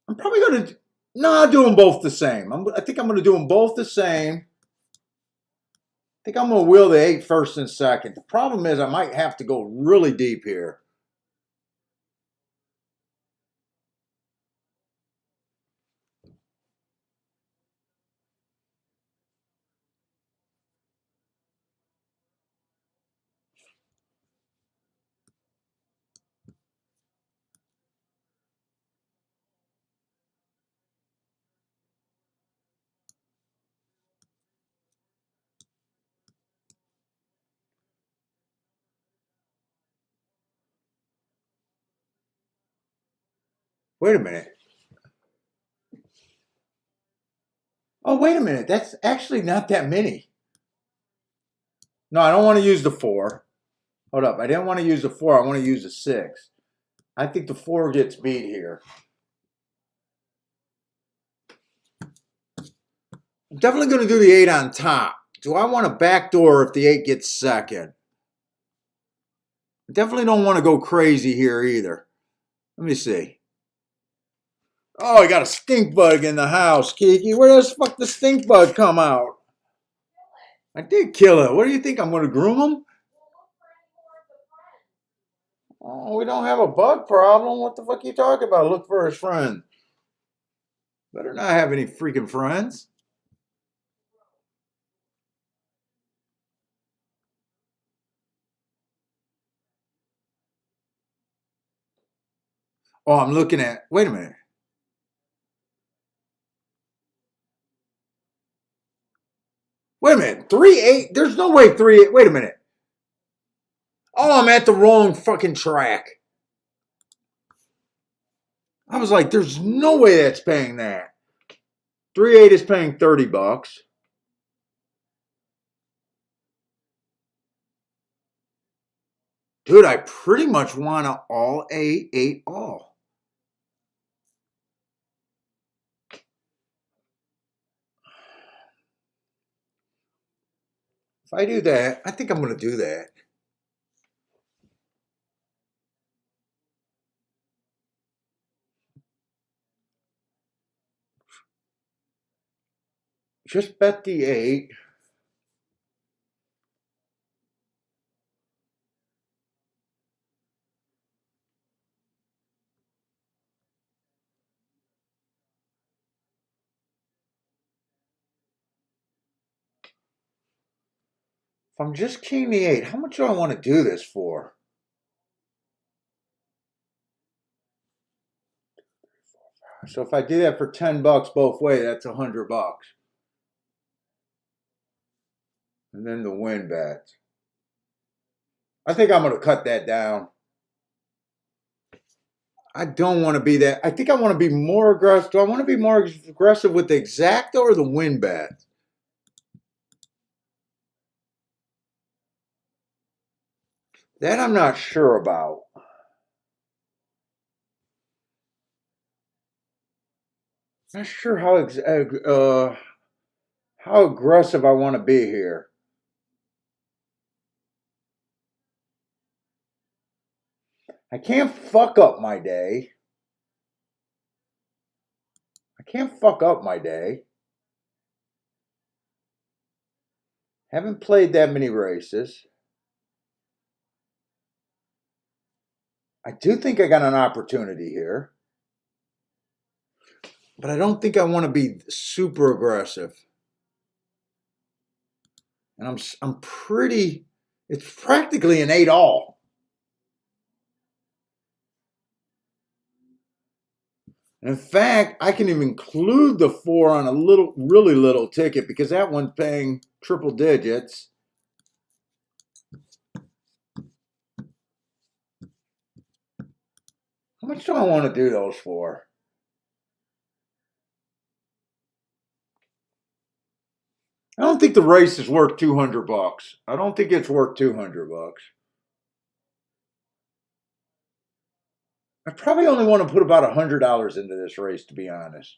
A: I'm probably going to. No, I'll do them both the same. I think I'm going to do them both the same. I think I'm going to wheel the 8 first and second. The problem is I might have to go really deep here. Wait a minute. Oh, wait a minute. That's actually not that many. No, I don't want to use the 4. Hold up. I didn't want to use the 4. I want to use the 6. I think the 4 gets beat here. I'm definitely going to do the 8 on top. Do I want a backdoor if the 8 gets second? I definitely don't want to go crazy here either. Let me see. Oh, I got a stink bug in the house, Kiki. Where does fuck the stink bug come out? I did kill it. What do you think? I'm going to groom him? Oh, we don't have a bug problem. What the fuck are you talking about? Look for his friend. Better not have any freaking friends. Oh, I'm looking at. Wait a minute. Wait a minute. 3-8. There's no way 3-8. Wait a minute. Oh, I'm at the wrong fucking track. I was like, there's no way that's paying that. 3-8 is paying $30. Dude, I pretty much want to all 8 all. If I do that, I think I'm going to do that. Just bet the 8. If I'm just keying the 8, how much do I want to do this for? So if I do that for $10 both ways, that's $100. And then the win bet. I think I'm going to cut that down. I don't want to be that. I think I want to be more aggressive. Do I want to be more aggressive with the exacta or the win bet? That I'm not sure about. Not sure how aggressive I want to be here. I can't fuck up my day. I can't fuck up my day. Haven't played that many races. I do think I got an opportunity here, but I don't think I want to be super aggressive. And I'm pretty. It's practically an 8-all. In fact, I can even include the 4 on a really little ticket because that one's paying triple digits. How much do I want to do those for? I don't think the race is worth $200. I don't think it's worth $200. I probably only want to put about $100 into this race, to be honest.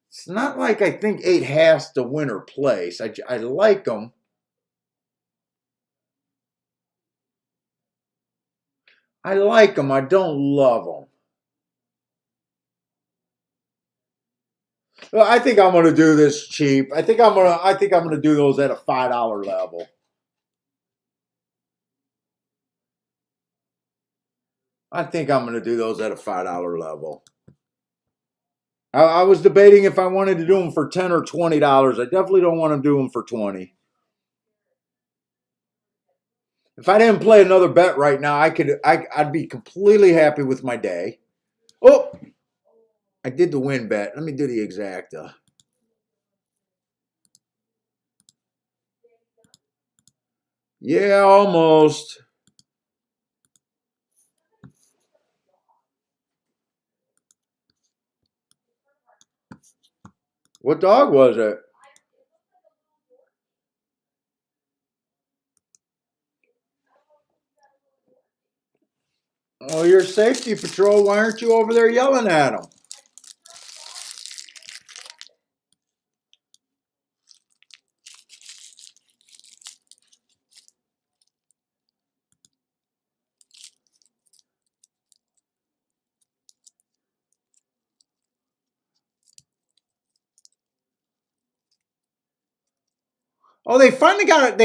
A: It's not like I think 8 has to win or place. I like them. I like them. I don't love them. Well, I think I'm going to do this cheap. I think I'm going to do those at a $5 level. I think I'm going to do those at a $5 level. I was debating if I wanted to do them for $10 or $20. I definitely don't want to do them for 20. If I didn't play another bet right now, I'd be completely happy with my day. Oh, I did the win bet. Let me do the exacta. Yeah, almost. What dog was it? Oh, your safety patrol. Why aren't you over there yelling at them? Oh, they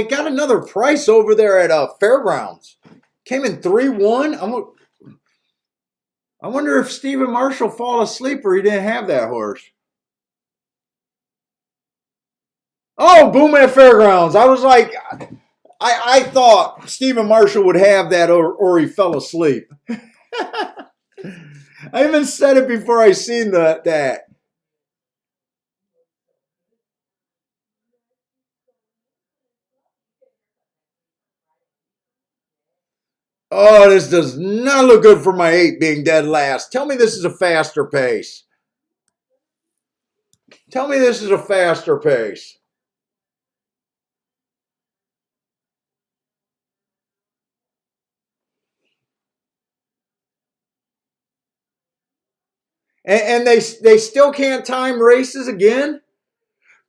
A: got another price over there at Fairgrounds. Came in 3-1. I wonder if Stephen Marshall fall asleep or he didn't have that horse. Oh, boom at Fairgrounds. I was like, I thought Stephen Marshall would have that or he fell asleep. I even said it before I seen that. Oh, this does not look good for my 8 being dead last. Tell me this is a faster pace. Tell me this is a faster pace. And they still can't time races again?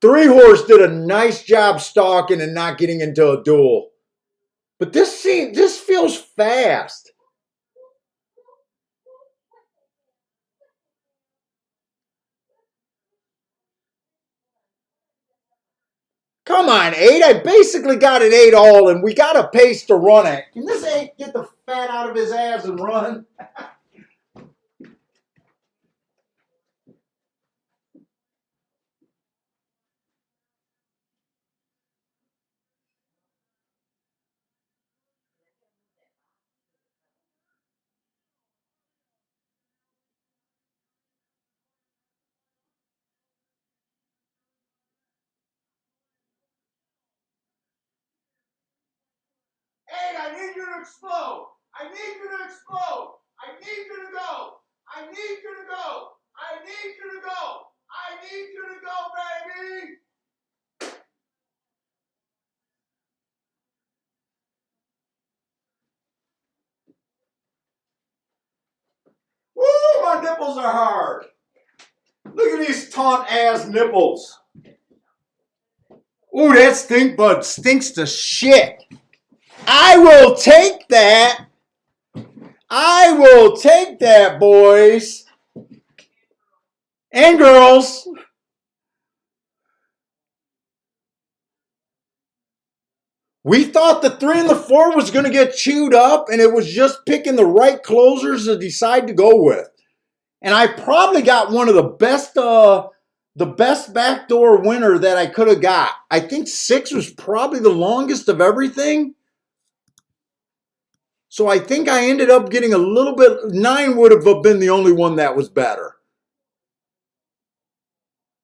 A: 3 Horse did a nice job stalking and not getting into a duel. But this feels fast. Come on, 8. I basically got an 8-all, and we got a pace to run at. Can this 8 get the fat out of his ass and run? Hey, I need you to explode. I need you to explode. I need you to go. I need you to go. I need you to go. I need you to go, baby. Woo, my nipples balls are hard. Look at these taunt ass nipples. Ooh, that stink bud stinks to shit. I will take that. I will take that, boys and girls. We thought the 3 and the 4 was going to get chewed up, and it was just picking the right closers to decide to go with. And I probably got one of the best backdoor winner that I could have got. I think 6 was probably the longest of everything. So I think I ended up getting a little bit. 9 would have been the only one that was better.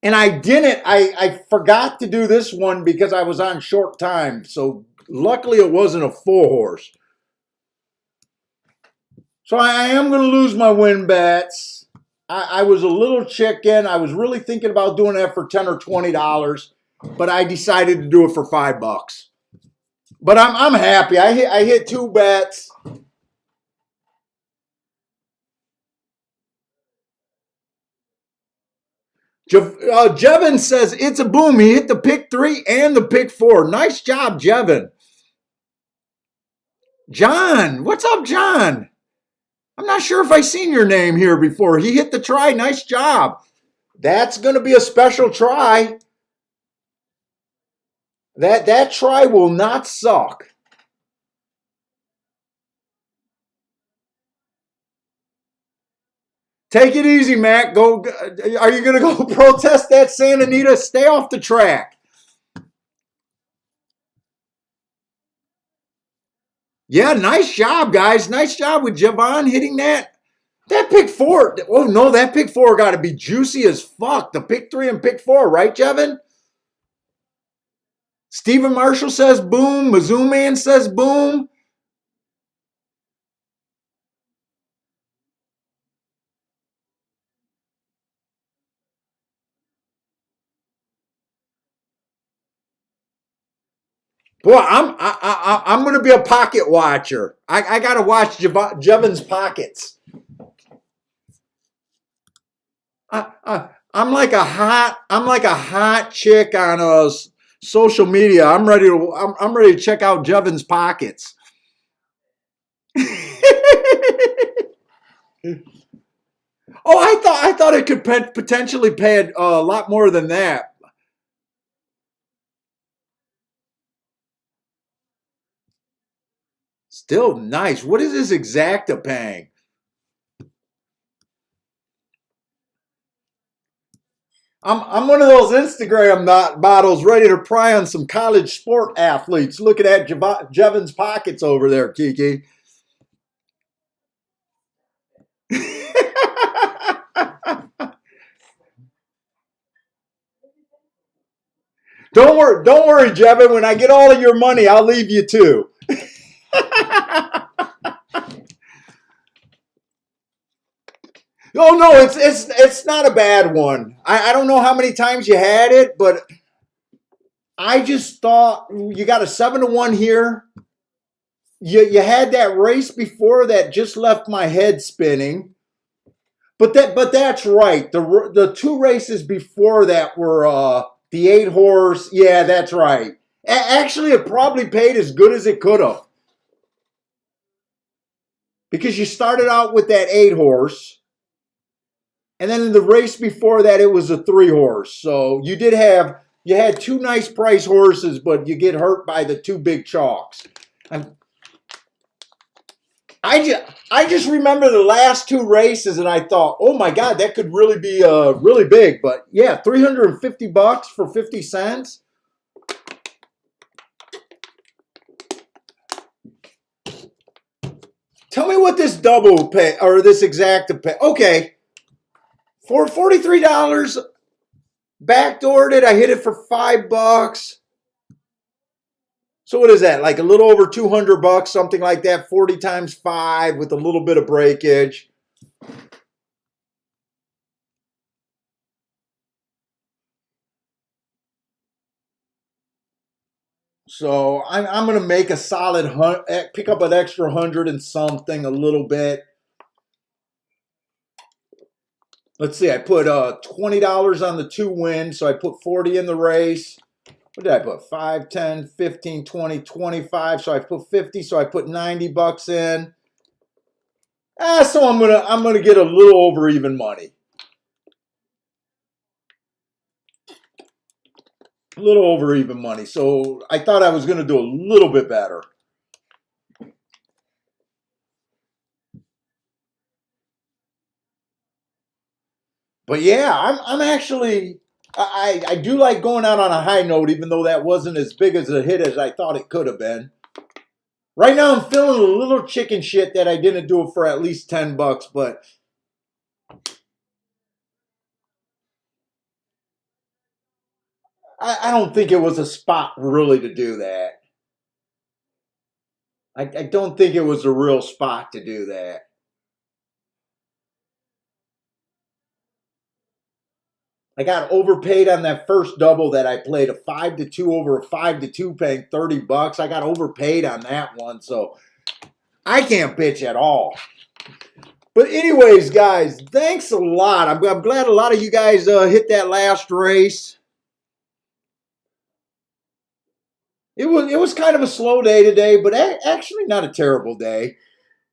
A: And I didn't. I forgot to do this one because I was on short time. So luckily it wasn't a full horse. So I am going to lose my win bets. I was a little chicken. I was really thinking about doing that for $10 or $20, but I decided to do it for $5. But I'm happy. I hit 2 bets. Jevin says it's a boom. He hit the pick 3 and the pick 4. Nice job, Jevin. John, what's up, John? I'm not sure if I've seen your name here before. He hit the try. Nice job. That's going to be a special try. That try will not suck. Take it easy, Matt. Go. Are you going to go protest that Santa Anita? Stay off the track. Yeah, nice job, guys. Nice job with Javon hitting that. That pick 4. Oh, no, that pick 4 got to be juicy as fuck. The pick 3 and pick 4, right, Jevin? Stephen Marshall says boom. Mizzou Man says boom. Boy, I'm going to be a pocket watcher. I got to watch Jevin's pockets. I'm like a hot chick on social media. I'm ready to check out Jevin's pockets. Oh, I thought it could potentially pay a lot more than that. Still nice. What is this exacta paying? I'm one of those Instagram models ready to pry on some college sport athletes. Looking at Jevin's pockets over there, Kiki. Don't worry, Jevin. When I get all of your money, I'll leave you too. Oh no, it's not a bad one. I don't know how many times you had it, but I just thought you got a 7-1 here. You had that race before that just left my head spinning. But that's right. The 2 races before that were the 8 horse. Yeah, that's right. Actually, it probably paid as good as it could have. Because you started out with that 8 horse. And then in the race before that, it was a 3 horse. So you had 2 nice price horses, but you get hurt by the 2 big chalks. I just remember the last 2 races, and I thought, oh my God, that could really be really big. But yeah, $350 for 50 cents. Tell me what this double pay or this exacta pay. Okay, for $43, backdoored it. I hit it for $5. So what is that? Like a little over $200, something like that. 40 times 5 with a little bit of breakage. So I'm going to make a solid pick up an extra 100 and something, a little bit. let's see, I put $20 on the 2 win, so I put 40 in the race. What did I put? 5, 10, 15, 20, 25. So I put 50, so I put 90 bucks in. So I'm gonna get a little over even money. A little over even money. So I thought I was gonna do a little bit better. But yeah, I'm actually I do like going out on a high note, even though that wasn't as big as a hit as I thought it could have been. Right now I'm feeling a little chicken shit that I didn't do it for at least 10 bucks, but I don't think it was a spot really to do that. I don't think it was a real spot to do that. I got overpaid on that first double that I played, a 5-2 over a 5-2, paying 30 bucks. I got overpaid on that one, so I can't bitch at all. But anyways, guys, thanks a lot. I'm glad a lot of you guys hit that last race. It was kind of a slow day today, but actually not a terrible day.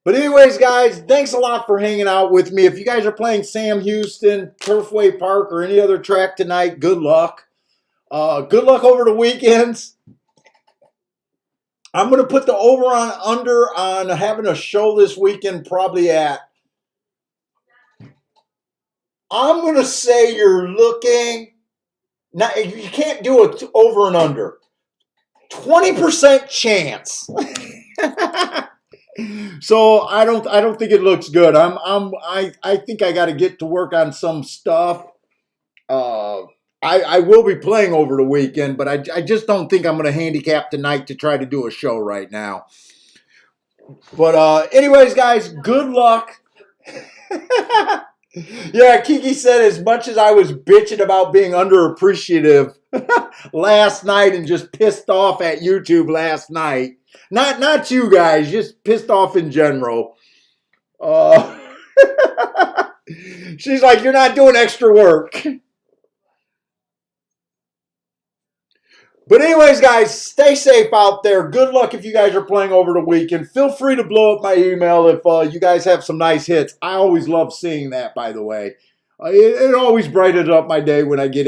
A: But anyways, guys, thanks a lot for hanging out with me. If you guys are playing Sam Houston, Turfway Park, or any other track tonight, good luck. Good luck over the weekends. I'm going to put the over on under on having a show this weekend probably at, I'm going to say you're looking, now you can't do it over and under. 20% chance. So I don't think it looks good. I think I got to get to work on some stuff. I will be playing over the weekend, but I just don't think I'm going to handicap tonight to try to do a show right now. But anyways, guys, good luck. Yeah, Kiki said as much as I was bitching about being underappreciative last night and just pissed off at YouTube last night. Not you guys, just pissed off in general. Uh, she's like, you're not doing extra work. But anyways, guys, stay safe out there. Good luck if you guys are playing over the weekend. Feel free to blow up my email if you guys have some nice hits. I always love seeing that, by the way. It always brightens up my day when I get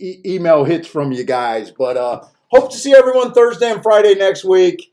A: email hits from you guys. But hope to see everyone Thursday and Friday next week.